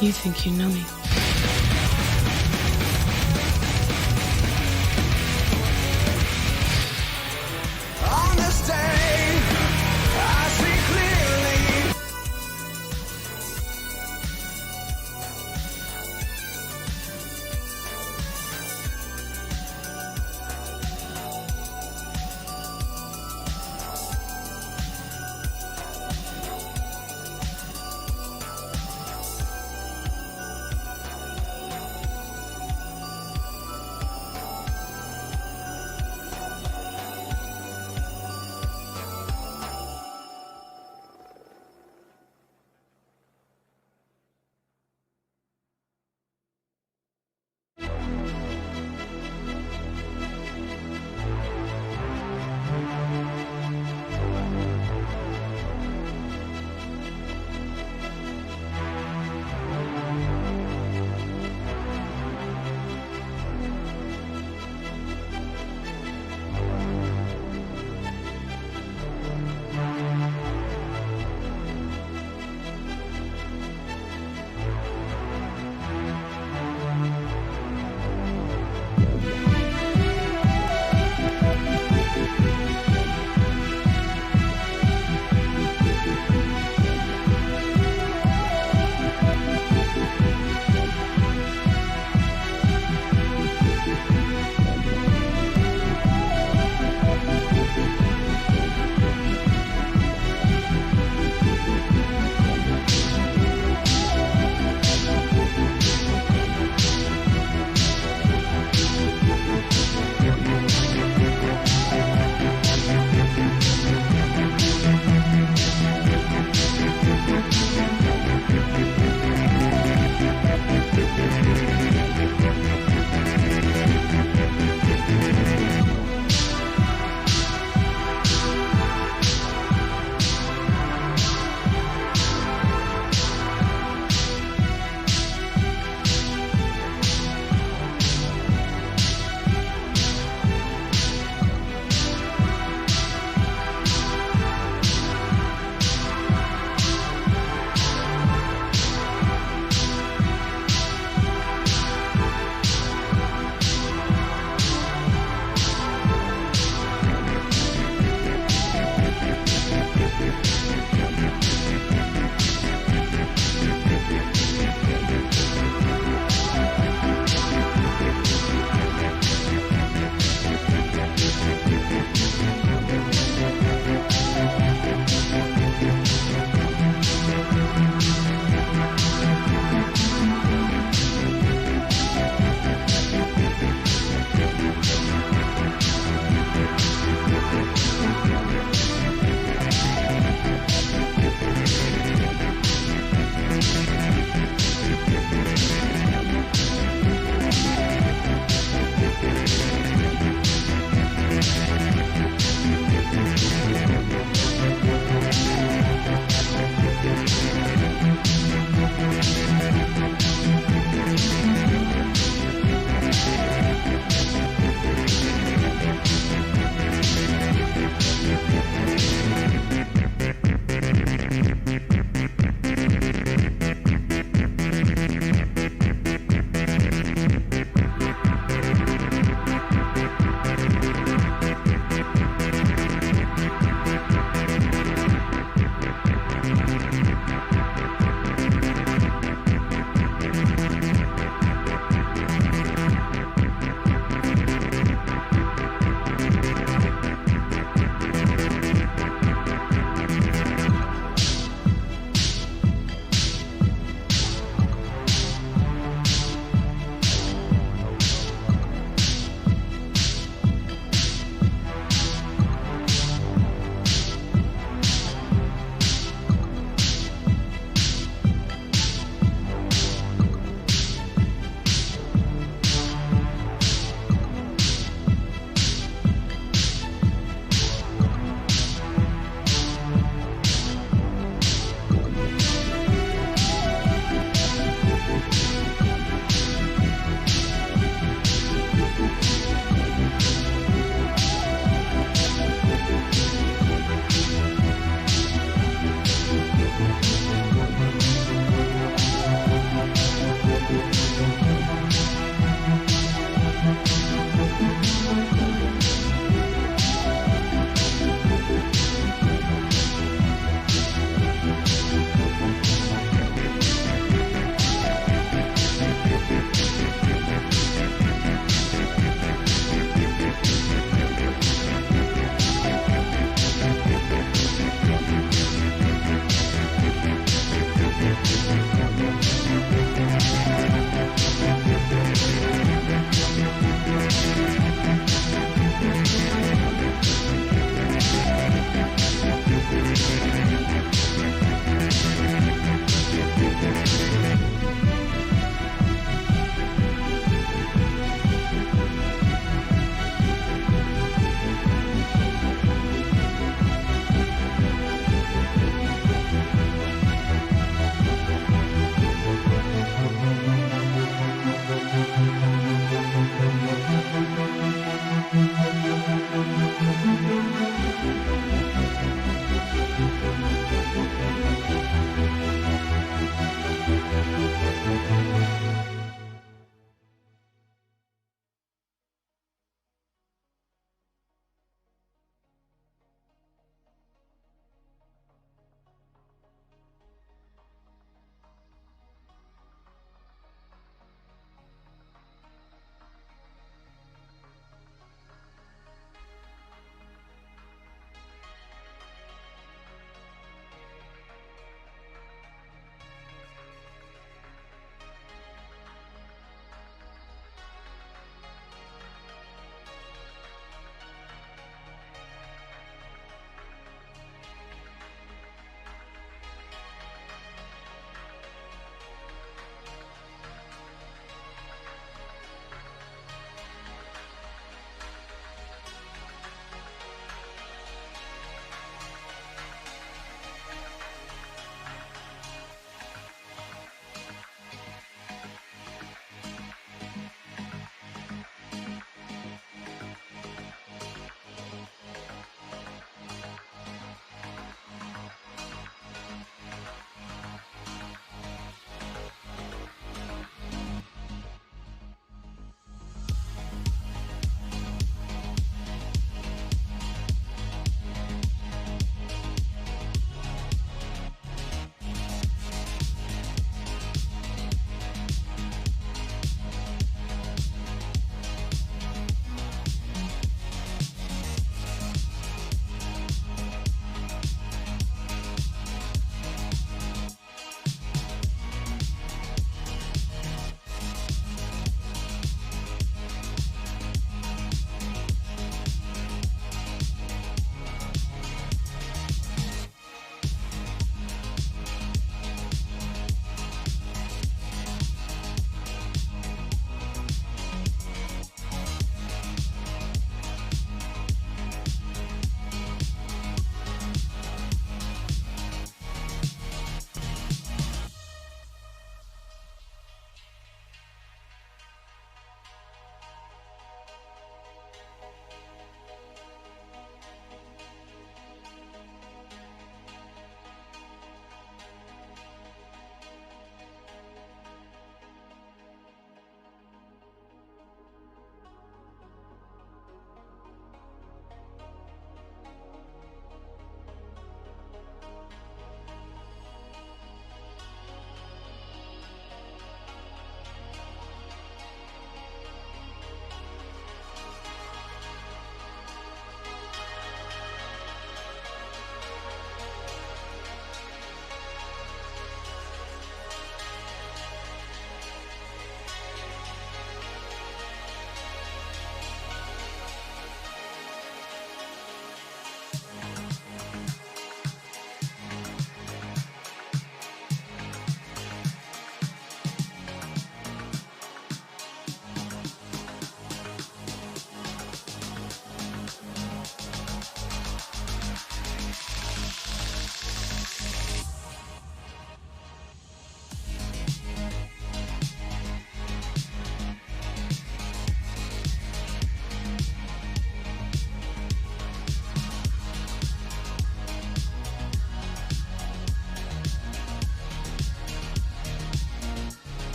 You think you know me. On this day, I see clearly.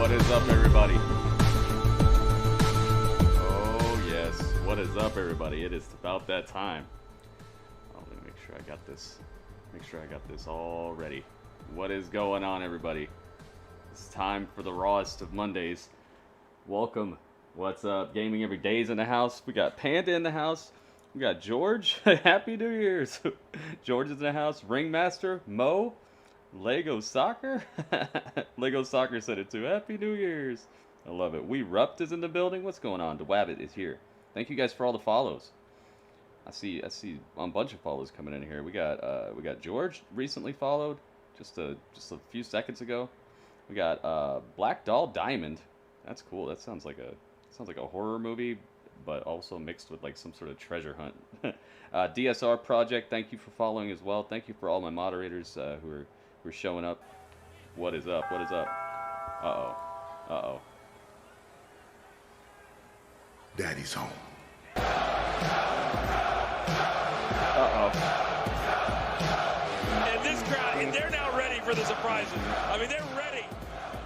What is up, everybody? Oh, yes. What is up, everybody? It is about that time. Oh, let me make sure I got this. Make sure I got this all ready. What is going on, everybody? It's time for the rawest of Mondays. Welcome. What's up? Gaming Every Day's in the house. We got Panda in the house. We got George. Happy New Year's. George is in the house. Ringmaster. Mo. Lego Soccer? Lego Soccer said it too. Happy New Year's. I love it. We Rupt is in the building. What's going on? The Wabbit is here. Thank you guys for all the follows. I see a bunch of follows coming in here. We got George recently followed just a few seconds ago. We got Black Doll Diamond. That's cool. That sounds like a horror movie, but also mixed with like some sort of treasure hunt. DSR Project, thank you for following as well. Thank you for all my moderators who are showing up. What is up? What is up? Uh-oh. Uh-oh. Daddy's home. Uh-oh. And this crowd, and they're now ready for the surprises. I mean, they're ready.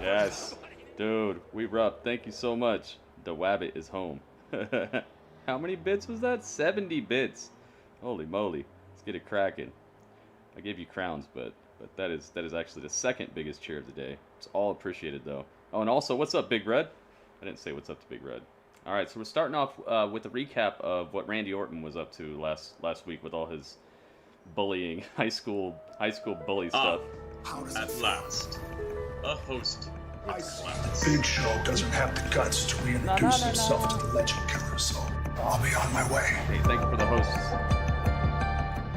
Yes. Dude, we Rupt. Thank you so much. The Wabbit is home. How many bits was that? 70 bits. Holy moly. Let's get it cracking. I gave you crowns, but that is actually the second biggest cheer of the day. It's all appreciated, though. Oh, and also, what's up, Big Red? I didn't say what's up to Big Red. All right, so we're starting off with a recap of what Randy Orton was up to last week with all his bullying, high school bully stuff. At last, a host with class. Big Show doesn't have the guts to reintroduce himself to the legend killer, so I'll be on my way. Hey, thank you for the hosts.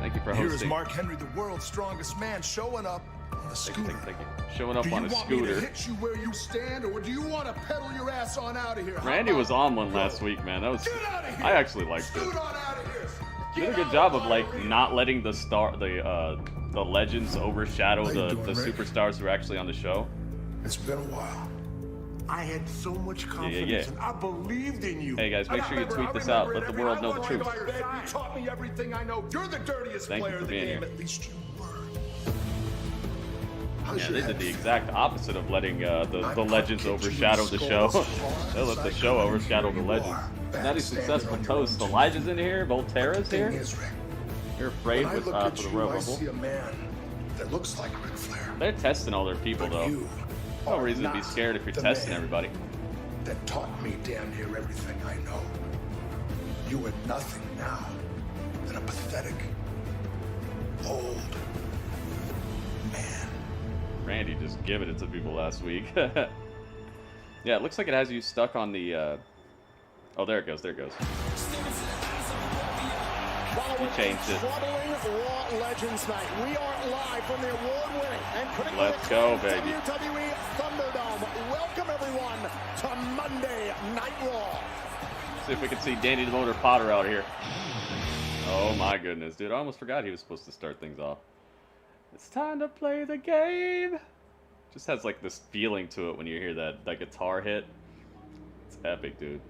Thank you for hosting. Here's Mark Henry, the world's strongest man, showing up on a scooter. Thank you. Showing up on a Do you want me to scooter. hit you where you stand, or do you want to pedal your ass on out of here? Randy was on one last week, man. That was. Get out of here! I actually liked it. Scoot on out of here! Did a good job of like not letting the legends overshadow the superstars who are actually on the show. It's been a while. I had so much confidence, Yeah. and I believed in you. Hey guys, make sure you tweet this out. Let the world know the truth. You taught me everything I know. You're the dirtiest Thank you player for in the being game. here. At least you were. Yeah, they did the exact opposite of letting the legends overshadow the show. They let the show overshadow the legends. Not a successful toast. Elijah's in here. Volterra's here. You're afraid for the Royal I Rumble. see a man that looks like Ric Flair. They're testing all their people though. You No are reason to be not scared if you're the testing man everybody. That taught me damn near everything I know. You are nothing now than a pathetic, old man. Randy just giving it to people last week. Yeah, it looks like it has you stuck on the. Oh, there it goes. There it goes. He changed it. Raw Legends Night. We are live from the award-winning and critically Let's go, acclaimed baby. WWE ThunderDome. Welcome everyone to Monday Night Raw. See if we can see Danny the Motor Potter out here. Oh my goodness, dude! I almost forgot he was supposed to start things off. It's time to play the game. Just has like this feeling to it when you hear that guitar hit. It's epic, dude.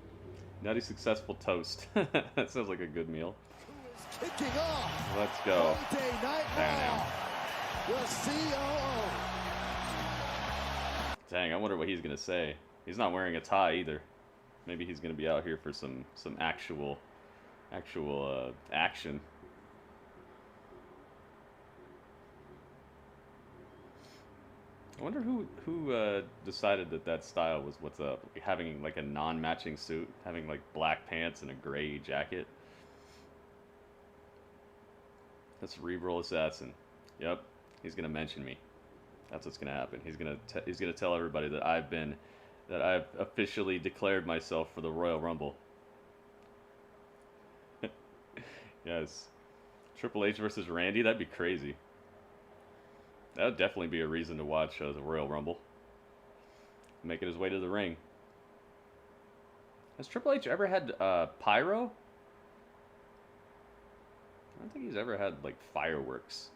Nutty successful toast. That sounds like a good meal. Kicking off. Let's go. Monday Night Damn. Raw. The COO. Dang, I wonder what he's gonna say. He's not wearing a tie either. Maybe he's gonna be out here for some actual action. I wonder who decided that style was what's up. Having like a non-matching suit, having like black pants and a gray jacket. That's Cerebral Assassin. Yep, he's gonna mention me. That's what's gonna happen. He's gonna tell everybody that I've officially declared myself for the Royal Rumble. Yes, Triple H versus Randy. That'd be crazy. That would definitely be a reason to watch the Royal Rumble. Making his way to the ring. Has Triple H ever had pyro? I don't think he's ever had like fireworks.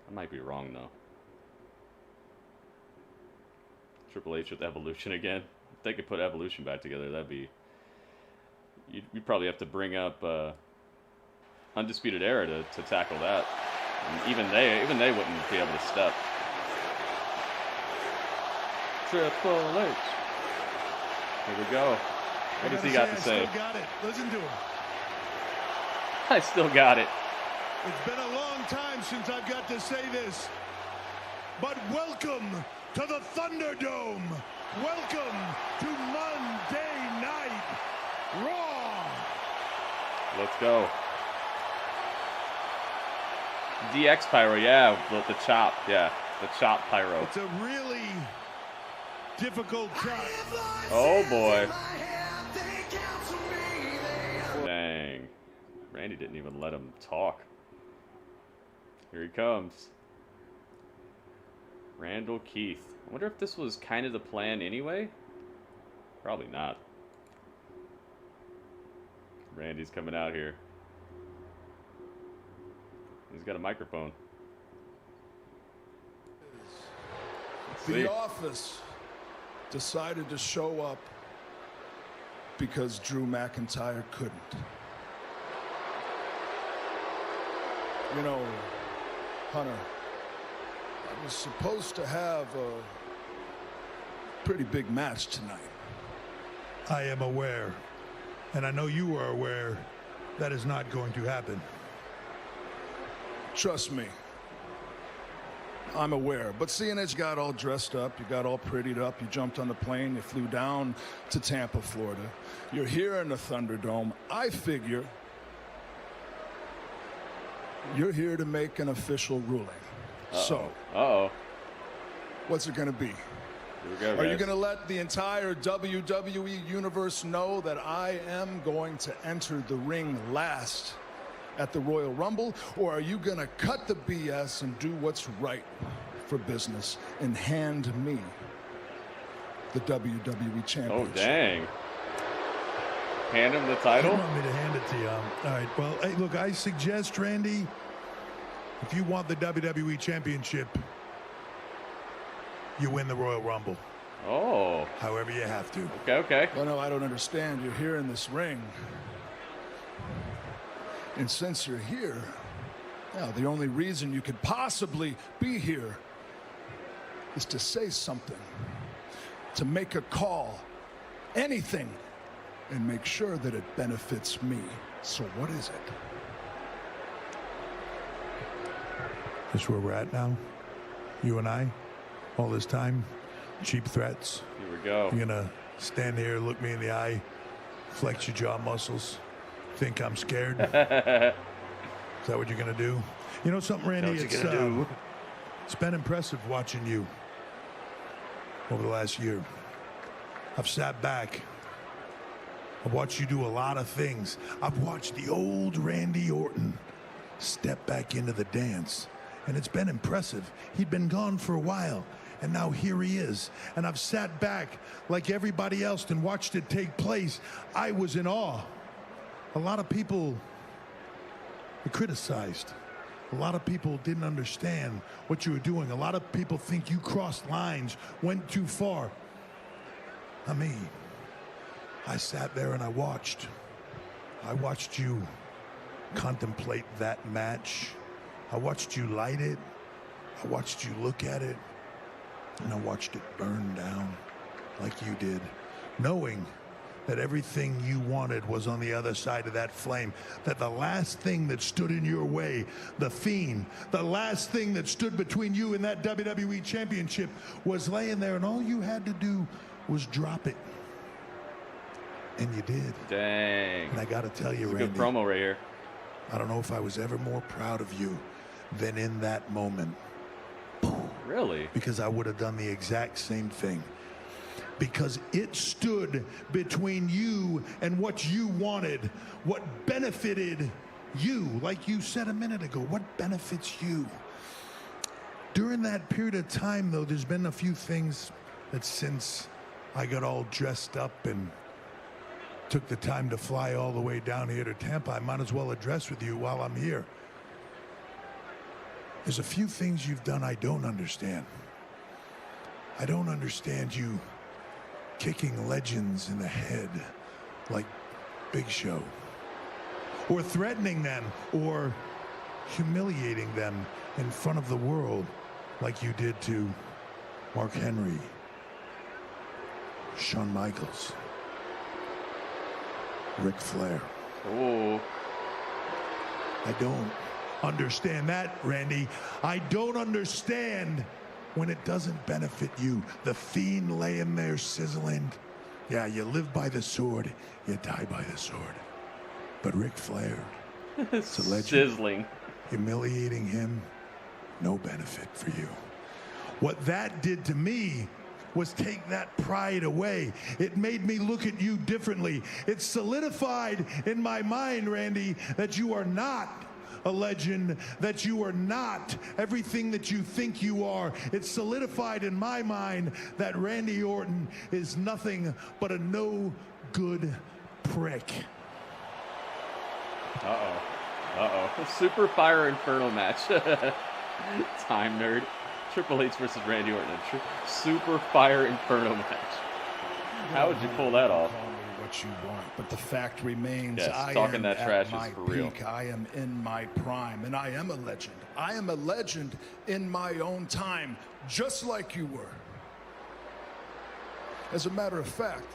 I might be wrong though. Triple H with Evolution again. If they could put Evolution back together, that'd be. You'd probably have to bring up Undisputed Era to tackle that. And even they wouldn't be able to step. Triple H. Here we go. What does he got to say? I still got it. Listen to him. I still got it. It's been a long time since I've got to say this, but welcome to the ThunderDome. Welcome to Monday Night Raw. Let's go. DX Pyro, yeah, the chop, yeah, the chop Pyro. It's a really difficult time. Oh boy. Dang. Randy didn't even let him talk. Here he comes. Randall Keith. I wonder if this was kind of the plan anyway? Probably not. Randy's coming out here. He's got a microphone. Let's see. The office decided to show up because Drew McIntyre couldn't. You know, Hunter, I was supposed to have a pretty big match tonight. I am aware, and I know you are aware, that is not going to happen. Trust me, I'm aware. But seeing as you got all dressed up, you got all prettied up, you jumped on the plane, you flew down to Tampa, Florida, you're here in the ThunderDome, I figure you're here to make an official ruling. So, what's it going to be? Here we go, Are you guys. going to let the entire WWE universe know that I am going to enter the ring last at the Royal Rumble? Or are you going to cut the BS and do what's right for business and hand me the WWE Championship? Oh, dang. Hand him the title? You want me to hand it to you? All right, well, hey, look, I suggest, Randy, if you want the WWE Championship, you win the Royal Rumble. Oh. However you have to. Okay, okay. Well, no, I don't understand. You're here in this ring. And since you're here, yeah, the only reason you could possibly be here is to say something, to make a call, anything, and make sure that it benefits me. So what is it? This is where we're at now. You and I, all this time, cheap threats. Here we go. You're gonna stand here, look me in the eye, flex your jaw muscles, think I'm scared. Is that what you're gonna do? You know something, Randy? It's been impressive watching you over the last year. I've sat back. I've watched you do a lot of things. I've watched the old Randy Orton step back into the dance, and it's been impressive. He'd been gone for a while, and now here he is. And I've sat back like everybody else and watched it take place. I was in awe. A lot of people were criticized. A lot of people didn't understand what you were doing. A lot of people think you crossed lines, went too far. Not me. I sat there and I watched. I watched you contemplate that match. I watched you light it. I watched you look at it. And I watched it burn down like you did, knowing that everything you wanted was on the other side of that flame, that the last thing that stood in your way, the Fiend, the last thing that stood between you and that WWE Championship was laying there, and all you had to do was drop it. And you did. Dang. And I got to tell you, Randy, good promo right here. I don't know if I was ever more proud of you than in that moment. Really? Because I would have done the exact same thing. Because it stood between you and what you wanted, what benefited you. Like you said a minute ago, what benefits you? During that period of time, though, there's been a few things that since I got all dressed up and took the time to fly all the way down here to Tampa, I might as well address with you while I'm here. There's a few things you've done I don't understand. I don't understand you kicking legends in the head like Big Show, or threatening them, or humiliating them in front of the world like you did to Mark Henry Shawn Michaels. Ric Flair. Ooh. I don't understand that, Randy. I don't understand when it doesn't benefit you. The Fiend laying there sizzling. Yeah, you live by the sword, you die by the sword. But Ric Flair, it's a legend. Sizzling. Humiliating him, no benefit for you. What that did to me was take that pride away. It made me look at you differently. It solidified in my mind, Randy, that you are not a legend, that you are not everything that you think you are. It solidified in my mind that Randy Orton is nothing but a no good prick. Uh-oh. Uh-oh. Super Fire Inferno match. Time nerd. Triple H versus Randy Orton. Super Fire Inferno match. How would you pull that off? Call me what you want, but the fact remains, Yes, I talking am that at trash is my for real. peak. I am in my prime, and I am a legend. I am a legend in my own time, just like you were. As a matter of fact,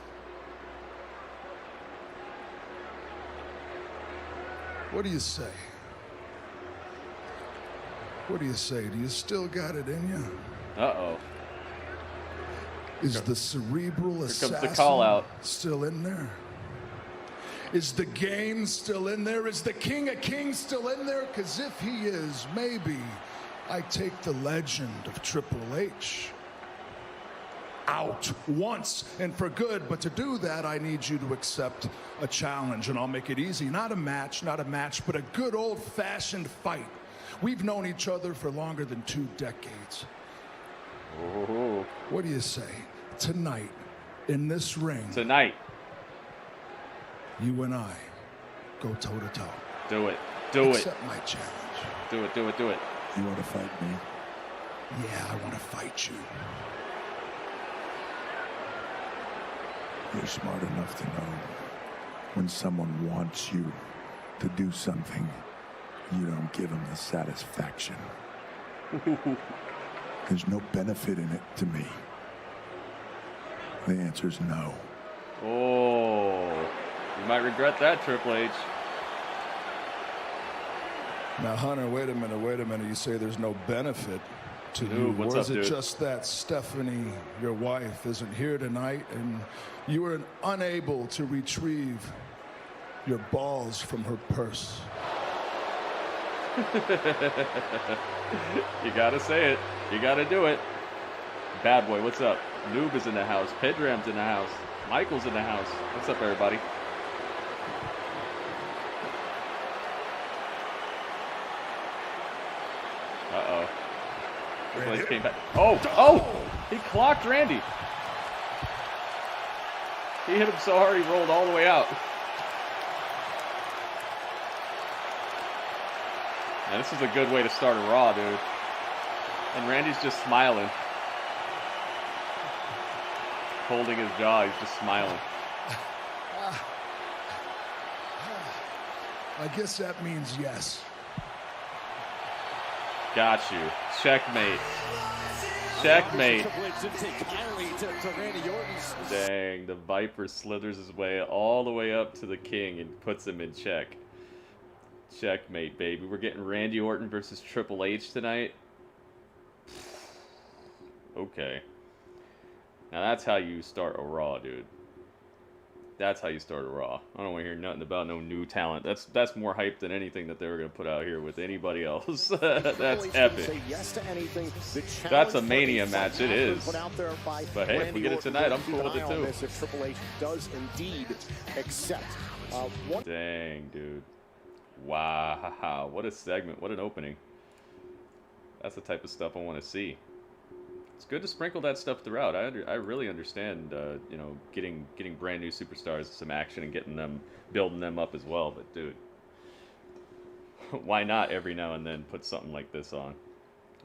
what do you say? What do you say? Do you still got it in you? Uh-oh. Is the cerebral assassin the call out. still in there? Is the game still in there? Is the King of Kings still in there? Because if he is, maybe I take the legend of Triple H out once and for good. But to do that, I need you to accept a challenge, and I'll make it easy. Not a match, but a good old-fashioned fight. We've known each other for longer than 2 decades. Oh. What do you say? Tonight, in this ring, Tonight. you and I go toe-to-toe. Do it. Do it. Accept my challenge. Do it. Do it. Do it. You want to fight me? Yeah, I want to fight you. You're smart enough to know when someone wants you to do something, you don't give them the satisfaction. There's no benefit in it to me. The answer is no. Oh. You might regret that, Triple H. Now, Hunter, wait a minute. You say there's no benefit to you. What's or up, is it dude? just that Stephanie, your wife, isn't here tonight and you were unable to retrieve your balls from her purse? You gotta say it. You gotta do it. Bad boy, what's up? Noob is in the house. Pedram's in the house. Michael's in the house. What's up, everybody? Uh-oh. Triple H came back. Oh! He clocked Randy. He hit him so hard he rolled all the way out. Man, this is a good way to start a Raw, dude. And Randy's just smiling. Holding his jaw, he's just smiling. I guess that means yes. Got you. Checkmate. Checkmate. Dang, the Viper slithers his way all the way up to the King and puts him in check. Checkmate, baby. We're getting Randy Orton versus Triple H tonight. Okay. Now that's how you start a Raw, dude. That's how you start a Raw. I don't want to hear nothing about no new talent. That's more hype than anything that they were going to put out here with anybody else. That's epic. That's a Mania match. It is. But hey, if we get it tonight, I'm cool with it too. If Triple H does indeed accept Dang, dude. Wow. What a segment. What an opening. That's the type of stuff I want to see. It's good to sprinkle that stuff throughout. I really understand, you know, getting brand new superstars some action and getting them, building them up as well. But dude, why not every now and then put something like this on?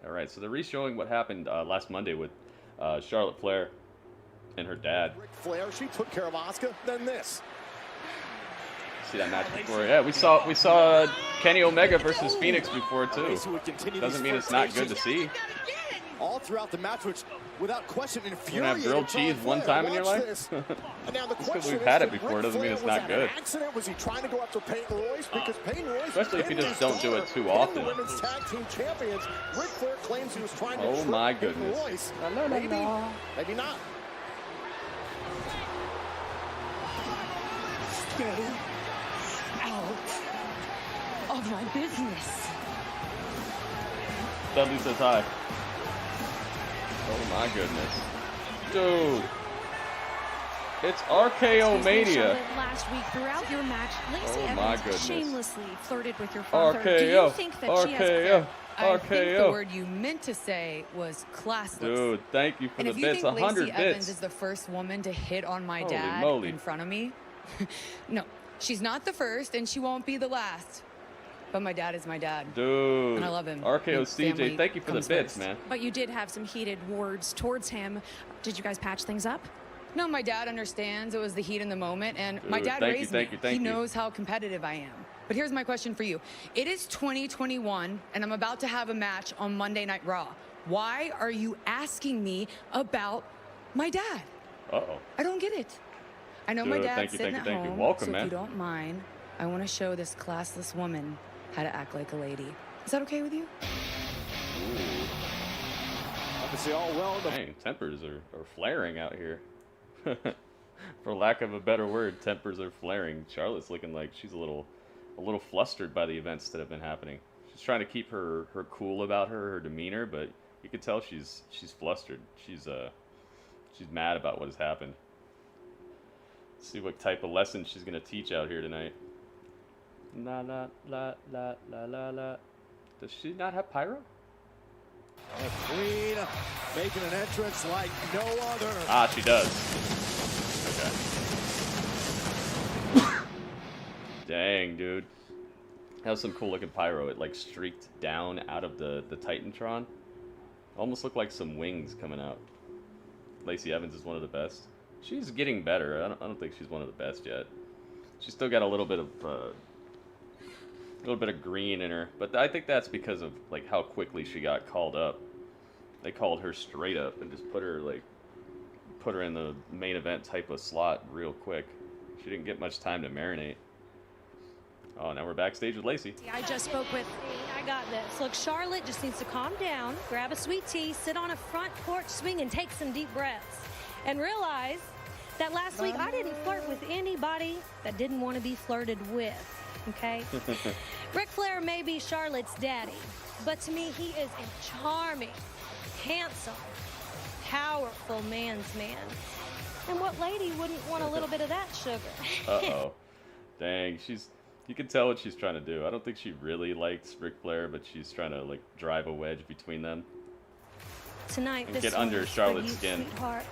All right, so they're re-showing what happened last Monday with Charlotte Flair and her dad. Ric Flair, she took care of Asuka, then this. See that match before? Yeah, we saw Kenny Omega versus Phoenix before too. Doesn't mean it's not good to see. all throughout the match, which without question You can infuriated have grilled cheese one time in your life? Now the Just because question we've is, had it did before Ric doesn't mean Flair, it's was not that an good. accident? Was he trying to go after Peyton Royce? Because Peyton Royce, Especially if you pinned just his don't do it daughter, too pinned often. the women's tag team champions. Ric Flair claims he was trying to Oh trick my Peyton goodness. Royce. No. Maybe not. Stay out of my business. Dudley says hi. Oh my goodness. Dude. It's RKO Mania. Last week, throughout your match, Lacey Oh my Evans goodness. shamelessly flirted with your father. Do RKO. you think that she has... I think the word you meant to say was classless. Dude, thank you for And the if you bits. think 100 Lacey Evans bits. is the first woman to hit on my Holy dad moly. in front of me, no, she's not the first, and she won't be the last. But my dad is my dad. Dude. And I love him. RKO His family CJ, thank you for the comes bits, first. man. But you did have some heated words towards him. Did you guys patch things up? No, my dad understands it was the heat in the moment, and my Dude, dad thank you, raised thank me. you, thank He you. knows how competitive I am. But here's my question for you. It is 2021, and I'm about to have a match on Monday Night Raw. Why are you asking me about my dad? Uh-oh. I don't get it. I know my Dude, dad's thank you, sitting thank at you, thank you. home, Welcome, so man. if you don't mind, I want to show this classless woman how to act like a lady. Is that okay with you? Ooh. Obviously, all well in the Dang, tempers are flaring out here. For lack of a better word, tempers are flaring. Charlotte's looking like she's a little flustered by the events that have been happening. She's trying to keep her cool about her demeanor, but you can tell she's flustered. She's mad about what has happened. Let's see what type of lesson she's gonna teach out here tonight. La la la la la la la. Does she not have pyro? The Queen making an entrance like no other. Ah, she does. Okay. Dang, dude. That was some cool looking pyro. It like streaked down out of the Titantron. Almost looked like some wings coming out. Lacey Evans is one of the best. She's getting better. I don't think she's one of the best yet. She's still got a little bit of green in her, but I think that's because of like how quickly she got called up. They called her straight up and just put her in the main event type of slot real quick. She didn't get much time to marinate. Oh, now we're backstage with Lacey. I just spoke with... I got this. Look, Charlotte just needs to calm down, grab a sweet tea, sit on a front porch swing, and take some deep breaths. And realize that last week I didn't flirt with anybody that didn't want to be flirted with, okay? Ric Flair may be Charlotte's daddy, but to me, he is a charming, handsome, powerful man's man. And what lady wouldn't want a little bit of that sugar? Uh-oh. Dang, you can tell what she's trying to do. I don't think she really likes Ric Flair, but she's trying to like drive a wedge between them. Tonight, And this get one under is for Charlotte's you, skin. sweetheart.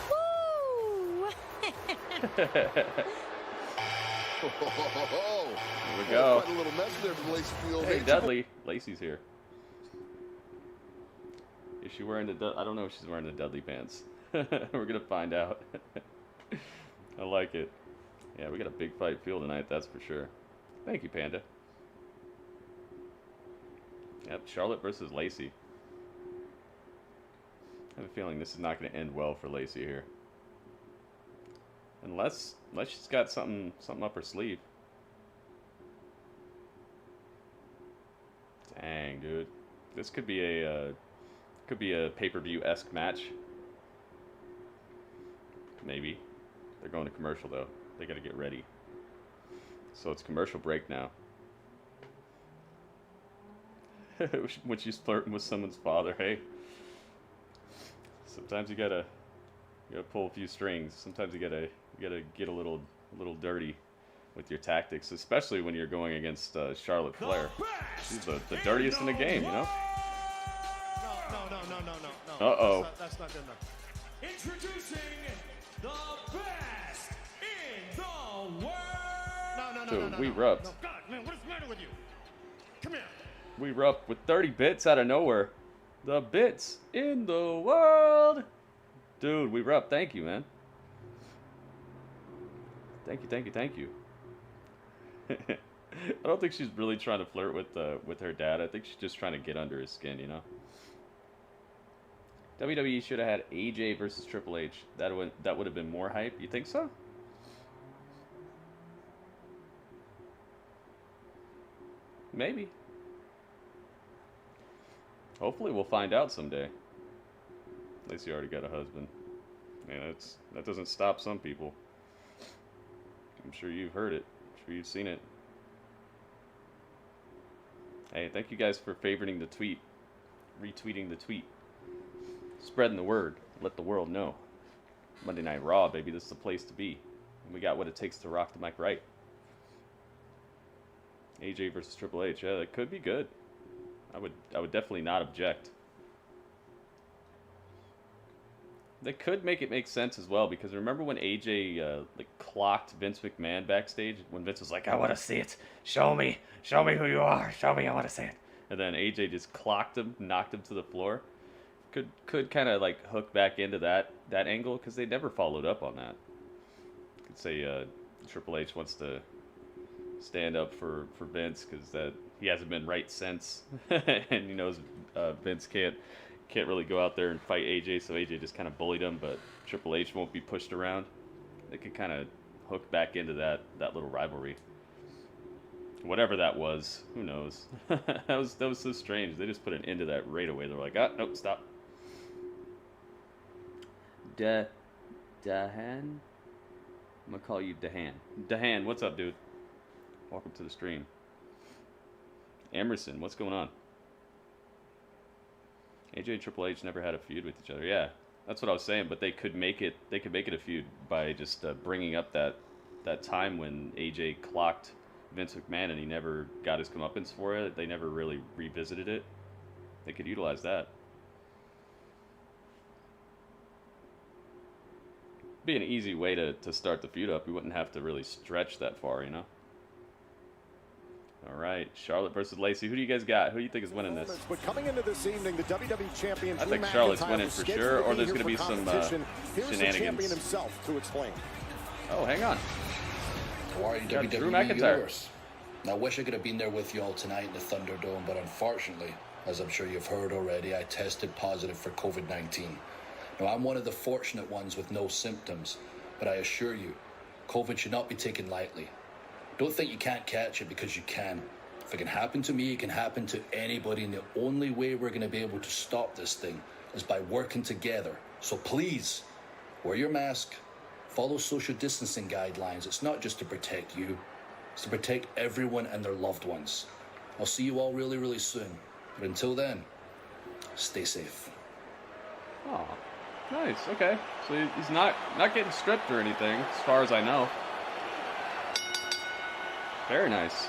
Woo! Here we go. Quite a little mess there from Lacey Field. Hey, Dudley. Lacey's here. Is she wearing the... I don't know if she's wearing the Dudley pants. We're going to find out. I like it. Yeah, we got a big fight feel tonight, that's for sure. Thank you, Panda. Yep, Charlotte versus Lacey. I have a feeling this is not going to end well for Lacey here. Unless she's got something up her sleeve. Dang, dude. This could be a pay-per-view-esque match. Maybe. They're going to commercial though. They got to get ready. So it's commercial break now. When she's flirting with someone's father, hey. Sometimes you gotta pull a few strings. Sometimes you gotta get a little dirty with your tactics, especially when you're going against Charlotte Flair. She's the dirtiest in the game, you know. No. Uh-oh. That's not good enough. Introducing the best in the world. Dude, we rubbed. No, God, man, what is the matter with you? Come here. We rubbed with 30 bits out of nowhere. The bits in the world. Dude, we rubbed. Thank you, man. Thank you. I don't think she's really trying to flirt with her dad. I think she's just trying to get under his skin, you know. WWE should have had AJ versus Triple H. That would have been more hype. You think so? Maybe. Hopefully we'll find out someday. Lacey already got a husband. Man, that doesn't stop some people. I'm sure you've heard it. I'm sure you've seen it. Hey, thank you guys for favoriting the tweet. Retweeting the tweet. Spreading the word. Let the world know. Monday Night Raw, baby. This is the place to be. And we got what it takes to rock the mic right. AJ versus Triple H. Yeah, that could be good. I would definitely not object. They could make it make sense as well, because remember when AJ like clocked Vince McMahon backstage when Vince was like, "I want to see it. Show me who you are. Show me, I want to see it." And then AJ just clocked him, knocked him to the floor. Could kind of like hook back into that angle, because they never followed up on that. Could say Triple H wants to stand up for Vince because that he hasn't been right since, and he knows Vince can't really go out there and fight AJ, so AJ just kind of bullied him, but Triple H won't be pushed around. They could kind of hook back into that little rivalry. Whatever that was, who knows? that was so strange. They just put an end to that right away. They're like, "Ah, nope, stop." Dahan? I'm gonna call you Dahan. Dahan, what's up, dude? Welcome to the stream. Emerson, what's going on? AJ and Triple H never had a feud with each other. Yeah, that's what I was saying. But they could make it. They could make it a feud by just bringing up that time when AJ clocked Vince McMahon and he never got his comeuppance for it. They never really revisited it. They could utilize that. Be an easy way to start the feud up. We wouldn't have to really stretch that far, you know. All right, Charlotte versus Lacey. Who do you guys got? Who do you think is winning this? But coming into this evening, the WWE champion, I think Charlotte's winning for sure, or there's going to be some shenanigans. The champion himself to explain. Oh, hang on. How are you, WWE Drew McIntyre. Universe? I wish I could have been there with you all tonight in the ThunderDome, but unfortunately, as I'm sure you've heard already, I tested positive for COVID-19. Now, I'm one of the fortunate ones with no symptoms, but I assure you, COVID should not be taken lightly. Don't think you can't catch it, because you can. If it can happen to me, it can happen to anybody, and the only way we're going to be able to stop this thing is by working together. So please, wear your mask, follow social distancing guidelines. It's not just to protect you, it's to protect everyone and their loved ones. I'll see you all really, really soon. But until then, stay safe. Oh, nice. Okay. So he's not getting stripped or anything, as far as I know. Very nice.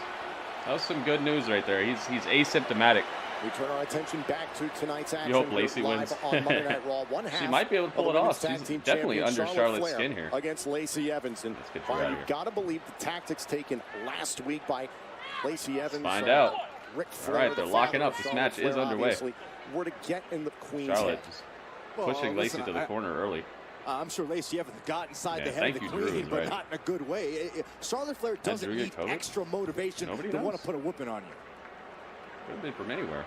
That was some good news right there. He's asymptomatic. We turn our attention back to tonight's action. You hope Lacey wins. On Monday Night Raw. She might be able to pull it off. She's definitely under Charlotte's skin here. Against Lacey Evans. And you've got to believe the tactics taken last week by Lacey Evans. Find out. Ric All right, they're locking up. This match is underway. We're to get in the Queen's Charlotte head. just pushing Lacey to the corner early. I'm sure Lacey Evans got inside the head of the Queen, but not in a good way. Charlotte Flair doesn't need extra motivation to want to put a whooping on you. Could have been from anywhere.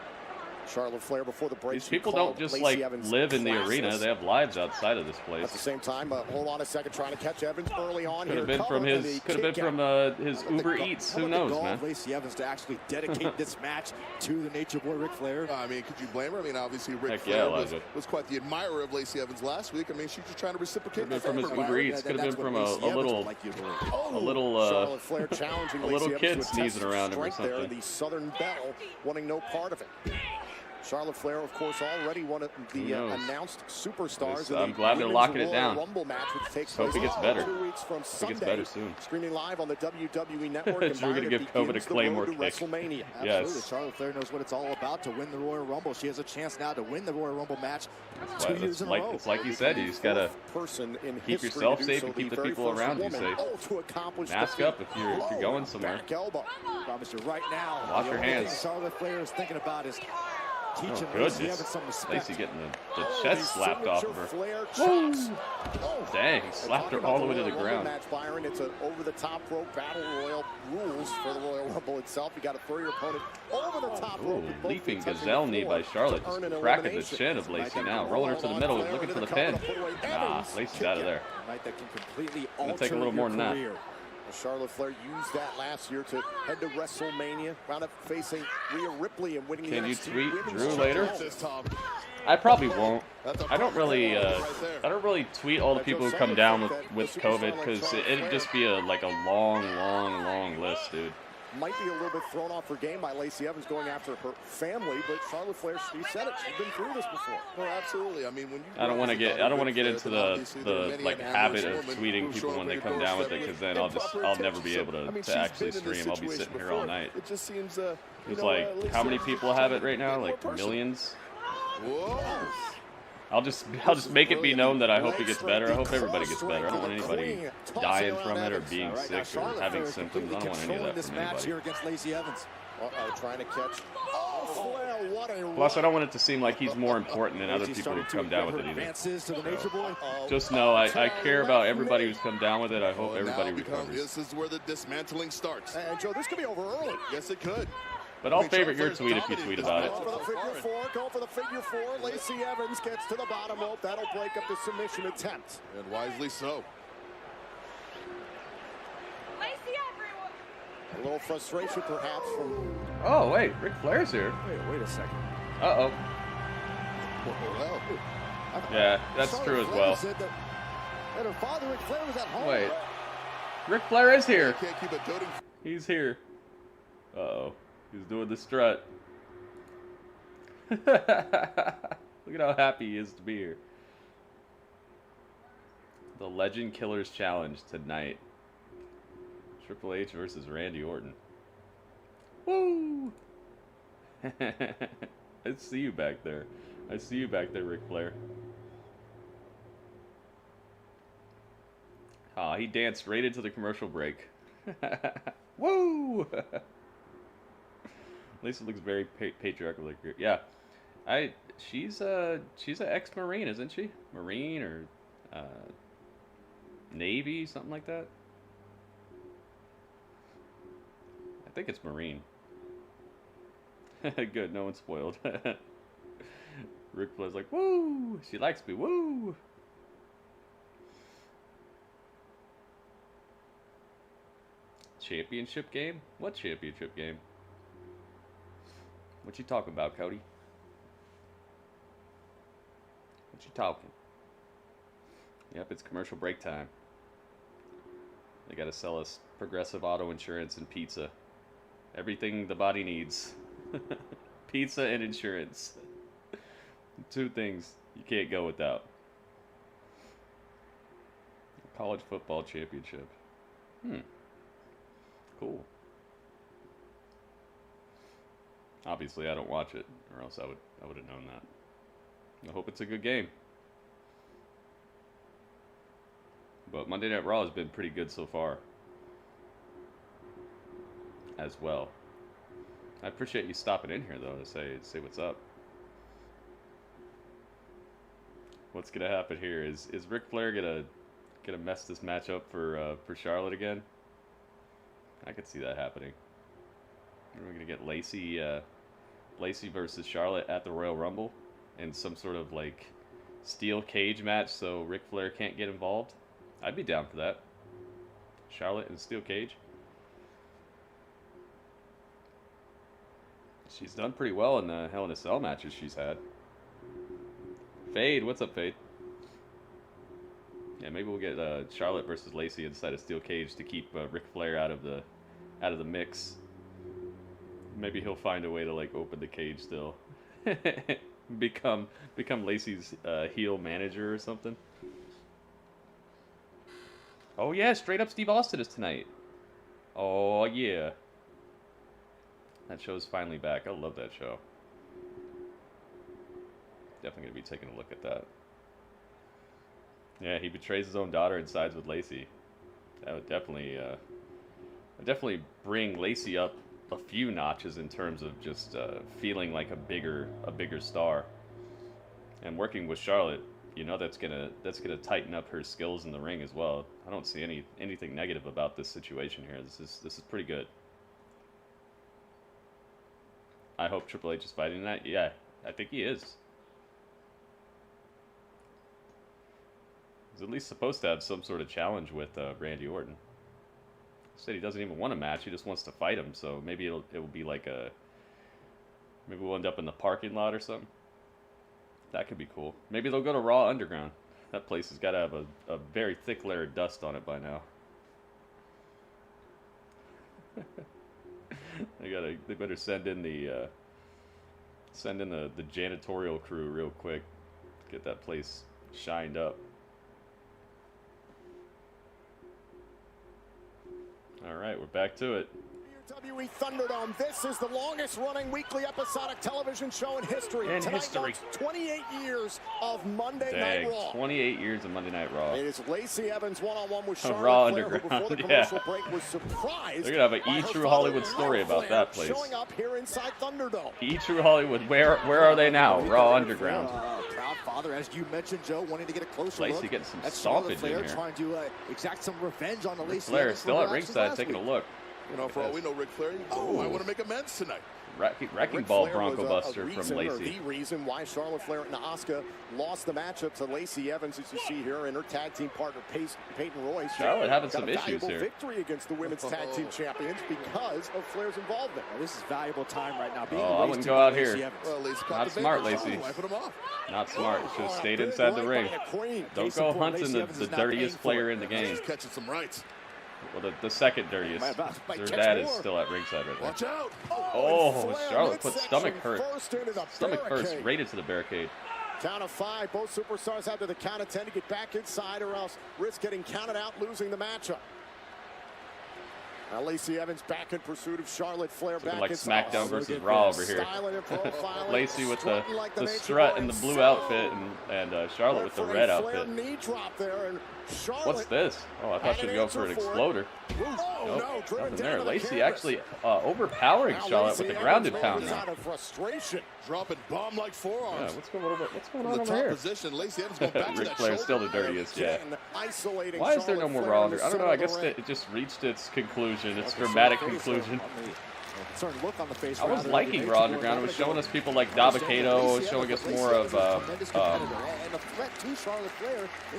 Charlotte Flair before the break. These people don't just like live in the arena; they have lives outside of this place. At the same time, hold on a second, trying to catch Evans early on. Could have been from his Uber Eats. Who knows, man? Lacey Evans to actually dedicate this match to the Nature Boy Ric Flair. I mean, could you blame her? I mean, obviously Ric Flair was quite the admirer of Lacey Evans last week. I mean, she's just trying to reciprocate. Could have been from his Uber Eats. Could have been from a little kid sneezing around him or something. The Southern Belle wanting no part of it. Charlotte Flair, of course, already one of the announced superstars. I'm glad they're locking it down. Rumble match, which takes hope it gets better. 2 weeks from Sunday. It gets better soon. Streaming live on the WWE Network. We're going to give COVID a Claymore kick. WrestleMania. Yes. Absolutely. Charlotte Flair knows what it's all about to win the Royal Rumble. She has a chance now to win the Royal Rumble match 2 years in a row. It's like you said, you just got to keep yourself safe and keep the people around you safe. Mask up if you're going somewhere. Promise you right now. Wash your hands. Charlotte Flair is thinking about is teaching Lacey Evans some respect. Lacey getting the chest slapped off of her. Woo! Dang, he slapped her all the way to the ground. Match, Byron. It's an over-the-top rope battle royal rules for the Royal Rumble itself. You got to throw your opponent over the top rope. Leaping gazelle knee by Charlotte, just cracking the chin of Lacey now, rolling her to the middle, looking for the pin. Nah, Lacey's out of there. It'll take a little more than that. Charlotte Flair used that last year to head to WrestleMania, wound up facing Rhea Ripley and winning. Can you tweet Drew later? I probably won't. I don't really tweet all the people who come down with COVID, because it'd just be a long list, dude. Might be a little bit thrown off her game by Lacey Evans going after her family, but Charlotte Flair, she said it. She's been through this before. No, absolutely. I mean, when you I don't want to get into the like habit of tweeting people when they come down with it, because then I'll never be able to actually stream. I'll be sitting here all night. It just seems it's like, how many people have it right now? Like millions. Whoa. I'll just make it be known that I hope it gets better. I hope everybody gets better. I don't want anybody dying from it or being sick or having symptoms. I don't want any of that from anybody. Here against Lacey Evans. Trying to catch. Plus, I don't want it to seem like he's more important than other people who come down with it either. So, just know I care about everybody who's come down with it. I hope everybody recovers. This is where the dismantling starts. And Joe, this could be over early. Yes, it could. But I'll favorite your tweet if you tweet about it. Go for the figure four. Lacey Evans gets to the bottom rope. That'll break up the submission attempt. And wisely so. A little frustration, perhaps, from... Oh, wait. Ric Flair's here. Wait a second. Uh-oh. Yeah, that's true as well. That her father, Ric Flair, was at home. Wait. Ric Flair is here. Can't keep it doting. He's here. Uh-oh. He's doing the strut. Look at how happy he is to be here. The Legend Killers Challenge tonight. Triple H versus Randy Orton. Woo! I see you back there. I see you back there, Ric Flair. Ah, he danced right into the commercial break. Woo! Lacey looks very patriarchal. Yeah, she's an ex-Marine, isn't she? Marine or Navy, something like that. I think it's Marine. Good, no one's spoiled. Ric Flair's like, woo! She likes me, woo! Championship game? What championship game? What you talking about, Cody? What you talking? Yep, it's commercial break time. They gotta sell us Progressive Auto Insurance and pizza. Everything the body needs. Pizza and insurance. Two things you can't go without. College football championship. Cool. Obviously, I don't watch it, or else I would have known that. I hope it's a good game. But Monday Night Raw has been pretty good so far, as well. I appreciate you stopping in here, though, to say what's up. What's gonna happen here? Is Ric Flair gonna mess this match up for Charlotte again? I could see that happening. We're gonna get Lacey versus Charlotte at the Royal Rumble in some sort of like steel cage match, so Ric Flair can't get involved. I'd be down for that. Charlotte in steel cage. She's done pretty well in the Hell in a Cell matches she's had. Fade, what's up, Fade? Yeah, maybe we'll get Charlotte versus Lacey inside a steel cage to keep Ric Flair out of the mix. Maybe he'll find a way to like open the cage still. become Lacey's heel manager or something. Oh yeah, Straight Up Steve Austin is tonight. Oh yeah. That show's finally back. I love that show. Definitely gonna be taking a look at that. Yeah, he betrays his own daughter and sides with Lacey. That would definitely bring Lacey up a few notches in terms of just feeling like a bigger star. And working with Charlotte, you know, that's gonna tighten up her skills in the ring as well. I don't see anything negative about this situation here. This is pretty good. I hope Triple H is fighting that. Yeah, I think he is. He's at least supposed to have some sort of challenge with Randy Orton. He said he doesn't even want a match. He just wants to fight him. So maybe it will be like a... Maybe we'll end up in the parking lot or something. That could be cool. Maybe they'll go to Raw Underground. That place has got to have a very thick layer of dust on it by now. They better send in the janitorial crew real quick. Get that place shined up. All right, we're back to it. WWE ThunderDome. This is the longest-running weekly episodic television show in history. Tonight marks 28 years of Monday Night Raw. 28 years of Monday Night Raw. It is Lacey Evans one-on-one with Charlotte Raw Flair, Underground. who before the commercial break was surprised. They're gonna have an E-True Hollywood story about that place. Showing up here inside ThunderDome. E-True Hollywood. Where are they now? Raw Underground. Proud father, as you mentioned, Joe, wanting to get a closer Lacey look getting some at stompage Flair, in here. trying to exact some revenge on the Lacey Flair Evans still at ringside taking a look. You know, for all we know, Ric Flair, I want to make amends tonight. Wrecking Ball Bronco Buster from Lacey. The reason why Charlotte Flair and Asuka lost the matchup to Lacey Evans, as you see here, and her tag team partner Peyton Royce. Charlotte having some issues here. Victory against the women's tag team champions because of Flair's involvement. Well, this is valuable time right now. I wouldn't go out here. Well, not smart, Lacey. Not smart. Should have stayed inside the ring. Don't go hunting the dirtiest player in the game. Catching some rights. Well, the second dirtiest. Their dad is still at ringside right there. Watch out! Oh, Charlotte put stomach first right into the barricade. Count of 5. Both superstars have to the count of 10 to get back inside, or else risk getting counted out, losing the matchup. Now Lacey Evans back in pursuit of Charlotte Flair. Back like inside. SmackDown versus Raw over here. Lacey with the strut and the blue outfit, and Charlotte with the red outfit. Knee drop there, and what's this? Oh, I thought she was going for an exploder. Nope, nothing there. Lacey actually overpowering Charlotte with the grounded pound now. Dropping bomb-like forearms. Yeah, what's going on over here? Position, Lacey Evans going back to Ric that Flair's still the dirtiest, yeah. Why is there no more Raw Underground? I don't know. I guess it just reached its conclusion, its dramatic conclusion. I was liking Raw Underground. It was showing us people like Dabba-Kato. It was showing us more of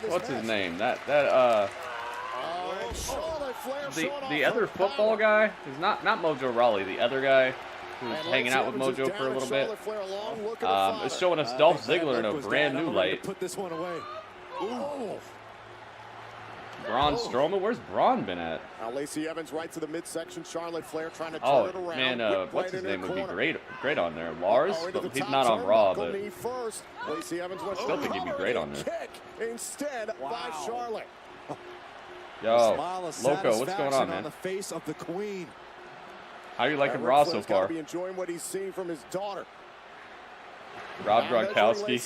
what's his name? The other football guy is not Mojo Rawley. The other guy who's hanging out with Mojo for a little bit. It's showing us Dolph Ziggler in a brand new light. Put this one away. Braun Strowman, where's Braun been at? Now Lacey Evans right to the midsection. Charlotte Flair trying to turn it around. Man, what's his name would be great on there. Lars, but he's not on Raw, but Lacey Evans went still think he'd be great on there. Kick instead by Charlotte. Yo, Loco, what's going on, man? On the face of the Queen. How are you liking Raw so far? Be enjoying what he's seeing from his daughter. Rob Gronkowski.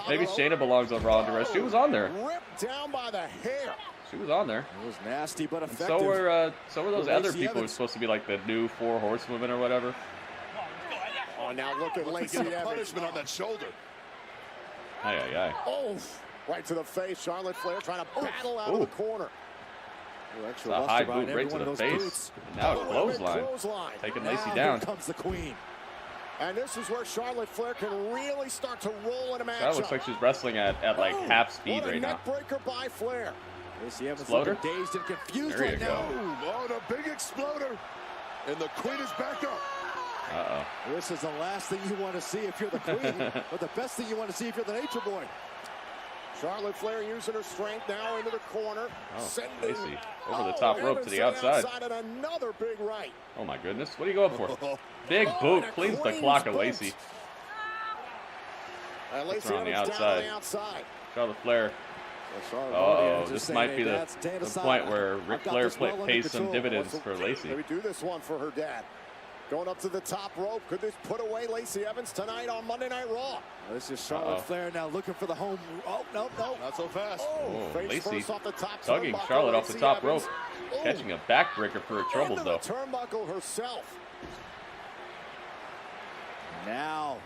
Maybe Shayna belongs on Raw Underground. She was on there. Ripped down by the hair. She was on there. It was nasty, but effective. And so were those other people who were supposed to be like the new 4 horsewomen or whatever. Oh, now look at Lacey Evans. Punishment on that shoulder. Aye. Oh, right to the face. Charlotte Flair trying to battle out of the corner. It's a high boot right to the face. And now a clothesline. Taking Lacey down. Here comes the Queen. And this is where Charlotte Flair can really start to roll in a match. That looks like she's wrestling at like half speed right now. Breaker by Flair. Exploder? Dazed and confused there you go. Oh, the big exploder. And the Queen is back up. Uh-oh. This is the last thing you want to see if you're the Queen, but the best thing you want to see if you're the Nature Boy. Charlotte Flair using her strength now into the corner. Oh, Lacey over the top rope to the outside. And another big right. Oh my goodness, what are you going for? Big boot, cleans the clock of Lacey. That's on the outside. Charlotte Flair. Oh, this might be the point where Ric Flair pays some dividends for Lacey. Let me do this one for her dad. Going up to the top rope. Could this put away Lacey Evans tonight on Monday Night Raw? This is Charlotte Flair now looking for the home. Oh, no. Not so fast. Lacey off the top tugging Charlotte off the top rope. Catching a backbreaker for her troubles, though. Turnbuckle herself. Now,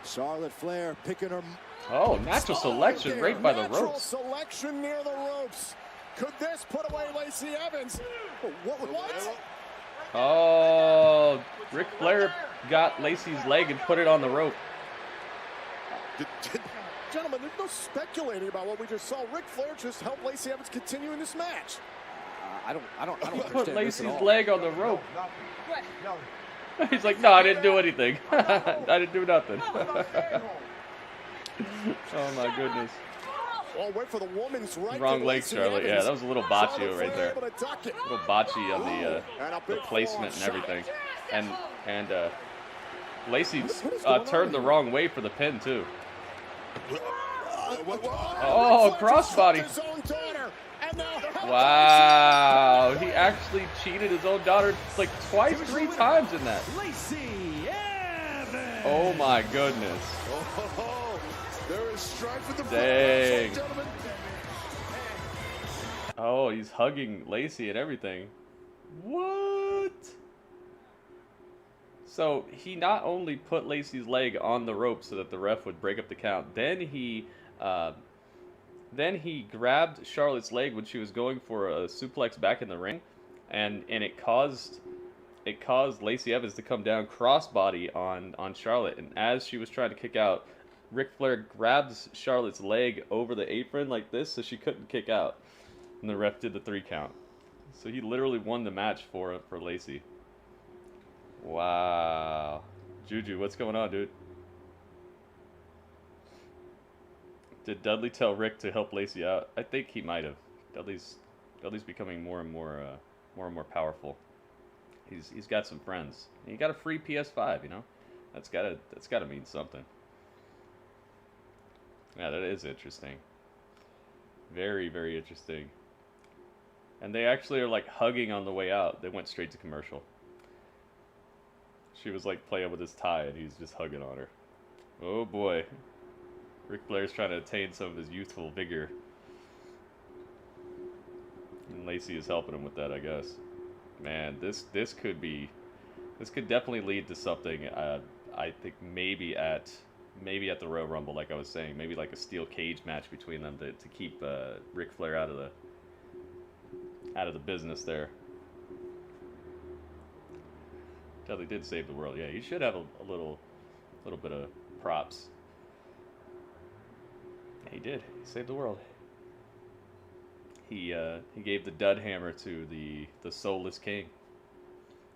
Charlotte Flair picking her. Oh, natural selection right by the Natural ropes. selection near the ropes. Could this put away Lacey Evans? What? Oh, Ric Flair got Lacey's leg and put it on the rope. Gentlemen, there's no speculating about what we just saw. Ric Flair just helped Lacey Evans continue in this match. I don't He understand put Lacey's this at all. leg on the rope. He's like, no, I didn't do anything. I didn't do nothing. Oh my goodness. Oh, wait for the woman's right. Wrong leg, Charlotte. Yeah, that was a little boccio right there. A little bocce on the placement and everything. And Lacey turned the wrong way for the pin too. Oh, crossbody. Wow, he actually cheated his own daughter like twice, 3 times in that. Oh my goodness. There is strife with the dang. Oh, he's hugging Lacey and everything. What? So he not only put Lacey's leg on the rope so that the ref would break up the count, then he grabbed Charlotte's leg when she was going for a suplex back in the ring, and it caused Lacey Evans to come down crossbody on Charlotte, and as she was trying to kick out, Ric Flair grabs Charlotte's leg over the apron like this so she couldn't kick out, and the ref did the 3 count. So he literally won the match for Lacey. Wow. Juju, what's going on, dude? Did Dudley tell Rick to help Lacey out? I think he might have. Dudley's becoming more and more powerful. He's got some friends. He got a free PS5, you know. That's gotta mean something. Yeah, that is interesting. Very, very interesting. And they actually are like hugging on the way out. They went straight to commercial. She was like playing with his tie and he's just hugging on her. Oh boy. Ric Flair's trying to attain some of his youthful vigor. And Lacey is helping him with that, I guess. Man, this could definitely lead to something. I think maybe at the Royal Rumble, like I was saying, maybe like a steel cage match between them to keep Ric Flair out of the business there. Dudley did save the world. Yeah, he should have a little bit of props. He did. He saved the world. He gave the dud hammer to the soulless king.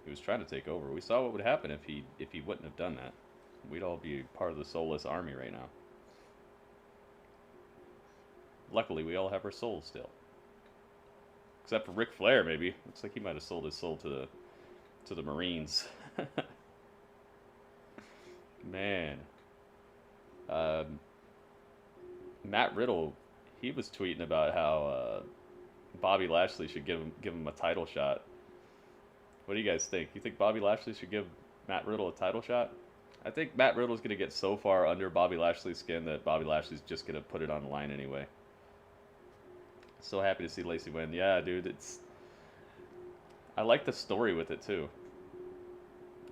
He was trying to take over. We saw what would happen if he wouldn't have done that. We'd all be part of the soulless army right now. Luckily, we all have our souls still. Except for Ric Flair, maybe. Looks like he might have sold his soul to the Marines. Man. Matt Riddle, he was tweeting about how Bobby Lashley should give him a title shot. What do you guys think? You think Bobby Lashley should give Matt Riddle a title shot? I think Matt Riddle's going to get so far under Bobby Lashley's skin that Bobby Lashley's just going to put it on the line anyway. So happy to see Lacey win. Yeah, dude, I like the story with it too.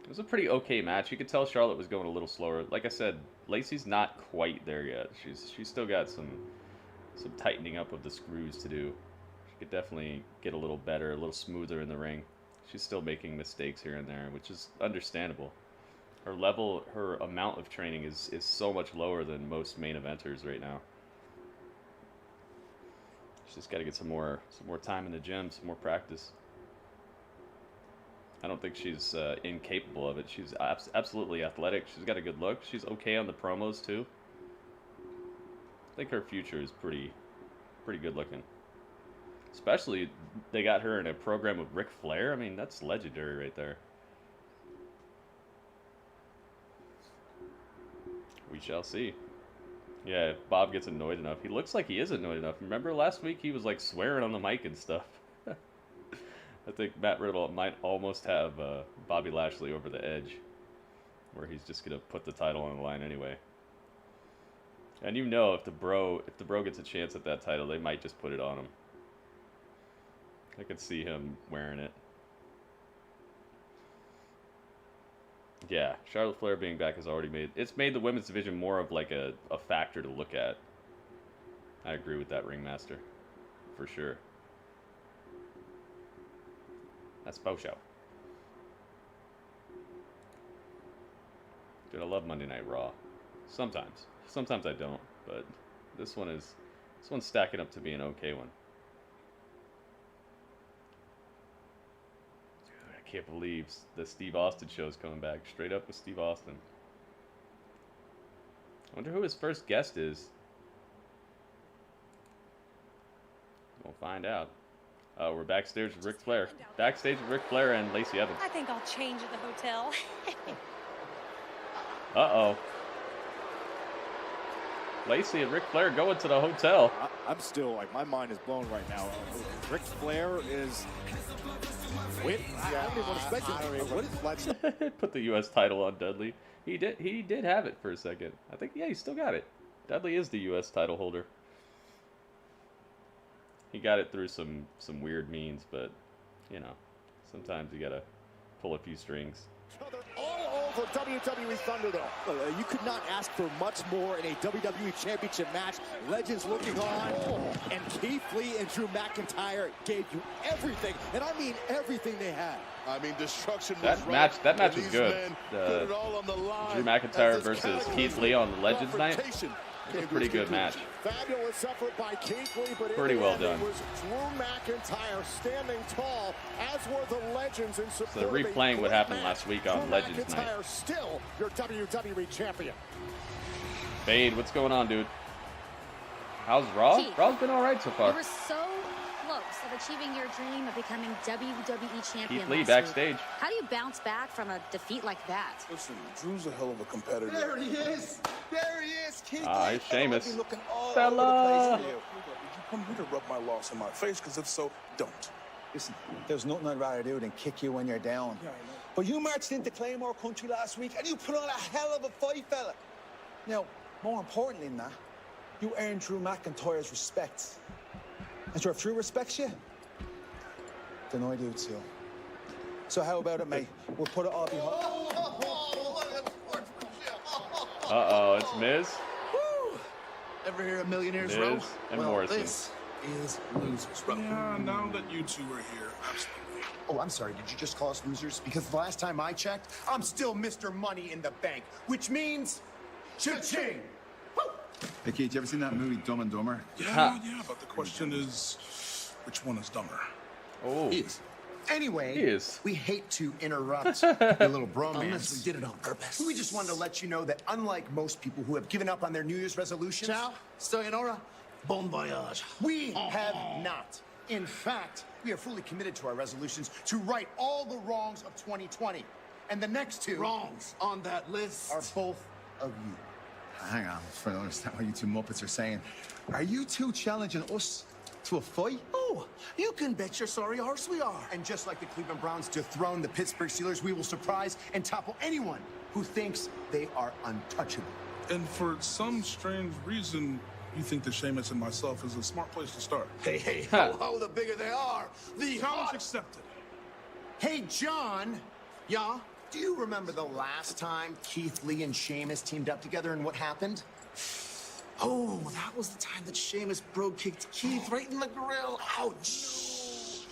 It was a pretty okay match. You could tell Charlotte was going a little slower. Like I said, Lacey's not quite there yet. She's still got some tightening up of the screws to do. She could definitely get a little better, a little smoother in the ring. She's still making mistakes here and there, which is understandable. Her amount of training is so much lower than most main eventers right now. She's just got to get some more time in the gym, some more practice. I don't think she's incapable of it. She's absolutely athletic. She's got a good look. She's okay on the promos too. I think her future is pretty good looking. Especially they got her in a program with Ric Flair. I mean, that's legendary right there. We shall see. Yeah, if Bob gets annoyed enough. He looks like he is annoyed enough. Remember last week he was like swearing on the mic and stuff. I think Matt Riddle might almost have Bobby Lashley over the edge, where he's just gonna put the title on the line anyway. And you know, if the bro gets a chance at that title, they might just put it on him. I could see him wearing it. Yeah, Charlotte Flair being back has already made the women's division more of like a factor to look at. I agree with that, Ringmaster, for sure. That's Bo Show. Dude, I love Monday Night Raw. Sometimes I don't, but this one's stacking up to be an okay one. Dude, I can't believe the Steve Austin show's coming back. Straight up with Steve Austin. I wonder who his first guest is. We'll find out. We're backstage with Ric Flair. Backstage with Ric Flair and Lacey Evans. I think I'll change at the hotel. Uh-oh. Lacey and Ric Flair going to the hotel. I'm still, like, my mind is blown right now. Ric Flair is... Wait, I don't even want to speculate. What is Fletcher? Put the U.S. title on Dudley. He did have it for a second. I think, yeah, he still got it. Dudley is the U.S. title holder. He got it through some weird means, but, you know, sometimes you gotta pull a few strings. They're all over WWE ThunderDome. You could not ask for much more in a WWE Championship match. Legends looking on, and Keith Lee and Drew McIntyre gave you everything, and I mean everything they had. I mean, destruction. That match was good. Drew McIntyre versus Keith Lee on the Legends night. It was a pretty good match. Fabulous effort by Keith Lee, but pretty well done. It was Drew McIntyre standing tall, as were the Legends in support. So they're replaying what happened last week on Legends night. McIntyre still your WWE champion. Fade, what's going on, dude? How's Raw? Keith, Raw's been all right so far. You were so close of achieving your dream of becoming WWE champion. Keith Lee backstage. How do you bounce back from a defeat like that? Listen, Drew's a hell of a competitor. There he is. There he is, Keith Lee. Ah, it's Sheamus. I'll be looking all Fella. over the place for you. Did you come here to rub my loss in my face? Because if so, don't. Listen, there's nothing I'd rather do than kick you when you're down. Yeah, I know. But you marched into Claymore Country last week and you put on a hell of a fight, fella. Now, more importantly than that, you earned Drew McIntyre's respect. And sure, if Drew respects you, then I do too. So how about it, mate? We'll put it all behind. Uh-oh, it's Miz. Woo! Ever hear of Millionaires Row? And Morrison. This is Losers Row. Yeah, now that you two are here, absolutely. Oh, I'm sorry, did you just call us losers? Because the last time I checked, I'm still Mr. Money in the Bank, which means cha-ching! Hey, Kate, you ever seen that movie Dumb and Dumber? Yeah, but the question is, which one is dumber? Oh. He is. Anyway, He is. we hate to interrupt your little bromance. Unless we did it on purpose. We just wanted to let you know that unlike most people who have given up on their New Year's resolutions... Ciao, sayonara, bon voyage. We have not. In fact, we are fully committed to our resolutions to right all the wrongs of 2020. And the next two... Wrongs on that list are both of you. Hang on, I'm trying to understand what you two Muppets are saying. Are you two challenging us to a fight? Oh, you can bet your sorry horse we are. And just like the Cleveland Browns dethroned the Pittsburgh Steelers, we will surprise and topple anyone who thinks they are untouchable. And for some strange reason, you think that Sheamus and myself is a smart place to start. Hey, ho, the bigger they are, the Challenge accepted. Hey, John. Yeah? Do you remember the last time Keith Lee and Sheamus teamed up together and what happened? Oh, that was the time that Sheamus bro-kicked Keith right in the grill. Ouch.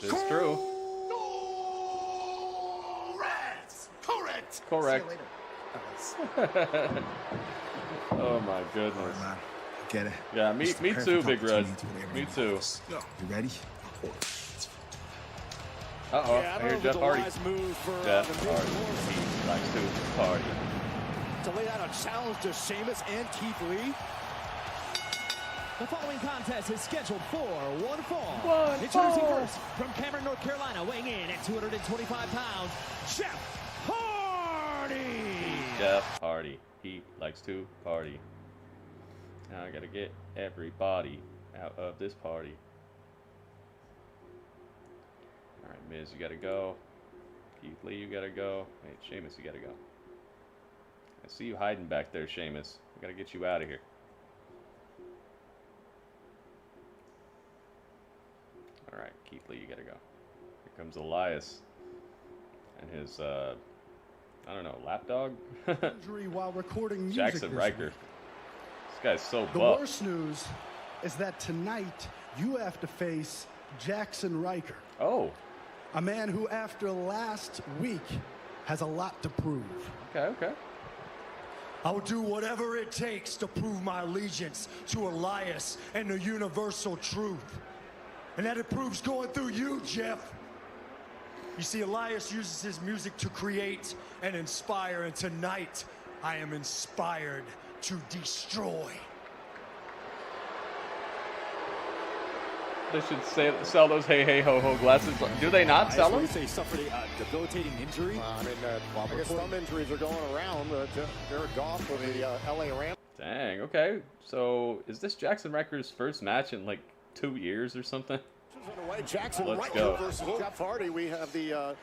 It's true. Correct. Correct. See you later. Oh my goodness. Man, get it. Yeah, me too, Big Red. Me too. You ready? Uh-oh, Yeah, I hear Jeff Hardy. Move for, Jeff Hardy. He likes to party. to lay out a challenge to Sheamus and Keith Lee. The following contest is scheduled for one fall. Introducing first from Cameron, North Carolina, weighing in at 225 pounds, Jeff Hardy. Jeff Hardy. He likes to party. Now I gotta get everybody out of this party. All right, Miz, you gotta go. Keith Lee, you gotta go. Hey, Sheamus, you gotta go. I see you hiding back there, Sheamus. We gotta get you out of here. All right, Keith Lee, you gotta go. Here comes Elias and his, I don't know, lapdog? Injury while recording music Jackson Ryker. This guy's so buff. The worst news is that tonight you have to face Jackson Ryker. Oh. A man who, after last week, has a lot to prove. Okay, okay. I'll do whatever it takes to prove my allegiance to Elias and the universal truth. And that it proves going through you, Jeff. You see, Elias uses his music to create and inspire, and tonight I am inspired to destroy. They should sell those hey hey ho ho glasses. Do they not sell them? He suffered a debilitating injury. I guess some injuries are going around. Jared Goff with the LA Rams. Dang, okay. So is this Jackson Ryker's first match in like 2 years or something? Jackson Let's Ryker go. versus Jeff Hardy. We have the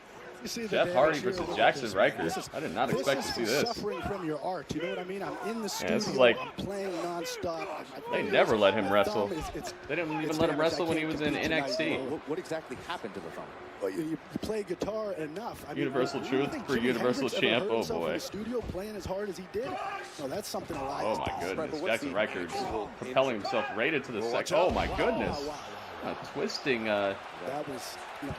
Jeff Hardy versus Jackson Ryker. I did not expect to see this. Suffering from your art, you know what I mean? I'm in the studio, this is like, I'm playing nonstop. They never let him wrestle. They didn't even let him wrestle when he was in NXT. What exactly happened to the thumb? Well, you play guitar enough. I mean, Universal Truth for Jimi Universal Hendrix Champ. ever heard Oh himself in boy. the studio playing as hard as he did. No, that's something Elias Oh my does. goodness. Jackson Ryker propelling himself right into the second. Oh my goodness. Twisting. That was. You know,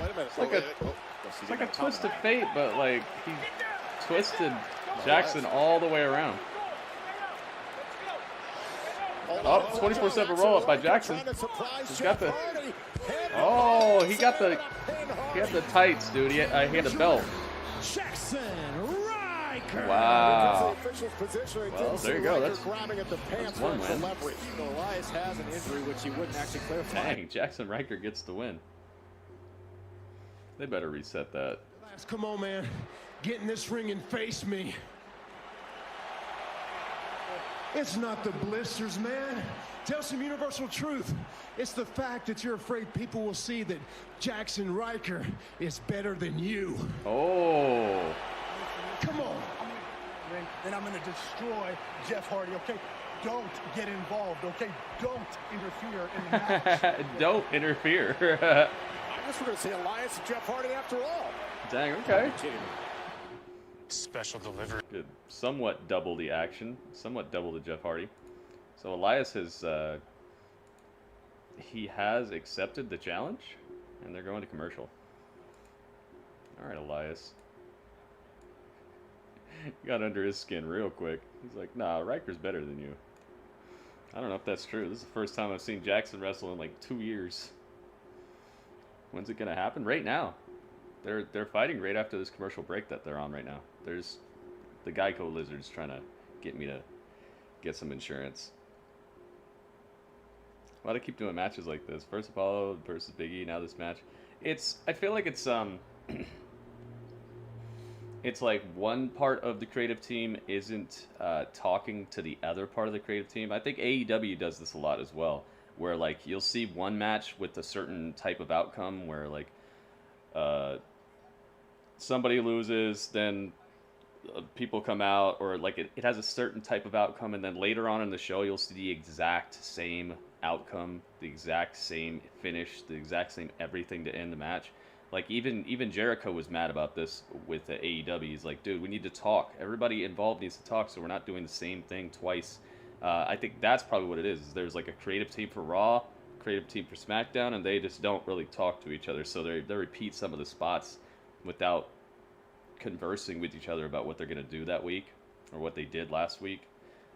wait a minute. It's like a twist of fate, but like he twisted Jackson all the way around. Oh, 24/7 roll up by Jackson. He's got the. Oh, he got the. He had the tights, dude. He had a belt. Jackson Ryker. Wow. Well, there you go. That's one win. Elias has an injury which he wouldn't actually clarify. Dang, Jackson Ryker gets the win. They better reset that. Come on, man. Get in this ring and face me. It's not the blisters, man. Tell some universal truth. It's the fact that you're afraid people will see that Jackson Ryker is better than you. Oh. Come on. Then I'm going to destroy Jeff Hardy, okay? Don't get involved, okay? Don't interfere in the match. Don't interfere. I guess we're going to see Elias and Jeff Hardy after all. Dang, okay. Special delivery. Good. Somewhat double the action. Somewhat double the Jeff Hardy. So Elias has he has accepted the challenge, and they're going to commercial. All right, Elias. Got under his skin real quick. He's like, nah, Ryker's better than you. I don't know if that's true. This is the first time I've seen Jackson wrestle in like 2 years. When's it gonna happen? Right now. They're fighting right after this commercial break that they're on right now. There's the Geico lizards trying to get me to get some insurance. Why do I keep doing matches like this? First Apollo versus Big E, now this match. I feel like it's it's like one part of the creative team isn't talking to the other part of the creative team. I think AEW does this a lot as well, where like you'll see one match with a certain type of outcome where like somebody loses, then people come out, or like it has a certain type of outcome, and then later on in the show you'll see the exact same outcome, the exact same finish, the exact same everything to end the match. Like even Jericho was mad about this with the AEW. He's like, dude, we need to talk. Everybody involved needs to talk, so we're not doing the same thing twice. I think that's probably what it is. There's like a creative team for Raw, creative team for SmackDown, and they just don't really talk to each other. So they repeat some of the spots without conversing with each other about what they're going to do that week or what they did last week.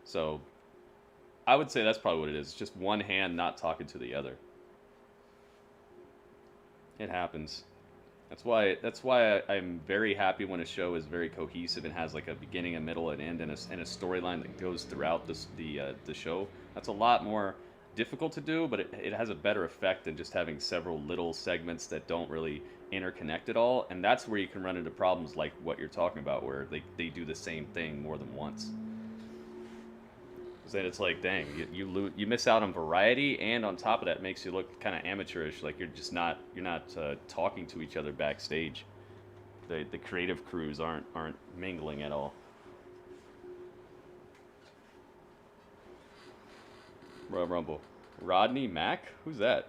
So I would say that's probably what it is. Just one hand not talking to the other. It happens. That's why I'm very happy when a show is very cohesive and has like a beginning, a middle, an end, and a storyline that goes throughout the show. That's a lot more difficult to do, but it has a better effect than just having several little segments that don't really interconnect at all. And that's where you can run into problems like what you're talking about, where they do the same thing more than once. Then it's like, dang, you miss out on variety, and on top of that, makes you look kind of amateurish. Like you're not talking to each other backstage. The creative crews aren't mingling at all. Royal Rumble. Rodney Mack? Who's that?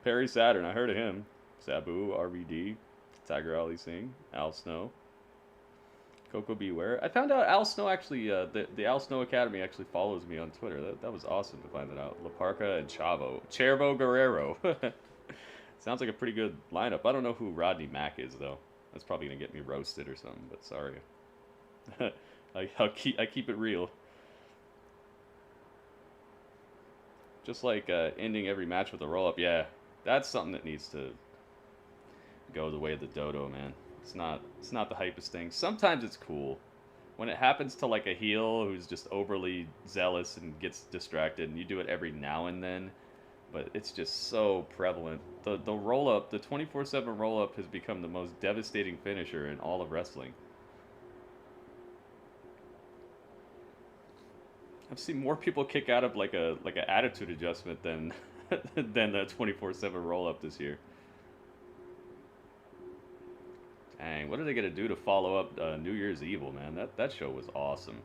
Perry Saturn. I heard of him. Sabu, RVD, Tiger Ali Singh, Al Snow. Coco Beware. I found out Al Snow actually, the Al Snow Academy actually follows me on Twitter. That was awesome to find that out. La Parca and Chervo Guerrero. Sounds like a pretty good lineup. I don't know who Rodney Mack is though. That's probably gonna get me roasted or something. But sorry. I keep it real. Just like ending every match with a roll up. Yeah, that's something that needs to go the way of the dodo, man. It's not the hypest thing. Sometimes it's cool. When it happens to like a heel who's just overly zealous and gets distracted, and you do it every now and then, but it's just so prevalent. The roll-up, the 24/7 roll-up has become the most devastating finisher in all of wrestling. I've seen more people kick out of like an attitude adjustment than than the 24/7 roll-up this year. Dang, what are they gonna do to follow up New Year's Evil, man? That show was awesome.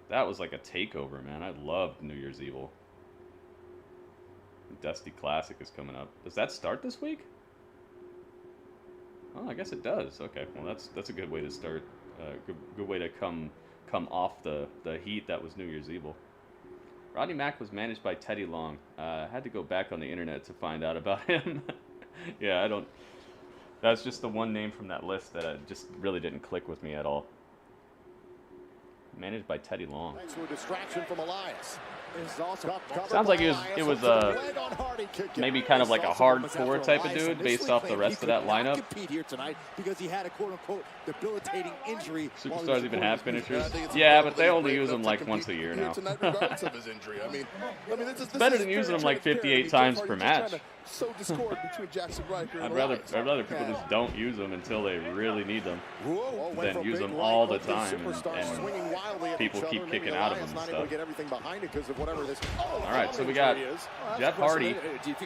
That was like a takeover, man. I loved New Year's Evil. Dusty Classic is coming up. Does that start this week? Oh, I guess it does. Okay, well that's a good way to start. Good way to come off the heat that was New Year's Evil. Rodney Mack was managed by Teddy Long. I had to go back on the internet to find out about him. Yeah, I don't. That's just the one name from that list that just really didn't click with me at all. Managed by Teddy Long. Thanks to a distraction from Elias. Sounds like it was maybe kind of like a hardcore type of dude based off the rest of that lineup. Because he had a quote-unquote debilitating injury. Superstars even have finishers. Yeah, but they only use them like once a year now. It's better than using them like 58 times per match. I'd rather people just don't use them until they really need them than use them all the time and people keep kicking out of them and stuff. All right, so we got Jeff Hardy.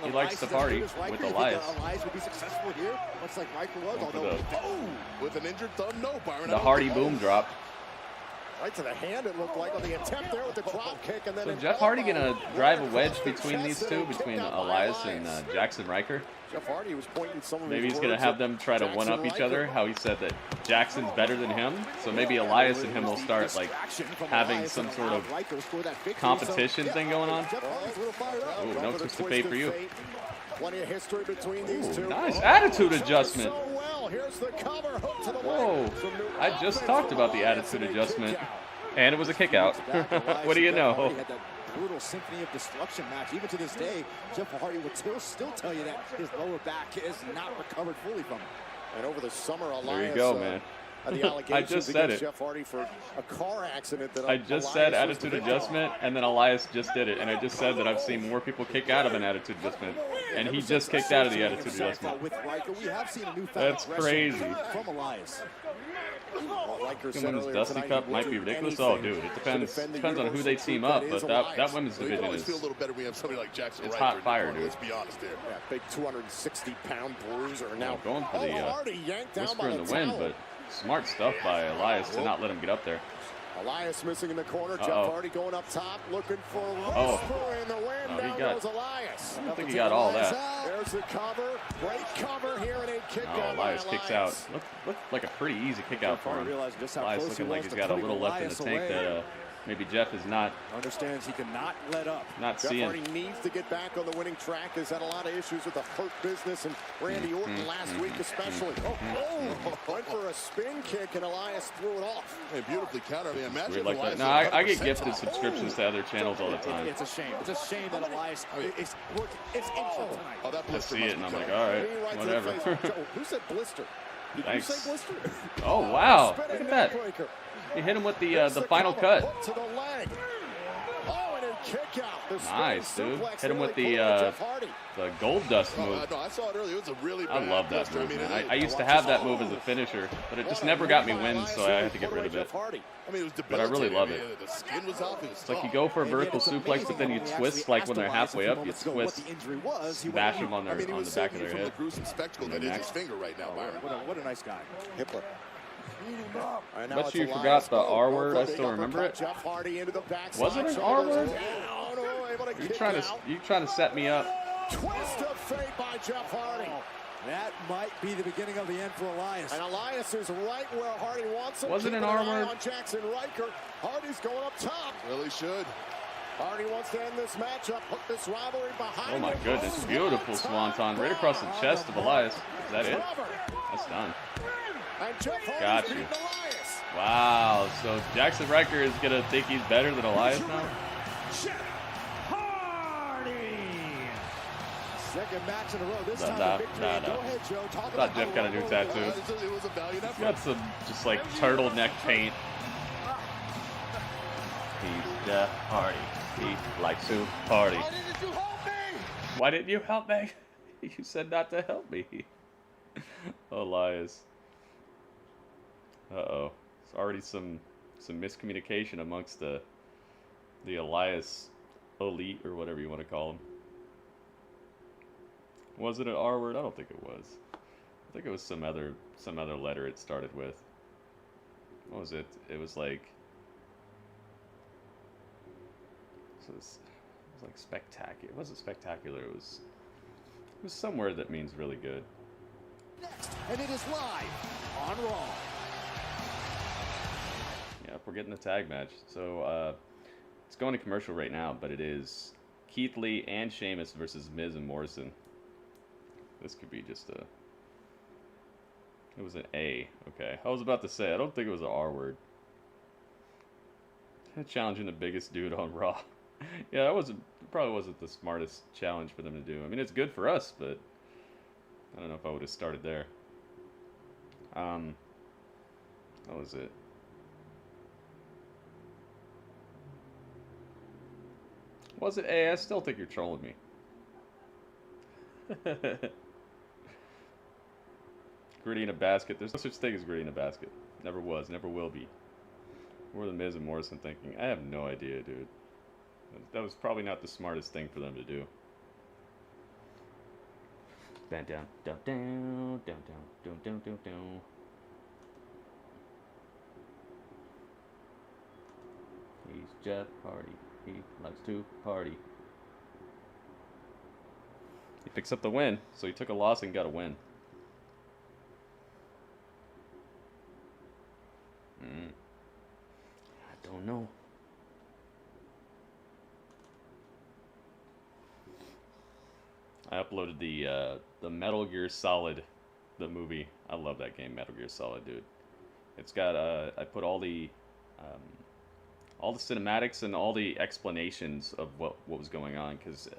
He likes to party with Elias. Would be successful here, much like Ryker was. With an injured thumb, no, Byron. The Hardy boom drop. Right to the hand, it looked like on the attempt there with the drop kick, and then so Jeff Hardy gonna drive a wedge between these two, between Elias and Jackson Ryker. Jeff Hardy was pointing some of maybe he's gonna have them try to one-up each other. How he said that Jackson's better than him, so maybe Elias and him will start like having some sort of competition thing going on. Ooh, no twist of fate for you. Plenty of history between these two. Nice attitude adjustment. Here's the cover, hook to the whoa! I just talked about the attitude adjustment, and it was a kick out. What do you know? Brutal symphony of destruction match. Even to this day, Jeff Hardy would still tell you that his lower back is not recovered fully from it. And over the summer, Elias, there you go, man. I just said it. Jeff Hardy for a car accident that I just said attitude adjustment, and then Elias just did it. And I just said that I've seen more people kick out of an attitude adjustment, and he just kicked out of the attitude adjustment. That's crazy. From Elias. Women's Dusty Cup might be ridiculous. Oh, dude, it depends on who they team up, but that women's division is it's hot fire, dude. Let's be honest here. Yeah, big 260-pound bruiser. Now going for the whisper in the wind, but smart stuff by Elias to not let him get up there. Elias missing in the corner. Jeff Hardy going up top, looking for whisper in the wind. He got. Elias. I don't think he got all that. There's the cover. Great cover here, and a kick out. Elias kicks out. Looked like a pretty easy kick out for him. Elias looking like he's got a little left in the tank that maybe Jeff is not. Understands he cannot let up. Not Jeff seeing. Hardy needs to get back on the winning track. Has had a lot of issues with the hurt business and Randy Orton last week especially. Went for a spin kick and Elias threw it off. Hey, beautifully countered. Weird like that. No, I get gifted subscriptions to other channels all the time. It's a shame. It's a shame that Elias is working. It's injured tonight. I see it and I'm like, all right, whatever. Who said blister? Did Thanks. you say blister? Oh wow! Look at that. He hit him with the final cut. To the leg. Oh, and a kick kick out. The nice, dude. suplex Hit him with really the gold dust move. No, I saw it earlier. It was a really I bad love that twister. move, I mean, man. I used to have that move as a finisher, but it just never got me wins, so I had to get rid of it. I mean, it was But I really love it. The skin was off. It's like you go for a vertical suplex, but then you twist like when they're halfway up. You twist, smash them on the back of their head. gruesome spectacle that is his finger right now, Byron. What a nice guy. Hitler. Bet you forgot the R word. I still remember it. Was it an R word? You trying to set me up? Twist of fate by Jeff Hardy. That might be the beginning of the end for Elias. And Elias is right where Hardy wants him. Was it an R word? On Jackson Ryker. Hardy's going up top. Really should. Hardy wants to end this matchup. Put this rivalry behind Oh my him. goodness, beautiful swanton right across the chest of Elias. Is that it? That's done. And Jeff Hardy Got you. Elias. Wow, so Jackson Ryker is gonna think he's better than Elias now? Second match in a row. This time Nah. Go ahead, Joe. Talk I thought Jeff got a new tattoo. It was a valiant effort. Got some just like turtleneck paint. He's Jeff Hardy. He likes to party. Why didn't you help me? Why didn't you help me? You said not to help me. Elias. Uh-oh. There's already some miscommunication amongst the Elias elite or whatever you want to call them. Was it an R word? I don't think it was. I think it was some other letter it started with. What was it? It was like it was like spectacular. It wasn't spectacular. It was somewhere that means really good. Next, and it is live on Raw. Yep, we're getting a tag match. So it's going to commercial right now, but it is Keith Lee and Sheamus versus Miz and Morrison. This could be just a... It was an A. Okay. I was about to say, I don't think it was an R word. Challenging the biggest dude on Raw. Yeah, that probably wasn't the smartest challenge for them to do. I mean, it's good for us, but I don't know if I would have started there. What was it? Was it A? I still think you're trolling me. Gritty in a basket. There's no such thing as gritty in a basket. Never was. Never will be. What were the Miz and Morrison thinking? I have no idea, dude. That was probably not the smartest thing for them to do. Bend down, down, down, down, down, down, down, down. He's Jeff Hardy. He likes to party. He picks up the win, so he took a loss and got a win. I don't know. I uploaded the Metal Gear Solid, the movie. I love that game, Metal Gear Solid, dude. It's got I put all the cinematics and all the explanations of what was going on, because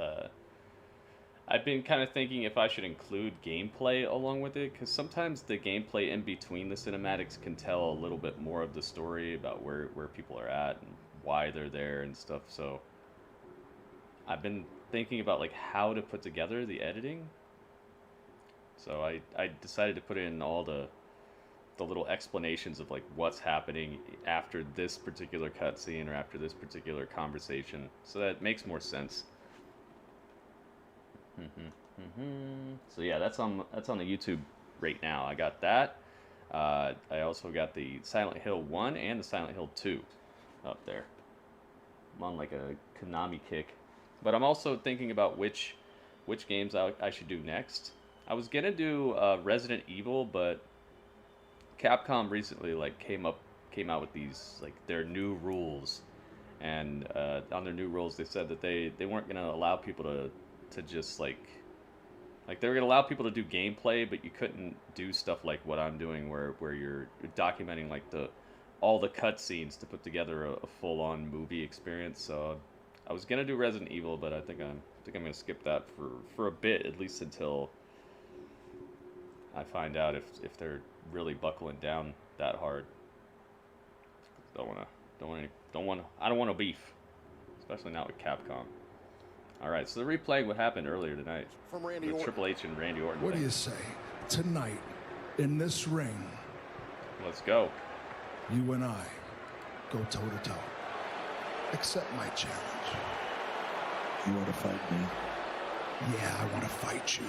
I've been kind of thinking if I should include gameplay along with it, because sometimes the gameplay in between the cinematics can tell a little bit more of the story about where people are at and why they're there and stuff. So I've been thinking about like how to put together the editing. So I decided to put in all the little explanations of like what's happening after this particular cutscene or after this particular conversation, so that it makes more sense. So yeah, that's on the YouTube right now. I got that. I also got the Silent Hill 1 and the Silent Hill 2 up there. I'm on like a Konami kick, but I'm also thinking about which games I should do next. I was gonna do Resident Evil, but Capcom recently like came out with these like their new rules, and on their new rules they said that they weren't gonna allow people to just like they were gonna allow people to do gameplay, but you couldn't do stuff like what I'm doing, where you're documenting like all the cutscenes to put together a full-on movie experience. So I was gonna do Resident Evil, but I think I'm gonna skip that for a bit, at least until I find out if they're really buckling down that hard. I don't want no beef, especially not with Capcom. All right, so they're replaying what happened earlier tonight from Randy with Orton. Triple H and Randy Orton. What do you say? Tonight, in this ring, let's go. You and I go toe-to-toe. Accept my challenge. You want to fight me? Yeah, I want to fight you.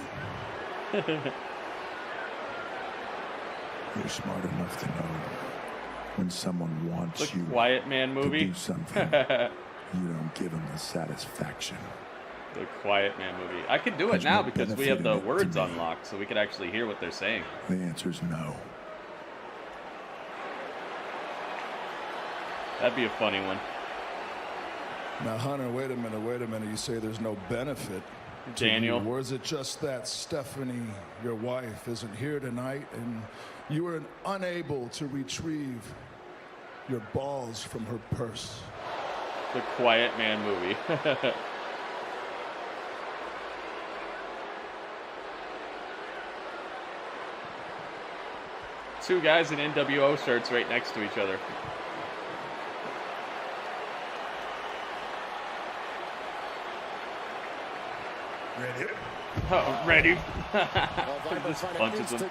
You're smart enough to know when someone wants the you Quiet Man movie. To do something, you don't give them the satisfaction. The Quiet Man movie. I could do it now because we have the words unlocked, so we could actually hear what they're saying. The answer's no. That'd be a funny one. Now, Hunter, wait a minute. You say there's no benefit. Daniel. Or is it just that Stephanie, your wife, isn't here tonight and you were unable to retrieve your balls from her purse? The Quiet Man movie. Two guys in NWO shirts right next to each other. Ready? Oh, ready. Just punches him.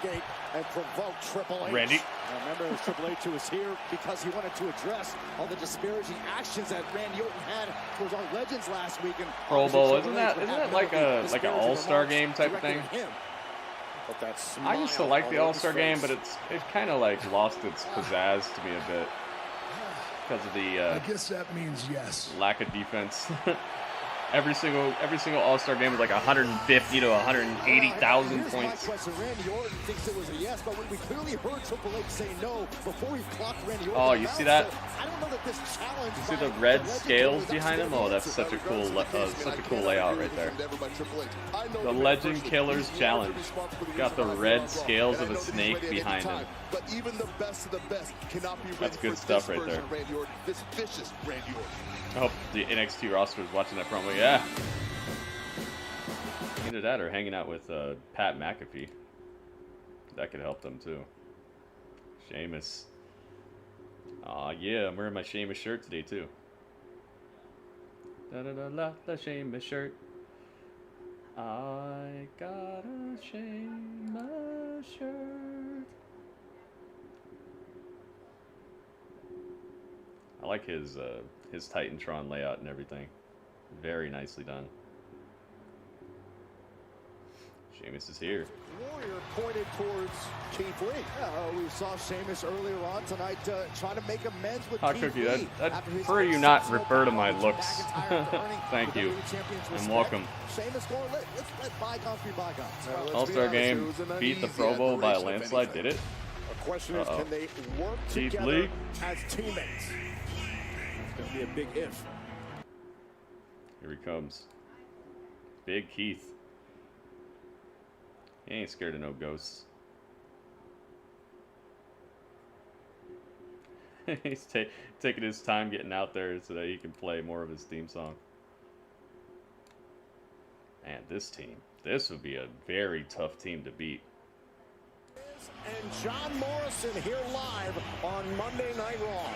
And provoke Triple H. Randy. Remember, Triple H was here because he wanted to address all the disparaging actions that Randy Orton had towards our legends last week. And Pro Bowl, isn't that like an All-Star game type of thing? I used to like the All-Star game, but it kind of like lost its pizzazz to me a bit because of the I guess that means yes. Lack of defense. Every single All-Star game was like 150 to 180,000 points. Randy Orton thinks it was a yes, but we clearly heard Triple H say no before he clocked Randy Orton. Oh, you see that? So I don't know that this challenge. You see the red scales behind him? Oh, that's such a cool layout right there. The Legend Killers Challenge. Got the red scales of a snake behind him. But even the best of the best cannot be That's good stuff right there. This vicious Randy Orton. I hope the NXT roster is watching that promo. Yeah. Either that or hanging out with Pat McAfee. That could help them too. Sheamus. Aw, yeah, I'm wearing my Sheamus shirt today too. The Sheamus shirt. I got a Sheamus shirt. I like his Titantron layout and everything. Very nicely done. Sheamus is here. Warrior pointed towards Keith Lee. We saw Sheamus earlier on tonight trying to make amends with Hot Keith Cookie, Lee. I'd prefer you not refer to my looks. Thank you. And welcome. Sheamus going, let's let bygones be bygones. All-Star game beat the Pro Bowl by a landslide, did it? The question is, can they work Keith together Lee. as teammates? It's going to be a big if. Here he comes. Big Keith. He ain't scared of no ghosts. He's taking his time getting out there so that he can play more of his theme song. Man, this team. This would be a very tough team to beat. And John Morrison here live on Monday Night Raw.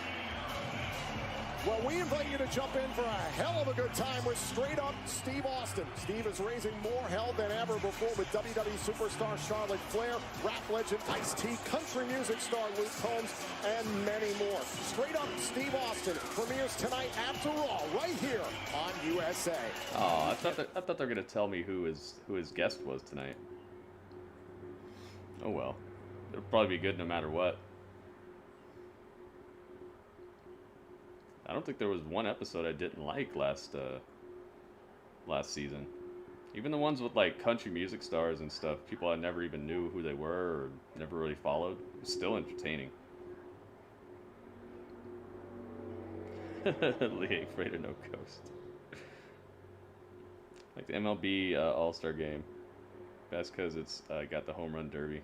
Well, we invite you to jump in for a hell of a good time with Straight Up Steve Austin. Steve is raising more hell than ever before with WWE superstar Charlotte Flair, rap legend Ice-T, country music star Luke Combs, and many more. Straight Up Steve Austin premieres tonight after Raw, right here on USA. Oh, I thought they were gonna tell me who his guest was tonight. Oh well, it'll probably be good no matter what. I don't think there was one episode I didn't like last season. Even the ones with like country music stars and stuff, people I never even knew who they were or never really followed, it was still entertaining. Lee ain't afraid of no ghost. Like the MLB All-Star Game. That's because it's got the home run derby.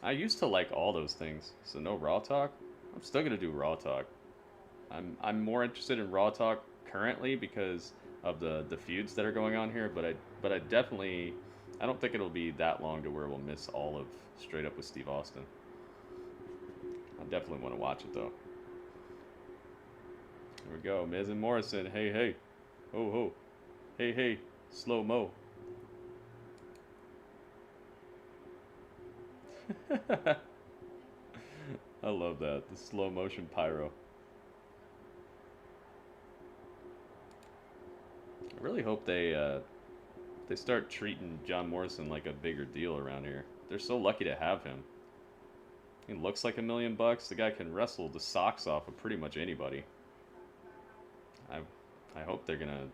I used to like all those things, so no Raw Talk. I'm still gonna do Raw Talk. I'm more interested in Raw Talk currently because of the feuds that are going on here, but I definitely, I don't think it'll be that long to where we'll miss all of Straight Up with Steve Austin. I definitely want to watch it though. Here we go. Miz and Morrison. Hey, hey. Ho, ho. Hey, hey. Slow-mo. I love that. The slow motion pyro. I really hope they start treating John Morrison like a bigger deal around here. They're so lucky to have him. He looks like $1 million. The guy can wrestle the socks off of pretty much anybody. I hope they're gonna,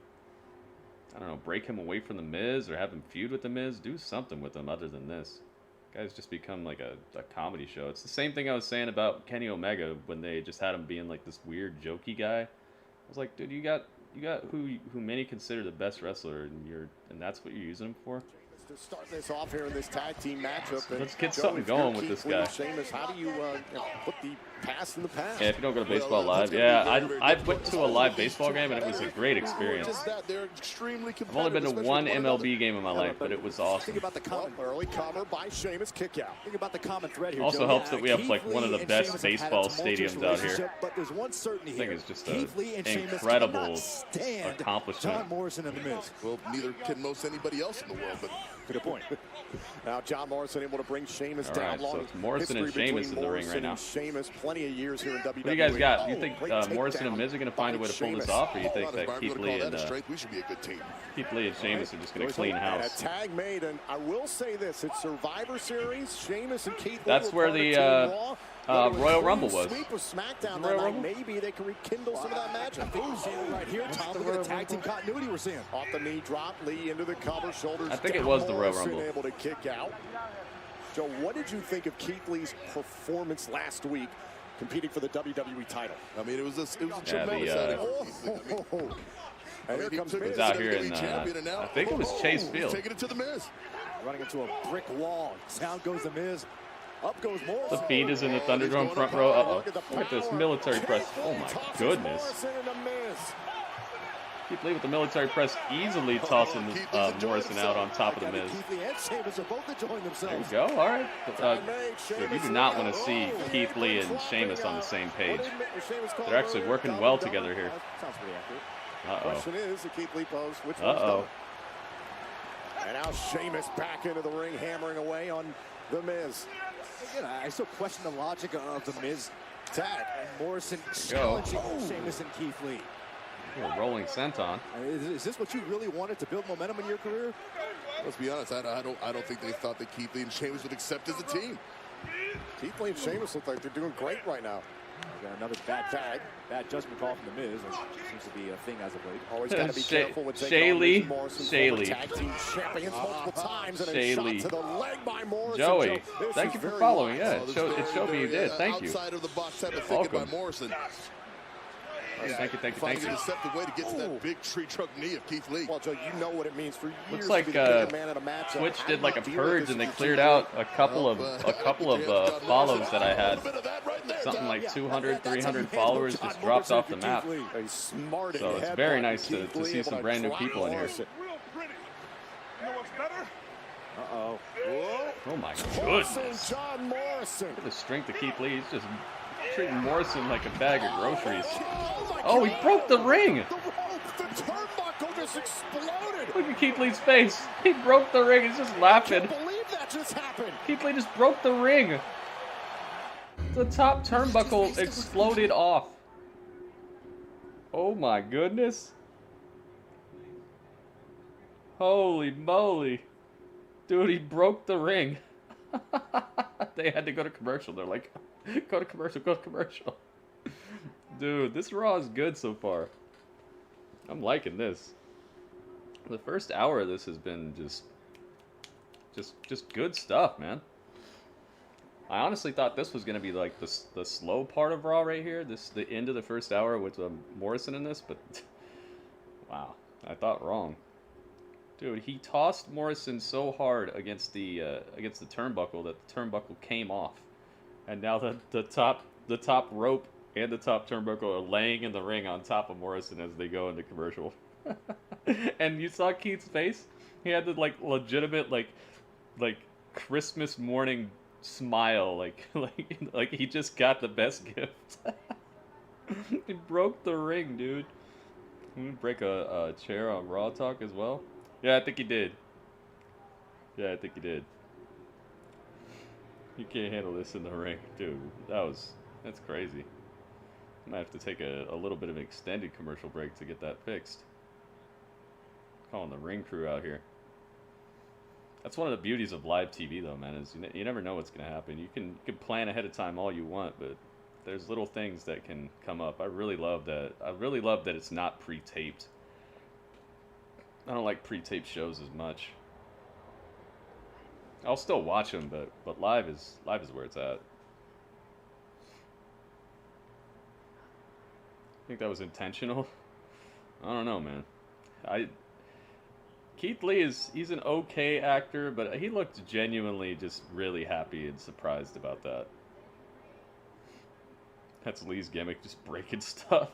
I don't know, break him away from the Miz or have him feud with the Miz. Do something with him other than this. Guy's just become like a comedy show. It's the same thing I was saying about Kenny Omega when they just had him being like this weird jokey guy. I was like, dude, you got who many consider the best wrestler, and that's what you're using him for. To start this off here in this tag team matchup. Let's get something going with this guy. Sheamus, how do you put the past in the past? Yeah, if you don't go to baseball live, yeah, I went to a live baseball game and it was a great experience. I've only been to one MLB game in my life, but it was awesome. Think about the early comer by Sheamus, kick out. Think about the common thread here. Also helps that we have like one of the best baseball stadiums out here. But there's one certainty I think here. it's just an incredible accomplishment. John Morrison and the Miz. Well, neither can most anybody else in the world, but good point. Now John Morrison able to bring Sheamus down. So it's Morrison and Sheamus in the ring right now. Sheamus, plenty of years here in WWE. What do you guys got? Do you think Morrison and Miz are going to find a way to pull this off, or you think that Keith Lee and Sheamus are just going to clean house? A tag made, and I will say this: it's Survivor Series. Sheamus and Keith Lee. That's where the Royal Rumble was. Sweep of SmackDown that night. Maybe they can rekindle some of that magic. I think we're seeing it right here, Tom. Look at the tag team continuity we're seeing. Off the knee drop, Lee into the cover, shoulders. I think it was the Royal Rumble. Able to kick out. Joe, what did you think of Keith Lee's performance last week, competing for the WWE title? I mean, it was a tremendous outing. And here comes Miz. He's out here in, I think it was Chase Field. Taking it to the Miz. Running into a brick wall. Down goes the Miz. Up goes Morrison. The Fiend is in the Thunderdome front row. Uh-oh. Look at this military press. Oh my goodness. Keith Lee with the military press easily tossing Morrison out on top of the Miz. There we go. All right. You do not want to see Keith Lee and Sheamus on the same page. They're actually working well together here. Uh-oh. Uh-oh. And now Sheamus back into the ring, hammering away on the Miz. Again, I still question the logic of the Miz tag. And Morrison challenging Sheamus and Keith Lee. A rolling senton. Is this what you really wanted to build momentum in your career? Let's be honest. I don't think they thought that Keith Lee and Sheamus would accept as a team. Keith Lee and Sheamus look like they're doing great right now. Got another bad tag, bad judgment call from the Miz, and seems to be a thing as of late. Always got to be careful with taking on Morrison, tag team champions multiple times, and a shot to the leg by Morrison. Joey, thank you for following. Yeah, it showed me you did. Thank you. Outside of the box type of thinking by Morrison. Thank you. Finds a deceptive way to get to that big tree trunk knee of Keith Lee. Well, Joe, you know what it means for years. Looks like Twitch did like a purge and they cleared out a couple of follows that I had. Something like 200, 300 followers just dropped off the map. So it's very nice to see some brand new people in here. Uh-oh. Oh my goodness. John Morrison. Look at the strength of Keith Lee. He's just treating Morrison like a bag of groceries. Oh, he broke the ring. The turnbuckle just exploded. Look at Keith Lee's face. He broke the ring. He's just laughing. I can't believe that just happened. Keith Lee just broke the ring. The top turnbuckle exploded off. Oh my goodness. Holy moly. Dude, he broke the ring. They had to go to commercial. They're like, go to commercial, go to commercial. Dude, this Raw is good so far. I'm liking this. The first hour of this has been just good stuff, man. I honestly thought this was going to be like the slow part of Raw right here. The end of the first hour with Morrison in this, but wow, I thought wrong. Dude, he tossed Morrison so hard against the turnbuckle that the turnbuckle came off. And now the top rope and the top turnbuckle are laying in the ring on top of Morrison as they go into commercial. And you saw Keith's face? He had the like legitimate like Christmas morning smile, like he just got the best gift. He broke the ring, dude. Can we break a chair on Raw Talk as well? Yeah, I think he did. Yeah, I think he did. You can't handle this in the ring, dude. That's crazy. I might have to take a little bit of an extended commercial break to get that fixed. Calling the ring crew out here. That's one of the beauties of live TV, though, man. Is you never know what's gonna happen. You can plan ahead of time all you want, but there's little things that can come up. I really love that. I really love that it's not pre-taped. I don't like pre-taped shows as much. I'll still watch them, but live is where it's at. I think that was intentional. I don't know, man. Keith Lee he's an okay actor, but he looked genuinely just really happy and surprised about that. That's Lee's gimmick, just breaking stuff.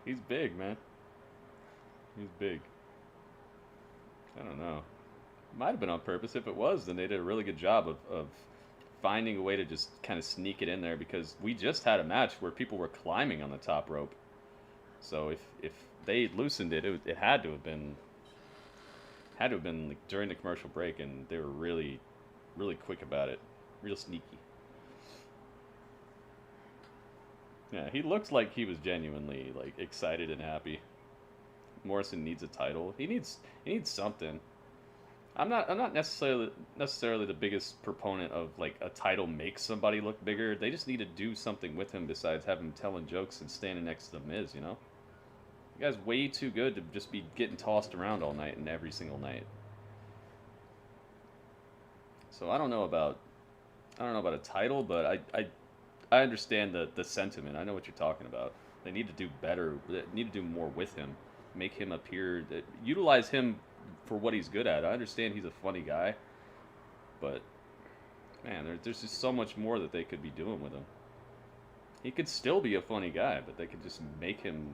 He's big, man. He's big. I don't know. Might have been on purpose. If it was, then they did a really good job of finding a way to just kind of sneak it in there, because we just had a match where people were climbing on the top rope. So if they loosened it, it had to have been like during the commercial break, and they were really, really quick about it. Real sneaky. Yeah, he looked like he was genuinely like excited and happy. Morrison needs a title. He needs something. I'm not necessarily the biggest proponent of like a title makes somebody look bigger. They just need to do something with him besides have him telling jokes and standing next to the Miz, you know? The guy's way too good to just be getting tossed around all night and every single night. So I don't know about a title, but I understand the sentiment. I know what you're talking about. They need to do better. They need to do more with him. Make him appear, utilize him for what he's good at. I understand he's a funny guy, but man, there's just so much more that they could be doing with him. He could still be a funny guy, but they could just make him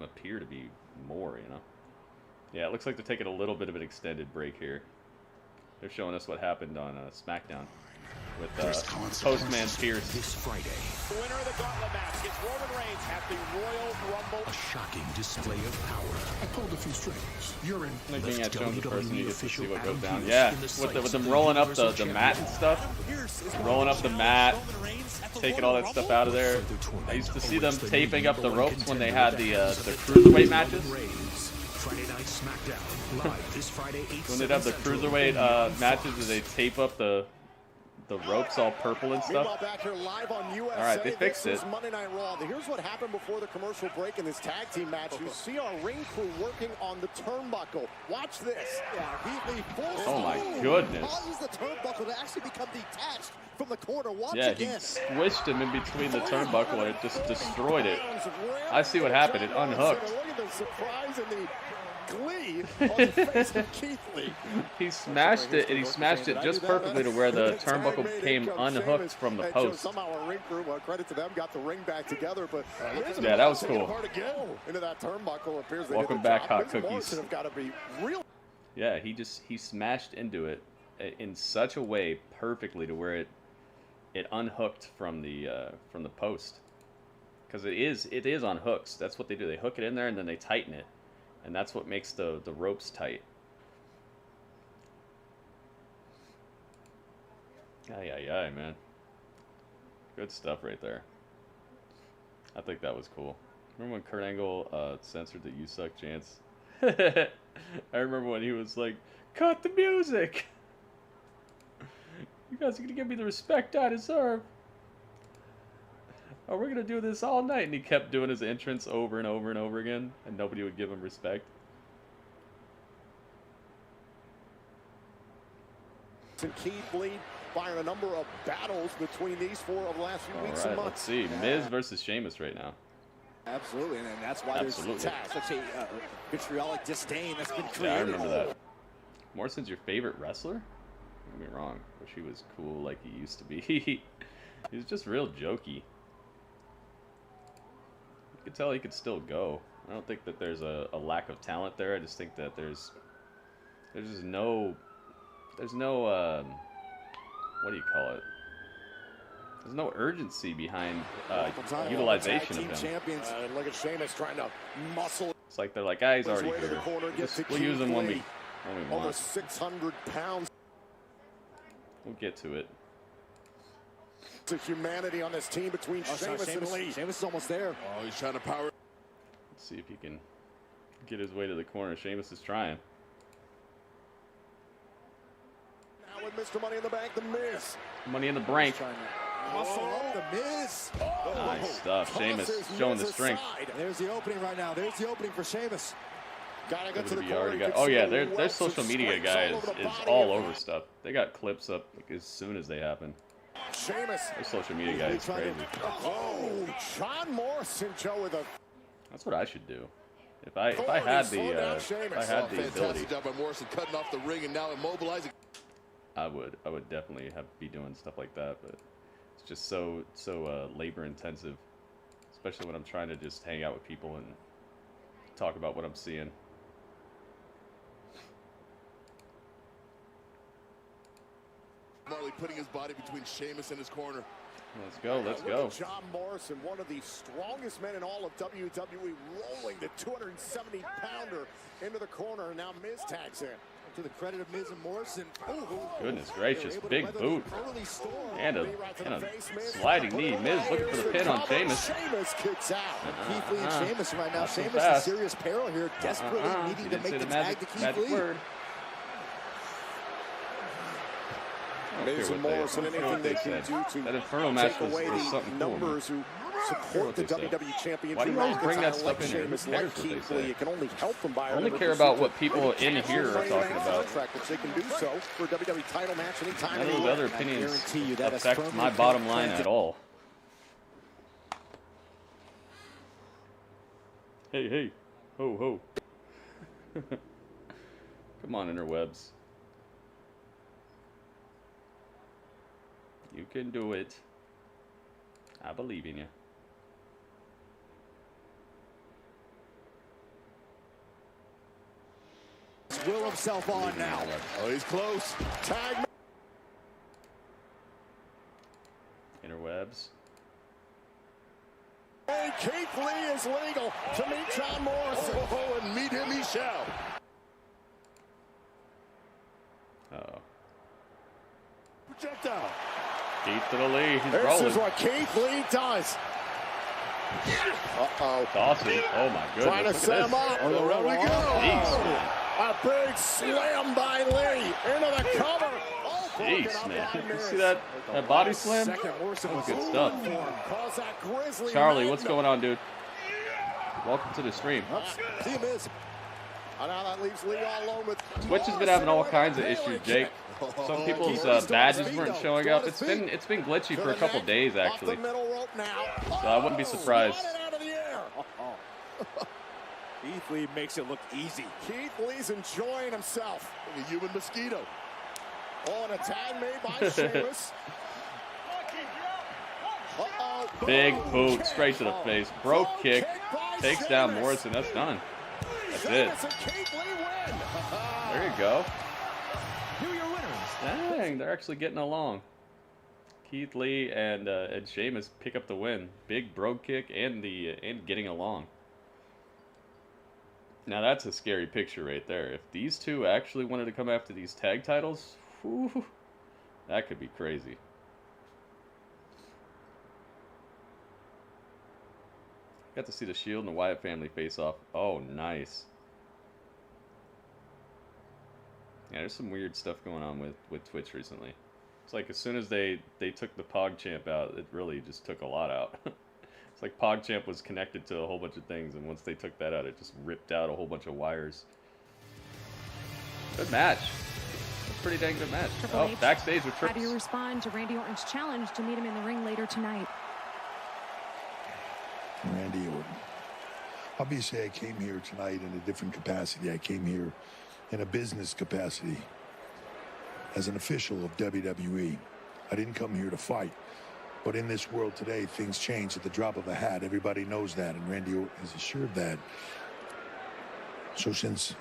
appear to be more, you know? Yeah, it looks like they're taking a little bit of an extended break here. They're showing us what happened on SmackDown with Postman Pearce. This Friday, the winner of the gauntlet match gets Roman Reigns at the Royal Rumble. A shocking display of power. I pulled a few strings. You're in. Looking at Jones person, you get to see what goes down. Yeah, with them rolling up the mat and stuff, rolling up the mat, taking all that stuff out of there. I used to see them taping up the ropes when they had the cruiserweight matches. Friday Night SmackDown live this Friday. When they'd have the cruiserweight matches, they tape up the ropes all purple and stuff. Back here live on USA, all right, they fixed it. Monday Night Raw. Here's what happened before the commercial break in this tag team match. You see our ring crew working on the turnbuckle. Watch this. Yeah, he oh my goodness. Causes the turnbuckle to actually become detached from the corner. Watch yeah, again. He squished him in between the turnbuckle and it just destroyed it. I see what happened. It unhooked. Look at the surprise and the glee on the face of Keith Lee. He smashed it, and he smashed it just perfectly to where the turnbuckle came unhooked from the post. Somehow our ring crew, credit to them, got the ring back together. But yeah, that was cool. Into that turnbuckle appears. Welcome back, hot cookies. Have got to be real. Yeah, he smashed into it in such a way perfectly to where it unhooked from the post, because it is on hooks. That's what they do. They hook it in there and then they tighten it. And that's what makes the ropes tight. Ay, man. Good stuff right there. I think that was cool. Remember when Kurt Angle censored the "You Suck" chants? I remember when he was like, "Cut the music! You guys are gonna give me the respect I deserve. Oh, we're gonna do this all night," and he kept doing his entrance over and over and over again, and nobody would give him respect. And Keith Lee firing a number of battles between these four of the last few weeks and months. Let's see. Miz versus Sheamus right now. Absolutely, and that's why there's such a vitriolic disdain that's been created. Yeah, I remember that. Morrison's your favorite wrestler? Don't get me wrong. I wish he was cool like he used to be. He was just real jokey. You could tell he could still go. I don't think that there's a lack of talent there. I just think that there's just no what do you call it? There's no urgency behind utilization of him. Champions. Look at Sheamus trying to muscle. It's like they're like, he's already here. We'll use him when we want. Over 600 pounds. We'll get to it. To humanity on this team between Sheamus and Lee. Sheamus is almost there. Oh, he's trying to power. Let's see if he can get his way to the corner. Sheamus is trying. Now with Mr. Money in the Bank, The Miz. Money in the Bank. Muscle up The Miz. Nice stuff. Sheamus showing the strength. There's the opening right now. There's the opening for Sheamus. Gotta get to the corner. Oh yeah, their social media guy is all over stuff. They got clips up like, as soon as they happen. Sheamus. Their social media guy is crazy. Oh, John Morrison, Joe, with a. That's what I should do. If I had the ability, job by Morrison cutting off the ring and now immobilizing. I would definitely be doing stuff like that, but it's just so labor intensive, especially when I'm trying to just hang out with people and talk about what I'm seeing. Marley putting his body between Sheamus and his corner. Let's go, let's go. John Morrison, one of the strongest men in all of WWE, rolling the 270-pounder into the corner, and now Miz tags in. To the credit of Miz and Morrison. Goodness gracious, big boot. And a sliding knee. Miz looking for the pin on Sheamus. Sheamus kicks out. Keith Lee and Sheamus right now. Sheamus in serious peril here, desperately needing to make the tag to Keith Lee. Miz and Morrison, anything they can do to that Inferno match take away was the something numbers who support the WWE Championship. Why do you always bring that stuff in here? Sheamus, like Keith Lee, it can only help them by. I only care about what people in here are talking about. Which they can do so for a WWE title match anytime. None of those other opinions affect my bottom line at all. Hey, ho. Come on, interwebs. You can do it. I believe in you. Will himself on now. Oh, he's close. Tag. Interwebs. Hey, Keith Lee is legal to meet John Morrison. Oh, and meet him he shall. Uh-oh. Projectile. Keith to the lead. He's this rolling. This is what Keith Lee does. Uh-oh. Dawson. Oh, my goodness. Trying to set him up. On the road we go. A big slam by Lee into the cover. Oh, jeez, man. You see that body slam? Oh, good stuff. Charlie, what's going on, dude? Welcome to the stream. See him is. Now that leaves Lee all alone with Twitch has been having all kinds of issues, Jake. Some people's badges weren't showing up. It's been glitchy for a couple days actually. So I wouldn't be surprised. Keith Lee makes it look easy. Keith Lee's enjoying himself. Like a human mosquito. Oh, an attack made by Sheamus. Big boot straight to the face. Broke kick. Takes down Morrison. That's done. That's it. There you go. Dang, they're actually getting along. Keith Lee and Sheamus pick up the win. Big brogue kick and getting along. Now that's a scary picture right there. If these two actually wanted to come after these tag titles, whew, that could be crazy. Got to see the Shield and the Wyatt family face off. Oh, nice. Yeah, there's some weird stuff going on with Twitch recently. It's like as soon as they took the PogChamp out, it really just took a lot out. It's like PogChamp was connected to a whole bunch of things, and once they took that out, it just ripped out a whole bunch of wires. Good match. A pretty dang good match. Triple H, backstage with Trips. How do you respond to Randy Orton's challenge to meet him in the ring later tonight? Randy Orton. Obviously, I came here tonight in a different capacity. I came here in a business capacity as an official of WWE. I didn't come here to fight. But in this world today, things change at the drop of a hat. Everybody knows that, and Randy Orton is assured that. So since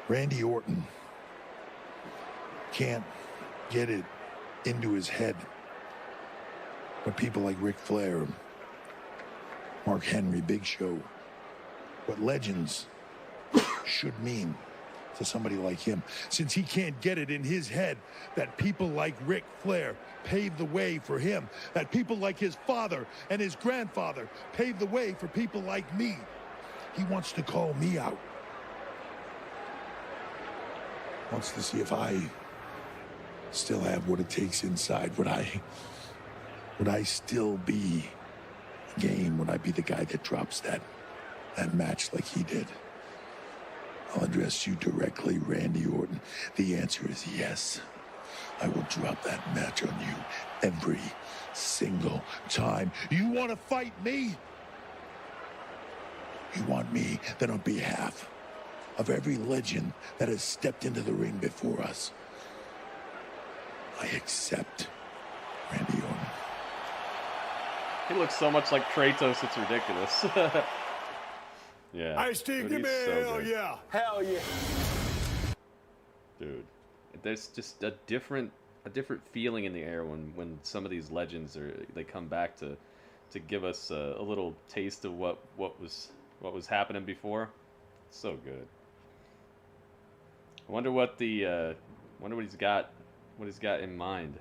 Randy Orton can't get it into his head what people like Ric Flair, Mark Henry, Big Show, what legends should mean to somebody like him, since he can't get it in his head that people like Ric Flair paved the way for him, that people like his father and his grandfather paved the way for people like me. He wants to call me out. Wants to see if I still have what it takes inside. Would I still be game? Would I be the guy that drops that match like he did? I'll address you directly, Randy Orton. The answer is yes. I will drop that match on you every single time. You want to fight me? You want me? Then on behalf of every legend that has stepped into the ring before us, I accept Randy Orton. He looks so much like Kratos, it's ridiculous. Yeah. Itsthegio, so hell yeah. Hell yeah. Dude, there's just a different feeling in the air when some of these legends they come back to give us a little taste of what was happening before. It's so good. I wonder what he's got in mind.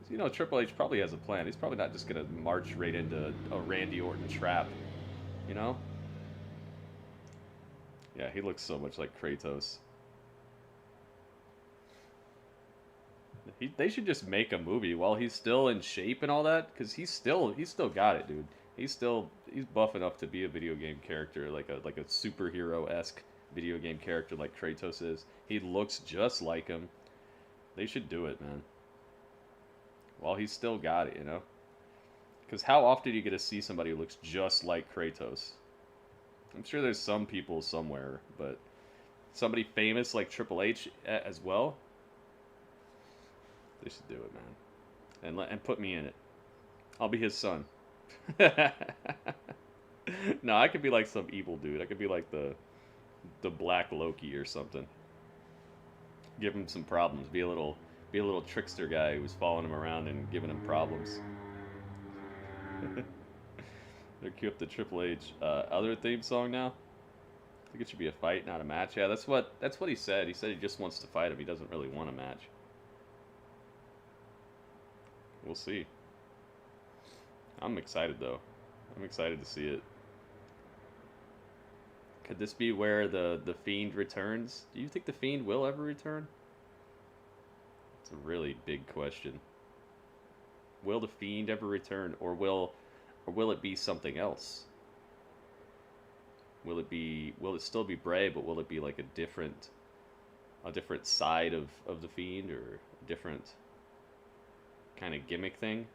You know, Triple H probably has a plan. He's probably not just gonna march right into a Randy Orton trap, you know? Yeah, he looks so much like Kratos. They should just make a movie while he's still in shape and all that, because he's still got it, dude. He's buff enough to be a video game character, like a superhero-esque video game character like Kratos is. He looks just like him. They should do it, man. While he's still got it, you know? Because how often do you get to see somebody who looks just like Kratos? I'm sure there's some people somewhere, but somebody famous like Triple H as well? They should do it, man. And put me in it. I'll be his son. No, I could be like some evil dude. I could be like the Black Loki or something. Give him some problems. Be a little trickster guy who's following him around and giving him problems. They're cue up the Triple H other theme song now. I think it should be a fight, not a match. Yeah, that's what he said. He said he just wants to fight him. He doesn't really want a match. We'll see. I'm excited though. I'm excited to see it. Could this be where the Fiend returns? Do you think the Fiend will ever return? It's a really big question. Will the Fiend ever return, or will it be something else? Will it still be Bray, but will it be like a different side of the Fiend, or a different kind of gimmick thing?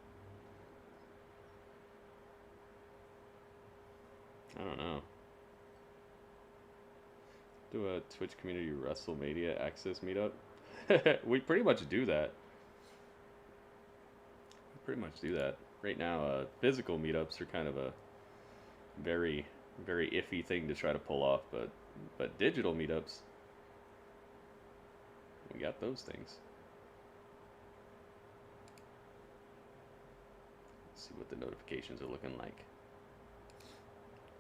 I don't know. Do a Twitch community WrestleMania access meetup. We pretty much do that. Right now, physical meetups are kind of a very, very iffy thing to try to pull off, but digital meetups, we got those things. Let's see what the notifications are looking like.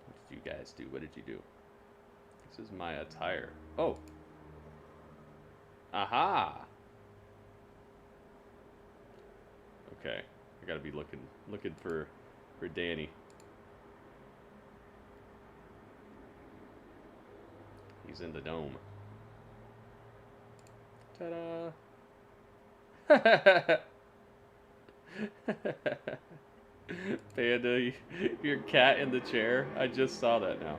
What did you guys do? What did you do? This is my attire. Oh. Aha. Okay. I gotta be looking for Danny. He's in the dome. Ta-da! Panda, your cat in the chair. I just saw that now.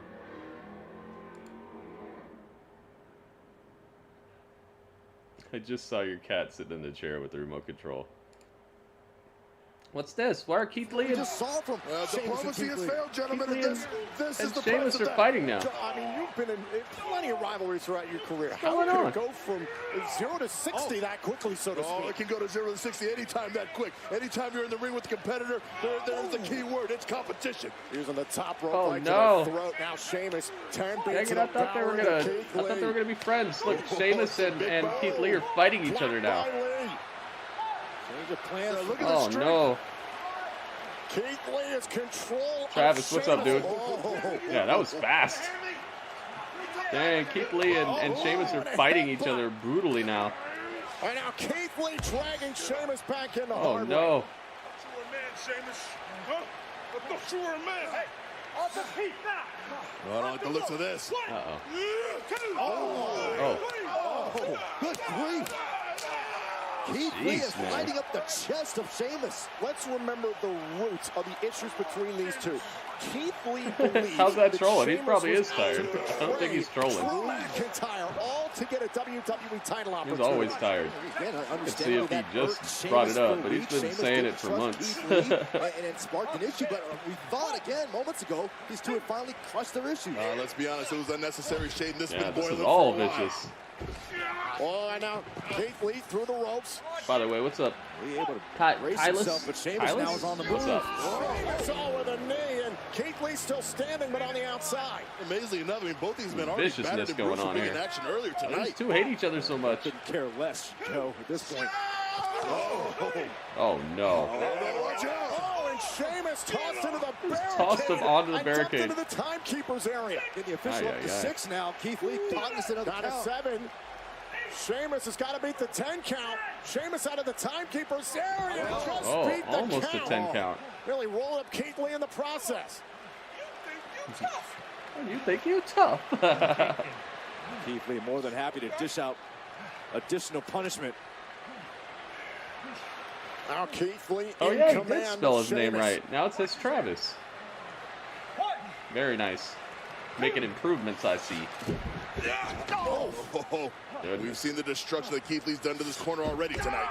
I just saw your cat sitting in the chair with the remote control. What's this? Why are Keith Lee and just saw from diplomacy has failed, gentlemen. This is the Sheamus are fighting now. I mean, you've been in plenty of rivalries throughout your career. What's How going can on? it go from 0 to 60 that quickly, so to speak? Oh, it can go to 0 to 60 anytime that quick. Anytime you're in the ring with the competitor, there's the key word. It's competition. Using the top rope. Oh, right no. to the throat. Now Sheamus, 10 Dang beats it, I thought they were gonna be friends. Look, Sheamus and Keith Lee are fighting each other now. Change of plans. Look at the Oh strength. no. Keith Lee is control. Travis, what's up, dude? Oh. Yeah, that was fast. Dang, Keith Lee and Sheamus are fighting each other brutally now. And now Keith Lee dragging Sheamus back in the hard no. way. I don't like the looks of this. Oh. Good grief. Keith Lee is lighting up the chest of Sheamus. Let's remember the roots of the issues between these two. Keith Lee believes how's that trolling? He Sheamus probably is was tired. I don't think he's trolling. McIntyre, all to get a WWE title opportunity. He's always tired. I can see if he just brought it up, but he's been saying it for months. And it sparked an issue, but we thought again moments ago these two had finally crushed their issue. Let's be honest, it was unnecessary shade. This yeah, been this boiling is all for a while. vicious. Oh, and now Keith Lee through the ropes. By the way, what's up? Himself, but Sheamus now is on the move. What's up? Sheamus all with a knee, and Keith Lee still standing, but on the outside. Amazingly enough, I mean, both these men already Viciousness battered going on here. in action earlier tonight. These two hate each other so much. Couldn't care less, Joe, at this point. Oh no. Oh, and Sheamus tossed into the barricade. Tossed him onto the and barricade. Into the timekeeper's area. Get the official up to 6 now. Keith Lee cognizant of the Down to count. 7. Sheamus has got to beat the 10 count. Sheamus out of the timekeeper's area. Just beat the almost count. a 10 count. Really rolling up Keith Lee in the process. You think you're tough. Keith Lee more than happy to dish out additional punishment. Now Keith Lee Oh in yeah, he command did spell his of name Sheamus. right. Now it says Travis. Very nice. Making improvements, I see. We've seen the destruction that Keith Lee's done to this corner already tonight.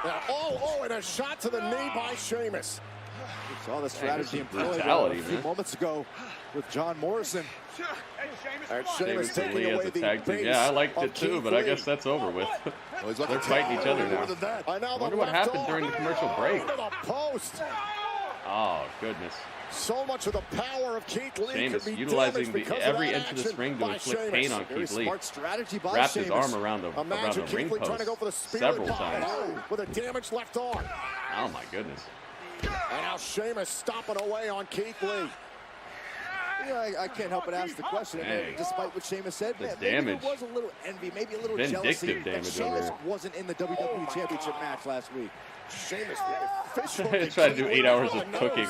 And a shot to the knee by Sheamus. We saw the strategy employed a few moments ago with John Morrison. And Sheamus and Lee taking as away a the tag team. base Yeah, I liked of it too, Keith but I Lee. guess that's over with. They're fighting each other now. I Now wonder what happened during the commercial break. Into the post. Oh, goodness. So much of the power of Keith Lee Sheamus could be utilizing damaged because every of that inch of this action ring to by inflict pain Sheamus. on Very Keith Lee. smart strategy by Wrapped Sheamus. his arm around the Imagine ring Keith Lee trying to go post for the spirit several bomb. times. With a damaged left arm. Oh my goodness. And now Sheamus stomping away on Keith Lee. Yeah, I can't help but ask the question. Dang. Despite what Sheamus said, The maybe damage. there was a little envy, maybe a little Vindictive jealousy that damage Sheamus over wasn't in the WWE Championship match last week. Sheamus Try to do 8 hours of cooking.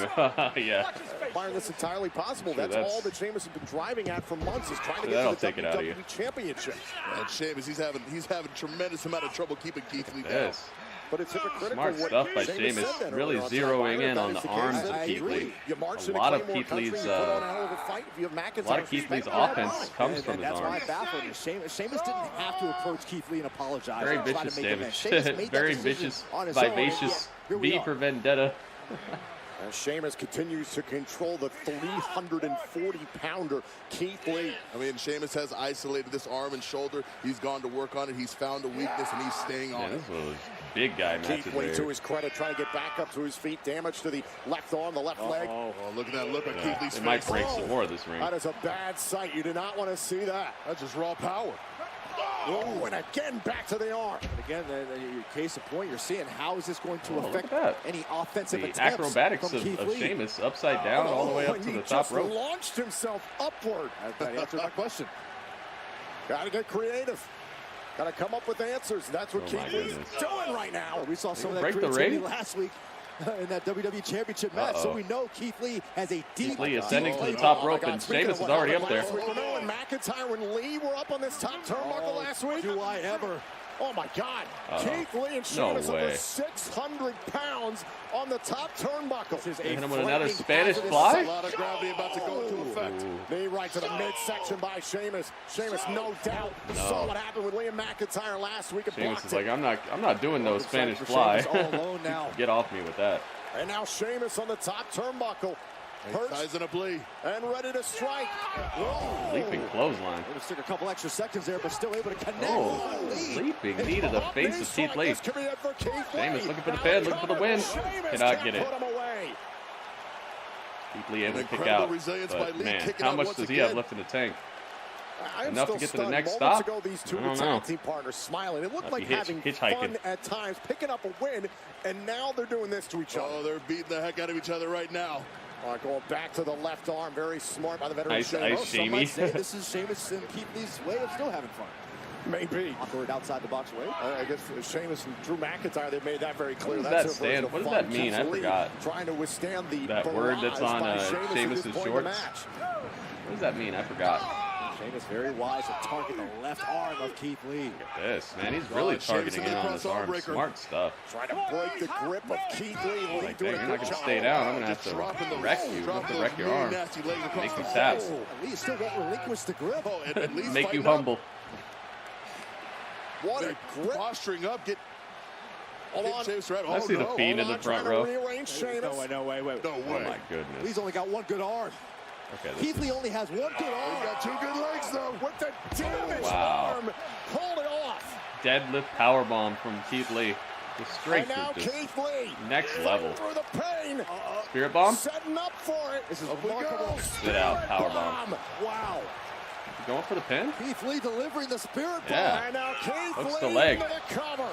Yeah. Find this entirely possible. Sure, That's all that Sheamus has been driving at for months, is trying to That'll get to take the it out of you. WWE Championship. And Sheamus, he's having tremendous amount of trouble keeping Keith Lee down. Yes. But it's hypocritical. Smart what stuff by Sheamus Sheamus, said then really earlier zeroing Ryder, in that on is the case. arms I of Keith agree. Lee. You march A in lot of Claymore Keith country, Lee's you put on a hell of a fight. If you have McIntyre, a lot of Keith Lee's respect that. offense comes And from his that's why arms. it baffled me. Sheamus didn't have to approach Keith Lee and apologize. Very and try to vicious make amends. damage. Sheamus made that Very decision vicious, on his own, and vivacious, yet, here we V are. for Vendetta. And Sheamus continues to control the 340-pounder Keith Lee. I mean, Sheamus has isolated this arm and shoulder. He's gone to work on it. He's found a weakness, and he's staying on Yeah, it. this was big guy matches Keith Lee, there. to his credit, trying to get back up to his feet. Damage to the left arm, the left leg. Oh, look at that look on Keith Lee's It face. might break some more of this ring. That is a bad sight. You do not want to see that. That's just raw power. Oh, and again back to the arm. And again, your case in point, you're seeing how is this going to look affect at that. any offensive The attempts acrobatics from Keith of Lee. Sheamus upside down all the way up and to he the top just rope. launched himself upward. That answered my question. Got to get creative. Got to come up with answers. That's what Oh, Keith my Lee's goodness. doing right now. We saw some of that break the creativity ring? last week in that WWE Championship match, so we know Keith Lee has a deep. Keith Lee deep ascending to the play. top Oh, rope, my God. and Speaking Sheamus of is what already up happened there. last week, remember when McIntyre and Lee were up on this top turnbuckle last week? Do I ever? Oh my God. Keith Lee and No Sheamus over way. 600 pounds on the top turnbuckle. This is Hit a him with another frightening Spanish hazardous fly? A lot of gravity about to go into effect. Knee right to the midsection by Sheamus. Sheamus, no doubt, saw what happened with Liam McIntyre last week and Sheamus blocked is it. like, I'm not doing those Spanish for fly. Sheamus all alone now. Get off me with that. And now Sheamus on the top turnbuckle. Pearce Sizing up Lee. and ready to strike. Leaping clothesline. It took a couple extra seconds there, but still able to connect. Oh, leaping knee to the face of Keith Lee. This could be it for Keith Lee. Sheamus looking for the Now pin, looking for the win. Sheamus Cannot can't get it. put him away. Keith Lee able to kick Incredible out. resilience by But Lee, man, kicking how out much once does he have again. left in the tank? enough to get to the next Moments stop? ago, these two I don't tag know. team partners smiling. It looked Might like be having hitchhiking. fun at times, picking up a win, and now they're doing this to each other. Oh, they're beating the heck out of each other right now. Going back to the left arm, very smart by the veteran. Nice Sheamus. ice, Some might say Shamey. this is Sheamus and Keith Lee's way of still having fun. Maybe. Awkward outside the box way. I guess Sheamus and Drew McIntyre, they made that very clear. What does That's that their stand? version What of does that fun. mean? I Keith Lee forgot. Trying to withstand the That word that's barrage on by Sheamus at Sheamus' this point in the shorts. match. What does that mean? I forgot. Sheamus very wise to target the left arm of Keith Lee. Look at this, man. He's really targeting in on his arm. Smart stuff. Trying to break the grip of Keith Lee. Like, dang, you're not going to stay down. I'm going to have to wreck you. I'm going to wreck your arm. Make you taps. Lee still won't relinquish the grip. Make you humble. What a grip. Posturing up, get Sheamus right. I see the feet in the front row. No way. No way. Oh my goodness. Lee's only got one good arm. Okay, Keith Lee only has one good arm. He's got two good legs, though. With the damaged Wow. arm. Pulled it off. Deadlift powerbomb from Keith Lee. Just straight And now through. Just Keith Lee. next level. Through the pain. Spirit bomb? Setting up for it. This is remarkable. Spit out powerbomb. Wow. You going for the pin? Keith Lee delivering the spirit bomb. Yeah. And now Keith Hooks Lee the leg. into the cover.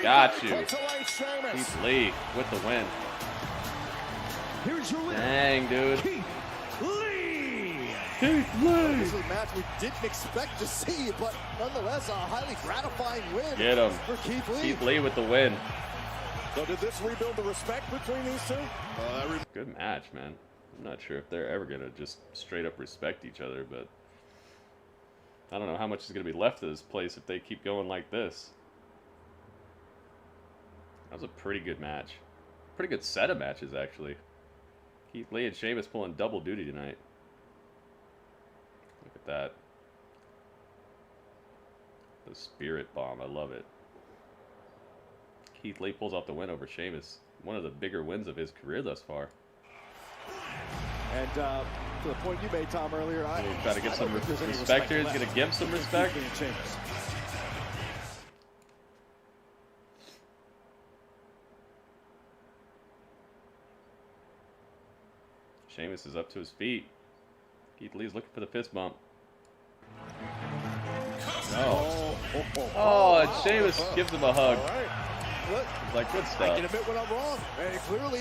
Got you. Puts away Sheamus. Keith Lee with the win. Here's your winner, Dang, dude. Keith Lee. Keith Lee. This is a match we didn't expect to see, but nonetheless a highly gratifying win Get him. for Keith Lee. Keith Lee with the win. So did this rebuild the respect between these two? Good match, man. I'm not sure if they're ever going to just straight up respect each other, but I don't know how much is going to be left of this place if they keep going like this. That was a pretty good match. Pretty good set of matches, actually. Keith Lee and Sheamus pulling double duty tonight. Look at that. The spirit bomb. I love it. Keith Lee pulls off the win over Sheamus. One of the bigger wins of his career thus far. And to the point you made, Tom, earlier, He's got to get some respect here. He's going to give some respect. Sheamus is up to his feet. Keith Lee's looking for the fist bump. No. Oh, and Sheamus gives him a hug. Look, Like, good I stuff. can admit when I'm wrong. And clearly,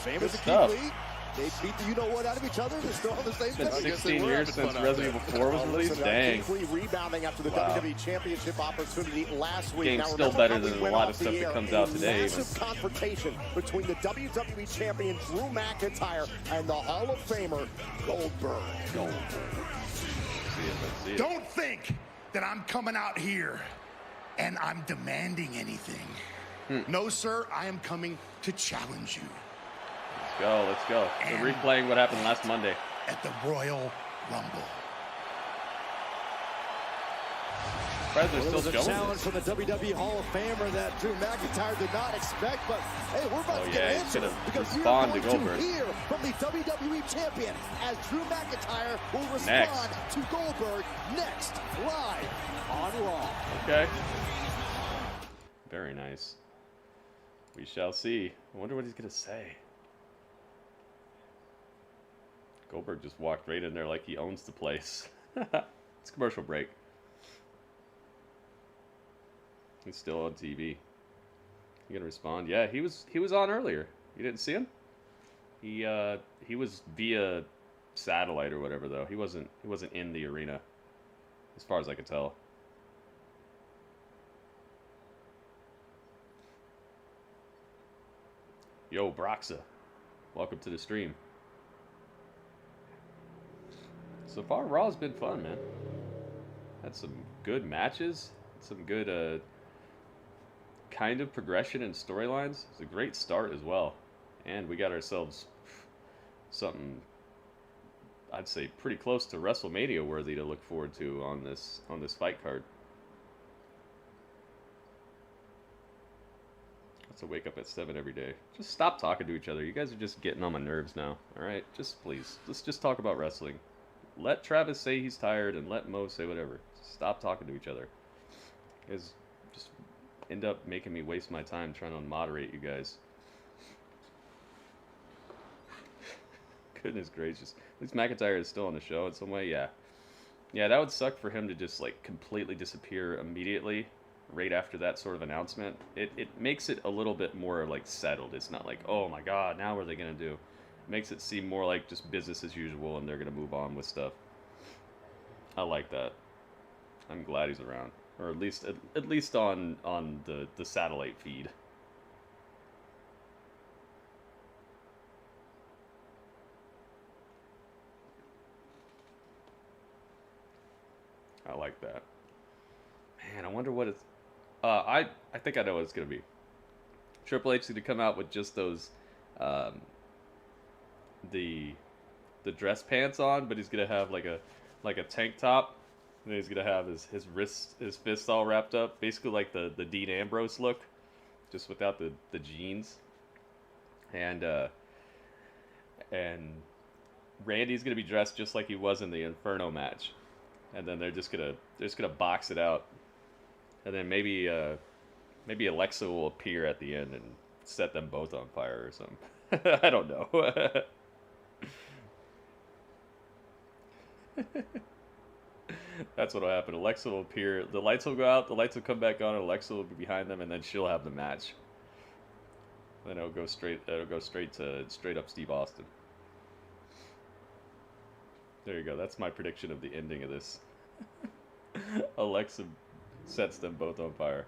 Sheamus and stuff. Keith Lee, they beat the you-know-what out of each other. They're still on the same It's been page. 16 years since Resident Evil 4 was released. Dang. Keith Lee rebounding after the Wow. WWE Championship opportunity last week. Game's Now, still remember better how we than a went lot off of stuff the that air? comes out A today, Massive confrontation between the WWE Champion Drew McIntyre and the Hall of Famer Goldberg. See it. Don't think that I'm coming out here and I'm demanding anything. No, sir, I am coming to challenge you. Let's go. We're replaying what happened last Monday. At the Royal Rumble. Surprised they're Well, it was still a showing challenge this. from the WWE Hall of Famer that Drew McIntyre did not expect, but hey, we're about to get yeah, he's into gonna it because we are respond going to Goldberg. to hear from the WWE Champion as Drew McIntyre will respond Next. to Goldberg next, live on Raw. Okay. Very nice. We shall see. I wonder what he's going to say. Goldberg just walked right in there like he owns the place. It's a commercial break. He's still on TV. You gonna respond? Yeah, he was on earlier. You didn't see him? He was via satellite or whatever though. He wasn't in the arena, as far as I could tell. Yo, Broxa. Welcome to the stream. So far, Raw's been fun, man. Had some good matches. Some good kind of progression and storylines. It's a great start as well. And we got ourselves something, I'd say, pretty close to WrestleMania worthy to look forward to on this fight card. To wake up at 7 every day. Just stop talking to each other. You guys are just getting on my nerves now. Alright? Just please. Let's just talk about wrestling. Let Travis say he's tired and let Mo say whatever. Stop talking to each other. You guys just end up making me waste my time trying to moderate you guys. Goodness gracious. At least McIntyre is still on the show in some way. Yeah. Yeah, that would suck for him to just like completely disappear immediately right after that sort of announcement. It makes it a little bit more like settled. It's not like, oh my god, now what are they gonna do? It makes it seem more like just business as usual and they're gonna move on with stuff. I like that. I'm glad he's around, or at least on the satellite feed. I like that. Man, I wonder what it's... I think I know what it's going to be. Triple H is going to come out with just those... the dress pants on, but he's going to have like a tank top. And he's going to have his fists all wrapped up. Basically like the Dean Ambrose look. Just without the jeans. And Randy's going to be dressed just like he was in the Inferno match. And then they're just gonna box it out, and then maybe Alexa will appear at the end and set them both on fire or something. I don't know. That's what'll happen. Alexa will appear. The lights will go out. The lights will come back on. And Alexa will be behind them, and then she'll have the match. Then it'll go straight. It'll go straight up Steve Austin. There you go. That's my prediction of the ending of this. Alexa sets them both on fire.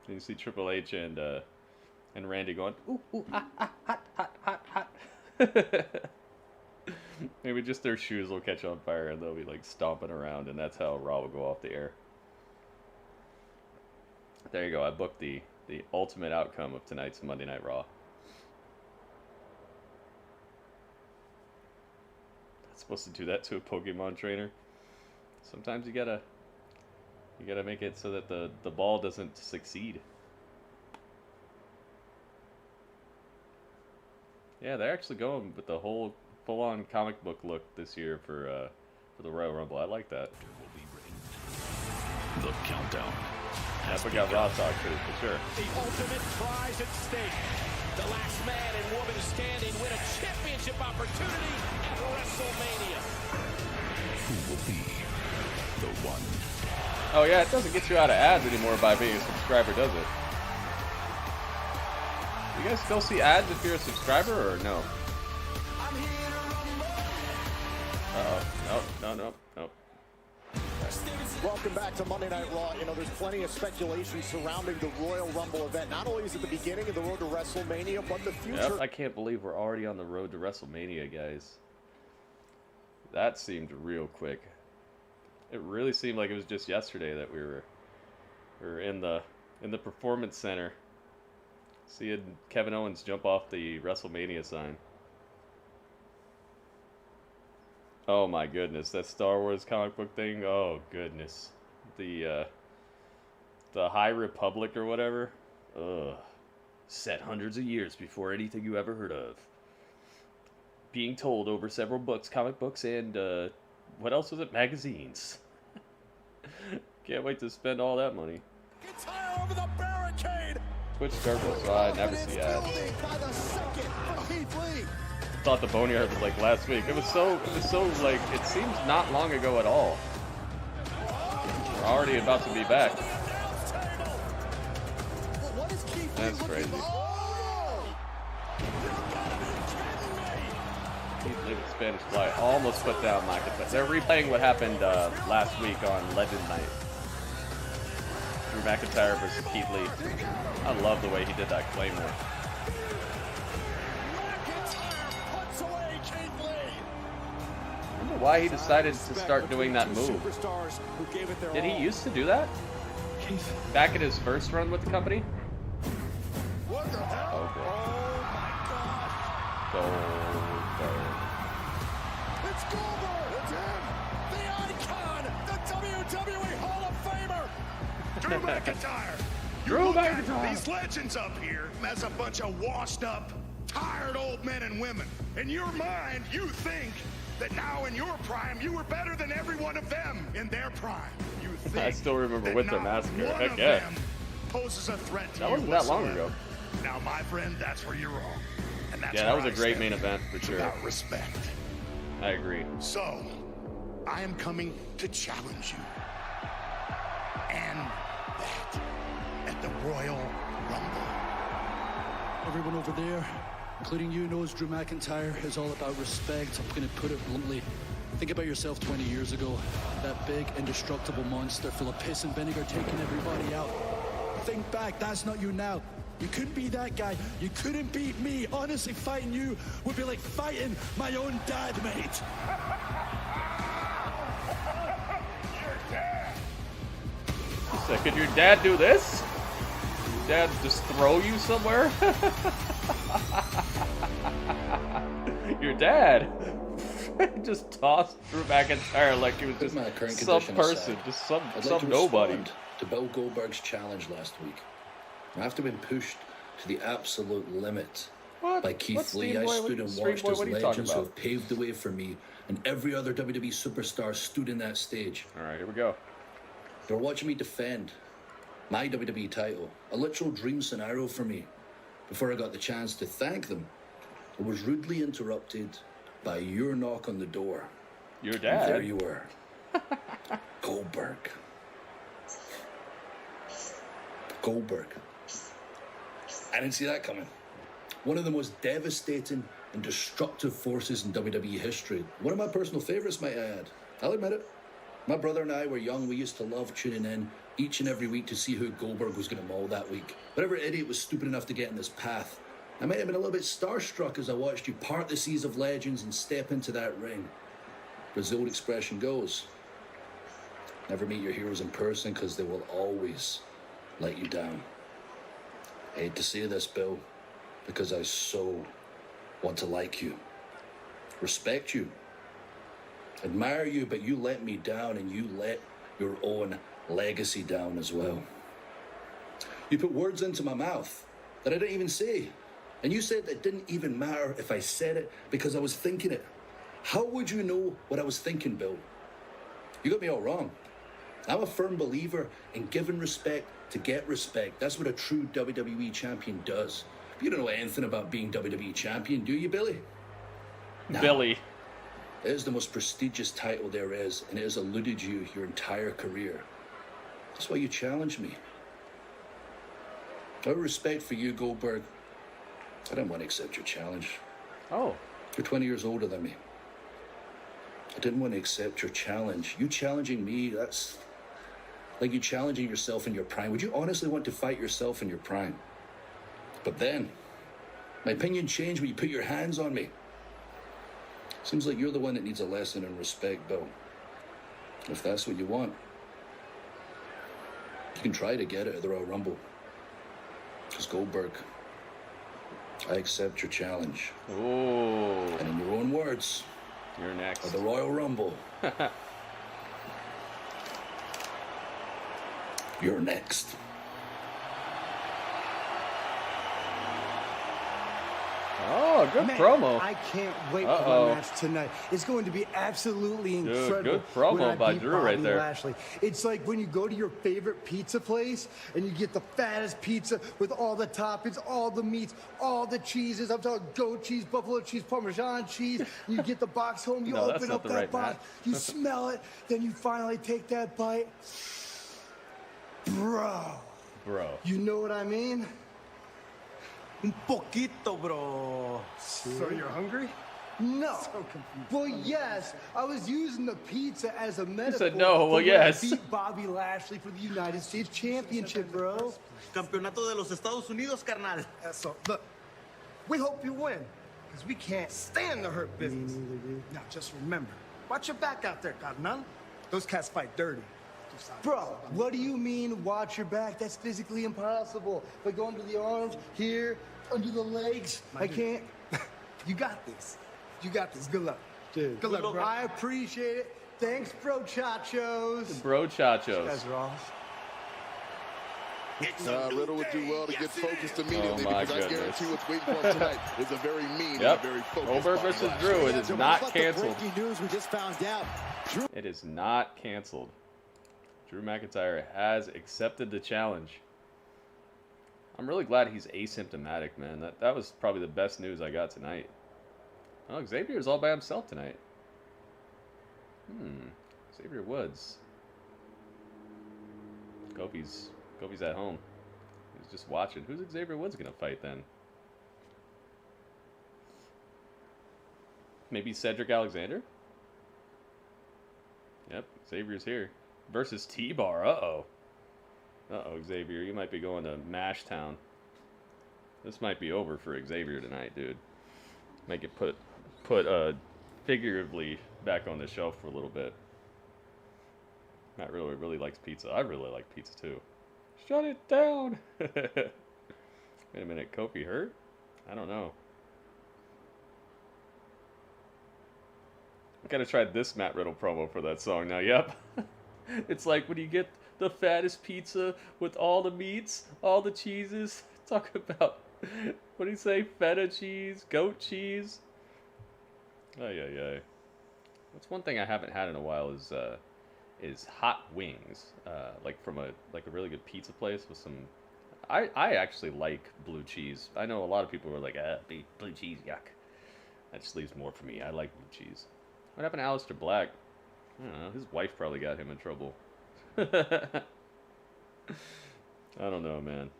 And you see Triple H and Randy going, ooh, ooh, hot, hot, hot, hot. Maybe just their shoes will catch on fire and they'll be like stomping around, and that's how Raw will go off the air. There you go. I booked the ultimate outcome of tonight's Monday Night Raw. Supposed to do that to a Pokemon trainer. Sometimes you gotta make it so that the ball doesn't succeed. Yeah, they're actually going with the whole full-on comic book look this year for the Royal Rumble. I like that. The countdown. That's what got Raw talk too, for sure. The ultimate prize at stake. The last man and woman standing win a championship opportunity at WrestleMania. Who will be the one? Oh yeah, it doesn't get you out of ads anymore by being a subscriber, does it? You guys still see ads if you're a subscriber, or no? Uh-oh. No. Welcome back to Monday Night Raw. You know, there's plenty of speculation surrounding the Royal Rumble event. Not only is it the beginning of the road to WrestleMania, but the future... Yep, I can't believe we're already on the road to WrestleMania, guys. That seemed real quick. It really seemed like it was just yesterday that we were in the Performance Center seeing Kevin Owens jump off the WrestleMania sign. Oh my goodness, that Star Wars comic book thing. Oh goodness, the High Republic or whatever. Ugh, set hundreds of years before anything you ever heard of. Being told over several books, comic books, and what else was it? Magazines. Can't wait to spend all that money. Over the barricade. Twitch Turbo, so I never see ads. Thought the Boneyard was like last week. It was so like, it seems not long ago at all. We're already about to be back. That's crazy. Keith Lee with Spanish Fly almost put down McIntyre. They're replaying what happened last week on Legend Night. Drew McIntyre versus Keith Lee. I love the way he did that Claymore. I wonder why he decided to start doing that move. Did he used to do that? Back in his first run with the company? What the hell? Okay. It's Goldberg! It's him! The icon! The WWE Hall of Famer! Drew McIntyre! Drew McIntyre! These legends up here as a bunch of washed up, tired old men and women. In your mind, you think that now in your prime, you were better than every one of them in their prime. You think I still remember with the massacre. one Heck of yeah. them poses a threat to That you wasn't that long whatsoever. ago. Now, my friend, that's where you're wrong. And that's Yeah, that was where a I great stand. main event for It's sure. about respect. I agree. So, I am coming to challenge you. And that at the Royal Rumble. Everyone over there, including you, knows Drew McIntyre is all about respect. I'm going to put it bluntly. Think about yourself 20 years ago. That big, indestructible monster full of piss and vinegar taking everybody out. Think back, that's not you now. You couldn't be that guy. You couldn't beat me. Honestly, fighting you would be like fighting my own dad, mate. So could your dad do this? Your dad just throw you somewhere? Your dad just tossed Drew McIntyre like he was just some person, just some nobody. To Bill Goldberg's challenge last week. After being pushed to the absolute limit by Keith Lee, I stood and watched as legends who have paved the way for me, and every other WWE superstar stood in that stage. All right, here we go. They were watching me defend my WWE title, a literal dream scenario for me. Before I got the chance to thank them, I was rudely interrupted by your knock on the door. Your dad? And there you were. Goldberg. Goldberg. I didn't see that coming. One of the most devastating and destructive forces in WWE history. One of my personal favorites, might I add. I'll admit it. My brother and I were young. We used to love tuning in each and every week to see who Goldberg was going to maul that week. Whatever idiot was stupid enough to get in this path. I might have been a little bit starstruck as I watched you part the seas of legends and step into that ring. But as the old expression goes, never meet your heroes in person because they will always let you down. I hate to say this, Bill, because I so want to like you, respect you, admire you, but you let me down and you let your own legacy down as well. You put words into my mouth that I didn't even say. And you said it didn't even matter if I said it because I was thinking it. How would you know what I was thinking, Bill? You got me all wrong. I'm a firm believer in giving respect to get respect. That's what a true WWE champion does. You don't know anything about being WWE champion, do you, Billy? No. Billy. It is the most prestigious title there is, and it has eluded you your entire career. That's why you challenged me. Out of respect for you, Goldberg, I didn't want to accept your challenge. Oh. You're 20 years older than me. I didn't want to accept your challenge. You challenging me, that's like you challenging yourself in your prime. Would you honestly want to fight yourself in your prime? But then, my opinion changed when you put your hands on me. Seems like you're the one that needs a lesson in respect, Bill. If that's what you want, you can try to get it at the Royal Rumble. Because Goldberg, I accept your challenge. Oh. And in your own words, you're next. At the Royal Rumble. You're next. Oh, good promo. I can't wait for my match tonight. It's going to be absolutely incredible. Good promo by Drew right there. Lashley. It's like when you go to your favorite pizza place and you get the fattest pizza with all the toppings, all the meats, all the cheeses. I'm talking goat cheese, buffalo cheese, Parmesan cheese. You get the box home, you open up that box, you smell it, then you finally take that bite. Bro. You know what I mean? Un poquito, bro. So you're hungry? No. Well, yes. I was using the pizza as a metaphor. You said no. Well, yes. Beat Bobby Lashley for the United States Championship, bro. Campeonato de los Estados Unidos, carnal. So, look, we hope you win, because we can't stand the hurt business. Now, just remember, watch your back out there, carnal. Those cats fight dirty. Bro, what do you mean, watch your back? That's physically impossible. If I go under the arms, here, under the legs, I can't. You got this. You got this. Good luck. Dude. Good luck, bro. I appreciate it. Thanks, bro chachos. Bro chachos. You guys are awesome. Riddle would do well to get focused immediately because I guarantee what's waiting for him tonight is a very mean and very focused. Goldberg versus Drew. It is not canceled. News we just found out. It is not canceled. Drew McIntyre has accepted the challenge. I'm really glad he's asymptomatic, man. That was probably the best news I got tonight. Oh, Xavier is all by himself tonight. Xavier Woods. Kofi's at home. He's just watching. Who's Xavier Woods gonna fight then? Maybe Cedric Alexander? Yep, Xavier's here. Versus T-Bar. Uh-oh. Uh-oh, Xavier. You might be going to Mash Town. This might be over for Xavier tonight, dude. Might get put figuratively back on the shelf for a little bit. Matt really likes pizza. I really like pizza too. Shut it down! Wait a minute, Kofi hurt? I don't know. I gotta try this Matt Riddle promo for that song now. Yep. It's like when you get the fattest pizza with all the meats, all the cheeses. Talk about, what do you say? Feta cheese, goat cheese. Ay. That's one thing I haven't had in a while is hot wings. Like from a really good pizza place with some. I actually like blue cheese. I know a lot of people are like, blue cheese, yuck. That just leaves more for me. I like blue cheese. What happened to Aleister Black? I don't know. His wife probably got him in trouble. I don't know, man.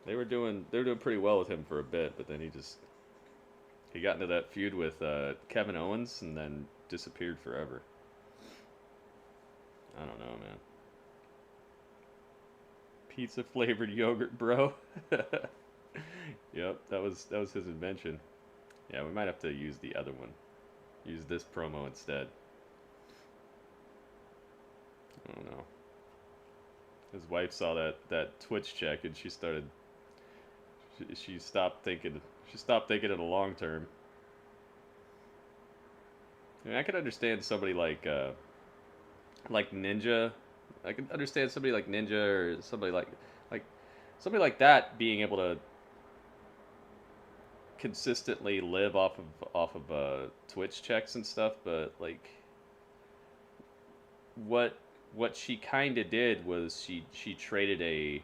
They were doing pretty well with him for a bit, but then he got into that feud with Kevin Owens and then disappeared forever. I don't know, man. Pizza flavored yogurt, bro. Yep, that was his invention. Yeah, we might have to use the other one. Use this promo instead. I don't know. His wife saw that Twitch check and she started. She stopped thinking. She stopped thinking in the long term. I mean, I could understand somebody like Ninja. I could understand somebody like Ninja or somebody like that being able to consistently live off of Twitch checks and stuff, but like what she kind of did was she traded a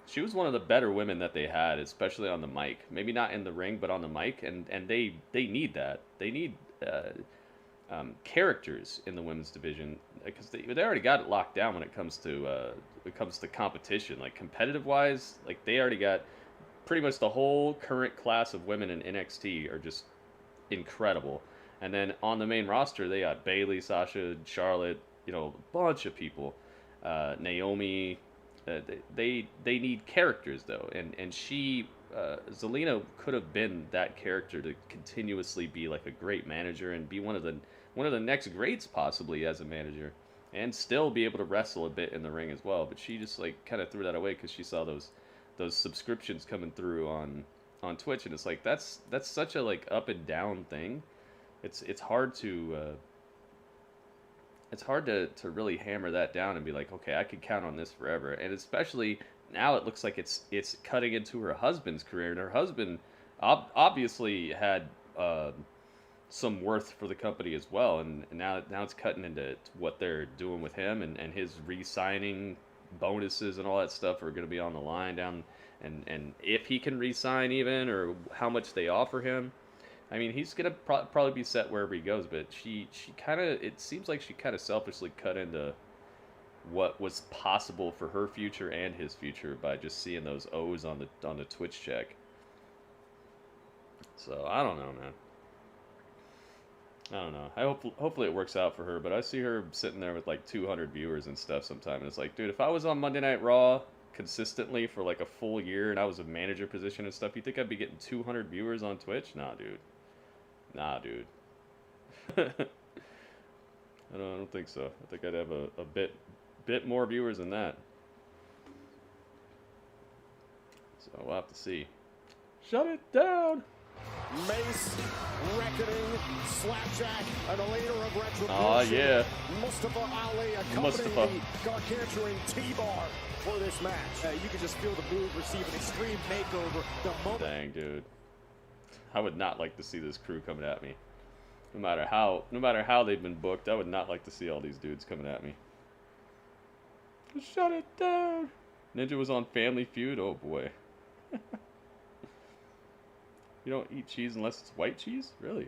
she was one of the better women that they had, especially on the mic. Maybe not in the ring, but on the mic, and they need that. They need characters in the women's division because they already got it locked down when it comes to competition. Like competitive wise, like they already got pretty much the whole current class of women in NXT are just incredible. And then on the main roster, they got Bayley, Sasha, Charlotte, a bunch of people. Naomi. They need characters though, and she Zelina could have been that character to continuously be like a great manager and be one of the next greats possibly as a manager, and still be able to wrestle a bit in the ring as well. But she just like kind of threw that away because she saw those subscriptions coming through on Twitch, and it's like that's such a like up and down thing. It's hard to really hammer that down and be like, okay, I could count on this forever. And especially now it looks like it's cutting into her husband's career, and her husband obviously had some worth for the company as well, and now it's cutting into what they're doing with him, and his re-signing bonuses and all that stuff are going to be on the line down, and if he can re-sign even, or how much they offer him. I mean, he's gonna probably be set wherever he goes, but she kind of, it seems like she kind of selfishly cut into what was possible for her future and his future by just seeing those O's on the Twitch check. So I don't know, man. I don't know. Hopefully it works out for her, but I see her sitting there with like 200 viewers and stuff sometime, and it's like, dude, if I was on Monday Night Raw consistently for like a full year and I was a manager position and stuff, you think I'd be getting 200 viewers on Twitch? Nah, dude. I don't think so. I think I'd have a bit more viewers than that. So we'll have to see. Shut it down! Mace, Reckoning, Slapjack, and the leader of Retribution. Oh, yeah. Mustafa Ali accompanying the gargantuan T-Bar for this match. You can just feel the move receive an extreme makeover the moment. Dang, dude. I would not like to see this crew coming at me. No matter how they've been booked, I would not like to see all these dudes coming at me. Shut it down! Ninja was on Family Feud? Oh, boy. You don't eat cheese unless it's white cheese? Really?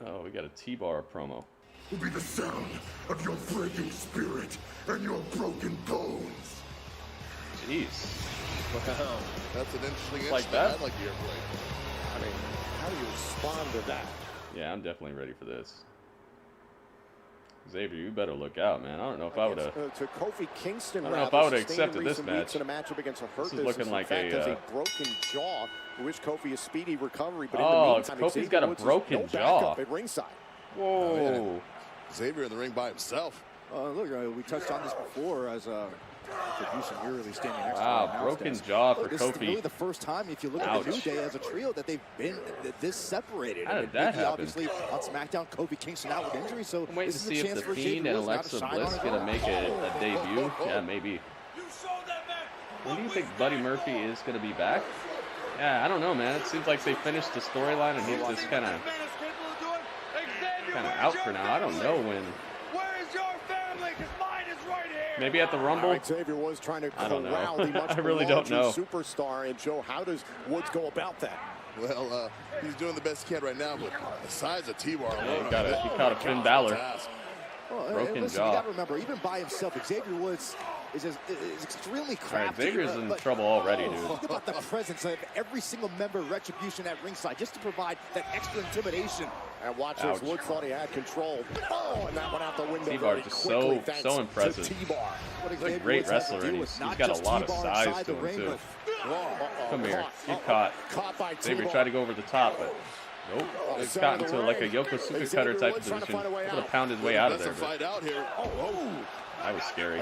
Oh, we got a T-Bar promo. Will be the sound of your breaking spirit and your broken bones. Jeez. Well, that's an interesting Like that? I like the airplane. I mean, how do you respond to that? Yeah, I'm definitely ready for this. Xavier, you better look out, man. I don't know if I would have. To Kofi Kingston, I don't know if I would have accepted this match. In a matchup against a hurt this is looking like a broken jaw. We wish Kofi a speedy recovery, but oh, in the meantime, Kofi's got a broken jaw. At ringside. Whoa! Oh, yeah. Xavier in the ring by himself. Look, we touched on this before as producer eerily standing next to wow, broken jaw for this Kofi. This is really the first time, if you look at the New Day as a trio, that they've been this separated. How did that happen? Obviously, on SmackDown, Kofi Kingston out with injury, so I'm waiting to see if the Fiend and Alexa Bliss gonna make a debut. Yeah, maybe. When do you think Buddy Murphy is gonna be back? Yeah, I don't know, man. It seems like they finished the storyline and he's just kind of out for now. I don't know when. Maybe at the Rumble. Xavier was trying to I don't know. I really don't know. Superstar, and Joe, how does Woods go about that? Well, he's doing the best he can right now, but the size of T-Bar alone. He caught a Finn Balor. Broken listen, jaw. You got to remember, even by himself, Xavier Woods is extremely crafty. Xavier's in trouble already, dude. Think about the presence of every single member of Retribution at ringside just to provide that extra intimidation. And watch as Woods thought he had control. Oh, and that went out the window. T-Bar just so impressive. He's a great wrestler, and he's got a lot of size to him, too. Come here. Get caught. Xavier tried to go over the top, but nope. He's got into like a Yokosuka cutter type of position. Able to pound his way out of there. That was scary.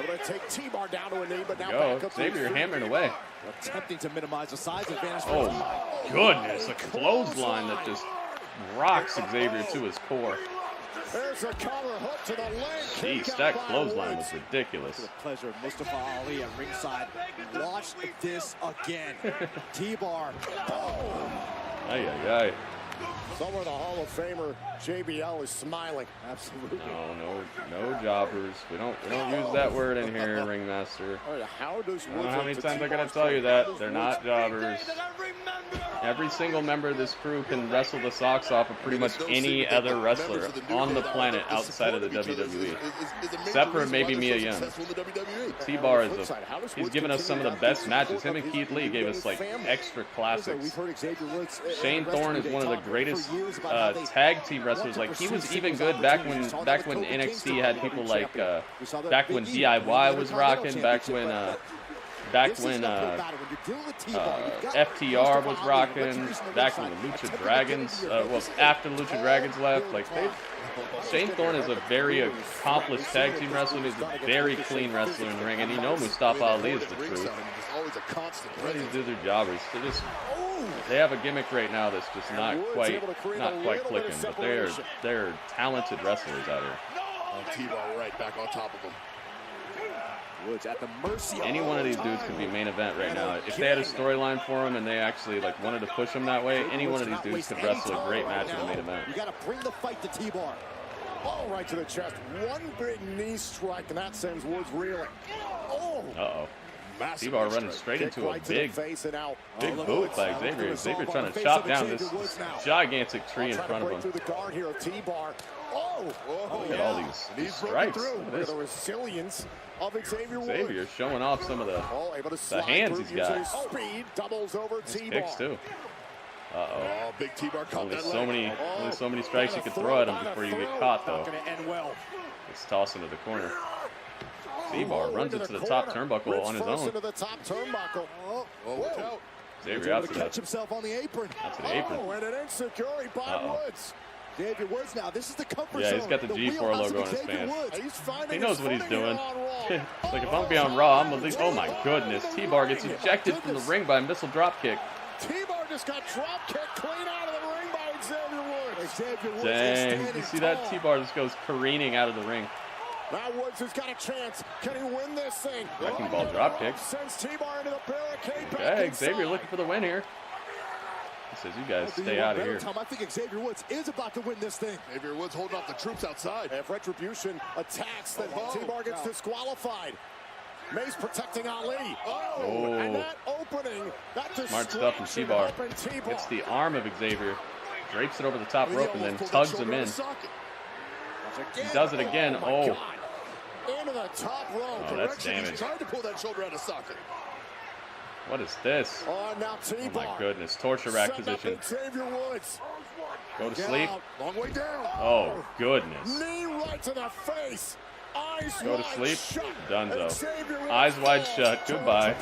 Go. Xavier hammering away. Attempting to minimize the size advantage. Oh, my goodness. A clothesline that just rocks Xavier to his core. There's a cover hook to the leg. Jeez, that clothesline was ridiculous. For the pleasure of Mustafa Ali at ringside. Watch this again. T-Bar. Ay, ay, ay. Somewhere the Hall of Famer JBL is smiling. Absolutely. No jobbers. We don't use that word in here, Ringmaster. How does I don't know how many times I gotta tell you that. They're not jobbers. Every single member of this crew can wrestle the socks off of pretty much any other wrestler on the planet outside of the WWE. Except for maybe Mia Yim. T-Bar is he's given us some of the best matches. Him and Keith Lee gave us like extra classics. Shane Thorne is one of the greatest tag team wrestlers. Like he was even good back when NXT had people like back when DIY was rocking, back when FTR was rocking, back when the Lucha Dragons, after the Lucha Dragons left, like Shane Thorne is a very accomplished tag team wrestler. He's a very clean wrestler in the ring, and you know Mustafa Ali is the truth. These dudes are jobbers. They have a gimmick right now that's just not quite clicking, but they're talented wrestlers out here. T-Bar right back on top of them. Woods at the mercy. Any one of these dudes could be main event right now. If they had a storyline for him and they actually like wanted to push him that way, any one of these dudes could wrestle a great match in the main event. You got to bring the fight to T-Bar. Oh, right to the chest. One big knee strike, and that sends Woods reeling. Oh. Uh-oh. T-Bar running straight into a big boot by Xavier. Xavier trying to chop down this gigantic tree in front of him. Look at all these strikes. Look at this. Xavier showing off some of the hands he's got. Nice kicks too. Uh-oh. Big T-Bar only so many strikes you can throw at him before you get caught, though. It's tossed into the corner. T-Bar runs into the top turnbuckle on his own. Xavier out to that. Himself on the apron. Out to the apron. And an insecurity by Woods. Xavier Woods now. This is the comfort yeah, zone. he's got the G4 logo on his pants. He knows what he's doing. It's like if I'm being on Raw, I'm at least. Oh my goodness! T-Bar gets ejected from the ring by a missile drop kick. T-Bar just got drop kicked clean out of the ring by Xavier Woods. Xavier Woods dang! You see that? T-Bar just goes careening out of the ring. Now Woods has got a chance. Can he win this thing? Wrecking ball drop kick. Sends T-Bar into the barricade. Okay, Xavier looking for the win here. He says, "You guys stay out of here." I think Xavier Woods is about to win this thing. Xavier Woods holding off the troops outside. If Retribution attacks, then T-Bar gets disqualified. Mace protecting Ali. Oh. And that opening, that Smart stuff from T-Bar. Gets the arm of Xavier, drapes it over the top rope, and then tugs him in. He does it again. Oh. Into the top rope. Oh, that's damage. He's trying to pull that shoulder out of socket. What is this? Oh, now T-Bar. Oh my goodness. Torture rack position. Xavier Woods. Go to sleep. Long way down. Oh, goodness. Knee right to the face. Eyes Go to wide sleep. shut. Dunzo. Eyes wide shut. Goodbye.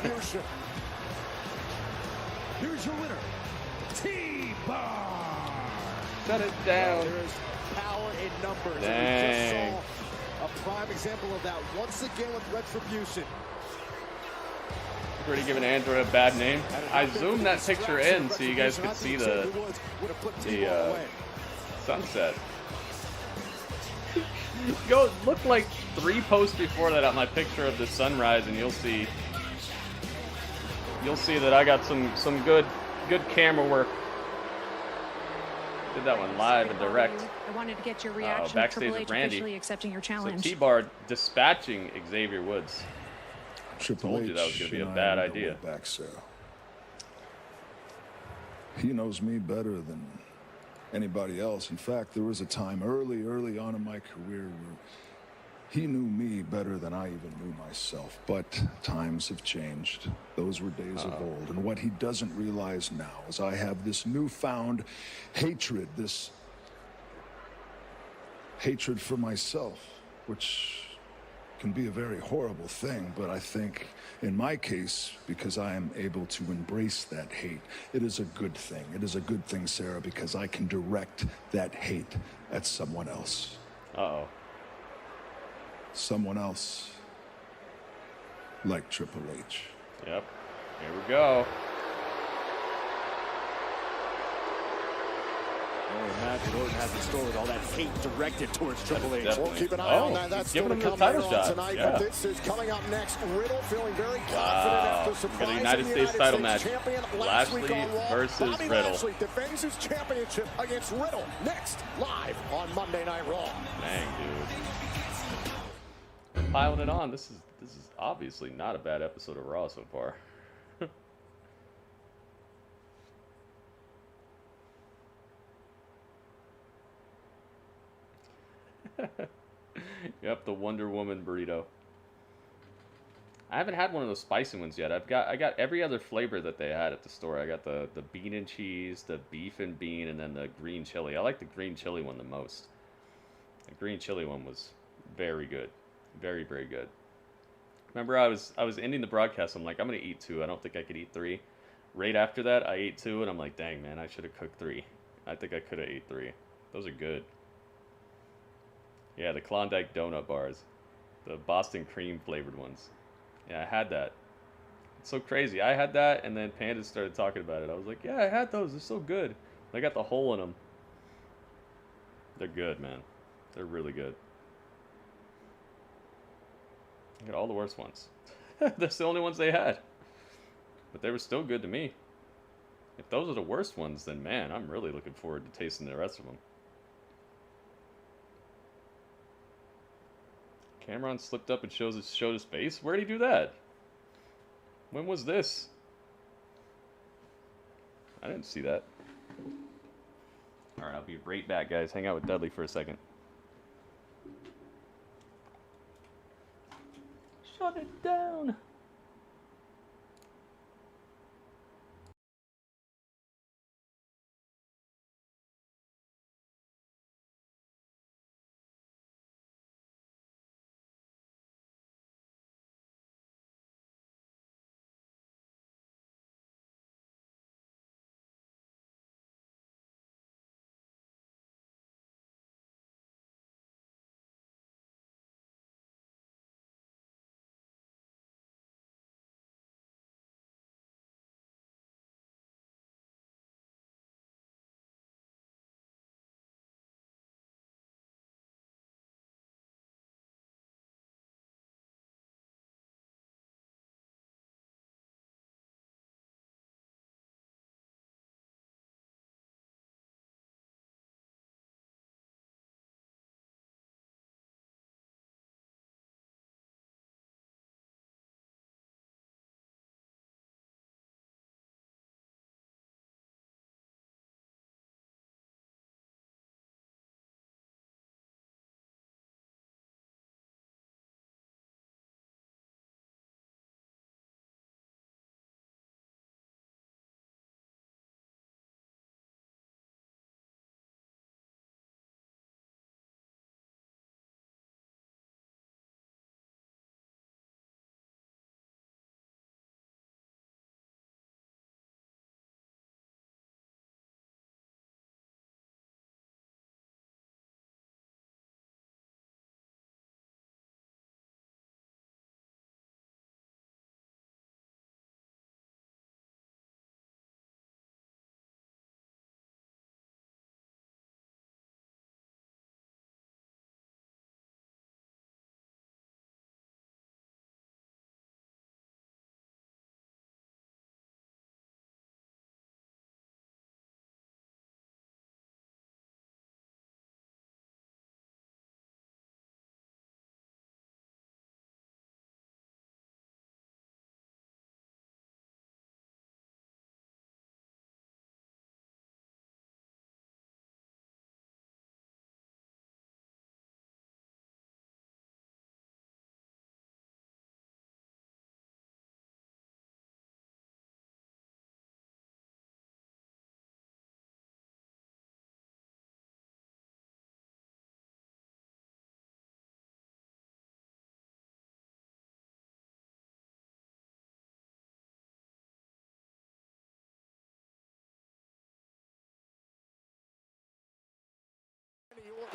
Here's your winner, T-Bar. Shut it down. There is power in numbers. Dang. And we just saw a prime example of that once again with Retribution. Already giving Android a bad name. I zoomed that picture in so you guys could see the sunset. Go look like 3 posts before that at my picture of the sunrise, and you'll see that I got some good camera work. Did that one live and direct. I wanted to get your reaction. Backstage Triple with H Randy. officially accepting your challenge. So T-Bar dispatching Xavier Woods. Triple H, that was going to be a and I bad know idea. Back, Sarah. He knows me better than anybody else. In fact, there was a time early on in my career where he knew me better than I even knew myself. But times have changed. Those were days of old. And what he doesn't realize now is I have this newfound hatred, this hatred for myself, which can be a very horrible thing, but I think in my case, because I am able to embrace that hate, it is a good thing. It is a good thing, Sarah, because I can direct that hate at someone else. Uh-oh. Someone else like Triple H. Yep. Here we go. Imagine Orton has in store with all that hate directed towards Triple H. We'll keep an eye on that. That's giving him the come title later shot. on tonight. Yeah. But this is coming up next. Riddle feeling very confident after Got a surprising United States title match. champion Lashley last week on Raw. versus Bobby Riddle. Lashley defends his championship against Riddle next, live on Monday Night Raw. Dang, dude. Piling it on. This is obviously not a bad episode of Raw so far. Yep, the Wonder Woman burrito. I haven't had one of those spicy ones yet. I got every other flavor that they had at the store. I got the bean and cheese, the beef and bean, and then the green chili. I like the green chili one the most. The green chili one was very good. Very, very good. Remember, I was ending the broadcast. I'm like, I'm gonna eat 2. I don't think I could eat 3. Right after that, I ate 2, and I'm like, dang, man, I should have cooked 3. I think I could have ate 3. Those are good. Yeah, the Klondike donut bars. The Boston cream flavored ones. Yeah, I had that. It's so crazy. I had that, and then Pandas started talking about it. I was like, yeah, I had those. They're so good. They got the hole in them. They're good, man. They're really good. I got all the worst ones. That's the only ones they had. But they were still good to me. If those are the worst ones, then man, I'm really looking forward to tasting the rest of them. Cameron slipped up and showed his face? Where'd he do that? When was this? I didn't see that. Alright, I'll be right back, guys. Hang out with Dudley for a second. Shut it down.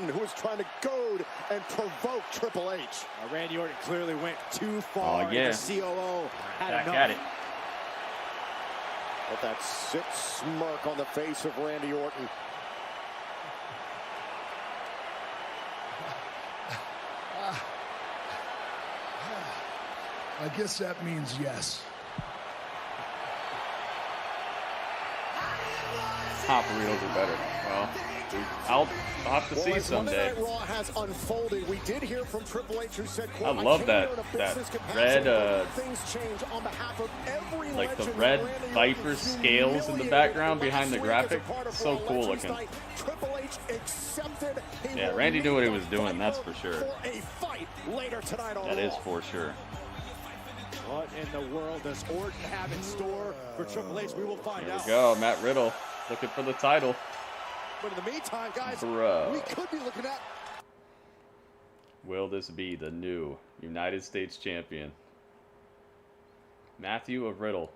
Orton, who was trying to goad and provoke Triple H. Randy Orton clearly went too far. Oh, yeah. The COO had Back enough. at it. With that sick smirk on the face of Randy Orton. I guess that means yes. Hot burritos are better. Well, I'll have to see as someday. Monday Night Raw has unfolded, we did hear from Triple H, who said, I quote, love came that here in a that business capacity, red but things change on behalf of every like the legend red that Randy Viper Orton scales in the background behind the graphic. So cool looking. Night, Triple H accepted he Yeah, will Randy knew what he meet was doing, that's for sure. for a fight later tonight on That is Raw. for sure. What in the world does Orton have in store for Triple H? We will find Here out. we go, Matt Riddle looking for the title. But in the meantime, guys, Bro. we could be looking at. Will this be the new United States champion? Matthew of Riddle.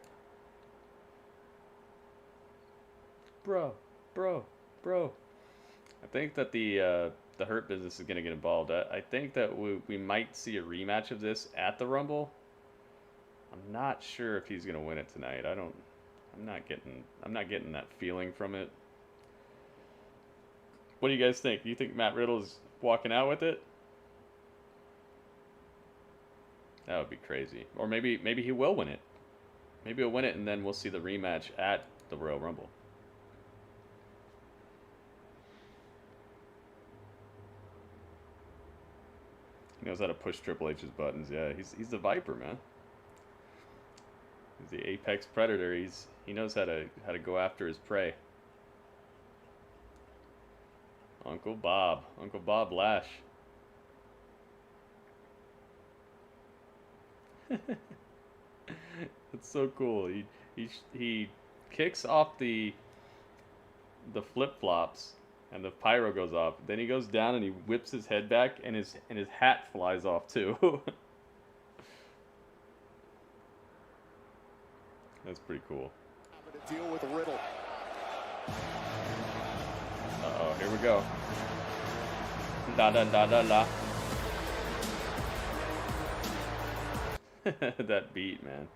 Bro. I think that the Hurt Business is going to get involved. I think that we might see a rematch of this at the Rumble. I'm not sure if he's going to win it tonight. I'm not getting that feeling from it. What do you guys think? Do you think Matt Riddle's walking out with it? That would be crazy. Or maybe he will win it. Maybe he'll win it and then we'll see the rematch at the Royal Rumble. He knows how to push Triple H's buttons. Yeah, he's the Viper, man. He's the apex predator. He knows how to go after his prey. Uncle Bob Lash. It's so cool. He kicks off the flip-flops and the pyro goes off. Then he goes down and he whips his head back and his hat flies off too. That's pretty cool. To deal with Riddle. Uh-oh, here we go. Da da da da da. That beat, man.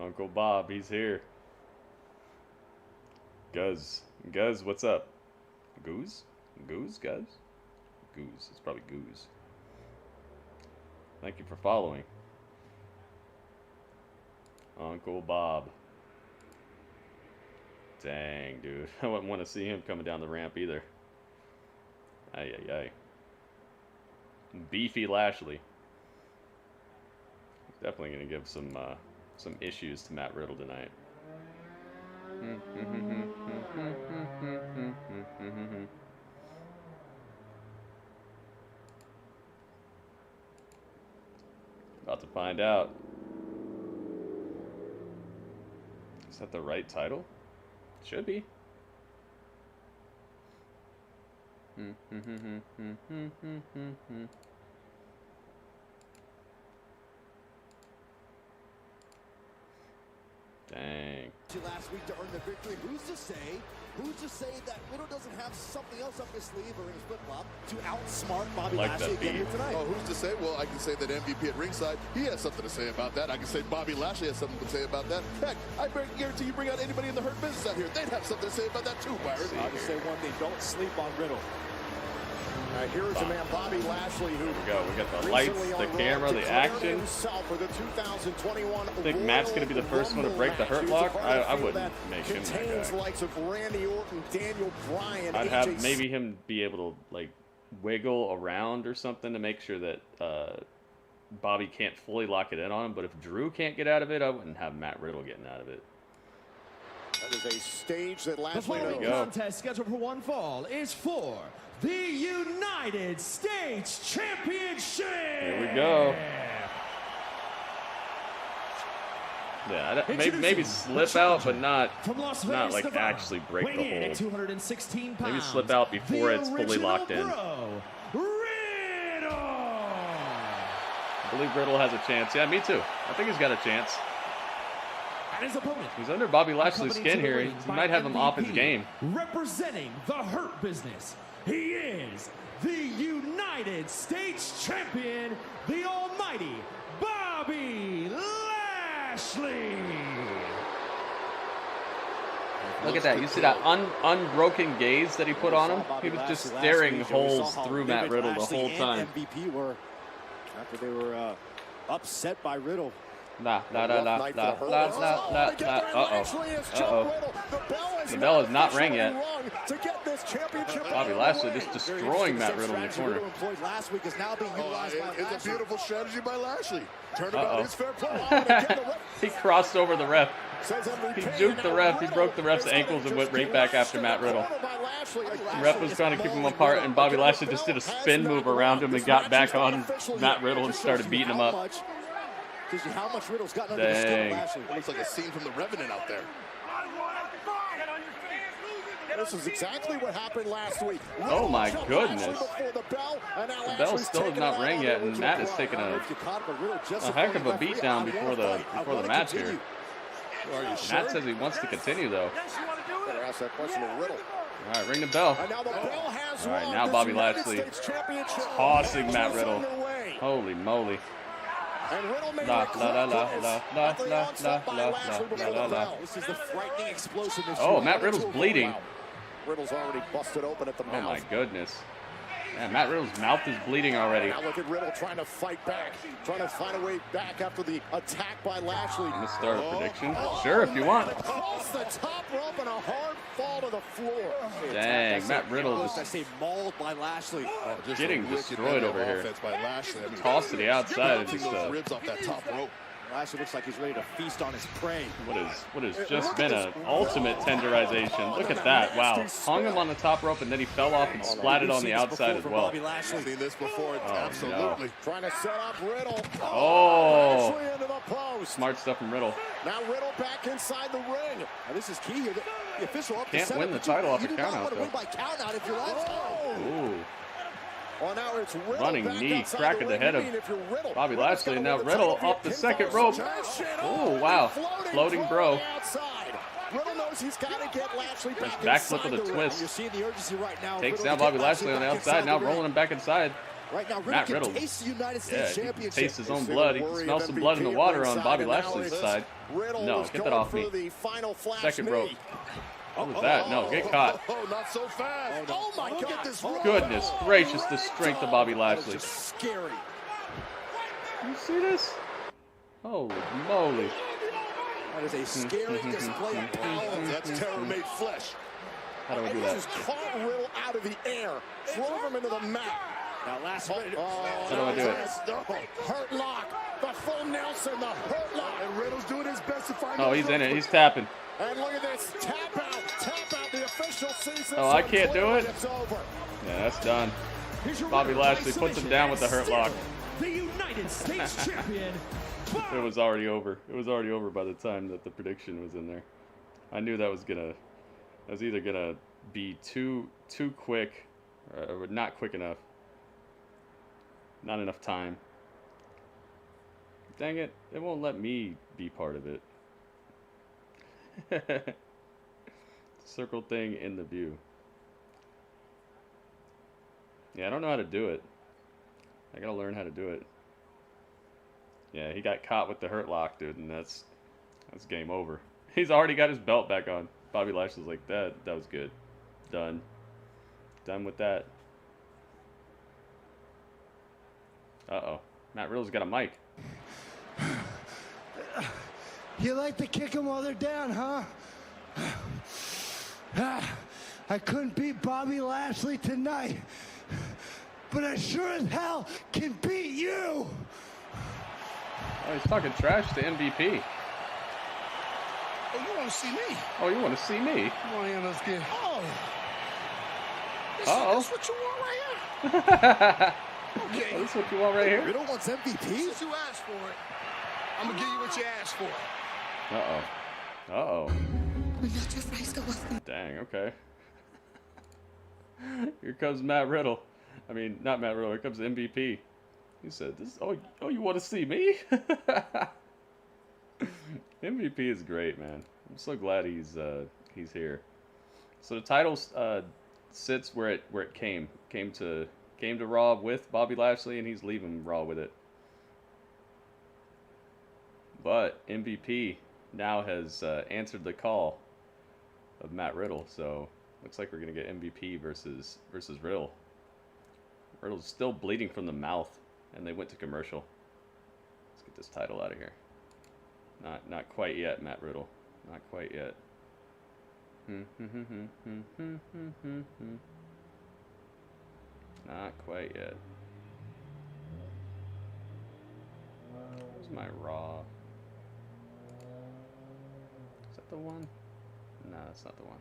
Uncle Bob, he's here. Guz, what's up? Goose? Guz? It's probably Goose. Thank you for following. Uncle Bob. Dang, dude. I wouldn't want to see him coming down the ramp either. Ay. Beefy Lashley. Definitely going to give some issues to Matt Riddle tonight. About to find out. Is that the right title? Should be. Dang. Last week to earn the victory. Who's to say that Riddle doesn't have something else up his sleeve or in his flip-flop to outsmart Bobby Lashley again here tonight? Oh, who's to say? Well, I can say that MVP at ringside, he has something to say about that. I can say Bobby Lashley has something to say about that. Heck, I guarantee you bring out anybody in the Hurt Business out here, they'd have something to say about that too, Byron. I'll just say one thing, don't sleep on Riddle. All right, here's a man, Bobby Lashley, who we got the lights, the camera, the action. For the 2021 I think Matt's going to be the first one to break the Hurt Lock. I wouldn't make him contains that guy. likes of Randy Orton, Daniel Bryan, I'd have maybe him be able to like wiggle around or something to make sure that Bobby can't fully lock it in on him. But if Drew can't get out of it, I wouldn't have Matt Riddle getting out of it. That is a stage that The Lashley following knows. contest scheduled for one fall is for the United States Championship. Here we go. Yeah, maybe slip out, but not like Nevada, actually break the weighing in at hold. 216 pounds, Maybe slip out before the it's fully original locked in. Riddle. I believe Riddle has a chance. Yeah, me too. I think he's got a chance. And his opponent, He's under Bobby Lashley's accompanied skin to the here. ring He by might have him off his MVP, game. representing the Hurt Business, he is the United States Champion, the almighty Bobby Lashley. Look at that. You see that unbroken gaze that he put on him? He was just staring holes through Matt Riddle the whole time. MVP were after they were upset by Riddle. Uh-oh. The bell is not rang yet. Bobby Lashley just destroying Matt Riddle in the corner. It's a beautiful strategy by Lashley. Turnabout is fair play. He crossed over the ref. He juked the ref. He broke the ref's ankles and went right back after Matt Riddle. The ref was trying to keep him apart, and Bobby Lashley just did a spin move around him and got back on Matt Riddle and started beating him up. How much Riddle's gotten under the skin of Lashley. Looks like a scene from The Revenant out there. This is exactly what happened last week. Oh my goodness. The bell still has not rang yet, and Matt is taking a heck of a beatdown before the match here. Matt says he wants to continue though. Better ask that question of Riddle. All right, ring the bell. All right, now Bobby Lashley tossing Matt Riddle. Holy moly. This is the frightening explosiveness. Oh, Matt Riddle's bleeding. Riddle's already busted open at the mouth. Oh my goodness. Man, Matt Riddle's mouth is bleeding already. Now look at Riddle trying to fight back, trying to find a way back after the attack by Lashley. I'm gonna start a prediction. Sure, if you want. Across the top rope and a hard fall to the floor. Dang, Matt Riddle just I say mauled by Lashley. getting destroyed over here. By Lashley. I mean, Toss to the outside and just those ribs off that top rope. Lashley looks like he's ready to feast on his prey. What has just been an ultimate tenderization. Look at that. Wow. Hung him on the top rope and then he fell off and splatted on the outside as well. Seen this before. Oh, absolutely. No. Trying to set up Riddle. Oh. Lashley into the post. Smart stuff from Riddle. Now Riddle back inside the ring. Now this is key here. The official up Can't win the title off a count count out though. win by count out if you're Ooh. Well, now it's Riddle Running knee, cracking the head of Bobby Lashley, and now Riddle off the second rope. Oh, wow. Floating bro. Riddle knows he's got to get Lashley back Backflip with a twist. You're seeing the urgency right now. Takes down Bobby Lashley on the outside, now rolling him back inside. Right now, Matt Riddle. taste the United States Championship. He can taste his own blood. He can smell some blood in the water on Bobby Lashley's side. No, get that off me. Second rope. What was that? No, get caught. Oh, not so fast. Oh my God. Goodness gracious, the strength of Bobby Lashley. Scary. You see this? Holy moly. That is a scary display of power. That's terror-made flesh. How do I do This that? is caught Riddle out of the air. Drove him into the mat. Now last How do I do it? Hurt lock. The full Nelson. The hurt lock. And Riddle's doing his best to find Oh, he's in it. He's tapping. And look at this. Tap out. The official season. Oh, I can't do it? It's over. Yeah, that's done. Bobby Lashley puts him down with the hurt lock. The United States Champion. It was already over. It was already over by the time that the prediction was in there. I knew that was either gonna be too quick, or not quick enough. Not enough time. Dang it! It won't let me be part of it. Circle thing in the view. Yeah, I don't know how to do it. I gotta learn how to do it. Yeah, he got caught with the hurt lock, dude, and that's game over. He's already got his belt back on. Bobby Lashley's like, that was good. Done with that. Uh-oh. Matt Riddle's got a mic. You like to kick them while they're down, huh? I couldn't beat Bobby Lashley tonight, but I sure as hell can beat you. Oh, he's talking trash to MVP. Oh, you want to see me? Oh, you want to see me? Come on in, let's get. Oh. Uh-oh. That's what you want right here? Okay. That's what you want right here? Riddle wants MVP? Since you asked for it, I'm going to give you what you asked for. Uh-oh. Uh-oh. Dang, okay. Here comes Matt Riddle. I mean, not Matt Riddle. Here comes MVP. He said, "This. Oh, you want to see me?" MVP is great, man. I'm so glad he's here. So the title's sits where it came to Raw with Bobby Lashley, and he's leaving Raw with it. But MVP now has answered the call of Matt Riddle, so looks like we're gonna get MVP versus Riddle. Riddle's still bleeding from the mouth, and they went to commercial. Let's get this title out of here. Not quite yet, Matt Riddle. Not quite yet. Not quite yet. Where's my Raw? Is that the one? No, that's not the one.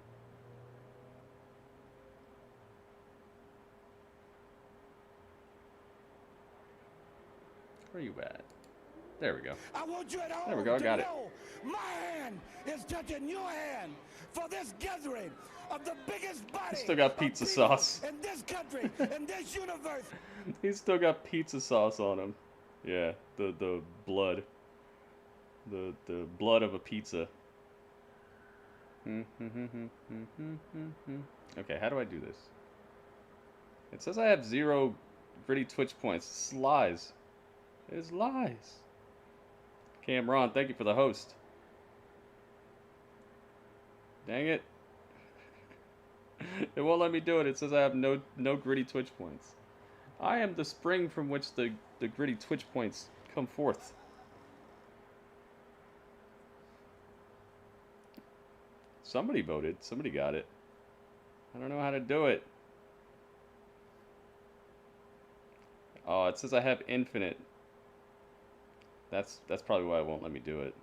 Where are you at? There we go. I want you at home. There we go, I got it. My hand is touching your hand for this gathering of the biggest body. He's still got pizza sauce. In this country, in this universe. He's still got pizza sauce on him. Yeah, the blood. The blood of a pizza. Okay, how do I do this? It says I have 0 gritty Twitch points. It's lies. It's lies. Cameron, thank you for the host. Dang it. It won't let me do it. It says I have no gritty Twitch points. I am the spring from which the gritty Twitch points come forth. Somebody voted. Somebody got it. I don't know how to do it. Oh, it says I have infinite. That's probably why it won't let me do it.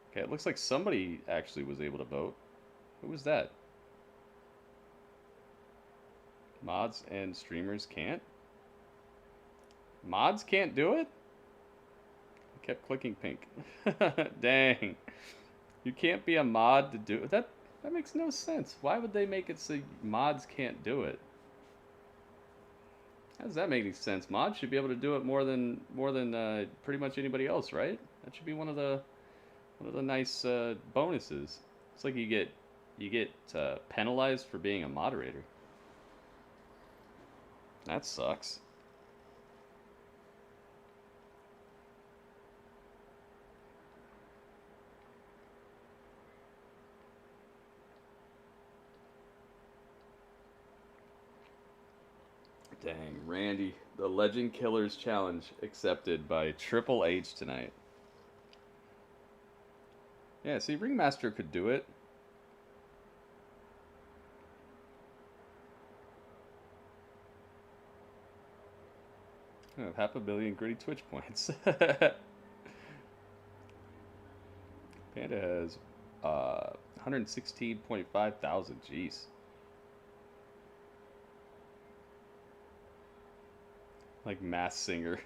Okay, it looks like somebody actually was able to vote. Who was that? Mods and streamers can't? Mods can't do it? I kept clicking pink. Dang. You can't be a mod to do it. That makes no sense. Why would they make it so mods can't do it? How does that make any sense? Mods should be able to do it more than pretty much anybody else, right? That should be one of the nice bonuses. It's like you get penalized for being a moderator. That sucks. Dang, Randy, the Legend Killers Challenge accepted by Triple H tonight. Yeah, see, Ringmaster could do it. I have 500 million gritty Twitch points. Panda has 116.5 thousand. Jeez. Like Mass Singer.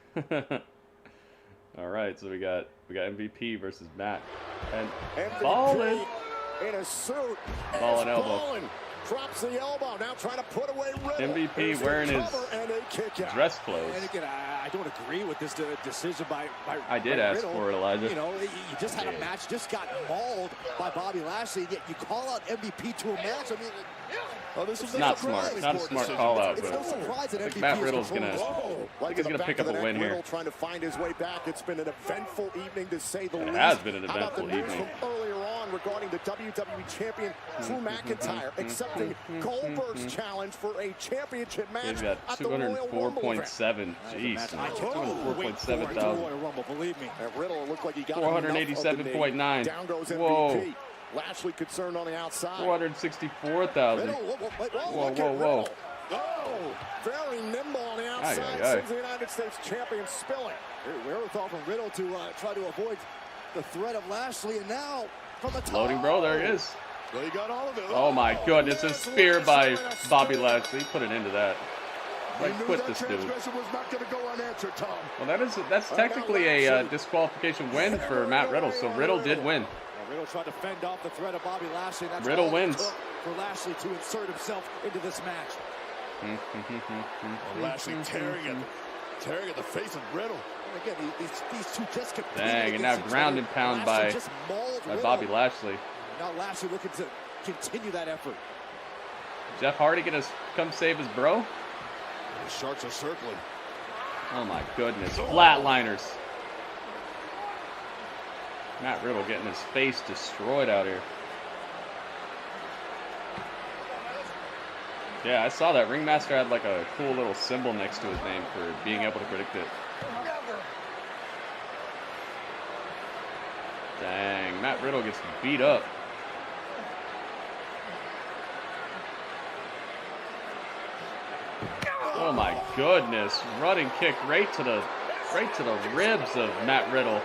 All right, so we got MVP versus Matt and Ballin in a suit. Ball and elbow. Ballin drops the elbow. Now trying to put away Riddle. MVP wearing his dress clothes. And again, I don't agree with this decision by I did ask Riddle. for it, Elijah. You know, you just had a match, just got mauled by Bobby Lashley, yet you call out MVP to a match. I mean, this is not smart. Not a smart call out, but no surprise that I think MVP Matt is Riddle's gonna. I think he's gonna pick up a win here. Riddle trying to find his way back. It's been an eventful evening to say the least. It has been an How about the eventful news evening. from earlier on regarding the WWE champion Drew McIntyre accepting Goldberg's challenge for a championship match. He's got at the Royal Rumble event. 204.7. Jeez, 204.7 thousand. Rumble, believe me. And Riddle looked like he got 487.9. Down goes MVP. Whoa. Lashley concerned on the outside. 464,000. Whoa. Oh, very nimble on the outside. Sends the United States champion spilling. Wherewithal from Riddle to try to avoid the threat of Lashley, and now from the top. Loading, bro. There it is. Well, he got all of it. Oh my goodness! A spear by Bobby Lashley. Put an end to that. Like, quit this dude. Was not going to go unanswered, Tom. Well, that's technically a disqualification win for Matt Riddle. So Riddle did win. Riddle tried to fend off the threat of Bobby Lashley. That's Riddle wins. For Lashley to insert himself into this match. Lashley tearing at the face of Riddle. And again, these two just competing. Dang, and now ground and pound by Bobby Lashley. Now Lashley looking to continue that effort. Jeff Hardy gonna come save his bro? The Sharks are circling. Oh my goodness. Flatliners. Matt Riddle getting his face destroyed out here. Yeah, I saw that. Ringmaster had like a cool little symbol next to his name for being able to predict it. Dang, Matt Riddle gets beat up. Oh my goodness. Running kick right to the ribs of Matt Riddle.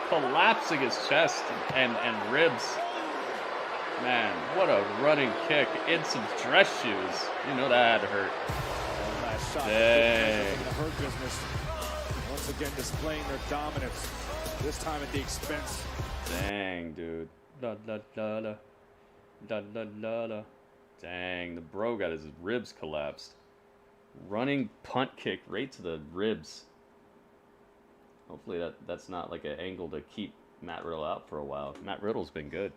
Collapsing his chest and ribs. Man, what a running kick in some dress shoes. You know that had to hurt. Last shot. Dang. The Hurt Business once again displaying their dominance. This time at the expense. Dang, dude. Da da da da. Da da da da. Dang, the bro got his ribs collapsed. Running punt kick right to the ribs. Hopefully that's not like an angle to keep Matt Riddle out for a while. Matt Riddle's been good.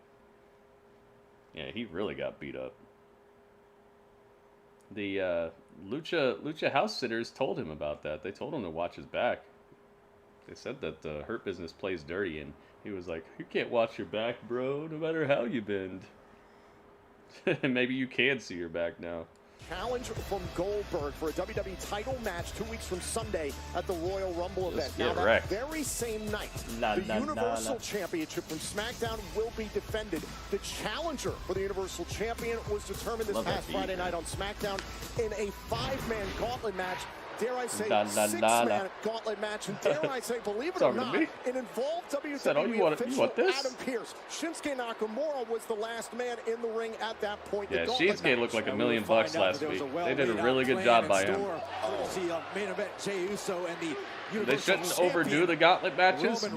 Yeah, he really got beat up. The Lucha house sitters told him about that. They told him to watch his back. They said that the Hurt Business plays dirty, and he was like, "You can't watch your back, bro, no matter how you bend." Maybe you can see your back now. Challenge from Goldberg for a WWE title match 2 weeks from Sunday at the Royal Rumble event. Now, that very same night, the Universal Championship from SmackDown will be defended. The challenger for the Universal Champion was determined this past Friday night on SmackDown in a 5-man gauntlet match. Dare I say, 6-man gauntlet match, and dare I say, believe it or not, it involved WWE official Adam Pearce. Shinsuke Nakamura was the last man in the ring at that point. Yeah, Shinsuke looked like $1 million last week. They did a really good job by him. They shouldn't overdo the gauntlet matches,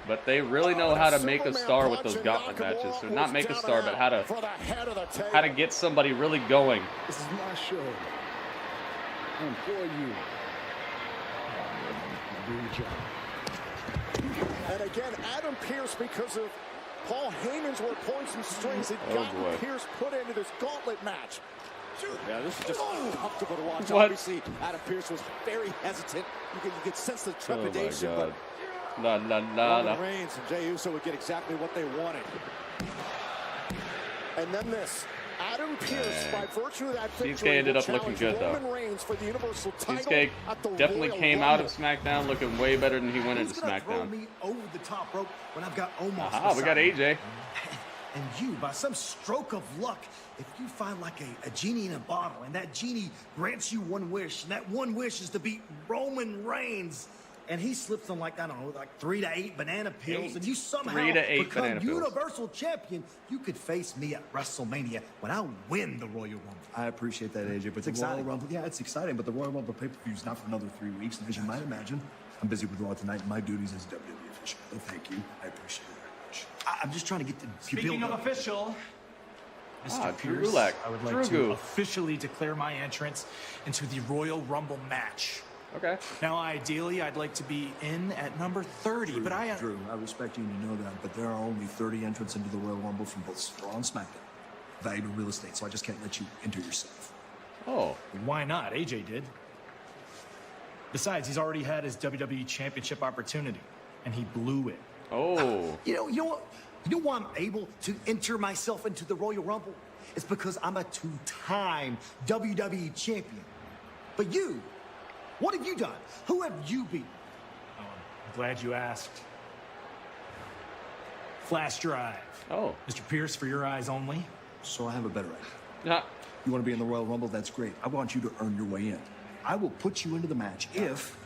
but they really know how to make a star with those gauntlet matches. So not make a star, but how to get somebody really going. This is my show. And for you. Do your job. And again, Adam Pearce, because of Paul Heyman's work pulling some strings, had gotten Pearce put into this gauntlet match. Yeah, this is just uncomfortable to watch. Obviously, Adam Pearce was very hesitant. You could sense the trepidation. Oh my God. Roman Reigns and Jey Uso would get exactly what they wanted. And then this. Adam Pearce, by virtue of that victory, Shinsuke ended up looking good, though. Shinsuke definitely came out of SmackDown looking way better than he went into SmackDown. Throw me over the top rope when I've got Omos. Aha, we got AJ. And you, by some stroke of luck, if you find like a genie in a bottle, and that genie grants you one wish, and that one wish is to beat Roman Reigns, and he slips on like, I don't know, like 3 to 8 banana pills, and you somehow become Universal Champion, you could face me at WrestleMania when I win the Royal Rumble. I appreciate that, AJ, but the Royal Rumble, yeah, it's exciting, but the Royal Rumble pay-per-view is not for another 3 weeks, and as you might imagine, I'm busy with Raw tonight, and my duties as a WWE official. So thank you. I appreciate it very much. I'm just trying to get the Speaking of official, Mr. Pearce, Gulak. I would like to officially declare my entrance into the Royal Rumble match. Okay. Now, ideally, I'd like to be in at number 30, Drew, but I... Drew, I respect you and you know that, but there are only 30 entrants into the Royal Rumble from both Raw and SmackDown. Valuable real estate, so I just can't let you enter yourself. Oh. Why not? AJ did. Besides, he's already had his WWE Championship opportunity, and he blew it. Oh. You know why I'm able to enter myself into the Royal Rumble? It's because I'm a 2-time WWE champion. But you, what have you done? Who have you beaten? Oh, I'm glad you asked. Flash drive. Oh. Mr. Pearce, for your eyes only. So I have a better idea. You want to be in the Royal Rumble? That's great. I want you to earn your way in. I will put you into the match if...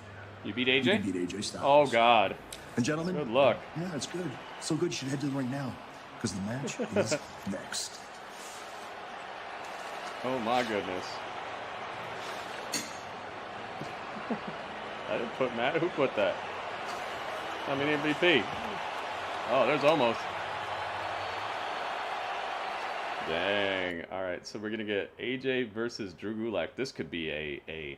You beat AJ? You can beat AJ Styles. Oh, God. And gentlemen... Good luck. Yeah, it's good. So good you should head to the ring now. Because the match is next. Oh, my goodness. I didn't put Matt. Who put that? I mean, MVP. Oh, there's almost. Dang. All right, so we're gonna get AJ versus Drew Gulak. This could be a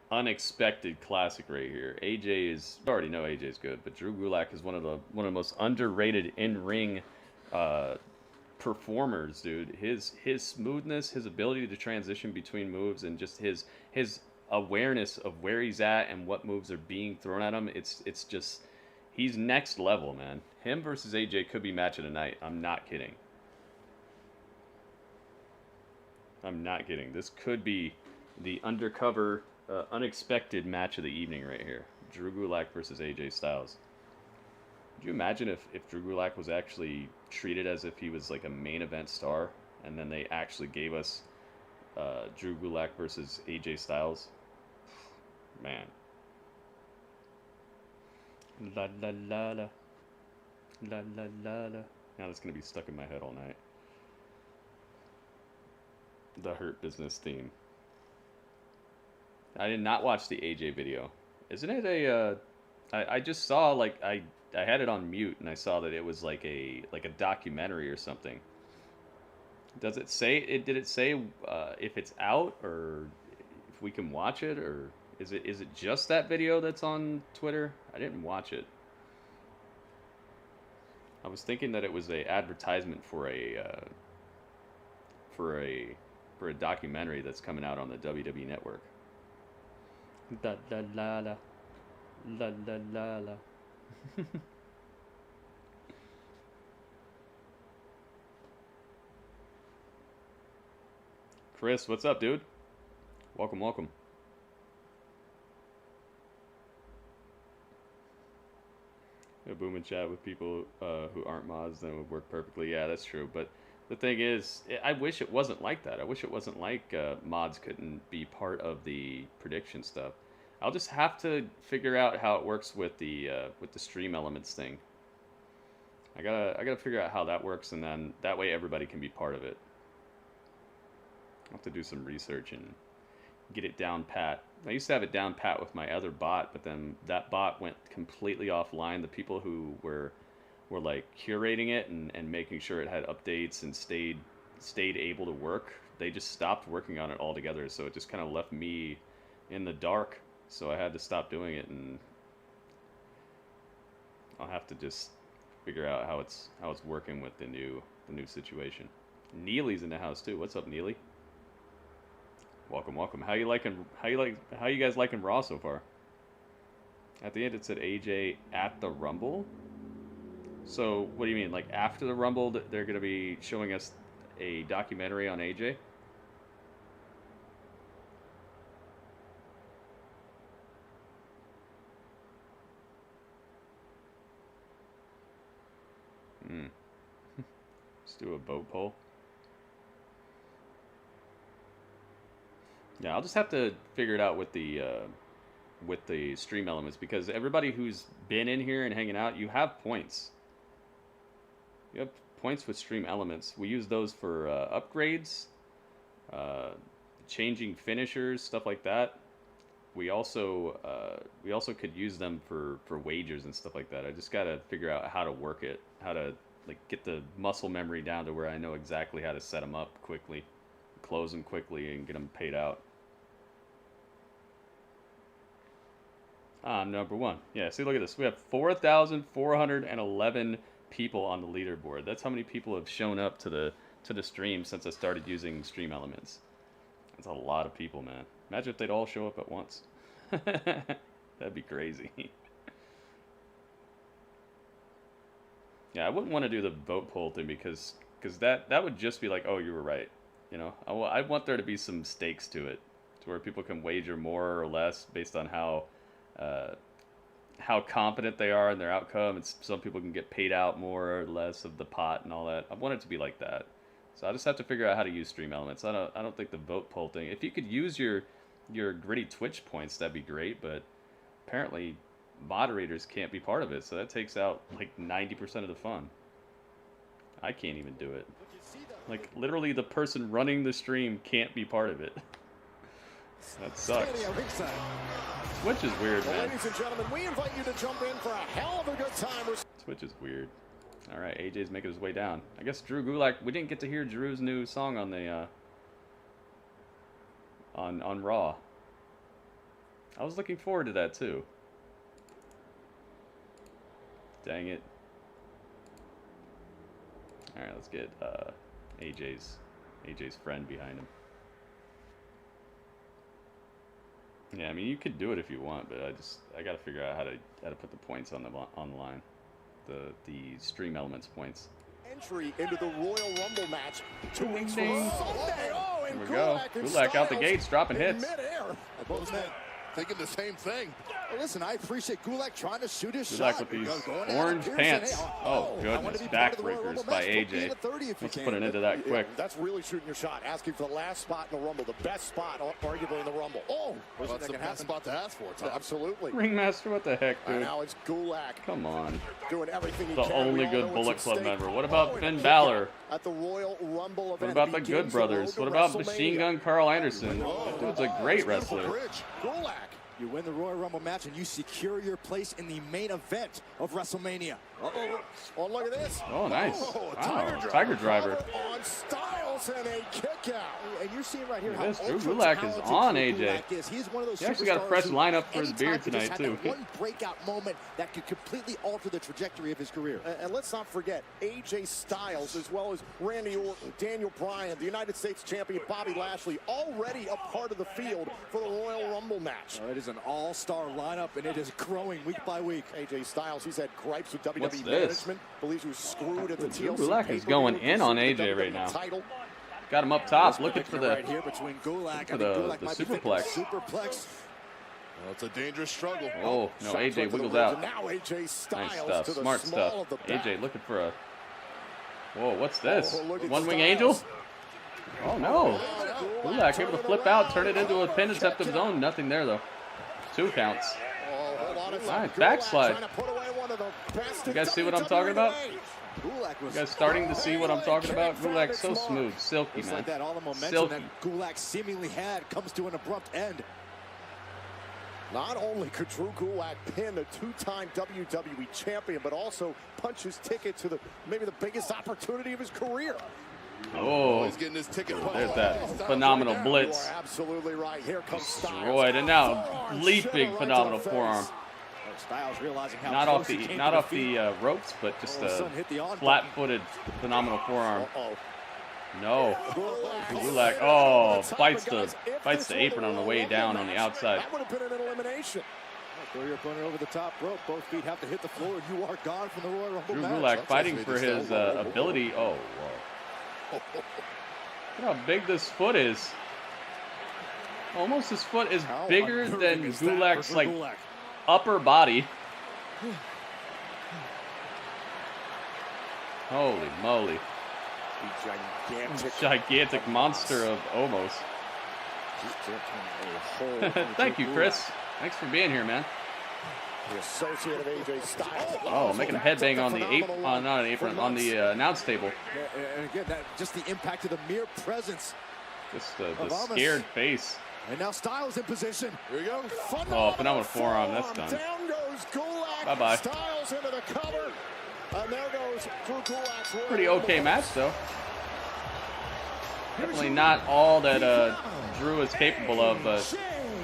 unexpected classic right here. AJ is, I already know AJ's good, but Drew Gulak is one of the most underrated in-ring performers, dude. His smoothness, his ability to transition between moves, and just his awareness of where he's at and what moves are being thrown at him. It's just, he's next level, man. Him versus AJ could be match of the night. I'm not kidding. I'm not kidding. This could be the undercover, unexpected match of the evening right here. Drew Gulak versus AJ Styles. Could you imagine if Drew Gulak was actually treated as if he was like a main event star, and then they actually gave us Drew Gulak versus AJ Styles? Man. La la la la. La la la la. Now that's gonna be stuck in my head all night. The Hurt Business theme. I did not watch the AJ video. Isn't it a I just saw, like, I had it on mute and I saw that it was like a documentary or something. Does it say did it say if it's out, or if we can watch it, or is it just that video that's on Twitter? I didn't watch it. I was thinking that it was a advertisement for a documentary that's coming out on the WWE Network. La la la la. La la la la. Chris, what's up, dude? Welcome, welcome. A boom and chat with people who aren't mods, then it would work perfectly. Yeah, that's true. But the thing is, I wish it wasn't like that. I wish it wasn't like mods couldn't be part of the prediction stuff. I'll just have to figure out how it works with the stream elements thing. I gotta figure out how that works, and then that way everybody can be part of it. I'll have to do some research and get it down pat. I used to have it down pat with my other bot, but then that bot went completely offline. The people who were like curating it and making sure it had updates and stayed able to work, they just stopped working on it altogether. So it just kind of left me in the dark. So I had to stop doing it, and I'll have to just figure out how it's working with the new situation. Neely's in the house too. What's up, Neely? Welcome, welcome. How you guys liking Raw so far? At the end it said AJ at the Rumble. So what do you mean? Like after the Rumble, they're gonna be showing us a documentary on AJ? Let's do a vote poll. Yeah, I'll just have to figure it out with the stream elements, because everybody who's been in here and hanging out, you have points. You have points with stream elements. We use those for upgrades, changing finishers, stuff like that. We also could use them for wagers and stuff like that. I just gotta figure out how to work it, how to like get the muscle memory down to where I know exactly how to set them up quickly, close them quickly, and get them paid out. Number one. Yeah, see, look at this. We have 4,411 people on the leaderboard. That's how many people have shown up to the stream since I started using stream elements. That's a lot of people, man. Imagine if they'd all show up at once. That'd be crazy. Yeah, I wouldn't want to do the vote poll thing, because that would just be like, oh, you were right. You know, I want there to be some stakes to it, to where people can wager more or less based on how confident they are in their outcome. And some people can get paid out more or less of the pot and all that. I want it to be like that. So I just have to figure out how to use stream elements. I don't think the vote poll thing. If you could use your gritty Twitch points, that'd be great. But apparently moderators can't be part of it, so that takes out like 90% of the fun. I can't even do it. Like literally, the person running the stream can't be part of it. That sucks. Twitch is weird, man. Ladies and gentlemen, we invite you to jump in for a hell of a good time. Twitch is weird. All right, AJ's making his way down. I guess Drew Gulak. We didn't get to hear Drew's new song on the on Raw. I was looking forward to that too. Dang it. All right, let's get AJ's friend behind him. Yeah, I mean you could do it if you want, but I gotta figure out how to put the points on the line, the stream elements points. Entry into the Royal Rumble match 2 weeks from Ding. Sunday. Oh, and Here we go. Gulak out the gates, dropping hits. Midair. Both men thinking the same thing. Well, listen, I appreciate Gulak trying to shoot his Gulak shot. with these Going orange Pearce, pants. hey, Oh, goodness. Backbreakers by AJ. Let's put it into that quick. That's really shooting your shot. Asking for the last spot in the Rumble, the best spot, arguably in the Rumble. Oh, that's the best spot to ask for, Tom. Absolutely. Ringmaster, what the heck, dude? And now it's Gulak. Come on. Doing everything he The can. only good Bullet Club member. What about Finn Balor? At the Royal Rumble event. What about the Good Brothers? What about Machine Gun Carl Anderson? That dude's a great wrestler. Gulak. You win the Royal Rumble match and you secure your place in the main event of WrestleMania. Oh, look at this. Oh, nice. Oh, Wow, Tiger Driver. On Styles and a kick out. And you're seeing right here how This Drew ultra Gulak is talented on Drew AJ. Gulak is. He's one of those He actually got a superstars fresh who lineup for his anytime beard he just tonight, had too. that one breakout moment that could completely alter the trajectory of his career. And let's not forget AJ Styles, as well as Randy Orton, Daniel Bryan, the United States champion Bobby Lashley, already a part of the field for the Royal Rumble match. It is an all-star lineup, and it is growing week by week. AJ Styles, he's had gripes with What's WWE this? management. Believes he was screwed at the Drew TLC. Gulak is going in on AJ right now. Got him up top, looking for the right here between Gulak for the superplex. Superplex. Well, it's a dangerous struggle. Oh no, AJ wiggles out. Now AJ Styles Nice stuff, to the smart small stuff. of the back. AJ looking for a. Whoa, what's this? Oh, look at One wing Styles. angel? Oh no! Gulak able to flip out, turn it into a pin attempt of his own. Nothing there though. 2 counts. Oh, hold on a second. Alright, Gulak backslide. trying to put away one of the best You guys in see what I'm talking about? Gulak You was guys starting to see what I'm talking about? Gulak's so smooth, silky, Just man. like that, all the momentum Silky. that Gulak seemingly had comes to an abrupt end. Not only could Drew Gulak pin the 2-time WWE champion, but also punch his ticket to maybe the biggest opportunity of his career. Oh, he's getting his ticket. there's that phenomenal blitz. You are absolutely right. Here comes Styles. Destroyed, and now leaping phenomenal forearm. Styles realizing how Not off close he came not to off defeat. the ropes, but just All of a a sudden hit the on flat-footed phenomenal forearm. Uh-oh. No, Gulak. Oh, fights the apron on the way down on the outside. That would have been an elimination. Throw your opponent over the top rope. Both feet have to hit the floor, and you are gone from the Royal Rumble Drew match. Gulak fighting for his ability. Oh, whoa. Look how big this foot is. Almost his foot is bigger than Gulak's like upper body. Holy moly. Gigantic monster of almost. Thank you, Chris. Thanks for being here, man. The associate of AJ Styles. Oh, making a headbang on the not an apron, on the announce table. And again, just the impact of the mere presence. Just the scared face. And now Styles in position. Here we go. Oh, phenomenal forearm. That's done. Down goes Gulak. Bye-bye. Styles into the cover. And there goes Drew Gulak's Royal Pretty Rumble okay match, though. Definitely not all that Drew is capable of, but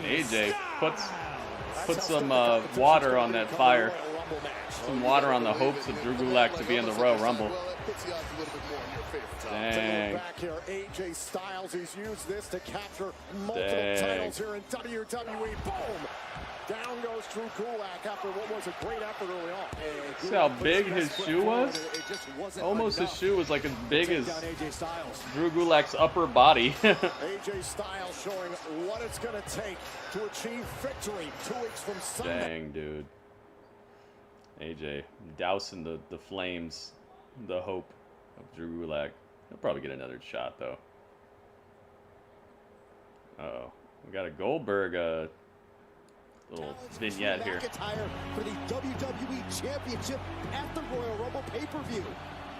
AJ puts some water on that fire. Some water on the hopes of Drew Gulak to be in the Royal Rumble. Dang. Back here, AJ Styles, he's used this to capture multiple titles here in WWE. Boom! Down goes Drew Gulak after what was a great effort early on. See how big his shoe was? Almost his shoe was like as big as Drew Gulak's upper body. AJ Styles showing what it's going to take to achieve victory 2 weeks from Sunday. Dang, dude. AJ dousing the flames, the hope of Drew Gulak. He'll probably get another shot, though. Uh-oh. We got a Goldberg little vignette here. McIntyre for the WWE Championship at the Royal Rumble pay-per-view.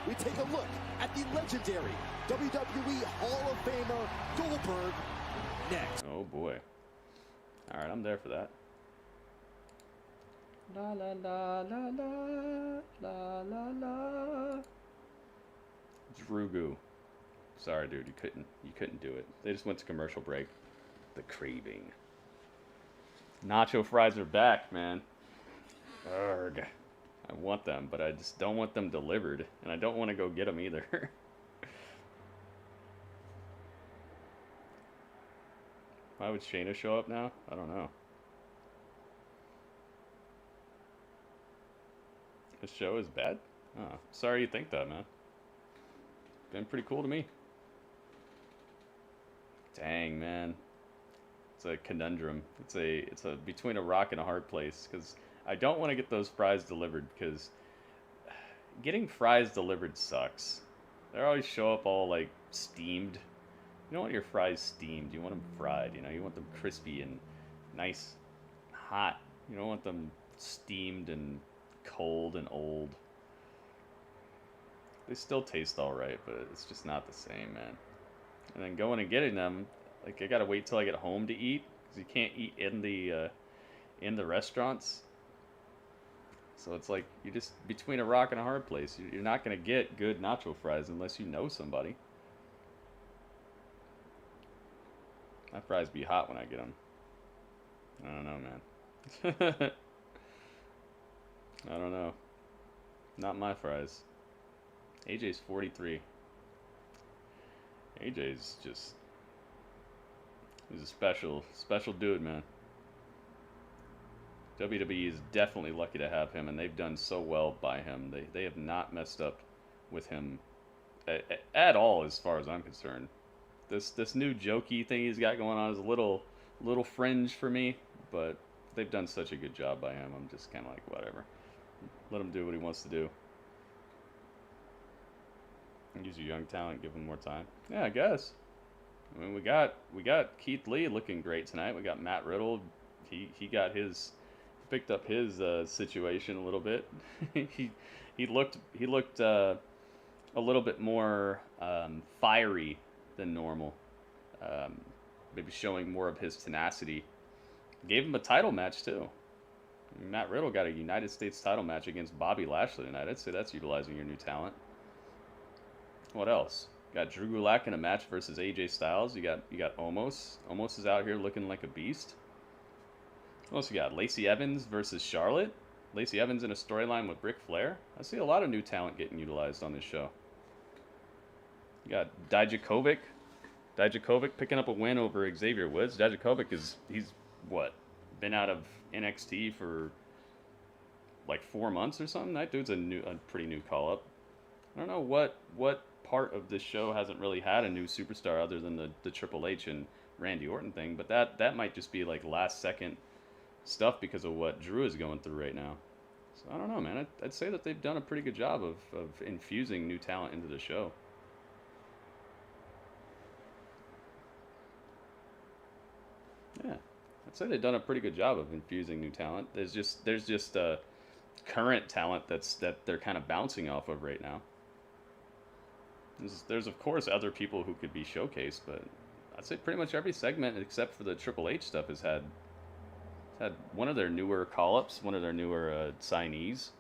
We take a look at the legendary WWE Hall of Famer Goldberg next. Oh boy. All right, I'm there for that. La la la la la la la la. Drugu. Sorry, dude, you couldn't do it. They just went to commercial break. The craving. Nacho fries are back, man. Urgh. I want them, but I just don't want them delivered, and I don't want to go get them either. Why would Shayna show up now? I don't know. This show is bad? Oh, sorry you think that, man. Been pretty cool to me. Dang, man. It's a conundrum. It's a between a rock and a hard place, because I don't want to get those fries delivered, because getting fries delivered sucks. They always show up all like steamed. You don't want your fries steamed. You want them fried. You know, you want them crispy and nice, hot. You don't want them steamed and cold and old. They still taste all right, but it's just not the same, man. And then going and getting them, like I gotta wait till I get home to eat, because you can't eat in the restaurants. So it's like you're just between a rock and a hard place. You're not gonna get good nacho fries unless you know somebody. My fries be hot when I get them. I don't know, man. I don't know. Not my fries. AJ's 43. AJ's just... he's a special dude, man. WWE is definitely lucky to have him, and they've done so well by him. They have not messed up with him at all, as far as I'm concerned. This new jokey thing he's got going on is a little fringe for me, but they've done such a good job by him. I'm just kind of like, whatever. Let him do what he wants to do. Use your young talent, give him more time. Yeah, I guess. I mean, we got Keith Lee looking great tonight. We got Matt Riddle. He picked up his situation a little bit. he looked a little bit more fiery than normal. Maybe showing more of his tenacity. Gave him a title match too. Matt Riddle got a United States title match against Bobby Lashley tonight. I'd say that's utilizing your new talent. What else? Got Drew Gulak in a match versus AJ Styles. You got Omos. Omos is out here looking like a beast. What else you got? Lacey Evans versus Charlotte. Lacey Evans in a storyline with Ric Flair. I see a lot of new talent getting utilized on this show. You got Deztroix. Deztroix picking up a win over Xavier Woods. Deztroix he's what? Been out of NXT for like 4 months or something. That dude's a pretty new call up. I don't know what part of this show hasn't really had a new superstar other than the Triple H and Randy Orton thing, but that might just be like last second stuff because of what Drew is going through right now. So I don't know, man. I'd say that they've done a pretty good job of infusing new talent into the show. Yeah, I'd say they've done a pretty good job of infusing new talent. There's just current talent that they're kind of bouncing off of right now. There's of course other people who could be showcased, but I'd say pretty much every segment except for the Triple H stuff has had one of their newer call-ups, one of their newer signees.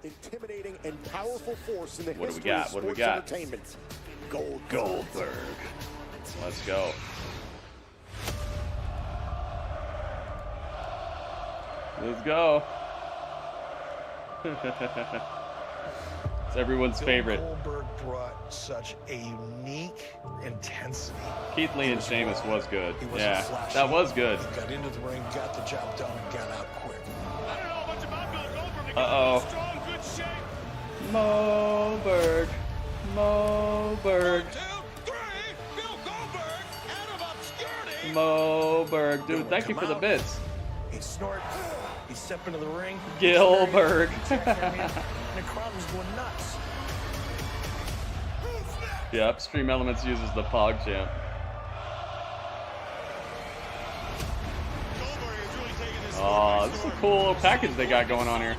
Intimidating and powerful force in the What do we history got? of What do we sports got? entertainment. Goldberg. Let's go. Let's go. It's everyone's favorite. Goldberg brought such a unique intensity. Keith Lee and Sheamus was good. He wasn't Yeah, flashy. that was good. He got into the ring, got the job done, and got out quick. Uh-oh. Moberg. Moberg. Dude, thank you for the bits. He snorts. He stepped into the ring. Gilbert. And the crowd was going nuts. Yeah, Upstream Elements uses the Pog champ. Oh, this is a cool little package they got going on here.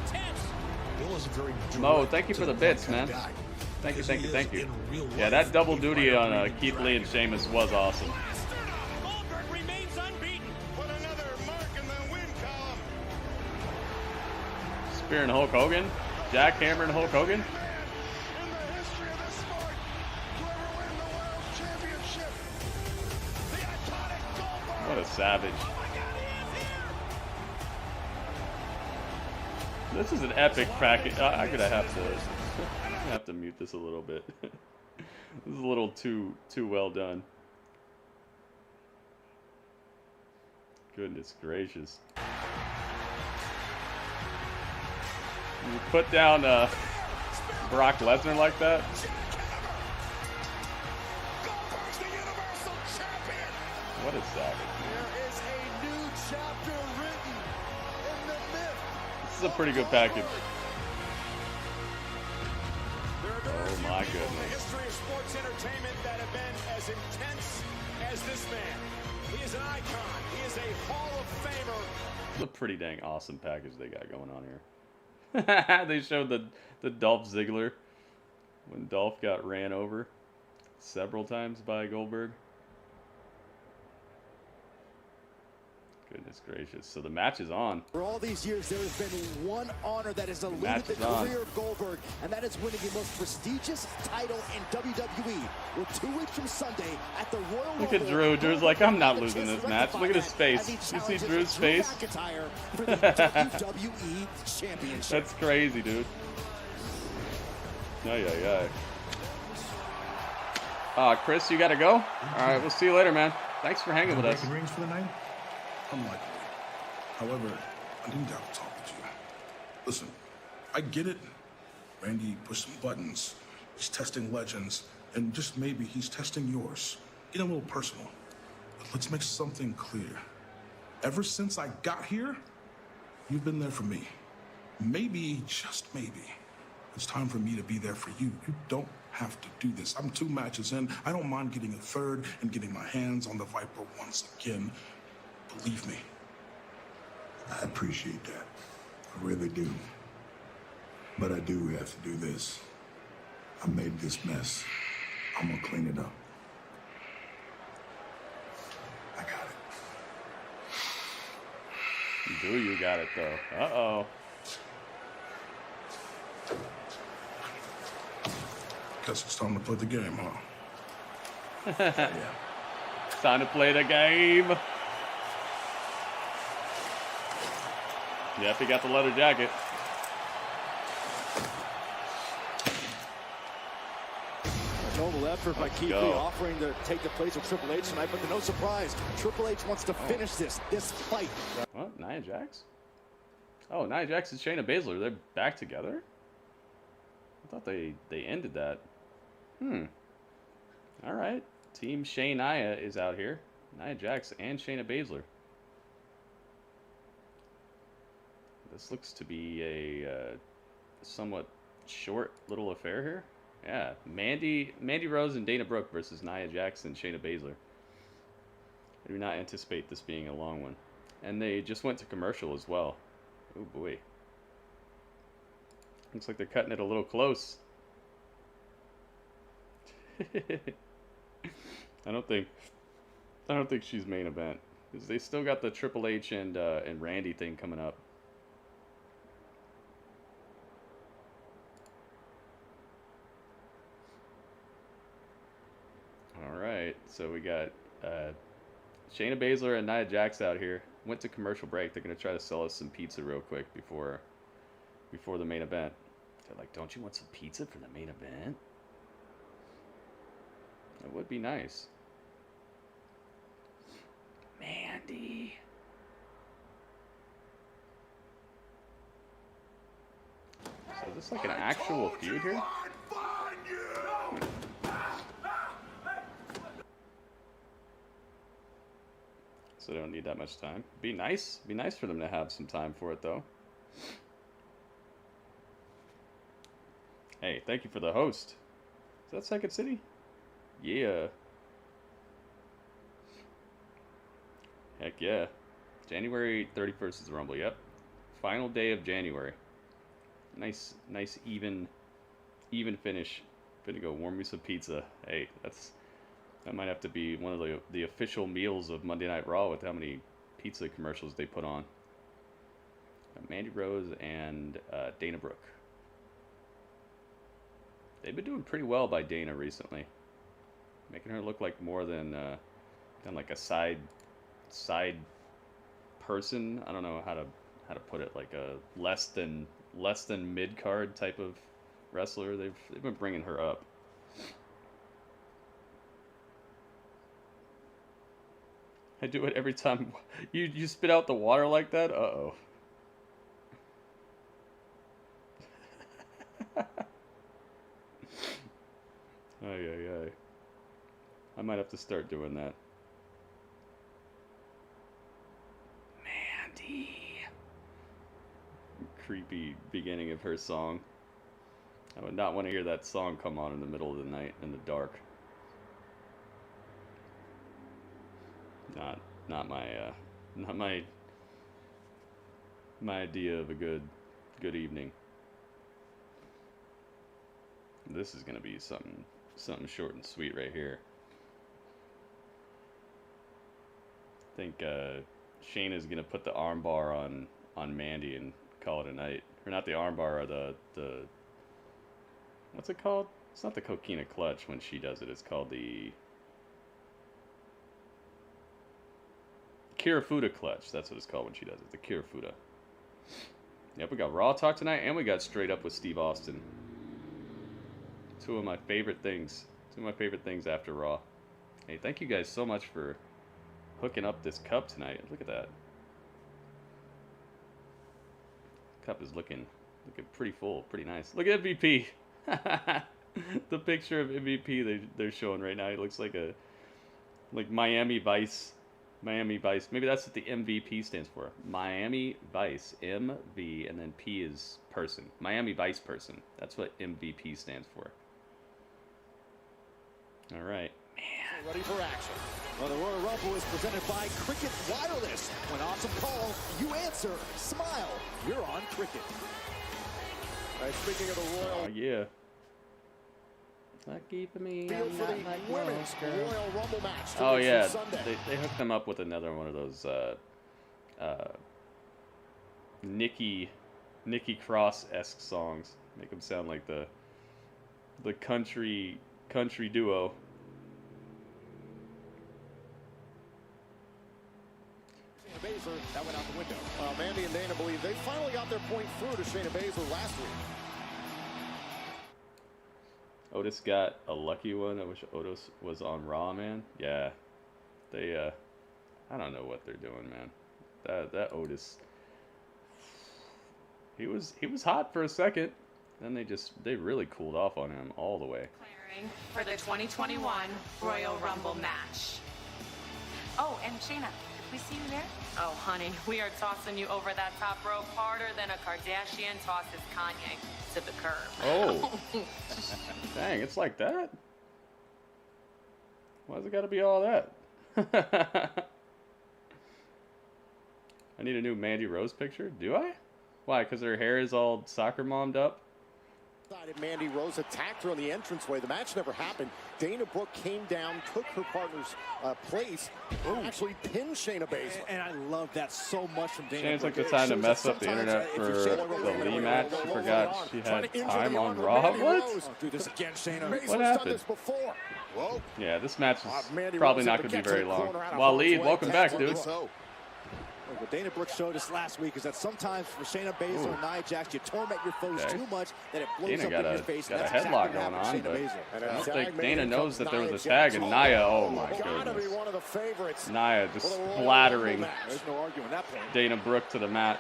Mo, thank you for the bits, man. Thank you, thank you, thank you. Yeah, that double duty on Keith Lee and Sheamus was awesome. Spear and Hulk Hogan? Jackhammer and Hulk Hogan? What a savage. This is an epic package. I'm gonna have to mute this a little bit. This is a little too well done. Goodness gracious. You put down Brock Lesnar like that? What is that? There is a new chapter written in the myth. This is a pretty good package. Oh my In the goodness. history of sports entertainment that have been as intense as this man. He is an icon. He is a Hall of Famer. It's a pretty dang awesome package they got going on here. They showed the Dolph Ziggler when Dolph got ran over several times by Goldberg. Goodness gracious. So the match is on. For all these years, there has been one honor that has eluded Match the is on. career of Goldberg, and that is winning the most prestigious title in WWE. We're 2 weeks from Sunday at the Royal Look at Rumble. Drew. Drew's like, I'm not losing this match. Look at his face. You see Drew's face? McIntyre for the WWE Championship. That's crazy, dude. Yeah. Chris, you gotta go? Alright, we'll see you later, man. Thanks for hanging with us. Rings for the night? Unlikely. However, I do got to talk with you. Listen, I get it. Randy pushed some buttons. He's testing legends, and just maybe he's testing yours. Get a little personal. But let's make something clear. Ever since I got here, you've been there for me. Maybe, just maybe, it's time for me to be there for you. You don't have to do this. I'm 2 matches in. I don't mind getting a third and getting my hands on the Viper once again. Believe me. I appreciate that. I really do. But I do have to do this. I made this mess. I'm gonna clean it up. I got it. You got it, though. Uh-oh. Guess it's time to play the game, huh? Yeah. It's time to play the game. Yep, he got the leather jacket. A noble effort by Keith Lee offering to take the place of Triple H tonight, but no surprise, Triple H wants to finish this fight. What? Nia Jax? Oh, Nia Jax and Shayna Baszler. They're back together? I thought they ended that. Alright. Team Shayna is out here. Nia Jax and Shayna Baszler. This looks to be a somewhat short little affair here. Yeah, Mandy Rose and Dana Brooke versus Nia Jax and Shayna Baszler. I do not anticipate this being a long one. And they just went to commercial as well. Oh boy. Looks like they're cutting it a little close. I don't think she's main event, because they still got the Triple H and Randy thing coming up. Alright, so we got Shayna Baszler and Nia Jax out here. Went to commercial break. They're going to try to sell us some pizza real quick before the main event. They're like, don't you want some pizza for the main event? That would be nice. Mandy. So is this like an actual feud here? So they don't need that much time. Be nice for them to have some time for it, though. Hey, thank you for the host. Is that Second City? Yeah. Heck yeah. January 31st is the Rumble, yep. Final day of January. Nice even finish. Finna go warm me some pizza. Hey, that might have to be one of the official meals of Monday Night Raw with how many pizza commercials they put on. Mandy Rose and Dana Brooke. They've been doing pretty well by Dana recently, making her look like more than like a side person. I don't know how to put it, like a less than less than mid card type of wrestler. They've been bringing her up. I do it every time. You spit out the water like that? Uh-oh. Ay. I might have to start doing that. Mandy. Creepy beginning of her song. I would not want to hear that song come on in the middle of the night in the dark. Not my idea of a good evening. This is gonna be something short and sweet right here. I think Shayna's gonna put the armbar on Mandy and call it a night. Or not the armbar, or the what's it called? It's not the coquina clutch when she does it. It's called the Kirifuda clutch. That's what it's called when she does it. The Kirifuda. Yep, we got Raw Talk tonight, and we got Straight Up with Steve Austin. Two of my favorite things. Two of my favorite things after Raw. Hey, thank you guys so much for hooking up this cup tonight. Look at that. Cup is looking pretty full, pretty nice. Look at MVP. The picture of MVP they're showing right now. He looks like Miami Vice. Miami Vice. Maybe that's what the MVP stands for. Miami Vice. MV and then P is person. Miami Vice person. That's what MVP stands for. All right. Man. Ready for action. Well, the Royal Rumble is presented by Cricket Wireless. When awesome calls, you answer. Smile. You're on Cricket. All right, speaking of the Royal... Oh, yeah. Lucky for me, I'm not like women's Royal Rumble match. Oh yeah, they hooked them up with another one of those Nikki Cross-esque songs. Make them sound like the country duo. Shayna Baszler, that went out the window. Mandy and Dana believe they finally got their point through to Shayna Baszler last week. Otis got a lucky one. I wish Otis was on Raw, man. Yeah, they I don't know what they're doing, man. That Otis, he was hot for a second, then they really cooled off on him all the way. Clearing for the 2021 Royal Rumble match. Oh, and Shayna, we see you there? Oh, honey, we are tossing you over that top rope harder than a Kardashian tosses Kanye to the curb. Oh, dang, it's like that? Why's it got to be all that? I need a new Mandy Rose picture. Do I? Why? Because her hair is all soccer mommed up? Mandy Rose attacked her on the entranceway. The match never happened. Dana Brooke came down, took her partner's place, actually pinned Shayna Baszler. And I love that so much from Dana Shayna took the time to mess up the internet for the Lee match. She forgot she had time on Raw. What? Do this again, Shayna. What happened? Yeah, this match is probably not going to be very long. Waleed, welcome back, dude. What Dana Brooke showed us last week is that sometimes for Shayna Baszler and Nia Jax, you torment your foes too much that it blows up in your face. Got a headlock going on, but I don't think Dana knows that there was a tag, and Nia, oh my goodness. Nia just splattering Dana Brooke to the mat.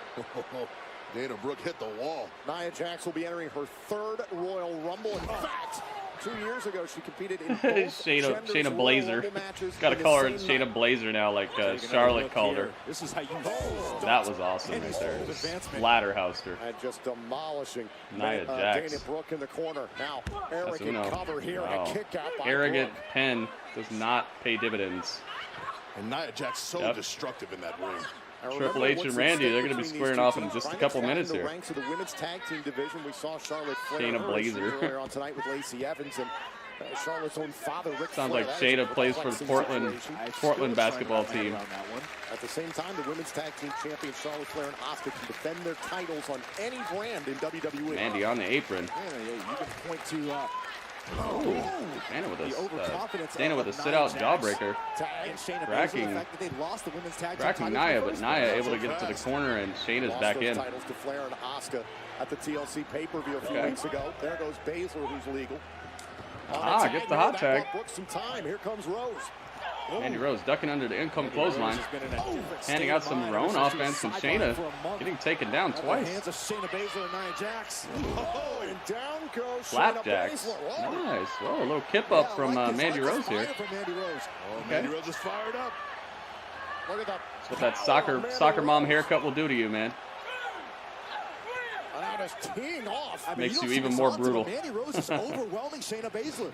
Dana Brooke hit the wall. Nia Jax will be entering her third Royal Rumble. In fact, 2 years ago, she competed in Shayna Blazer. Gotta call her Shayna Blazer now, like Charlotte called her. This is how you that was awesome right there. Just splatterhoused her. And just demolishing Nia Jax. Dana Brooke in the corner. Now, arrogant cover here and a kick out by Arrogant Brooke. pen does not pay dividends. And Nia Jax so destructive in that ring. Triple H and Randy, they're going to be squaring off in just a couple minutes here. Ranks of the women's tag team division, we saw Charlotte Flair Shayna Blazer. earlier on tonight with Lacey Evans and Charlotte's own father, Rick Sounds Flair. like Shayna plays for the Portland basketball team. At the same time, the women's tag team champion Charlotte Flair and Asuka can defend their titles on any brand in WWE. Mandy on the apron. Yeah, you can point to Dana with a sit-out jawbreaker. Tracking Nia, but Nia able to get to the corner, and Shayna's back in. Titles to Flair and Asuka at the TLC pay-per-view a few weeks ago. There goes Baszler, who's legal. Gets the hot tag. Book some time. Here comes Rose. Mandy Rose ducking under the income clothesline, handing out some of her own offense, and Shayna getting taken down twice. Hands of Shayna Baszler and Nia Jax. And down goes Flapjacks. Nice. Whoa, a little kip up from Mandy Rose here. Mandy Rose is fired up. Look at that. That's what that soccer mom haircut will do to you, man. Teeing off. Makes you even more brutal. Mandy Rose is overwhelming Shayna Baszler.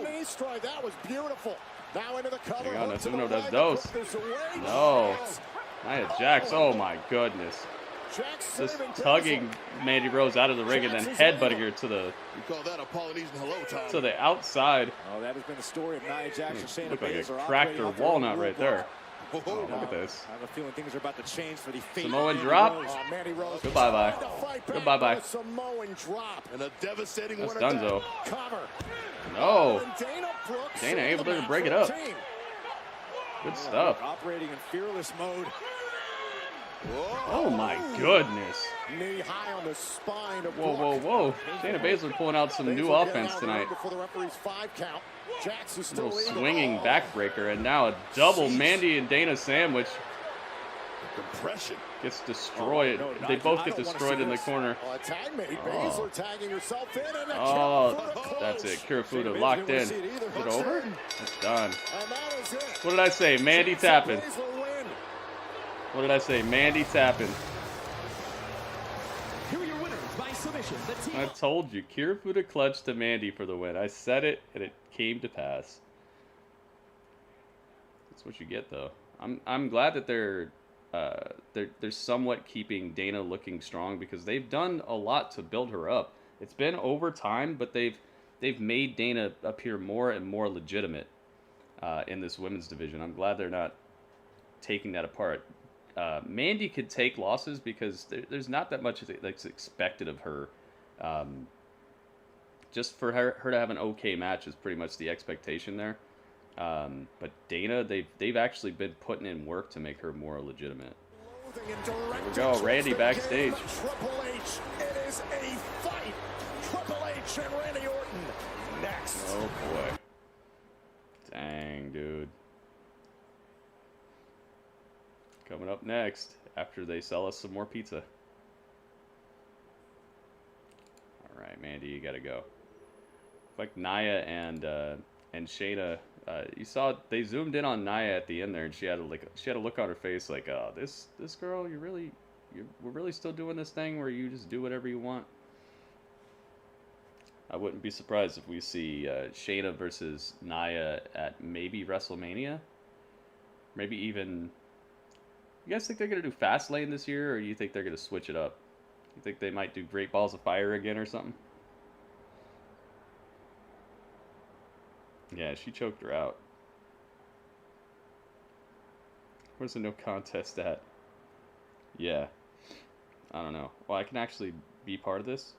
Knee strike. That was beautiful. Now into the cover. There you go. Uno does dos. No. Nia Jax. Oh my goodness. Just tugging Mandy Rose out of the ring and then headbutting her to the. We call that a Polynesian hello time. To the outside. Oh, that has been the story of Nia Jax and Shayna Look like Baszler. a cracked her walnut right there. Oh, look at this. I have a feeling things are about to change for the Samoan drop. Goodbye bye. Goodbye bye. Samoan drop. And a devastating That's one. Dunzo. Cover. No. Dana able to break it up. Good stuff. Operating in fearless mode. Oh my goodness. Knee high on the spine of whoa, whoa, whoa. Shayna Baszler pulling out some new offense tonight. Before the referee's 5 count. Jax is still little swinging backbreaker, and now a double Mandy and Dana sandwich. Compression gets destroyed. They both get destroyed in the corner. Tag made. Baszler tagging herself in. And that's it. Kirifuda locked in. Is it over? It's done. What did I say? Mandy tapping. What did I say? Mandy tapping. Here are your winners by submission. I told you. Kirifuda clutch to Mandy for the win. I said it, and it came to pass. That's what you get, though. I'm glad that they're somewhat keeping Dana looking strong, because they've done a lot to build her up. It's been over time, but they've made Dana appear more and more legitimate in this women's division. I'm glad they're not taking that apart. Mandy could take losses because there's not that much that's expected of her. Just for her to have an okay match is pretty much the expectation there. But Dana, they've actually been putting in work to make her more legitimate. Here we go, Randy backstage. Triple H, it is a fight. Triple H and Randy Orton next. Oh boy. Dang, dude. Coming up next, after they sell us some more pizza. All right, Mandy, you gotta go. Like Nia and Shayna, you saw they zoomed in on Nia at the end there, and she had a look on her face like, oh, this girl, we're really still doing this thing where you just do whatever you want. I wouldn't be surprised if we see Shayna versus Nia at maybe WrestleMania, maybe even. You guys think they're gonna do Fastlane this year, or do you think they're gonna switch it up? You think they might do Great Balls of Fire again or something? Yeah, she choked her out. Where's the no contest at? Yeah. I don't know. Well, I can actually be part of this.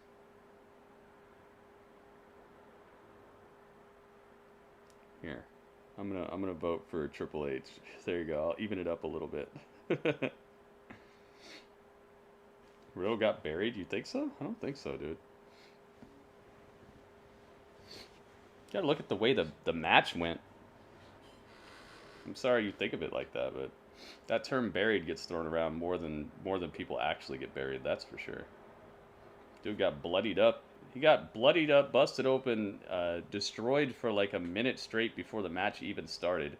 Here. I'm gonna vote for Triple H. There you go. I'll even it up a little bit. Riddle got buried? You think so? I don't think so, dude. Gotta look at the way the match went. I'm sorry you think of it like that, but that term buried gets thrown around more than people actually get buried, that's for sure. Dude got bloodied up. He got bloodied up, busted open, destroyed for like a minute straight before the match even started.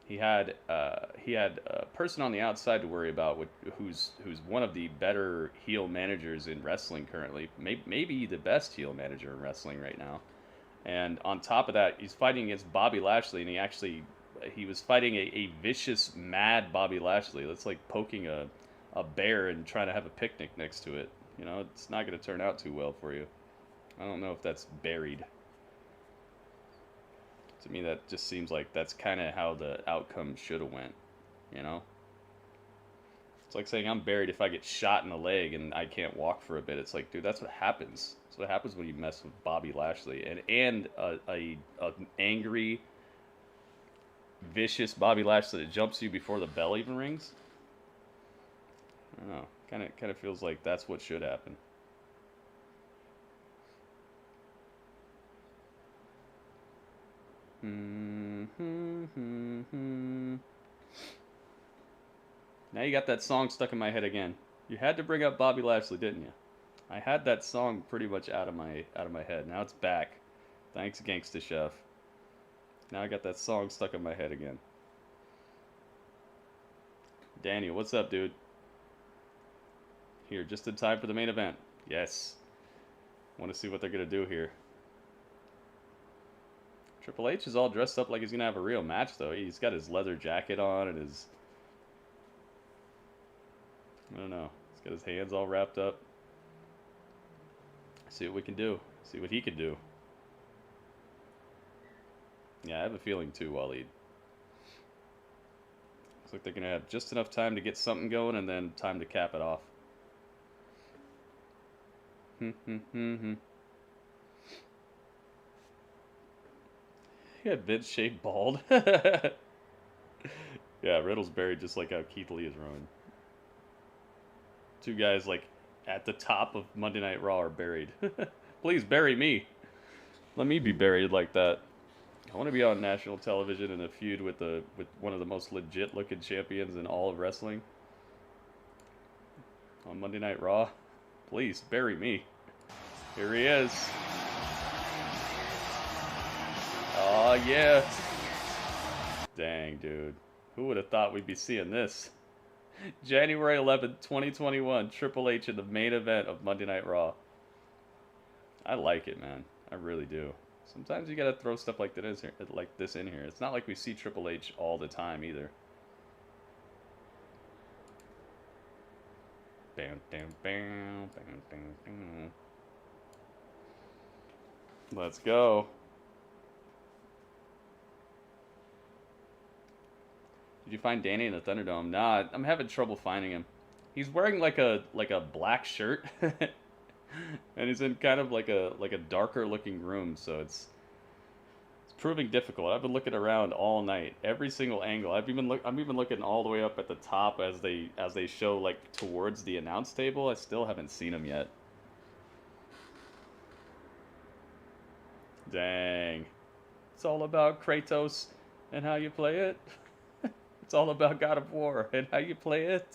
He had a person on the outside to worry about, who's one of the better heel managers in wrestling currently, maybe the best heel manager in wrestling right now. And on top of that, he's fighting against Bobby Lashley, and he was fighting a vicious, mad Bobby Lashley. That's like poking a bear and trying to have a picnic next to it. You know, it's not going to turn out too well for you. I don't know if that's buried. To me, that just seems like that's kind of how the outcome should have went, you know? It's like saying I'm buried if I get shot in the leg and I can't walk for a bit. It's like, dude, that's what happens. That's what happens when you mess with Bobby Lashley and a angry, vicious Bobby Lashley that jumps you before the bell even rings. I don't know. Kind of feels like that's what should happen. Now you got that song stuck in my head again. You had to bring up Bobby Lashley, didn't you? I had that song pretty much out of my head. Now it's back. Thanks, Gangsta Chef. Now I got that song stuck in my head again. Daniel, what's up, dude? Here, just in time for the main event. Yes. Want to see what they're going to do here. Triple H is all dressed up like he's going to have a real match, though. He's got his leather jacket on and his... I don't know. He's got his hands all wrapped up. See what we can do. See what he can do. Yeah, I have a feeling too, Waleed. Looks like they're going to have just enough time to get something going and then time to cap it off. He had Vince shaved bald. Yeah, Riddle's buried just like how Keith Lee is ruined. Two guys like at the top of Monday Night Raw are buried. Please bury me. Let me be buried like that. I want to be on national television in a feud with one of the most legit looking champions in all of wrestling. On Monday Night Raw. Please bury me. Here he is. Oh yeah. Dang, dude. Who would have thought we'd be seeing this? January 11th, 2021, Triple H in the main event of Monday Night Raw. I like it, man. I really do. Sometimes you gotta throw stuff like this in here. It's not like we see Triple H all the time either. Bam, bam, bam, bam, bam, bam. Let's go. Did you find Danny in the Thunderdome? Nah, I'm having trouble finding him. He's wearing like a black shirt, and he's in kind of like a darker looking room, so it's proving difficult. I've been looking around all night, every single angle. I'm even looking all the way up at the top as they show like towards the announce table. I still haven't seen him yet. Dang, it's all about Kratos and how you play it. It's all about God of War and how you play it.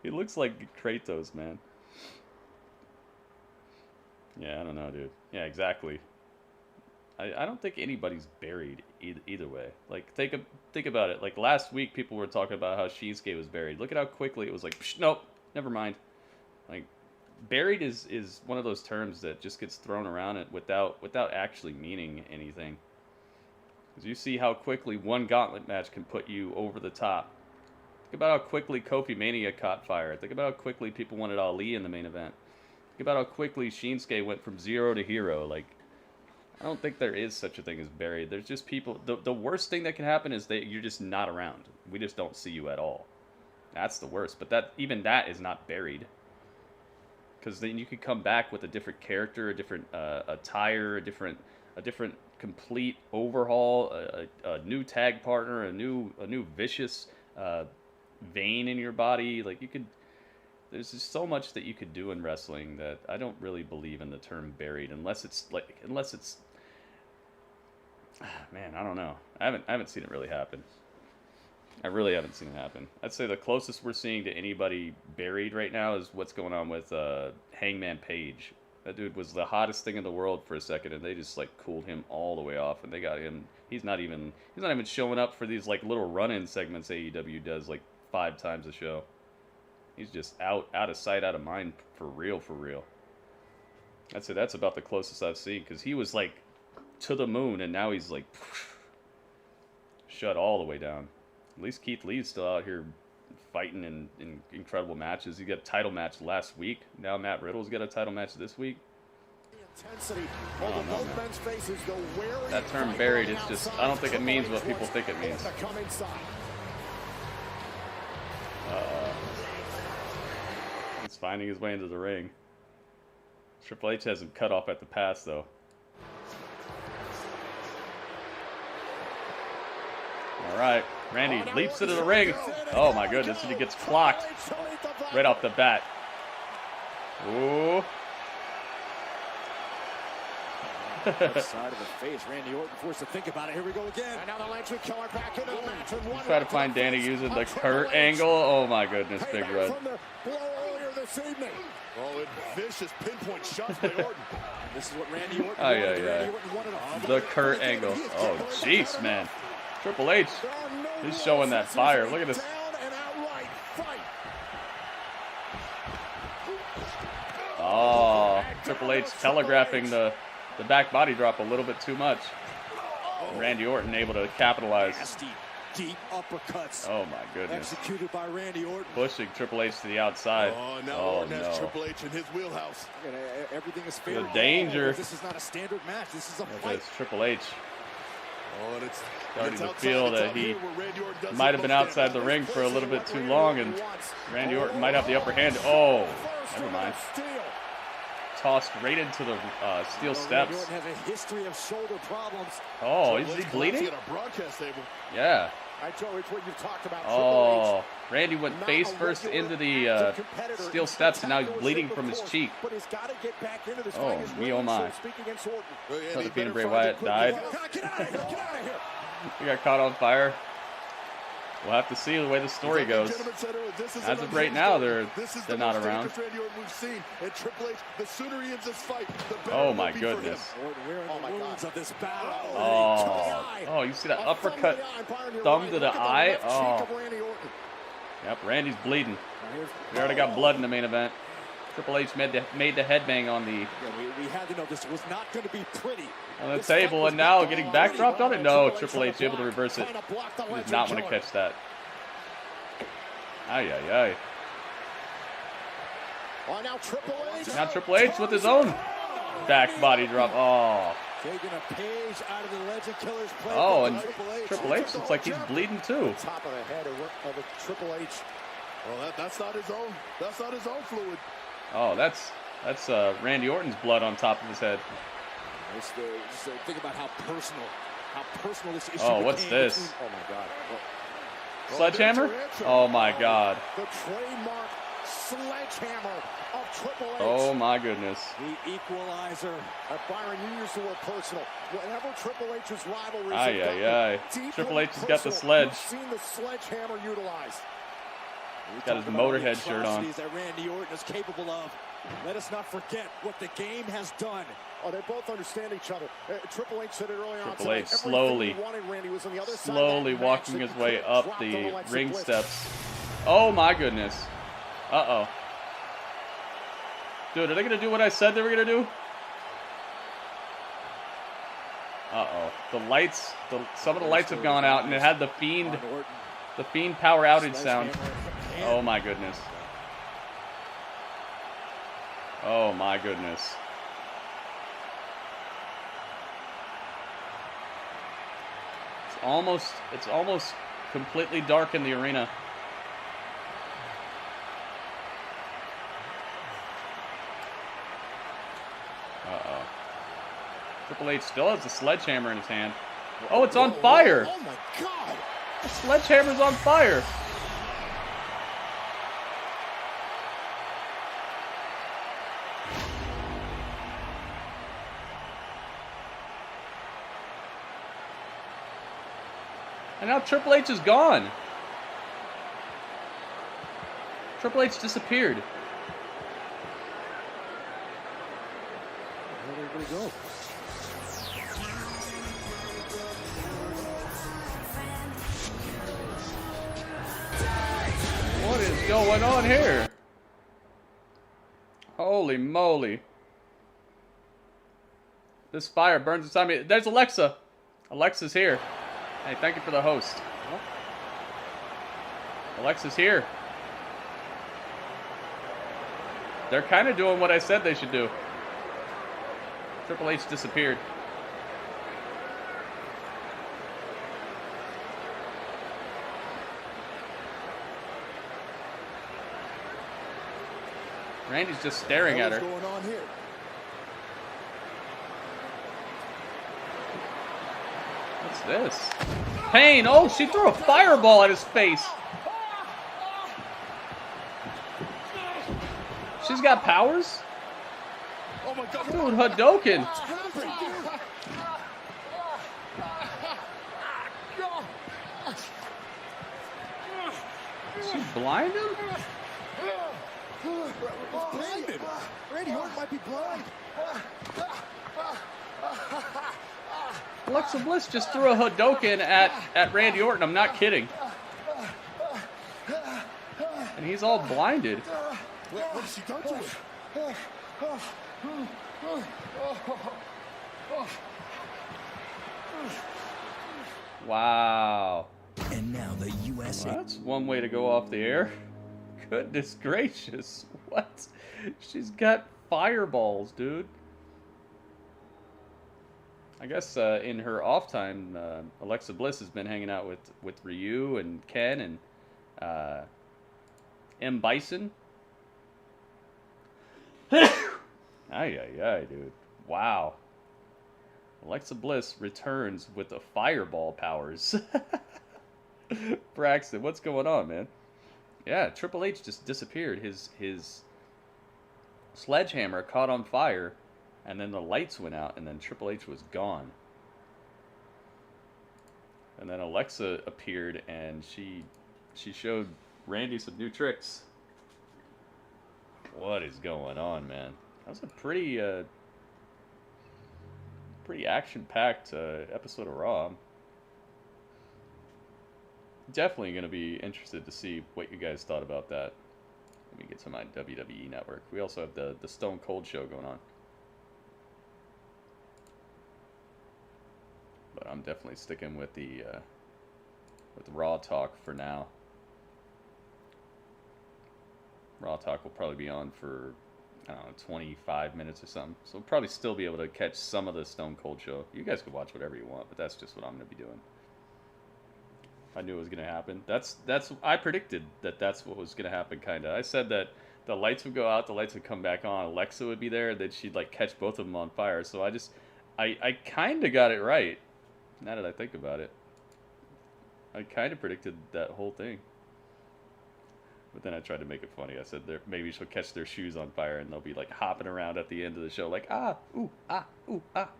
He looks like Kratos, man. Yeah, I don't know, dude. Yeah, exactly. I don't think anybody's buried either way. Like, think about it. Like, last week, people were talking about how Shinsuke was buried. Look at how quickly it was like, psh, nope, never mind. Like, buried is one of those terms that just gets thrown around without actually meaning anything. Because you see how quickly one gauntlet match can put you over the top. Think about how quickly Kofi Mania caught fire. Think about how quickly people wanted Ali in the main event. Think about how quickly Shinsuke went from zero to hero. Like, I don't think there is such a thing as buried. There's just people... The worst thing that can happen is that you're just not around. We just don't see you at all. That's the worst. But even that is not buried. Because then you could come back with a different character, a different attire, a different complete overhaul, a new tag partner, a new vicious vein in your body. Like, you could... There's just so much that you could do in wrestling that I don't really believe in the term buried, unless it's man, I don't know. I haven't seen it really happen. I really haven't seen it happen. I'd say the closest we're seeing to anybody buried right now is what's going on with Hangman Page. That dude was the hottest thing in the world for a second, and they just like cooled him all the way off, and they got him. He's not even showing up for these like little run-in segments AEW does like 5 times a show. He's just out of sight, out of mind, for real. I'd say that's about the closest I've seen, because he was like to the moon, and now he's like shut all the way down. At least Keith Lee's still out here fighting in incredible matches. He got a title match last week. Now Matt Riddle's got a title match this week. I don't know, man. That term buried, it's just, I don't think it means what people think it means. Just finding his way into the ring. Triple H has him cut off at the pass, though. All right, Randy leaps into the ring. Oh my goodness, and he gets clocked right off the bat. Ooh. Left side of the face. Randy Orton forced to think about it. Here we go again. And now the Lantern Killer back into the match. Try to find Danny using the Kurt angle. Oh my goodness, Big Red. Oh, vicious pinpoint shots by Orton. This is what Randy Orton wanted. The Kurt angle. Oh, jeez, man. Triple H, he's showing that fire. Look at this. Oh, Triple H telegraphing the back body drop a little bit too much. Randy Orton able to capitalize. Nasty, deep uppercuts. Oh my goodness. Executed by Randy Orton. Pushing Triple H to the outside. Oh, now Orton has Triple H in his wheelhouse. Everything is fair. The danger. This is not a standard match. This is a fight. It's Triple H. Oh, and it's starting to feel that he might have been outside the ring for a little bit too long, and Randy Orton might have the upper hand. Oh, never mind. Tossed right into the steel steps. Orton has a history of shoulder problems. Oh, is he bleeding? Yeah. Oh, Randy went face first into the steel steps, and now he's bleeding from his cheek. Oh, me oh my. So the Fiend Bray Wyatt died. He got caught on fire. We'll have to see the way the story goes. As of right now, they're not around. Oh my goodness. Oh, you see that uppercut thumb to the eye? Oh. Yep, Randy's bleeding. We already got blood in the main event. Triple H made the headbang on the we had to know this was not going to be pretty. On the table, and now getting backdropped on it? No, Triple H able to reverse it. He does not want to catch that. Ay, ay, ay. Now Triple H with his own back body drop. Oh. Taking a page out of the Legend Killer's play. Oh, and Triple H looks like he's bleeding too. Top of the head of a Triple H. Well, that's not his own. That's not his own fluid. Oh, that's Randy Orton's blood on top of his head. Just think about how personal this issue. Oh, what's this? Oh my God. Sledgehammer? Oh my God. The trademark sledgehammer of Triple H. Oh my goodness. The equalizer. Byron, you used the word personal. Whenever Triple H's rivalries. Ay, ay, ay. Triple H has got the sledge. You've seen the sledgehammer utilized. He's got his Motorhead shirt on. That Randy Orton is capable of. Let us not forget what the game has done. Oh, they both understand each other. Triple H said it early on. Triple H slowly walking his way up the ring steps. Oh my goodness. Uh-oh. Dude, are they going to do what I said they were going to do? Uh-oh. The lights, some of the lights have gone out, and it had the Fiend power outage sound. Oh my goodness. Oh my goodness. It's almost completely dark in the arena. Uh-oh. Triple H still has the sledgehammer in his hand. Oh, it's on fire! Oh my God! The sledgehammer's on fire! And now Triple H is gone. Triple H disappeared. Where'd everybody go? What is going on here? Holy moly. This fire burns inside me. There's Alexa. Alexa's here. Hey, thank you for the host. Alexa's here. They're kind of doing what I said they should do. Triple H disappeared. Randy's just staring at her. What's going on here? What's this? Pain! Oh, she threw a fireball at his face. She's got powers? Oh my God. Dude, Hadouken. She blind him? Blinded. Randy Orton might be blind. Alexa Bliss just threw a Hadouken at Randy Orton. I'm not kidding. And he's all blinded. Wait, what has she done to him? Wow. And now the USA. Well, that's one way to go off the air. Goodness gracious. What? She's got fireballs, dude. I guess in her off time, Alexa Bliss has been hanging out with Ryu and Ken and M. Bison. Ay, dude. Wow. Alexa Bliss returns with the fireball powers. Braxton, what's going on, man? Yeah, Triple H just disappeared. His sledgehammer caught on fire, and then the lights went out, and then Triple H was gone. And then Alexa appeared, and she showed Randy some new tricks. What is going on, man? That was a pretty action-packed episode of Raw. Definitely going to be interested to see what you guys thought about that. Let me get to my WWE Network. We also have the Stone Cold show going on. But I'm definitely sticking with the Raw Talk for now. Raw Talk will probably be on for, I don't know, 25 minutes or something. So we'll probably still be able to catch some of the Stone Cold show. You guys can watch whatever you want, but that's just what I'm going to be doing. I knew it was going to happen. I predicted that's what was going to happen, kind of. I said that the lights would go out, the lights would come back on, Alexa would be there, and then she'd like catch both of them on fire. So I kind of got it right. Now that I think about it, I kind of predicted that whole thing. But then I tried to make it funny. I said maybe she'll catch their shoes on fire and they'll be like hopping around at the end of the show, like ah, ooh, ah, ooh, ah.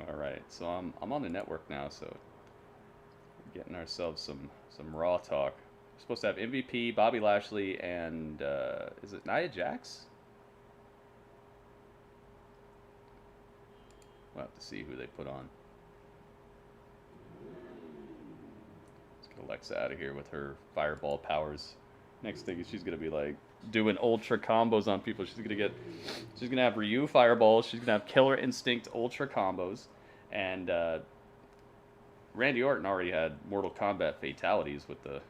All right, so I'm on the network now, so we're getting ourselves some Raw talk. We're supposed to have MVP, Bobby Lashley, and is it Nia Jax? We'll have to see who they put on. Let's get Alexa out of here with her fireball powers. Next thing is she's gonna be like doing ultra combos on people. She's gonna have Ryu fireballs. She's gonna have Killer Instinct ultra combos, and Randy Orton already had Mortal Kombat fatalities with the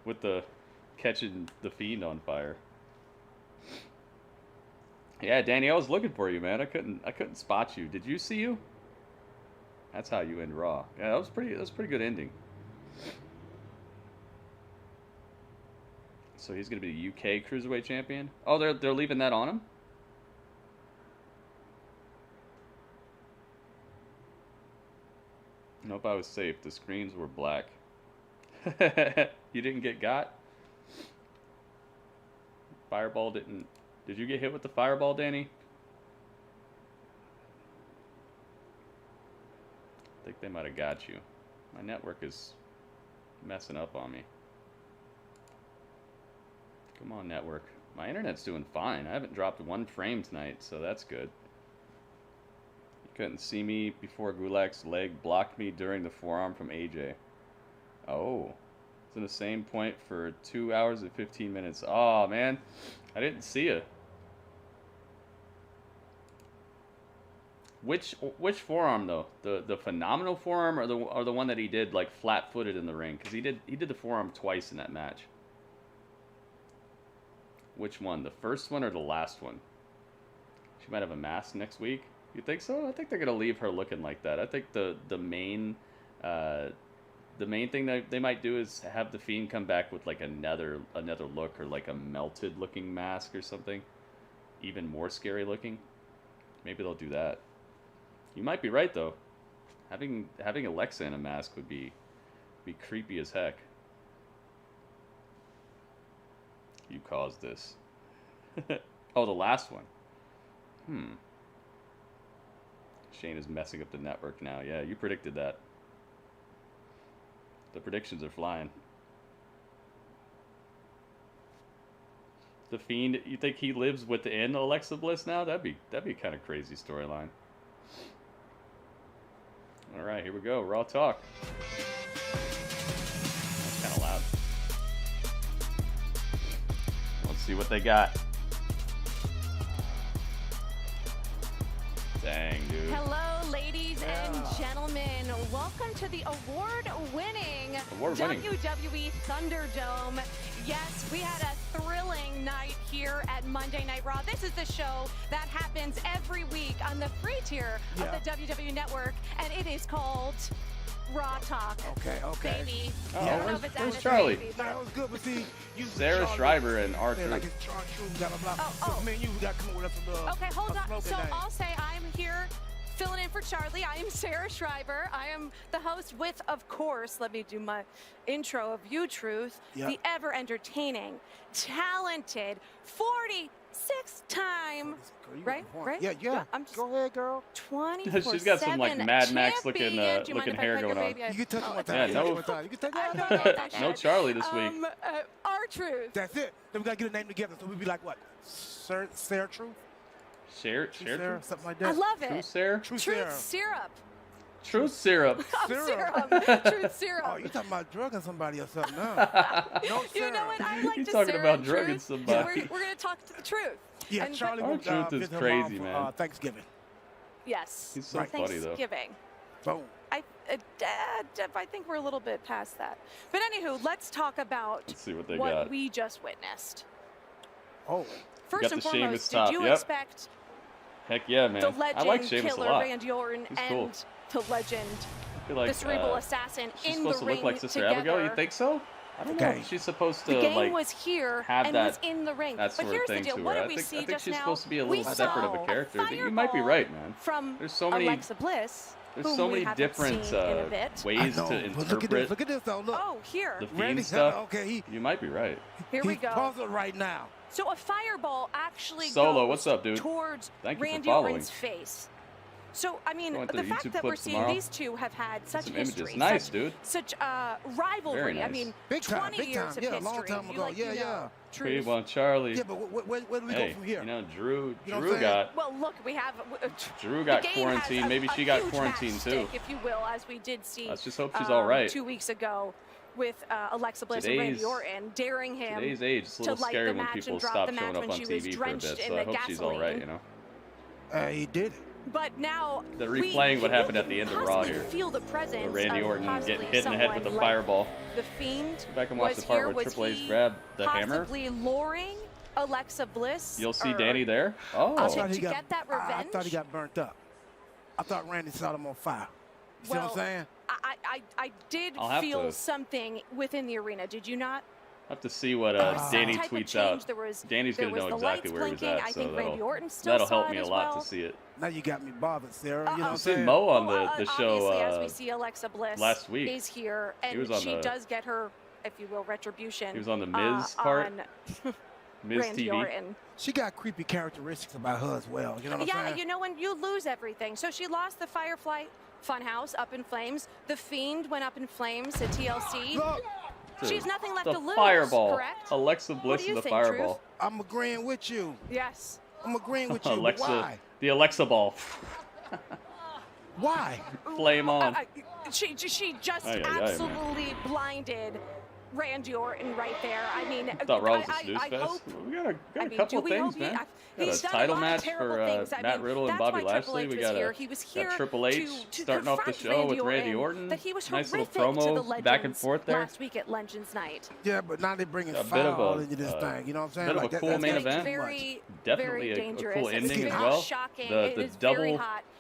with the catching the Fiend on fire. Yeah, Danny, I was looking for you, man. I couldn't spot you. Did you see you? That's how you end Raw. Yeah, that was a pretty good ending. So he's gonna be the UK Cruiserweight Champion. Oh, they're leaving that on him? Nope, I was safe. The screens were black. You didn't get got? Fireball didn't. Did you get hit with the fireball, Danny? I think they might have got you. My network is messing up on me. Come on, network. My internet's doing fine. I haven't dropped one frame tonight, so that's good. You couldn't see me before Gulak's leg blocked me during the forearm from AJ. Oh. It's in the same point for 2 hours and 15 minutes. Oh, man. I didn't see it. Which forearm though? The phenomenal forearm or the one that he did like flat-footed in the ring? Because he did the forearm twice in that match. Which one? The first one or the last one? She might have a mask next week. You think so? I think they're gonna leave her looking like that. I think the main the main thing that they might do is have the Fiend come back with like another look, or like a melted looking mask or something, even more scary looking. Maybe they'll do that. You might be right though. Having Alexa in a mask would be creepy as heck. You caused this. Oh, the last one. Shayna's messing up the network now. Yeah, you predicted that. The predictions are flying. The Fiend, you think he lives within Alexa Bliss now? That'd be kind of crazy storyline. All right, here we go. Raw talk. That's kind of loud. Let's see what they got. Dang, dude. Hello, ladies and gentlemen. Welcome to the award-winning WWE ThunderDome. Yes, we had a thrilling night here at Monday Night Raw. This is the show that happens every week on the free tier of the WWE Network, and it is called Raw Talk. Okay. Baby. Oh, I don't know if it's where's added Charlie? baby, That was good, but see, you Sarah Schreiber and R-Truth. like it's R-Truth, blah, blah, blah. So, man, you got to come with us a little. Okay, hold on. slogan So name. I'll say I'm here filling in for Charlie. I am Sarah Schreiber. I am the host with, of course, let me do my intro of you, Truth, the ever entertaining, talented, 46-time, right? Yeah. Go ahead, girl. 24/7 She's got some like Mad Max looking champion. Do you mind looking if I hair peg your going on. baby? You can touch one Yeah, time. no, You can take that. no Charlie this week. R-Truth. That's it. Then we got to get a name together. So we'd be like, what? Sarah Truth? Sarah, something like that. I love it. Truth Sarah? Truth syrup. Truth syrup. Truth syrup. Oh, you talking about drugging somebody or something? No. No, You know what? I like He's to talking Sarah about and drugging Truth. somebody. We're going to talk to the truth. Yeah, And- Charlie Our will Truth is visit her crazy, mom man. for Thanksgiving. Yes. He's so funny, though. Thanksgiving. Boom. I think we're a little bit past that. But anywho, let's talk about Let's see what they got. we just witnessed. Oh. First got and the Sheamus foremost, top, did you yep. expect Heck yeah, man. the legend I like Sheamus a killer lot. Randy Orton He's and cool. the legend, I feel like, the cerebral assassin she's in the supposed to ring look like Sister together? Abigail. You think so? I don't know if she's supposed to The game like was here have and that, was in the ring. that But sort of here's the thing deal. to What her. did I we think, see I think just she's now? supposed to be a We little separate of saw a character. You might be fireball right, man. From There's so many Alexa Bliss. There's whom so we many haven't different seen in a bit. ways I know, to but interpret look at this, though. Look. Oh, here. the Fiend Randy, stuff. okay, You might be right. Here we he's go. puzzled right now. So a fireball actually Solo, goes what's up, dude? towards Thank you for Randy following. Orton's face. So, I mean, Going the through fact YouTube that we're clips seeing tomorrow. these two have had such Some history, images. Nice, such, dude. such rivalry. Very I nice. mean, Big time, 20 big years time. of Yeah, a history. long time You ago. like, Yeah, you know, yeah. Pretty Truth. well, Charlie. Yeah, but where do we Hey, go from here? you know, Drew You know what I'm saying? got Well, look, we have. Drew got the game quarantined. has Maybe a she got huge quarantined match too. stake, if you will, as we did see. Let's just hope she's all right. 2 weeks ago, with Alexa Bliss and Randy Orton, daring him Today's age, it's a little to light scary the when match people and drop stop the match showing up when on she was TV for a drenched bit. in So the I hope she's all right. gasoline. You know. He did. But now They're replaying what happened at the end of Raw possibly here. feel the presence Randy of Orton possibly getting hit in the head with a someone like fireball. The Fiend. Go back and watch was the part here. where Was Triple H he grabbed the hammer. possibly luring Alexa Bliss? You'll see or- Danny there. Oh, to get that I revenge? thought he got burnt up. I thought Randy set him on fire. You see what I'm saying? I did I'll have feel to- something within the arena. Did you not? I'll have to see what Danny Some type of tweets change. out. There was, Danny's there gonna was know the exactly lights where he was blinking. at, I so think Randy that'll Orton still that'll saw help it me a as lot well. to see it. Now you got me bothered, Sarah. You know what I I'm seen saying? Mo on the Obviously, show as we see Alexa Bliss last week. is here, He and was on she the- does get her, if you will, retribution. He was on the Miz part. On Miz Randy TV. Orton. She got creepy characteristics about her as well. You know what I'm Yeah, saying? you know when you lose everything. So she lost the Firefly Funhouse up in flames. The Fiend went up in flames at TLC. She has nothing left the to lose, fireball. correct? Alexa What Bliss do you and the think, fireball. Truth? I'm agreeing with you. Yes. I'm agreeing with you. but Alexa, why? the Alexa ball. Why? Flame on. She just Ay, ay, ay, man. absolutely blinded Randy Orton right there. I mean, I thought Raw was a I snooze fest. hope. We got I a mean, couple do we things, hope man. He's Got a done title lot of match terrible for things. I Matt mean, Riddle and that's Bobby why Triple Lashley. H We was got here. He was here Triple H to starting off the confront show with Randy Randy Orton. That he was Nice little horrific to the promo back and Legends forth there. last week at Legends Night. Yeah, but now they're bringing A bit fire of all a into this thing. You know what I'm saying? bit of Like a cool that's main like event. Very, Definitely very a dangerous. cool It's ending as very well. shocking. The It is double very hot.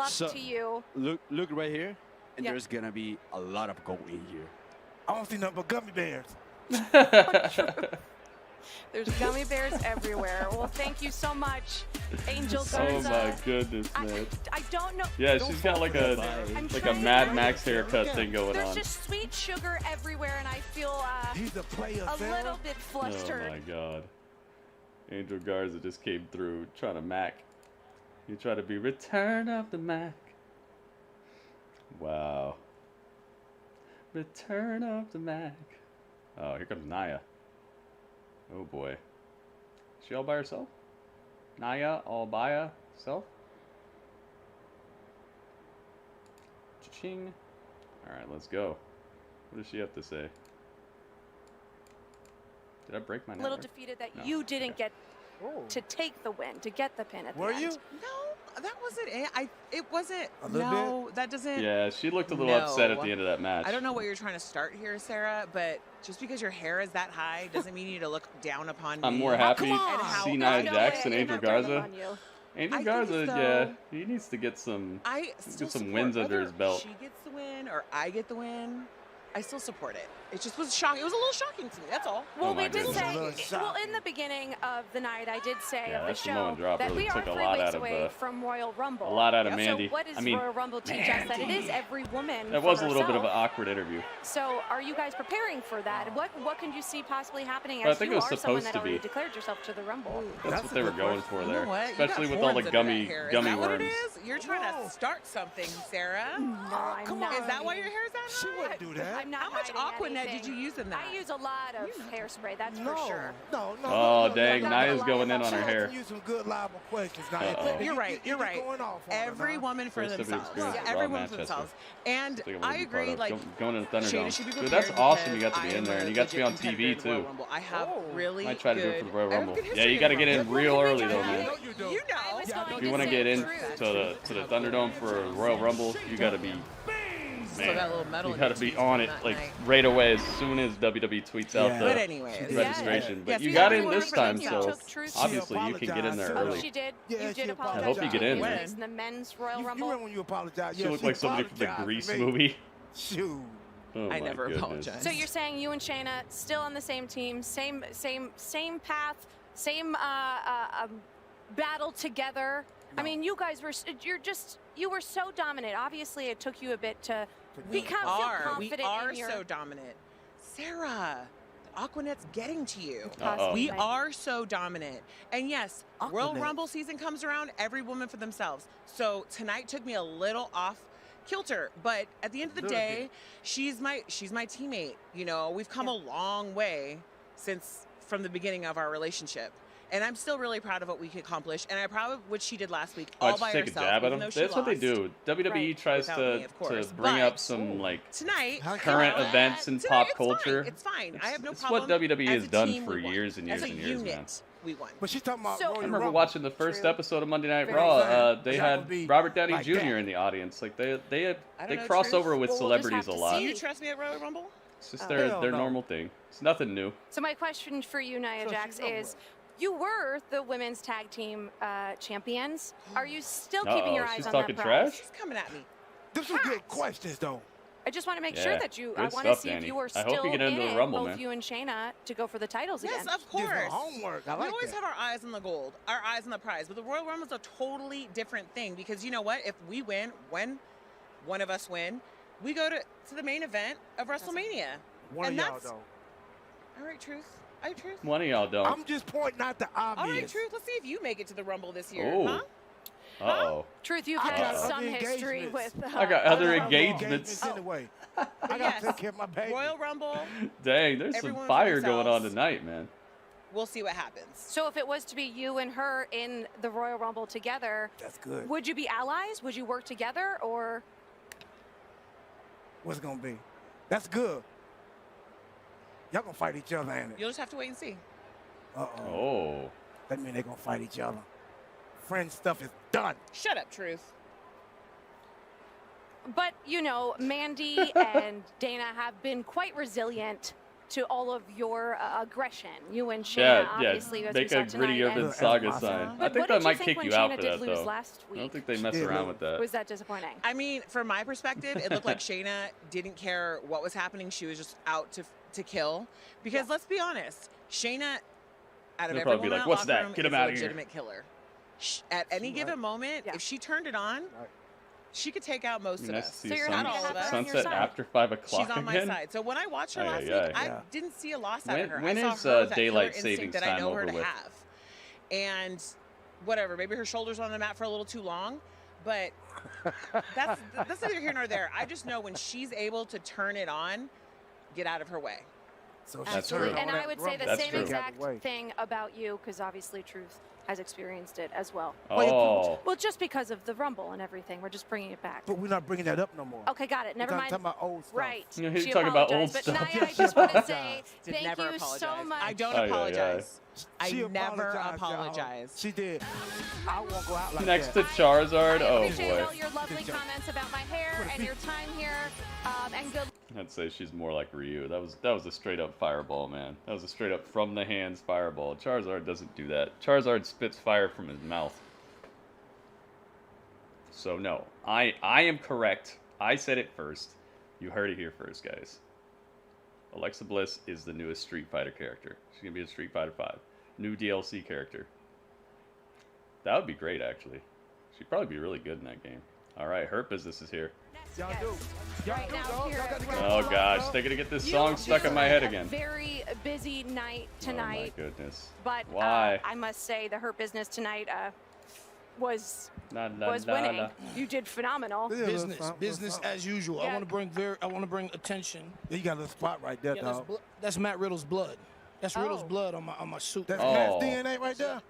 luck to you. Look right here, and Yeah. there's gonna be a lot of gold in here. I don't see nothing but gummy bears. There's gummy bears everywhere. Well, thank you so much, Angel Garza. Oh my goodness, man. I don't know. Yeah, she's got like a Mad Max haircut thing going There's on. just sweet sugar everywhere, and I feel a little bit flustered. Oh my god. Angel Garza just came through trying to Mac. You try to be Return of the Mac. Wow. Return of the Mac. Oh, here comes Nia. Oh boy. Is she all by herself? Nia all by herself? Cha-ching. Alright, let's go. What does she have to say? Did I break my A little network? defeated that No. you didn't get to take the win, to get the pin at the end. No, that wasn't it. It wasn't. A little No, that doesn't. Yeah, she looked a little upset at the end of that match. I don't know what you're trying to start here, Sarah, but just because your hair is that high doesn't mean you need to look down upon me. I'm more happy And to how see Nia Jax than I'm Angel not bringing Garza. on you. Angel I Garza, think so. yeah, he needs to get some Still some support wins under whether his belt. She gets the win or I get the win. I still support it. It just was shocking. It was a little shocking to me. That's all. Well, we did say, well, in the beginning of the night, I did say Yeah, of the that show Samoan drop that really we are took a 3 lot weeks out of away from Royal Rumble. a lot out of Mandy. So what does I mean, Royal Rumble teach us? That it is every woman That for was a little bit of an herself. awkward interview. So are you guys preparing for that? What can you see possibly happening Well, I as think you it was are someone supposed that to be. already declared yourself to the Rumble? That's what they were going for there, You know what? You especially got with all the horns under gummy that hair. Is gummy that what worms. it is? You're trying to start something, Sarah. No, I'm not. Is that why your hair is that high? She wouldn't do that. I'm not How much hiding Aquanet anything. did you use in that? I use a lot of hairspray, that's for sure. No, Oh, dang, Nia's going in on her hair. You some good liable questions. Now, Uh-oh. You're right. You're right. Going off on Every her, woman for First WWE themselves. experience at Every Raw woman for Manchester. themselves. And That's what I'm I gonna be part agree. of. Like Going to Shayna ThunderDome. should be Dude, that's prepared awesome. You because got to be I in there, am and a you got to be on legit TV competitor in the Royal too. Rumble. I have really Might try to do it good- for the Royal I have Rumble. good Yeah, history you got to in get the in Rumble. real early though, man. You know. If you want to get into the Thunderdome for a Royal Rumble, you got to be. Still got a little metal You in got your to be teeth on from it that like night. right away as soon as WWE tweets out the But anyways. registration. But Yes, you we got have in to this work time, for so Took Truth. obviously you can get in there early. She did. Yeah, You she did apologize. I hope you get in to there. Truth in the men's Royal You Rumble. remember when you apologized? She Yeah, looked like somebody from the apologized Grease to me. movie. Shoot. Oh I my never goodness. apologize. So you're saying you and Shayna still on the same team, same path, same battle together. I mean, you guys were you were so dominant. Obviously, it took you a bit to feel confident We are in your. so dominant. Sarah, the Aquanet's getting to you. Uh-oh. We are so dominant. And yes, Royal Aquanet. Rumble season comes around, every woman for themselves. So tonight took me a little off kilter, but at the end of the day, she's my teammate. You know, we've come a long way from the beginning of our relationship. And I'm still really proud of what we could accomplish. And I'm proud of what she did last week, all by take herself. a jab at even them. though she That's what they lost. do. WWE tries Without to me, of course. bring But up some like tonight, current events in pop culture. It's fine. I have no It's problem. what WWE As has a done team, for we won. years and years As a and years, unit, man. we won. But she's talking about So- Royal I remember Rumble. watching the first episode of Monday Night Very Raw. sad. They It's not gonna had be Robert Downey like Jr. that. in the audience. Like they I don't know, cross Truth. over with Well, we'll just celebrities have a to lot. Do you trust me at Royal Rumble? It's just Oh. their Hell no. normal thing. It's nothing new. So my question for you, Nia So Jax, she's over is: it. you were the women's tag team champions. Are you still Uh-oh, keeping your eyes she's on talking that prize? trash? She's coming at me. Them some good questions, though. I just want to make Yeah, sure that you. I good want to stuff, see if Danny. you were I still hope you get into in the it, Rumble, both man. you and Shayna, to go for the titles Yes, again. of course. Give her homework. I like we always that. have our eyes on the gold, our eyes on the prize. But the Royal Rumble is a totally different thing because you know what? If we win, when one of us win, we go to the main event of WrestleMania. One and of y'all, that's though. all right. Truth. All right, Truth. One of y'all don't. I'm just pointing out the All right, obvious. Truth. Let's see if you make it to the Rumble this year, Oh. huh? Uh-oh. Truth, you've I had got some other history engagements. with. I got other got engagements. anyway. I gotta Yes. take care of my baby. Royal Rumble. Dang, there's Everyone some for fire going on themselves. tonight, man. We'll see what happens. So if it was to be you and her in the Royal Rumble together, That's good. would you be allies? Would you work together, or? What's it gonna be? That's good. Y'all gonna fight each other, ain't it? You'll just have to wait and see. Uh-oh. Oh. That mean they gonna fight each other. Friend stuff is done. Shut up, Truth. But you know, Mandy and Dana have been quite resilient to all of your aggression. You and Shayna, obviously, as we Make saw a tonight. gritty urban and- saga sign. But I think what that did might think kick when you out Shayna for did that, lose though. last I don't week? think they She mess did around lose. with that. Was that disappointing? I mean, from my perspective, it looked like Shayna didn't care what was happening. She was just out to kill. Because let's be honest, Shayna Out of They'll everyone probably be in like, that "What's locker that? room Get is him a out of here." legitimate killer. At any given moment, if she turned it on, she could take out most of Nice us. to see Not all of us. sunset after 5 o'clock She's on my again? side. So when I watched her Aye, last aye, week, aye. I didn't see a loss out of her. When I is saw her with that daylight killer savings instinct that I time know her over to with? have. And whatever, maybe her shoulders were on the mat for a little too long, but that's neither here nor there. I just know when she's able to turn it on, get out of her way. So Absolutely. And I would say the That's same true. exact thing about you, because obviously Truth has experienced it as well. Oh. Well, just because of the Rumble and everything, we're just bringing it back. But we're not bringing that up no more. Okay, got it. Never mind. Talking about old stuff. Right. Yeah, he's She talking about old apologized. stuff. But Naya, I just want to say Did thank never you so apologize. much. I don't Aye, aye, apologize. She I never apologized, y'all. apologize. She did. I won't go out like Next that. to Charizard? I Oh appreciate boy. all your lovely comments about my hair and your time here. And good. I'd say she's more like Ryu. That was a straight up fireball, man. That was a straight up from the hands fireball. Charizard doesn't do that. Charizard spits fire from his mouth. So no, I am correct. I said it first. You heard it here first, guys. Alexa Bliss is the newest Street Fighter character. She's gonna be in Street Fighter 5. New DLC character. That would be great, actually. She'd probably be really good in that game. All right, Hurt Business is here. Y'all do. Right now here at Oh gosh, they're gonna get this song stuck in my head again. Very busy night tonight. Oh my goodness. But Why? I must say the Hurt Business tonight was Nah. winning. You did phenomenal. Business as usual. Yeah. I want to bring attention. You got a little spot right there, Yeah, dog. that's Matt Riddle's blood. That's Riddle's blood on my suit. That's Matt's DNA right there.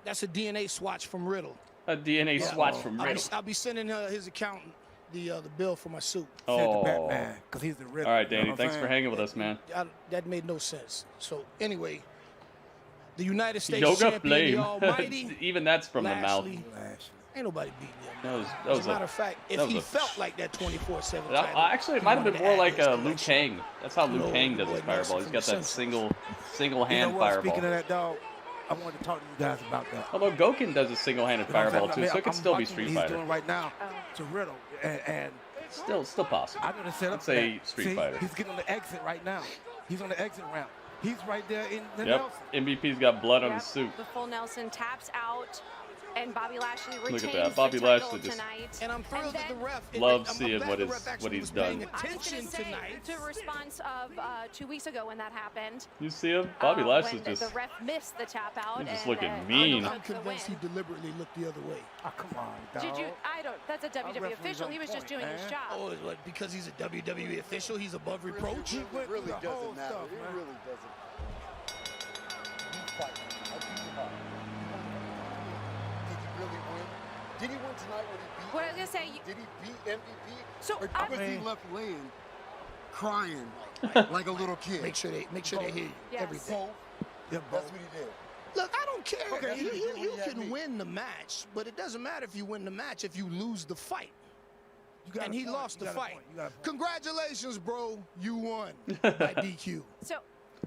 That's a DNA swatch from Riddle. A DNA swatch from Riddle. I'll be sending his accountant the bill for my suit. Oh. Batman, because he's the Riddle. All right, you know Danny. what I'm Thanks for saying? hanging with us, man. That made no sense. So anyway, the United States Yoga champion, flame. the Almighty. Even that's from the mouth. Lashley. Ain't nobody beating him. That was As a matter of fact, if he felt like that 24/7 title, actually, it might have been more like Liu Kang. That's how Liu Kang does his fireball. He's got that single You know hand what? fireball. Speaking of that, dog, I wanted to talk to you guys about that. Although Gokin does a single-handed fireball too, so it could still be Street He's Fighter. doing right now to Riddle, and Still possible. I know the setup. I'd say Street See, Fighter. He's getting on the exit right now. He's on the exit ramp. He's right there in the Yep. Nelson. MVP's got blood on Yep, his suit. The full Nelson taps out, and Bobby Lashley retains Look at that. Bobby the title Lashley just tonight. And I'm thrilled that the ref loves I'm seeing glad what the he's ref actually what he's was paying done. attention say, tonight. to response of 2 weeks ago when that happened. You see him? Bobby Lashley's when just the ref missed the tap out. he's just and, looking mean. I'm convinced he deliberately looked the other way. Oh, come on, dog. Did you? I don't. That's a WWE official. He was just doing his job. Oh, is what, because he's a WWE official, he's above reproach? It really doesn't matter. It really doesn't. Did he really win? Did he win tonight when he beat What I was gonna say. Did he beat MVP? So or I was he mean- left laying, crying like a little kid? Make sure they hear you. Yes. Everything. That's what he did. Look, I don't care. Okay, You can win the match, but it doesn't matter if you win the match if you lose the fight. And he lost the fight. Congratulations, bro. You won by DQ. So,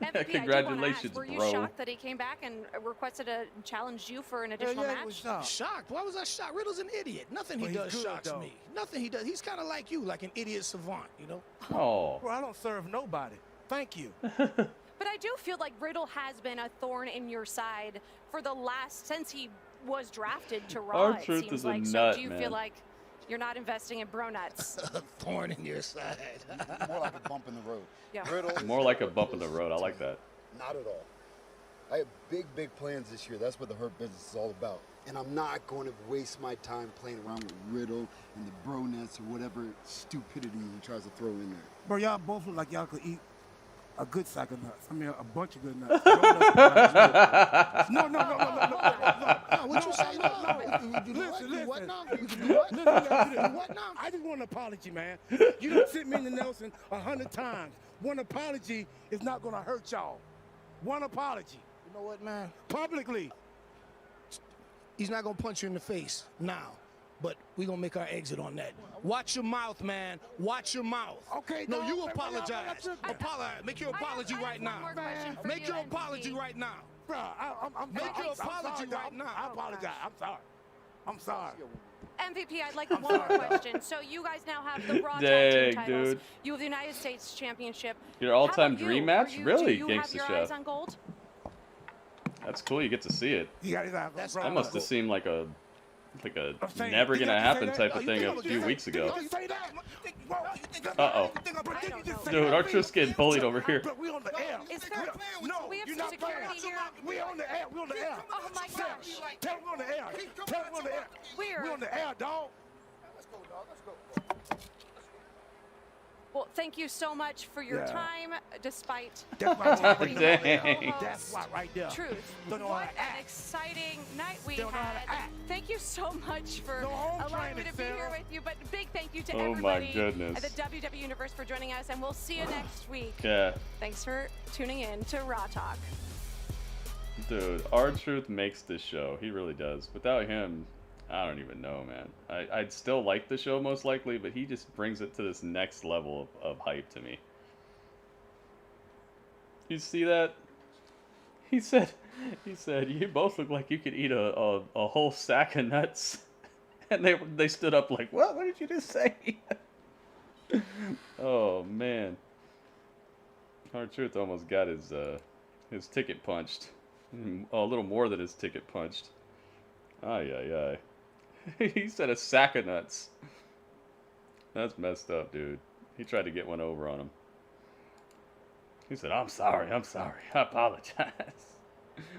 MVP, Congratulations, were you bro. shocked that he came back and requested a challenge you for an additional match? Shocked? Why was I shocked? Riddle's an idiot. Nothing he does shocks me. Nothing he does. He's kind of like you, like an idiot savant, you know? Oh. Bro, I don't serve nobody. Thank you. But I do feel like Riddle has been a thorn in your side for the since he was drafted to Raw. Our It Truth seems is a like. nut, So do you man. feel like you're not investing in bro nuts? A thorn in your side. More like a bump in the road. Yeah. Riddle More like a bump in the road. I like that. Not at all. I have big plans this year. That's what the Hurt Business is all about. And I'm not going to waste my time playing around with Riddle and the bro nets or whatever stupidity he tries to throw in there. Bro, y'all both look like y'all could eat a good sack of nuts. I mean, a bunch of good nuts. No. What you say? Listen. What now? What now? I just want an apology, man. You done sent me to Nelson 100 times. One apology is not going to hurt y'all. One apology. You know what, man? Publicly. He's not going to punch you in the face now, but we're going to make our exit on that. Watch your mouth, man. Watch your mouth. Okay, no, dog. you apologize. Make your apology right now. Make your apology right now. Bro, I'm Make your apology right now. I apologize. I'm sorry. MVP, I'd like one more question. So you guys now have the Raw Tag Team Dang, titles. dude. You have the United States Championship. Your all-time How about dream you? match? Do Really, you have Gangsta your Chef? eyes on gold? That's cool. You get to see it. That must have seemed like a never gonna happen type of thing a few weeks ago. Uh-oh. Dude, R-Truth's getting bullied over here. We on the air. Is there? No, we have you're some not security here. We on the air. We on the air. Oh my gosh. Tell them we on the air. Tell them we on the air. Weird. We on the air, dog. Let's go, dog. Let's go. Well, thank you so much for your time, despite That's right. Dang. That's why right there. Truth. Don't know how What to an act. exciting night we Don't know how to had. act. Thank you so much for No home allowing me to training, be here Sarah. with you. But big thank you to Oh my everybody goodness. at the WWE Universe for joining us, and we'll see you next week. Yeah. Thanks for tuning in to Raw Talk. Dude, R-Truth makes this show. He really does. Without him, I don't even know, man. I'd still like the show most likely, but he just brings it to this next level of hype to me. You see that? He said, you both look like you could eat a whole sack of nuts. And they stood up like, what? What did you just say? Oh, man. R-Truth almost got his ticket punched. A little more than his ticket punched. Ay, ay, ay. He said a sack of nuts. That's messed up, dude. He tried to get one over on him. He said, I'm sorry, I apologize.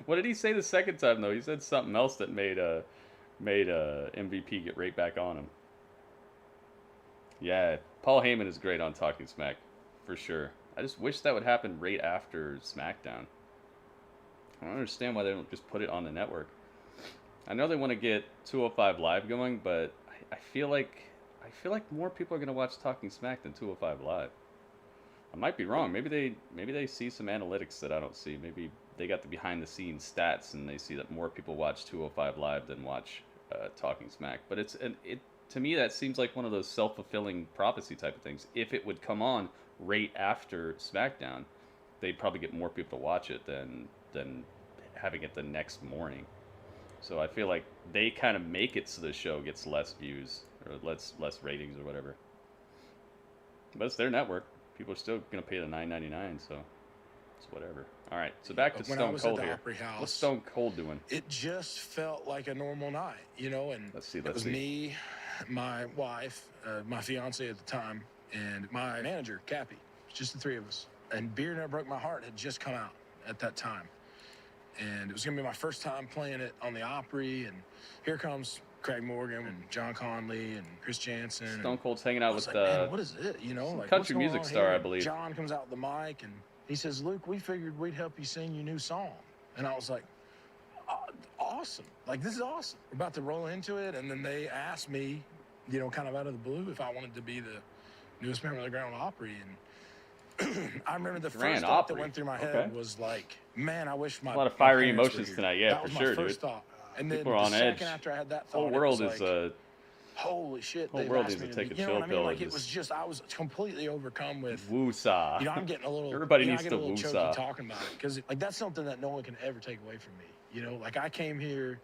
What did he say the second time, though? He said something else that made MVP get right back on him. Yeah, Paul Heyman is great on Talking Smack, for sure. I just wish that would happen right after SmackDown. I don't understand why they don't just put it on the network. I know they want to get 205 Live going, but I feel like more people are going to watch Talking Smack than 205 Live. I might be wrong. Maybe they see some analytics that I don't see. Maybe they got the behind the scenes stats and they see that more people watch 205 Live than watch Talking Smack. But it to me that seems like one of those self-fulfilling prophecy type of things. If it would come on right after SmackDown, they'd probably get more people to watch it than having it the next morning. So I feel like they kind of make it so the show gets less views or less ratings or whatever. But it's their network. People are still gonna pay the $9.99, so it's whatever. All right, so back to Stone Cold here. What's Stone Cold doing? It just felt like a normal night, you know. And it was me, my wife, my fiance at the time, and my manager, Cappy. It's just the three of us. And Beer Never Broke My Heart had just come out at that time. And it was going to be my first time playing it on the Opry, and here comes Craig Morgan and John Conley and Chris Jansen. Stone Cold's hanging out with man, what is it? You know, like country music star, I believe. John comes out with the mic and he says, "Luke, we figured we'd help you sing your new song." And I was like, "Awesome! Like this is awesome." We're about to roll into it, and then they asked me, you know, kind of out of the blue, if I wanted to be the newest member of the Grand Ole Opry. And I remember the first thought that went through my head was like, man, I wish my... A lot of fiery emotions tonight, yeah, for sure, dude. Thought. And then people are on the edge. Second after I had that thought, whole world is like, holy shit. Whole world needs to take a chill pill. Like it was just, I was completely overcome with... Woosah. You know, I'm getting a little... Everybody you know, needs to woosah. Talking about it, because like that's something that no one can ever take away from me. You know, like I came here...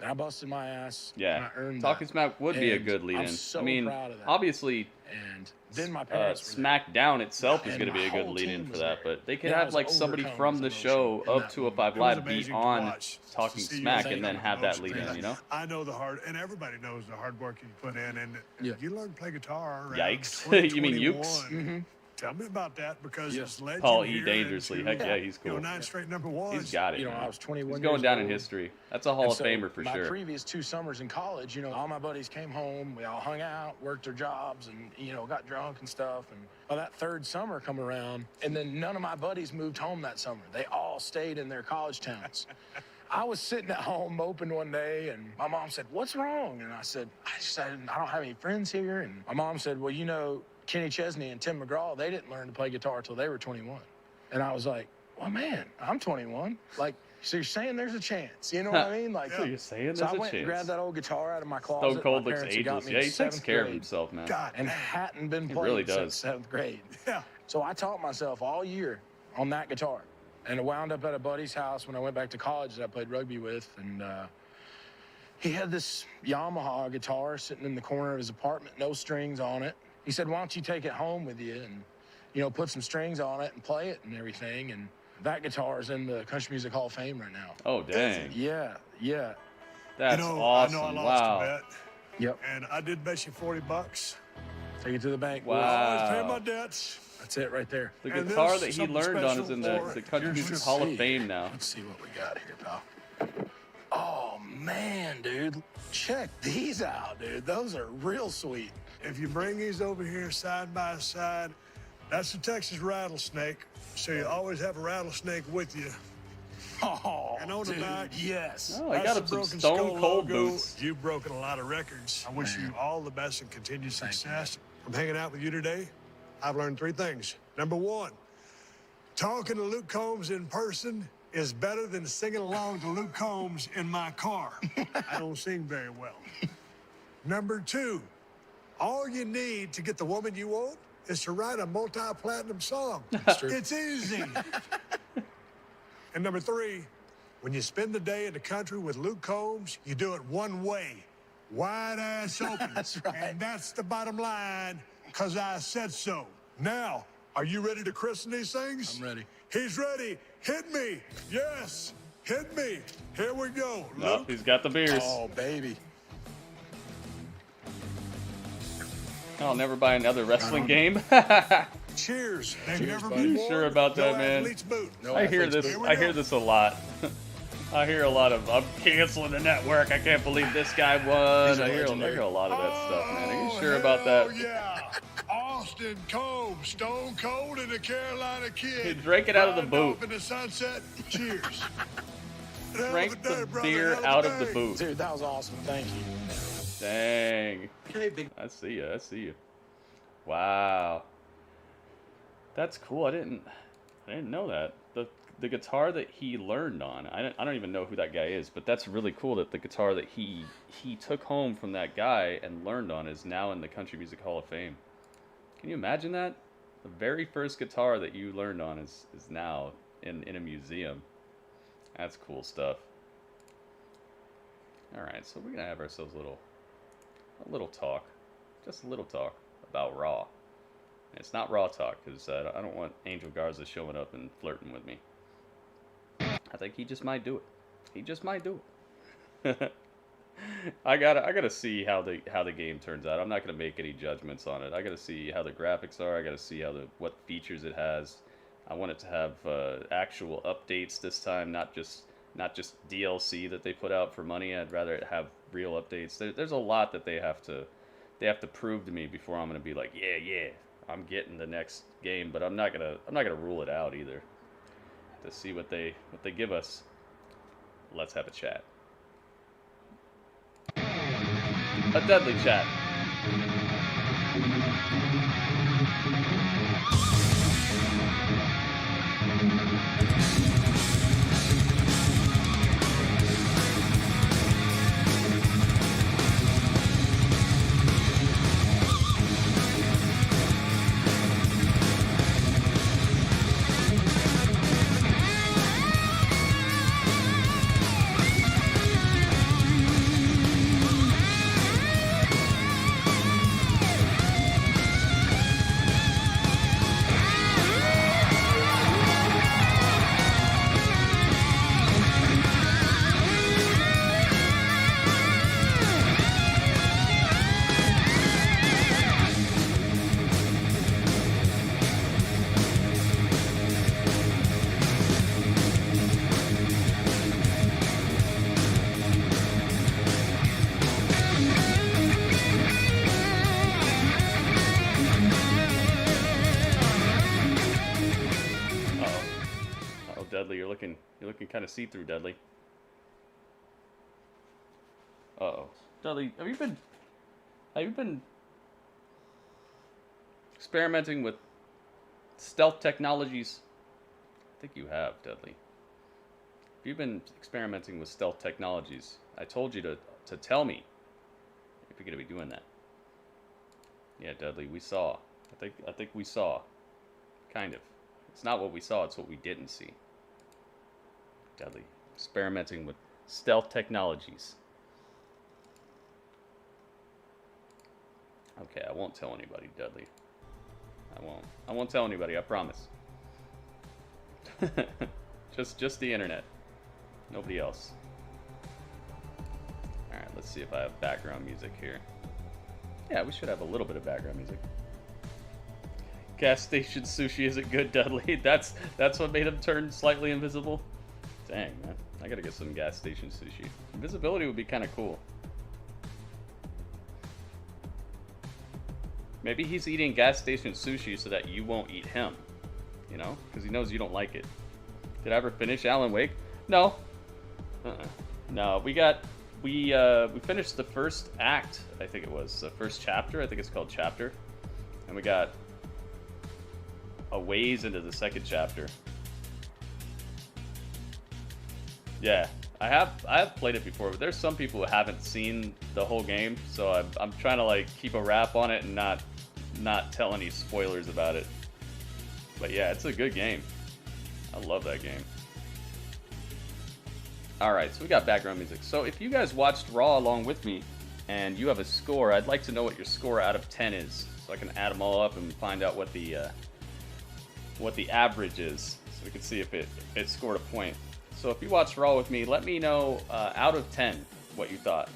And I busted my ass. Yeah, and I earned Talking that. Smack would be a And good lead-in. I'm so I mean, proud of that. obviously, and then my parents SmackDown itself is And going to be a my good whole lead-in team for was that, but they could Yeah, I have was like somebody overcome from with the emotion show in of that 205 moment. Live It was be amazing to on watch, Talking to see you Smack take and then on have that emotions. lead-in, you know? I know the hard, and everybody knows the hard work you put in, and you learn to play guitar. around Yikes. You mean 2021. Ukes? Tell me about that, because it's legend Paul E. here Dangerously. and Heck to, yeah, he's cool. 9 straight number ones. He's got it. You know, man. I was 21 He's going years down in old. history. That's a Hall And of so Famer for my sure. previous 2 summers in college, you know, all my buddies came home. We all hung out, worked their jobs, and, you know, got drunk and stuff. And by that 3rd summer come around, and then none of my buddies moved home that summer. They all stayed in their college towns. I was sitting at home moping one day, and my mom said, "What's wrong?" And I said, I don't have any friends here. And my mom said, "Well, you know, Kenny Chesney and Tim McGraw, they didn't learn to play guitar until they were 21. And I was like, well, man, I'm 21. Like, so you're saying there's a chance. You know what I mean? Like, So you're saying there's so I a went and chance. grabbed that old guitar out of my closet. Stone Cold My looks parents had got ageless. me Yeah, in he takes 7th care of grade. himself, man. And hadn't been He playing really does. since 7th grade. Yeah. So I taught myself all year on that guitar. And I wound up at a buddy's house when I went back to college that I played rugby with. And he had this Yamaha guitar sitting in the corner of his apartment, no strings on it. He said, "Why don't you take it home with you and, you know, put some strings on it and play it and everything." And That guitar is in the Country Music Hall of Fame right now. Oh, dang. Yeah. That's awesome. I know I lost Wow. a bet. Yep. And I did bet you $40. Take it to the bank. Wow. I always pay my debts. That's it right there. The And guitar there's that he something learned on is special in for the Country Music Hall of Fame now. Let's see what we got here, pal. Oh, man, dude. Check these out, dude. Those are real sweet. If you bring these over here side by side, that's the Texas rattlesnake. So you always have a rattlesnake with you. Oh, and on the dude, back, yes. Oh, I got that's him the some Broken Stone Skull Cold logo. boots. You've broken a lot of records. I wish you all the best and continued success. I'm hanging out with you today. I've learned 3 things. Number 1, talking to Luke Combs in person is better than singing along to Luke Combs in my car. I don't sing very well. Number 2, all you need to get the woman you want is to write a multi-platinum song. It's easy. And number 3, when you spend the day in the country with Luke Combs, you do it one way, wide ass open. That's right. And that's the bottom line, because I said so. Now, are you ready to christen these things? I'm ready. He's ready. Hit me. Yes. Hit me. Here we go. Oh, Luke. he's got the beers. Oh, baby. I'll never buy another wrestling game. Cheers. They've Cheers, never buddy. been You born. sure about that, No man? athlete's boot. No I hear athlete's this. boot. I hear this a lot. I hear a lot of, I'm canceling the network. I can't believe this guy won. These are I hear legendary. a lot of that stuff, man. Are you Oh, sure about hell that? Yeah. Austin Combs, Stone Cold and the Carolina Kid. Hey, drink it out of the Riding boot. off in the sunset. Cheers. Drank the Hell of a day, beer brother. out Hell of the day. boot. Dude, that was awesome. Thank you. Dang. Okay, big. I see you. I see you. Wow. That's cool. I didn't know that. The guitar that he learned on. I don't even know who that guy is, but that's really cool that the guitar that he took home from that guy and learned on is now in the Country Music Hall of Fame. Can you imagine that? The very first guitar that you learned on is now in a museum. That's cool stuff. All right, so we're gonna have ourselves a little talk, just a little talk about Raw. And it's not Raw talk because I don't want Angel Garza showing up and flirting with me. I think he just might do it. He just might do it. I gotta see how the game turns out. I'm not gonna make any judgments on it. I gotta see how the graphics are. I gotta see what features it has. I want it to have actual updates this time, not just DLC that they put out for money. I'd rather it have real updates. There's a lot that they have to prove to me before I'm gonna be like, yeah, I'm getting the next game. But I'm not gonna rule it out either. To see what they give us. Let's have a chat. A deadly chat. Dudley, you're looking kind of see-through, Dudley. Uh-oh. Dudley, have you been experimenting with stealth technologies? I think you have, Dudley. Have you been experimenting with stealth technologies? I told you to tell me if you're gonna be doing that. Yeah, Dudley, we saw. I think we saw. Kind of. It's not what we saw, it's what we didn't see. Dudley, experimenting with stealth technologies. Okay, I won't tell anybody, Dudley. I won't tell anybody, I promise. just the internet. Nobody else. Alright, let's see if I have background music here. Yeah, we should have a little bit of background music. Gas station sushi isn't good, Dudley. That's what made him turn slightly invisible. Dang, man. I gotta get some gas station sushi. Invisibility would be kind of cool. Maybe he's eating gas station sushi so that you won't eat him. You know? Because he knows you don't like it. Did I ever finish Alan Wake? No. No, we finished the first act, I think it was. The first chapter, I think it's called chapter. And we got a ways into the second chapter. Yeah, I have played it before, but there's some people who haven't seen the whole game, so I'm trying to like keep a wrap on it and not tell any spoilers about it. But yeah, it's a good game. I love that game. Alright, so we got background music. So if you guys watched Raw along with me and you have a score, I'd like to know what your score out of 10 is, so I can add them all up and find out what the average is, so we can see if it scored a point. So if you watched Raw with me, let me know out of 10 what you thought.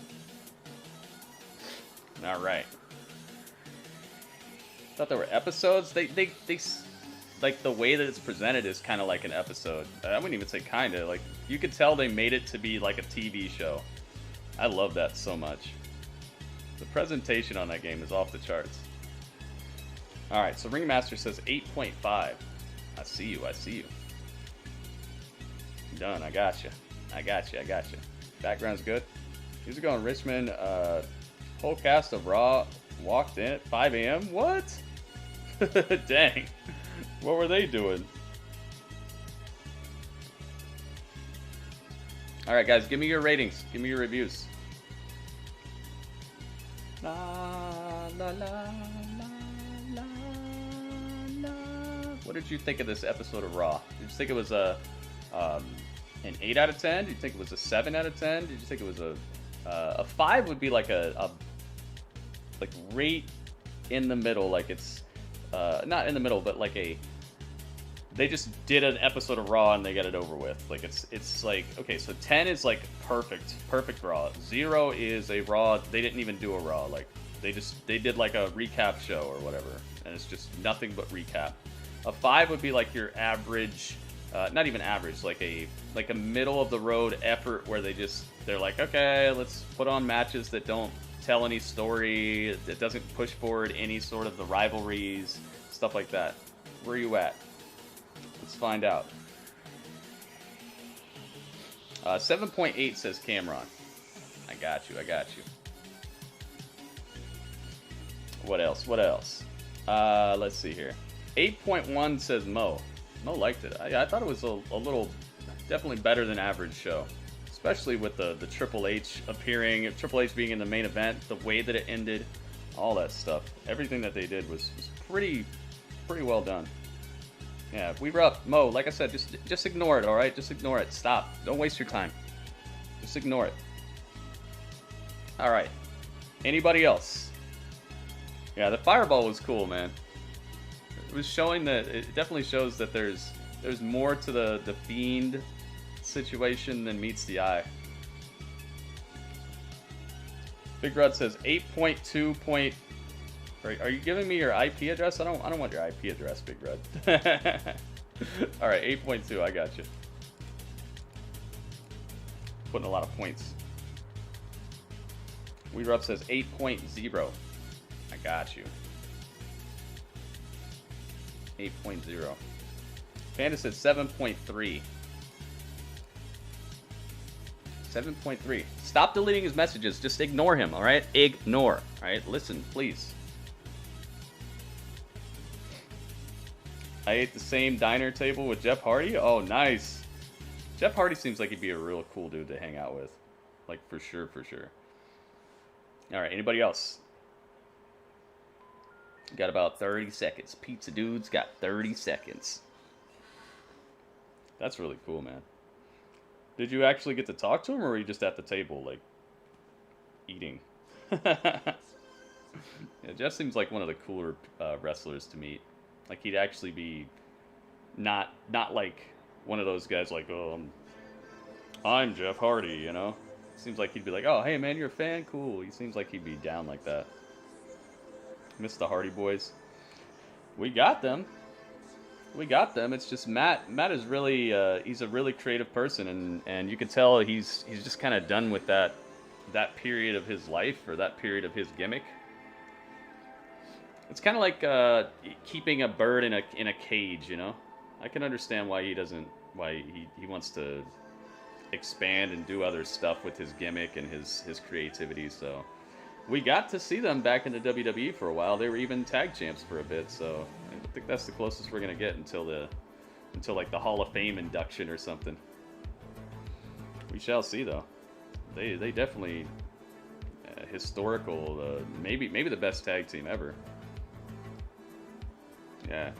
Alright. Thought there were episodes. They like the way that it's presented is kind of like an episode. I wouldn't even say kind of. Like you could tell they made it to be like a TV show. I love that so much. The presentation on that game is off the charts. All right, so Ringmaster says 8.5. I see you. I see you. Done. I got you. I got you. I got you. Background's good. Music on Richmond. Whole cast of Raw walked in at 5 a.m. What? Dang. What were they doing? Alright guys, give me your ratings. Give me your reviews. La, la, la, la, la, la. What did you think of this episode of Raw? Did you think it was an 8 out of 10? Did you think it was a 7 out of 10? Did you think it was a 5 would be like like right in the middle, like it's not in the middle, but like they just did an episode of Raw and they got it over with. Like it's like, okay, so 10 is like perfect Raw. 0 is a Raw, they didn't even do a Raw, like they did like a recap show or whatever, and it's just nothing but recap. A 5 would be like your average, not even average, like a middle of the road effort where they're like, okay, let's put on matches that don't tell any story, that doesn't push forward any sort of the rivalries, stuff like that. Where are you at? Let's find out. 7.8 says Cameron. I got you. I got you. What else? What else? Let's see here. 8.1 says Mo. Mo liked it. I thought it was a little, definitely better than average show. Especially with the Triple H appearing, Triple H being in the main event, the way that it ended, all that stuff. Everything that they did was pretty well done. Yeah, we were up. Mo, like I said, just ignore it, alright? Just ignore it. Stop. Don't waste your time. Just ignore it. Alright. Anybody else? Yeah, the fireball was cool, man. It was showing that, it definitely shows that there's more to the Fiend situation than meets the eye. Big Rod says 8.2. Are you giving me your IP address? I don't want your IP address, Big Red. All right, 8.2. I got you. Putting a lot of points. Weerup says 8.0. I got you. 8.0. Panda says 7.3. 7.3. Stop deleting his messages. Just ignore him, all right? Ignore, all right? Listen, please. I ate the same diner table with Jeff Hardy. Oh, nice. Jeff Hardy seems like he'd be a real cool dude to hang out with. Like, for sure, for sure. All right, anybody else? Got about 30 seconds. Pizza Dude's got 30 seconds. That's really cool, man. Did you actually get to talk to him, or were you just at the table, like, eating? Yeah, Jeff seems like one of the cooler wrestlers to meet. Like, he'd actually be not like one of those guys like, oh, I'm Jeff Hardy, you know? Seems like he'd be like, oh, hey, man, you're a fan? Cool. He seems like he'd be down like that. Miss the Hardy Boys. We got them. We got them. It's just Matt. Matt is really, he's a really creative person, and you can tell he's just kind of done with that period of his life, or that period of his gimmick. It's kind of like keeping a bird in a cage, you know? I can understand why he doesn't, why he wants to expand and do other stuff with his gimmick and his creativity. So we got to see them back in the WWE for a while. They were even tag champs for a bit, so I think that's the closest we're gonna get until like the Hall of Fame induction or something. We shall see, though. They definitely historical, maybe the best tag team ever. Yeah,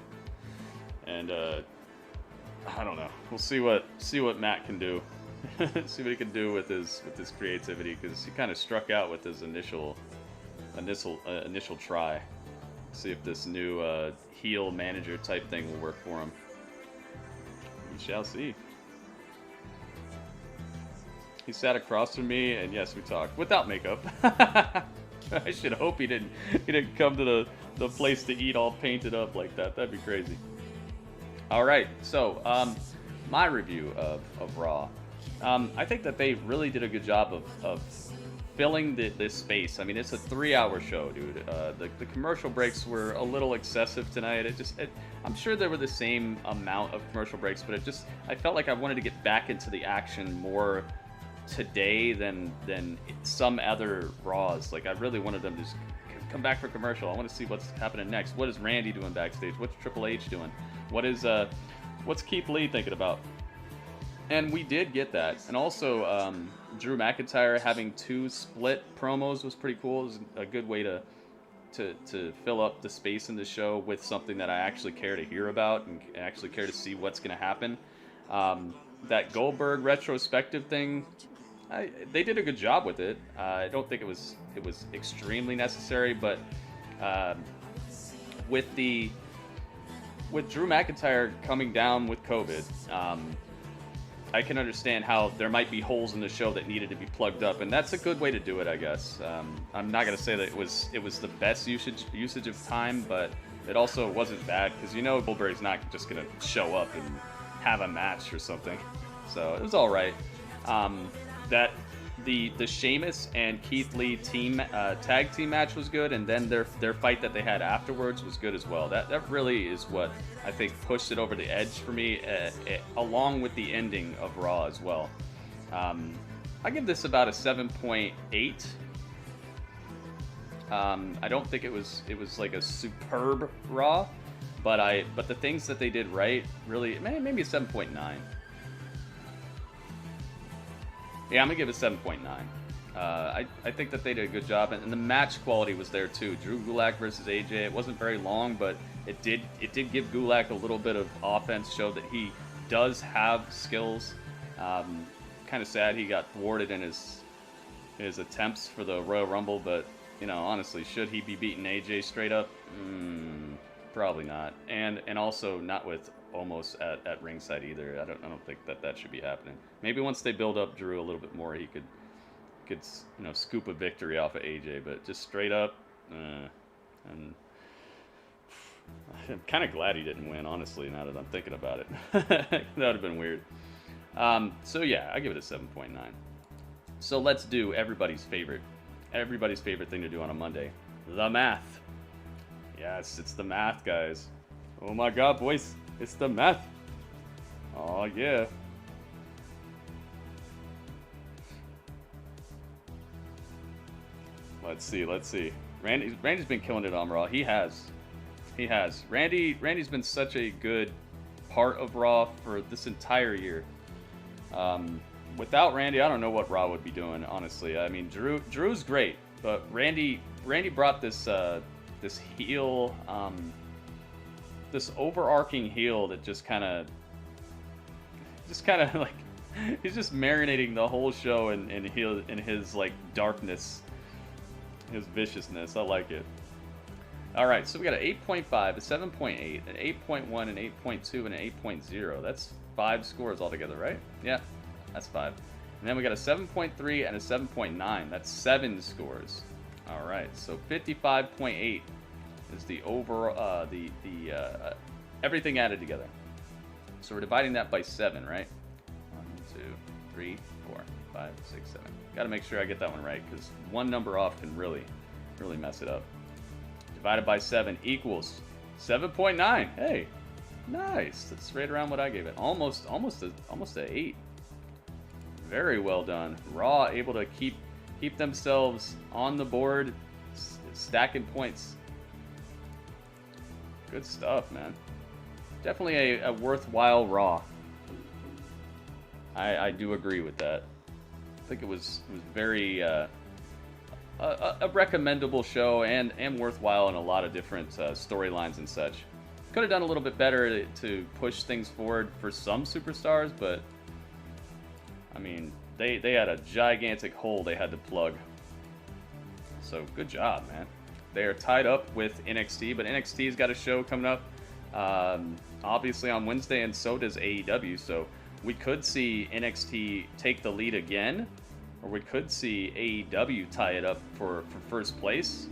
and I don't know. We'll see what Matt can do. See what he can do with his creativity, because he kind of struck out with his initial try. See if this new heel manager type thing will work for him. We shall see. He sat across from me, and yes, we talked without makeup. I should hope he didn't come to the place to eat all painted up like that. That'd be crazy. All right, so my review of Raw. I think that they really did a good job of filling this space. I mean, it's a 3-hour show, dude. The commercial breaks were a little excessive tonight. I'm sure there were the same amount of commercial breaks, but I felt like I wanted to get back into the action more today than some other Raws. Like, I really wanted them to just come back for commercial. I want to see what's happening next. What is Randy doing backstage? What's Triple H doing? What's Keith Lee thinking about? And we did get that. And also, Drew McIntyre having 2 split promos was pretty cool. It was a good way to fill up the space in the show with something that I actually care to hear about and actually care to see what's going to happen. That Goldberg retrospective thing, they did a good job with it. I don't think it was extremely necessary, but with Drew McIntyre coming down with COVID, I can understand how there might be holes in the show that needed to be plugged up, and that's a good way to do it, I guess. I'm not gonna say that it was the best usage of time, but it also wasn't bad, because you know Goldberg's not just gonna show up and have a match or something. So it was all right. That the Sheamus and Keith Lee tag team match was good, and then their fight that they had afterwards was good as well. That really is what I think pushed it over the edge for me, along with the ending of Raw as well. I give this about a 7.8. I don't think it was like a superb Raw, but the things that they did right really, maybe a 7.9. Yeah, I'm gonna give it 7.9. I think that they did a good job, and the match quality was there too. Drew Gulak versus AJ. It wasn't very long, but it did give Gulak a little bit of offense. Showed that he does have skills. Kind of sad he got thwarted in his attempts for the Royal Rumble, but you know, honestly, should he be beating AJ straight up? Probably not, and also not with almost at ringside either. I don't think that should be happening. Maybe once they build up Drew a little bit more, he could you know, scoop a victory off of AJ, but just straight up, and I'm kind of glad he didn't win, honestly, now that I'm thinking about it. That would have been weird. So yeah, I give it a 7.9. So let's do everybody's favorite thing to do on a Monday, the math. Yes, it's the math, guys. Oh my God, boys, it's the math. Oh yeah. Let's see. Randy's been killing it on Raw. He has. Randy's been such a good part of Raw for this entire year. Without Randy, I don't know what Raw would be doing, honestly. I mean, Drew's great, but Randy brought this this heel, this overarching heel that just kind of like, he's just marinating the whole show in his like darkness, his viciousness. I like it. All right, so we got an 8.5, a 7.8, an 8.1, an 8.2, and an 8.0. That's 5 scores altogether, right? Yeah, that's 5. And then we got a 7.3 and a 7.9. That's 7 scores. All right, so 55.8 is the overall, everything added together. So we're dividing that by 7, right? 1, 2, 3, 4, 5, 6, 7. Got to make sure I get that one right, because one number off can really mess it up. Divided by 7 equals 7.9. Hey, nice. That's right around what I gave it. Almost a 8. Very well done. Raw able to keep themselves on the board, stacking points. Good stuff, man. Definitely a worthwhile Raw. I do agree with that. I think it was very a recommendable show and worthwhile in a lot of different storylines and such. Could have done a little bit better to push things forward for some superstars, but I mean, they had a gigantic hole they had to plug. So good job, man. They are tied up with NXT, but NXT's got a show coming up, obviously on Wednesday, and so does AEW. So we could see NXT take the lead again, or we could see AEW tie it up for first place.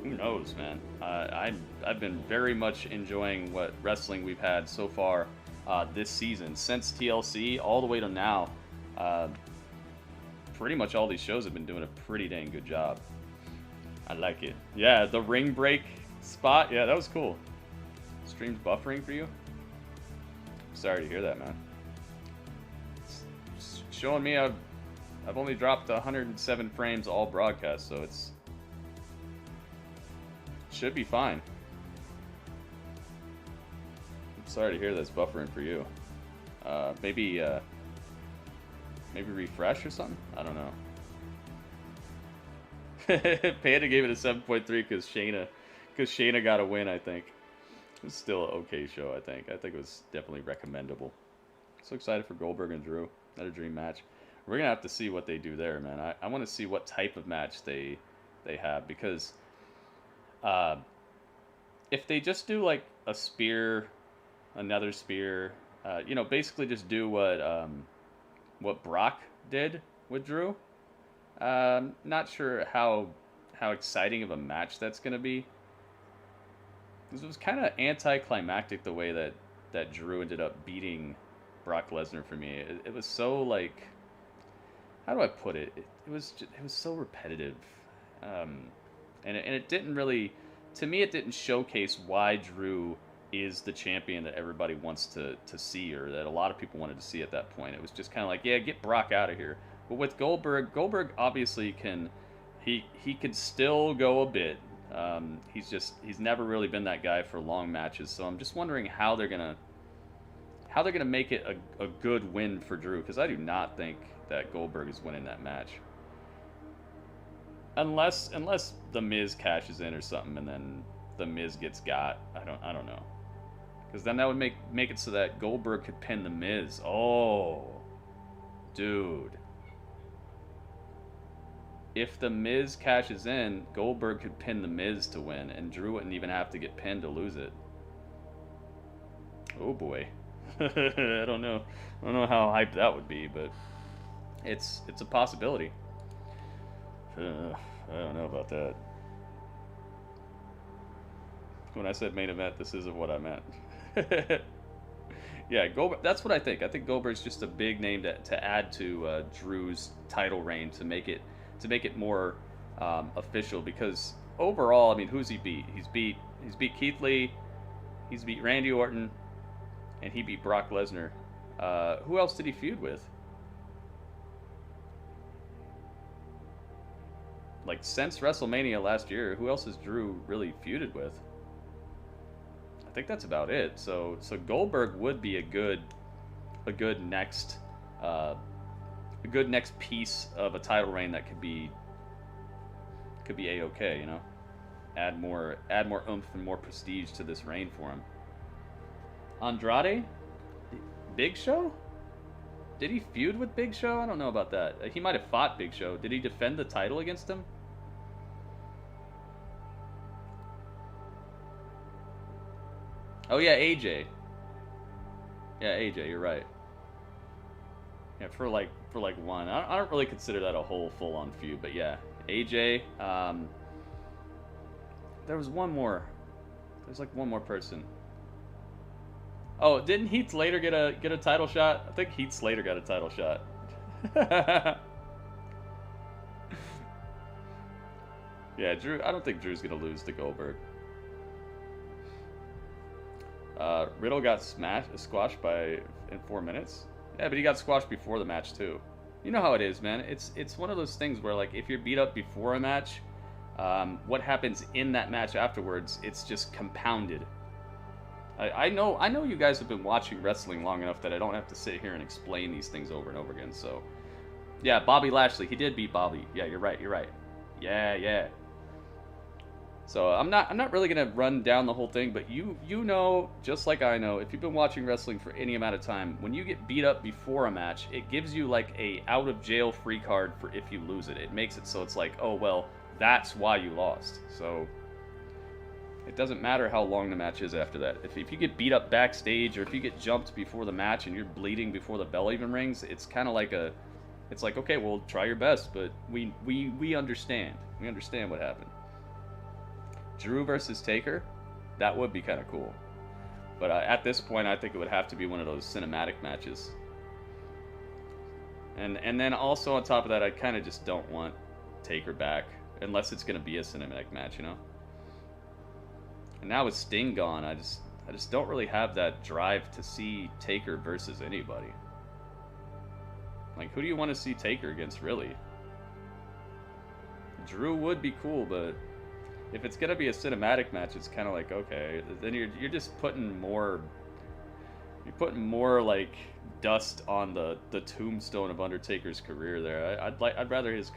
Who knows, man? I've been very much enjoying what wrestling we've had so far this season. Since TLC all the way to now, pretty much all these shows have been doing a pretty dang good job. I like it. Yeah, the ring break spot, yeah, that was cool. Stream's buffering for you? Sorry to hear that, man. It's showing me I've only dropped 107 frames all broadcast, so it should be fine. I'm sorry to hear that's buffering for you. Maybe refresh or something? I don't know. Panda gave it a 7.3 because Shayna got a win, I think. It was still an okay show, I think. I think it was definitely recommendable. So excited for Goldberg and Drew. Another dream match. We're going to have to see what they do there, man. I want to see what type of match they have, because if they just do like a spear, another spear, you know, basically just do what Brock did with Drew. Not sure how exciting of a match that's going to be. This was kind of anticlimactic the way that Drew ended up beating Brock Lesnar for me. It was so, like, how do I put it? It was so repetitive, and it didn't really, to me, it didn't showcase why Drew is the champion that everybody wants to see, or that a lot of people wanted to see at that point. It was just kind of like, yeah, get Brock out of here. But with Goldberg obviously he could still go a bit. He's never really been that guy for long matches. So I'm just wondering how they're gonna make it a good win for Drew, because I do not think that Goldberg is winning that match. Unless the Miz cashes in or something, and then the Miz gets got. I don't know. Because then that would make it so that Goldberg could pin the Miz. Oh, dude. If the Miz cashes in, Goldberg could pin the Miz to win, and Drew wouldn't even have to get pinned to lose it. Oh boy. I don't know how hyped that would be, but it's a possibility. I don't know about that. When I said main event, this isn't what I meant. Yeah, Goldberg. That's what I think. I think Goldberg's just a big name to add to Drew's title reign, to make it more official. Because overall, I mean, who's he beat? He's beat Keith Lee, he's beat Randy Orton, and he beat Brock Lesnar. Who else did he feud with? Like, since WrestleMania last year, who else has Drew really feuded with? I think that's about it. So Goldberg would be a good next piece of a title reign that could be A-okay, you know. Add more oomph and more prestige to this reign for him. Andrade? Big Show? Did he feud with Big Show? I don't know about that. He might have fought Big Show. Did he defend the title against him? Oh yeah, AJ. Yeah, AJ, you're right. Yeah, for like one. I don't really consider that a whole full-on feud, but yeah, AJ. There was one more. There's like one more person. Oh, didn't Heath Slater get a title shot? I think Heath Slater got a title shot. Yeah, Drew. I don't think Drew's gonna lose to Goldberg. Riddle got squashed in 4 minutes. Yeah, but he got squashed before the match too. You know how it is, man. It's one of those things where, like, if you're beat up before a match, what happens in that match afterwards, it's just compounded. I know you guys have been watching wrestling long enough that I don't have to sit here and explain these things over and over again. So, yeah, Bobby Lashley, he did beat Bobby. Yeah, you're right. Yeah. So I'm not really gonna run down the whole thing, but you know, just like I know, if you've been watching wrestling for any amount of time, when you get beat up before a match, it gives you like a out of jail free card for if you lose it. It makes it so it's like, oh well, that's why you lost. So it doesn't matter how long the match is after that. If you get beat up backstage, or if you get jumped before the match and you're bleeding before the bell even rings, it's kind of like it's like, okay, well, try your best, but we understand. We understand what happened. Drew versus Taker, that would be kind of cool. But at this point, I think it would have to be one of those cinematic matches. And then also on top of that, I kind of just don't want Taker back, unless it's going to be a cinematic match, you know? And now with Sting gone, I just don't really have that drive to see Taker versus anybody. Like, who do you want to see Taker against, really? Drew would be cool, but if it's gonna be a cinematic match, it's kind of like, okay, then you're just putting more like dust on the tombstone of Undertaker's career there. I'd rather his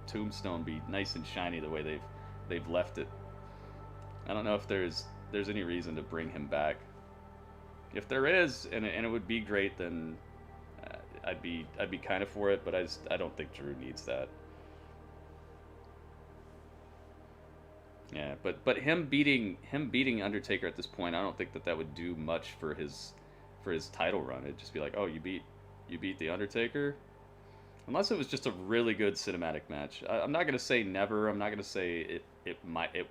tombstone be nice and shiny the way they've left it. I don't know if there's any reason to bring him back. If there is, and it would be great, then I'd be kind of for it, but I don't think Drew needs that. Yeah, but him beating Undertaker at this point, I don't think that would do much for his title run. It'd just be like, oh, you beat the Undertaker, unless it was just a really good cinematic match. I'm not gonna say never. I'm not gonna say it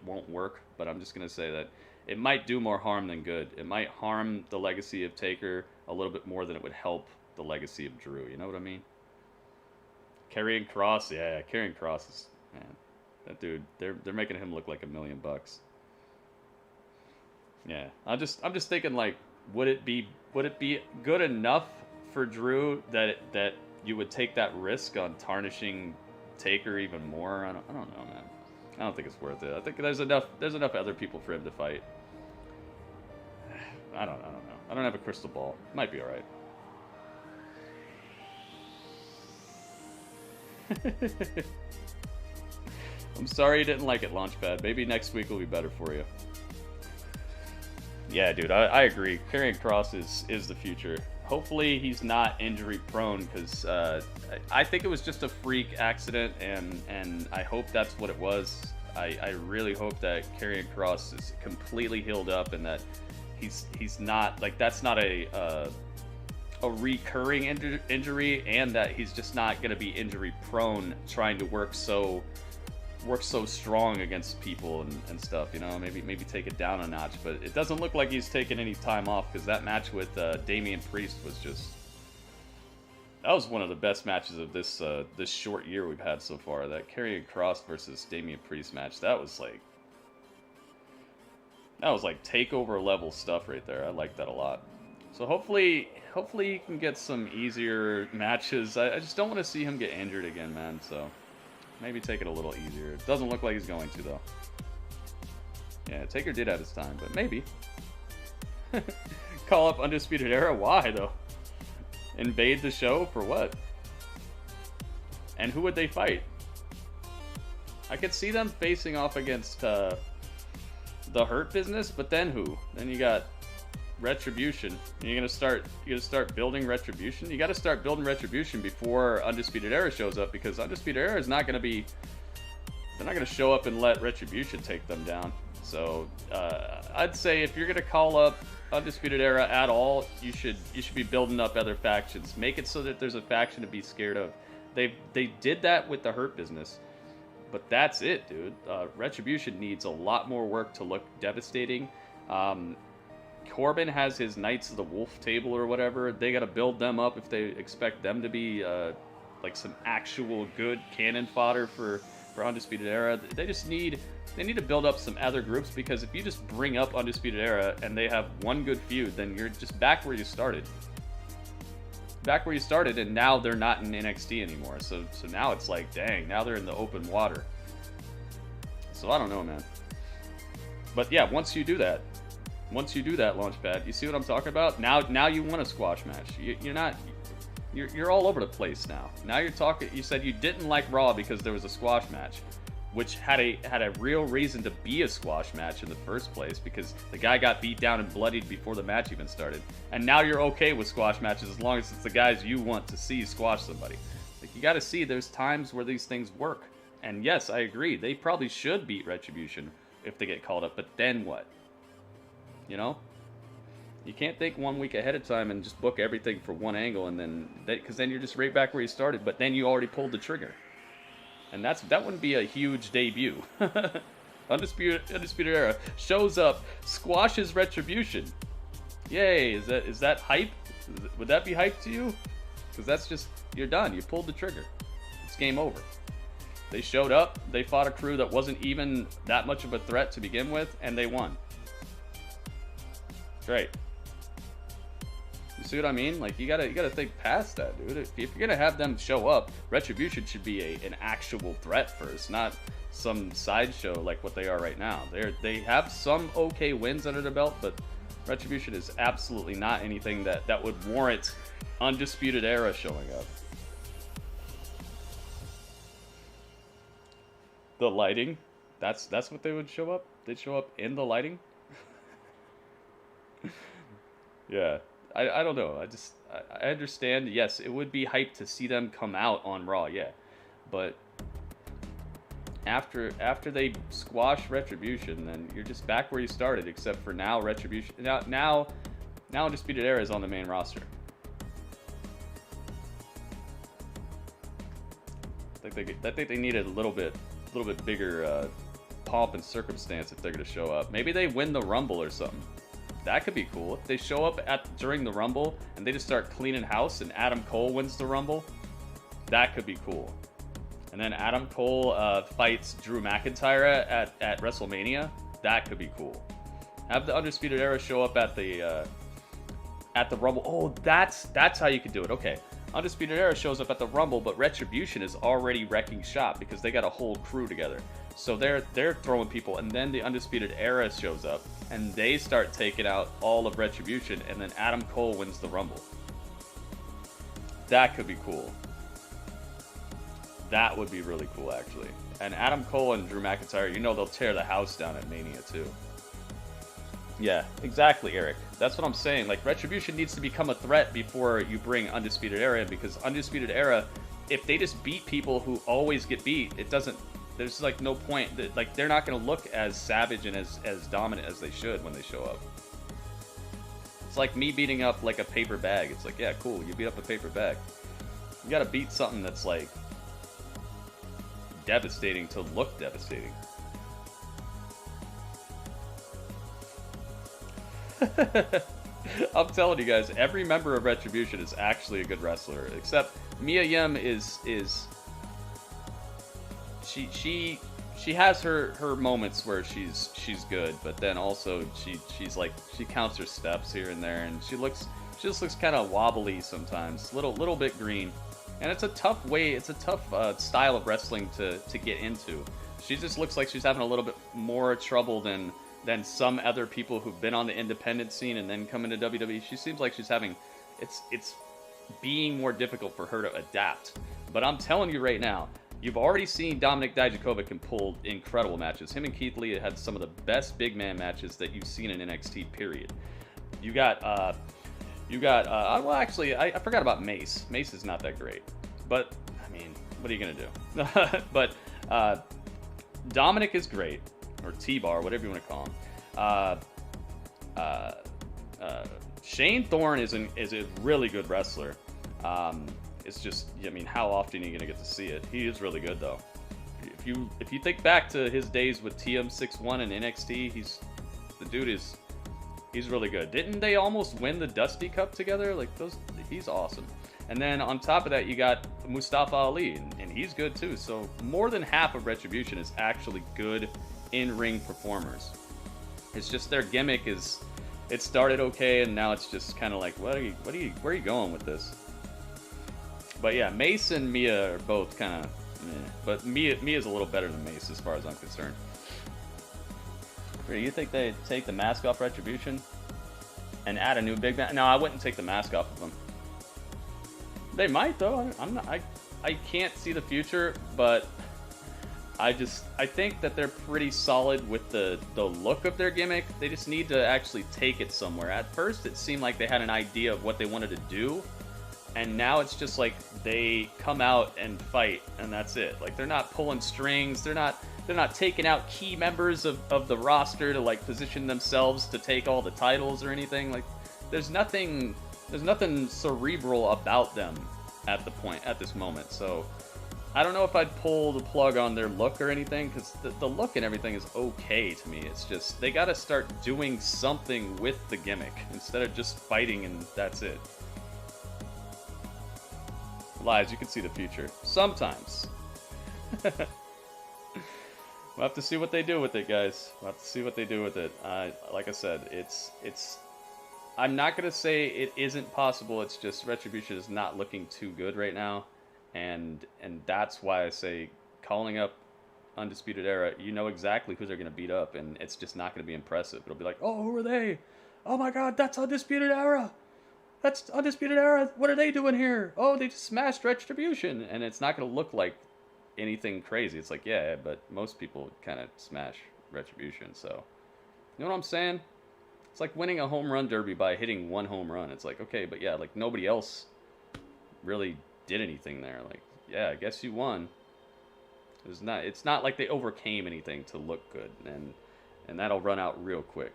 won't work, but I'm just gonna say that it might do more harm than good. It might harm the legacy of Taker a little bit more than it would help the legacy of Drew. You know what I mean? Karrion Kross, yeah, Karrion Kross is, man. That dude, they're making him look like $1 million. Yeah, I'm just thinking, like, would it be good enough for Drew that you would take that risk on tarnishing Taker even more? I don't know, man. I don't think it's worth it. I think there's enough other people for him to fight. I don't know. I don't have a crystal ball. Might be all right. I'm sorry you didn't like it, Launchpad. Maybe next week will be better for you. Yeah, dude, I agree. Karrion Kross is the future. Hopefully he's not injury prone, because I think it was just a freak accident, and I hope that's what it was. I really hope that Karrion Kross is completely healed up, and that he's not, like, that's not a recurring injury, and that he's just not going to be injury prone trying to work so strong against people and stuff, you know. Maybe take it down a notch, but it doesn't look like he's taking any time off, because that match with Damian Priest that was one of the best matches of this short year we've had so far. That Karrion Kross versus Damian Priest match, that was like takeover level stuff right there. I like that a lot. So hopefully you can get some easier matches. I just don't want to see him get injured again, man. So maybe take it a little easier. It doesn't look like he's going to, though. Yeah, Taker did have his time, but maybe. Call up Undisputed Era? Why, though? Invade the show? For what? And who would they fight? I could see them facing off against the Hurt Business, but then who? Then you got Retribution. You're gonna start building Retribution. You got to start building Retribution before Undisputed Era shows up, because Undisputed Era is not gonna be they're not gonna show up and let Retribution take them down. So I'd say if you're gonna call up Undisputed Era at all, you should be building up other factions. Make it so that there's a faction to be scared of. They did that with the Hurt Business, but that's it, dude. Retribution needs a lot more work to look devastating. Corbin has his Knights of the Wolf table or whatever. They got to build them up if they expect them to be like some actual good cannon fodder for Undisputed Era. They need to build up some other groups, because if you just bring up Undisputed Era and they have one good feud, then you're just back where you started. Back where you started, and now they're not in NXT anymore. So now it's like, dang, now they're in the open water. So I don't know, man. But yeah, once you do that, Launchpad, you see what I'm talking about? Now you want a squash match. You're all over the place now. Now you're talking. You said you didn't like Raw because there was a squash match, which had a real reason to be a squash match in the first place, because the guy got beat down and bloodied before the match even started. And now you're okay with squash matches as long as it's the guys you want to see squash somebody. Like, you got to see there's times where these things work. And yes, I agree. They probably should beat Retribution if they get called up, but then what? You know? You can't think 1 week ahead of time and just book everything for one angle, and then because then you're just right back where you started, but then you already pulled the trigger. And that wouldn't be a huge debut. Undisputed Era shows up, squashes Retribution. Yay! Is that hype? Would that be hype to you? Because that's just, you're done. You pulled the trigger. It's game over. They showed up. They fought a crew that wasn't even that much of a threat to begin with, and they won. Great. You see what I mean? Like, you gotta think past that, dude. If you're gonna have them show up, Retribution should be an actual threat first, not some sideshow like what they are right now. They have some okay wins under the belt, but Retribution is absolutely not anything that would warrant Undisputed Era showing up. The lighting, that's what they would show up. They'd show up in the lighting. Yeah. I don't know. I understand. Yes, it would be hype to see them come out on Raw. Yeah, but after they squash Retribution, then you're just back where you started. Except for now, Retribution now Undisputed Era is on the main roster. I think they need a little bit bigger pomp and circumstance if they're gonna show up. Maybe they win the Rumble or something. That could be cool. If they show up during the Rumble and they just start cleaning house and Adam Cole wins the Rumble, that could be cool. And then Adam Cole fights Drew McIntyre at WrestleMania. That could be cool. Have the Undisputed Era show up at the Rumble. Oh, that's how you could do it. Okay. Undisputed Era shows up at the Rumble, but Retribution is already wrecking shop because they got a whole crew together. So they're throwing people, and then the Undisputed Era shows up, and they start taking out all of Retribution, and then Adam Cole wins the Rumble. That could be cool. That would be really cool, actually. And Adam Cole and Drew McIntyre, you know they'll tear the house down at Mania, too. Yeah, exactly, Eric. That's what I'm saying. Like, Retribution needs to become a threat before you bring Undisputed Era in, because Undisputed Era, if they just beat people who always get beat, it doesn't... There's like no point. Like, they're not going to look as savage and as dominant as they should when they show up. It's like me beating up like a paper bag. It's like, yeah, cool, you beat up a paper bag. You got to beat something that's like devastating to look devastating. I'm telling you guys, every member of Retribution is actually a good wrestler, except Mia Yim is she has her moments where she's good, but then also she's like, she counts her steps here and there, and she just looks kind of wobbly sometimes, little bit green, and it's a tough style of wrestling to get into. She just looks like she's having a little bit more trouble than some other people who've been on the independent scene and then come into WWE. She seems like she's having, it's being more difficult for her to adapt. But I'm telling you right now, you've already seen Dominik Dijakovic can pull incredible matches. Him and Keith Lee had some of the best big man matches that you've seen in NXT, period. You got, well, actually, I forgot about Mace. Mace is not that great. But, I mean, what are you going to do? But Dominic is great, or T-Bar, whatever you want to call him. Shane Thorne is a really good wrestler. It's just, I mean, how often are you gonna get to see it? He is really good though. If you think back to his days with TM61 and NXT, he's really good. Didn't they almost win the Dusty Cup together? Like he's awesome. And then on top of that, you got Mustafa Ali, and he's good too. So more than half of Retribution is actually good in-ring performers. It's just their gimmick is, it started okay, and now it's just kind of like, where are you going with this? But yeah, Mace and Mia are both kind of, but Mia's a little better than Mace as far as I'm concerned. You think they'd take the mask off Retribution and add a new big man? No, I wouldn't take the mask off of them. They might though. I can't see the future, but I think that they're pretty solid with the look of their gimmick. They just need to actually take it somewhere. At first, it seemed like they had an idea of what they wanted to do, and now it's just like they come out and fight, and that's it. Like they're not pulling strings. They're not taking out key members of the roster to like position themselves to take all the titles or anything. Like there's nothing cerebral about them at this moment. So I don't know if I'd pull the plug on their look or anything, because the look and everything is okay to me. It's just they got to start doing something with the gimmick instead of just fighting and that's it. Lies, you can see the future sometimes. We'll have to see what they do with it, guys. We'll have to see what they do with it. Like I said, it's. I'm not gonna say it isn't possible. It's just Retribution is not looking too good right now, and that's why I say calling up Undisputed Era. You know exactly who they're gonna beat up, and it's just not gonna be impressive. It'll be like, oh, who are they? Oh my God, that's Undisputed Era. That's Undisputed Era. What are they doing here? Oh, they just smashed Retribution, and it's not gonna look like anything crazy. It's like, yeah, but most people kind of smash Retribution. So, you know what I'm saying? It's like winning a home run derby by hitting one home run. It's like, okay, but yeah, like nobody else really did anything there. Like, yeah, I guess you won. It's not like they overcame anything to look good, and that'll run out real quick.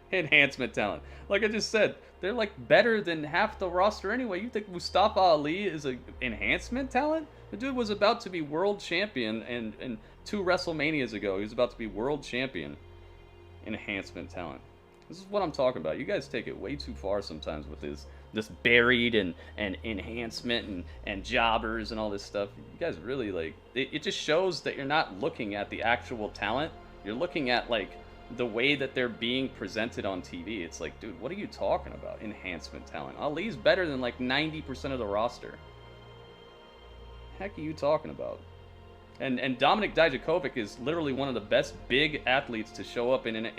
Enhancement talent. Like I just said, they're like better than half the roster anyway. You think Mustafa Ali is an enhancement talent? The dude was about to be world champion, and 2 WrestleManias ago, he was about to be world champion. Enhancement talent. This is what I'm talking about. You guys take it way too far sometimes with this buried and enhancement and jobbers and all this stuff. You guys really, like, it just shows that you're not looking at the actual talent. You're looking at, like, the way that they're being presented on TV. It's like, dude, what are you talking about? Enhancement talent. Ali's better than like 90% of the roster. Heck are you talking about? And Dominic Dijakovic is literally one of the best big athletes to show up in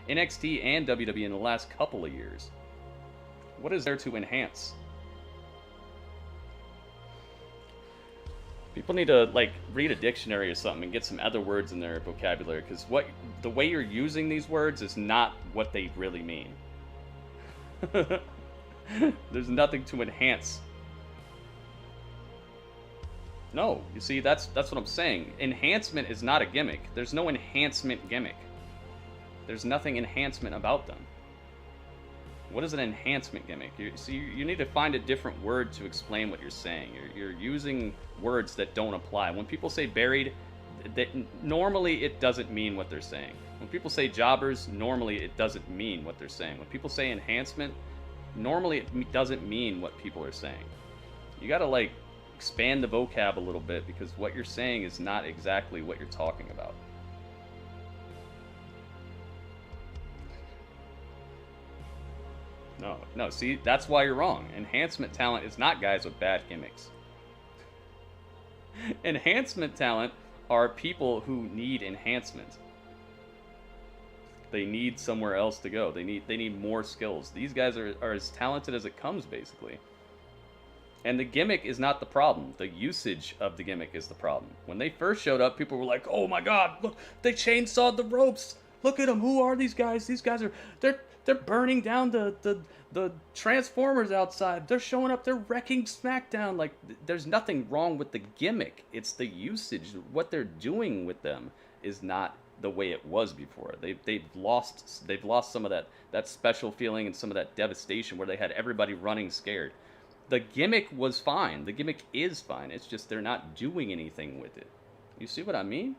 NXT and WWE in the last couple of years. What is there to enhance? People need to like read a dictionary or something and get some other words in their vocabulary, because the way you're using these words is not what they really mean. There's nothing to enhance. No, you see, that's what I'm saying. Enhancement is not a gimmick. There's no enhancement gimmick. There's nothing enhancement about them. What is an enhancement gimmick? You need to find a different word to explain what you're saying. You're using words that don't apply. When people say buried, normally it doesn't mean what they're saying. When people say jobbers, normally it doesn't mean what they're saying. When people say enhancement, normally it doesn't mean what people are saying. You gotta like expand the vocab a little bit, because what you're saying is not exactly what you're talking about. No, see, that's why you're wrong. Enhancement talent is not guys with bad gimmicks. Enhancement talent are people who need enhancement. They need somewhere else to go. They need more skills. These guys are as talented as it comes, basically. And the gimmick is not the problem. The usage of the gimmick is the problem. When they first showed up, people were like, oh my God, look, they chainsawed the ropes. Look at them. Who are these guys? These guys are, They're burning down the Transformers outside. They're showing up. They're wrecking SmackDown. Like, there's nothing wrong with the gimmick. It's the usage. What they're doing with them is not the way it was before. They've lost some of that special feeling and some of that devastation where they had everybody running scared. The gimmick was fine. The gimmick is fine. It's just they're not doing anything with it. You see what I mean?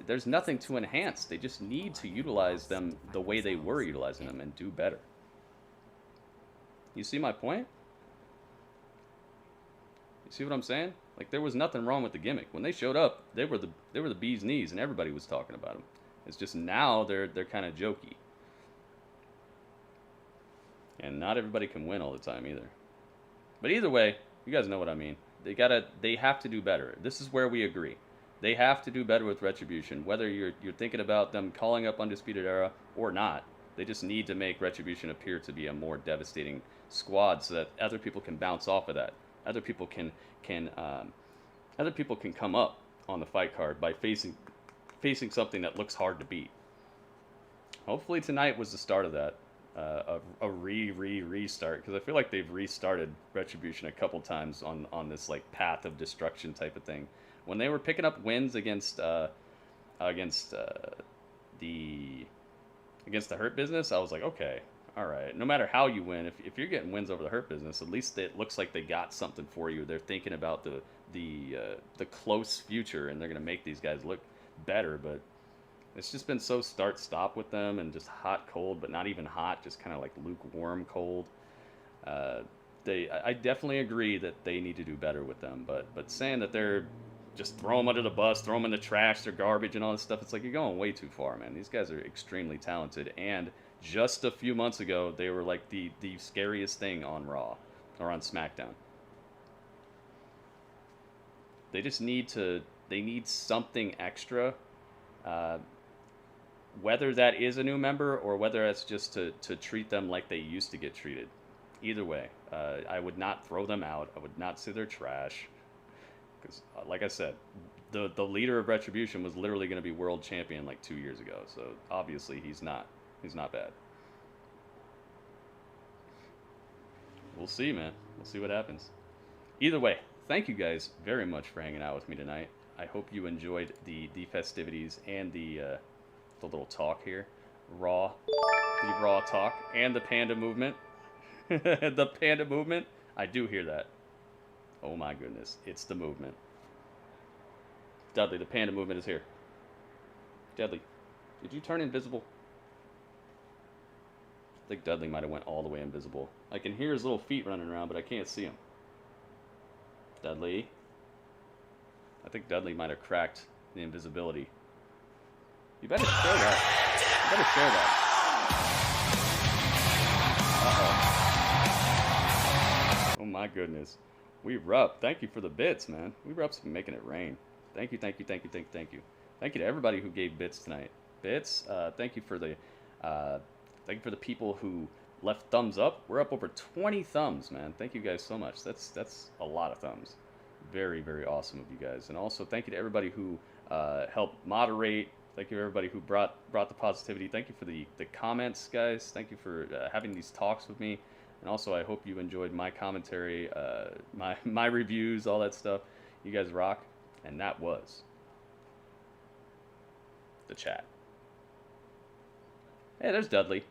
There's nothing to enhance. They just need to utilize them the way they were utilizing them and do better. You see my point? You see what I'm saying? Like, there was nothing wrong with the gimmick. When they showed up, they were the bee's knees, and everybody was talking about them. It's just now they're kind of jokey. And not everybody can win all the time either. But either way, you guys know what I mean. They have to do better. This is where we agree. They have to do better with Retribution, whether you're thinking about them calling up Undisputed Era or not. They just need to make Retribution appear to be a more devastating squad so that other people can bounce off of that. Other people can come up on the fight card by facing something that looks hard to beat. Hopefully tonight was the start of that, a restart, because I feel like they've restarted Retribution a couple times on this like path of destruction type of thing. When they were picking up wins against the Hurt Business, I was like, okay, all right. No matter how you win, if you're getting wins over the Hurt Business, at least it looks like they got something for you. They're thinking about the close future, and they're gonna make these guys look better. But it's just been so start-stop with them, and just hot-cold, but not even hot, just kind of like lukewarm cold. I definitely agree that they need to do better with them, but saying that they're just throw them under the bus, throw them in the trash, they're garbage and all this stuff, it's like you're going way too far, man. These guys are extremely talented, and just a few months ago, they were like the scariest thing on Raw or on SmackDown. They just need something extra, whether that is a new member or whether that's just to treat them like they used to get treated. Either way, I would not throw them out. I would not say they're trash. Because, like I said, the leader of Retribution was literally going to be world champion like 2 years ago. So, obviously, he's not bad. We'll see, man. We'll see what happens. Either way, thank you guys very much for hanging out with me tonight. I hope you enjoyed the festivities and the little talk here. The Raw talk, and the Panda movement. The Panda movement. I do hear that. Oh my goodness, it's the movement. Dudley, the Panda movement is here. Dudley, did you turn invisible? I think Dudley might have went all the way invisible. I can hear his little feet running around, but I can't see him. Dudley. I think Dudley might have cracked the invisibility. You better share that. You better share that. Uh-oh. Oh my goodness. WeRup, thank you for the bits, man. WeRup's been making it rain. Thank you, thank you, thank you, thank you, thank you. Thank you to everybody who gave bits tonight. Bits, thank you for the people who left thumbs up. We're up over 20 thumbs, man. Thank you guys so much. That's a lot of thumbs. Very, very awesome of you guys. And also thank you to everybody who helped moderate. Thank you to everybody who brought the positivity. Thank you for the comments, guys. Thank you for having these talks with me. And also, I hope you enjoyed my commentary, my reviews, all that stuff. You guys rock. And that was the chat. Hey, there's Dudley.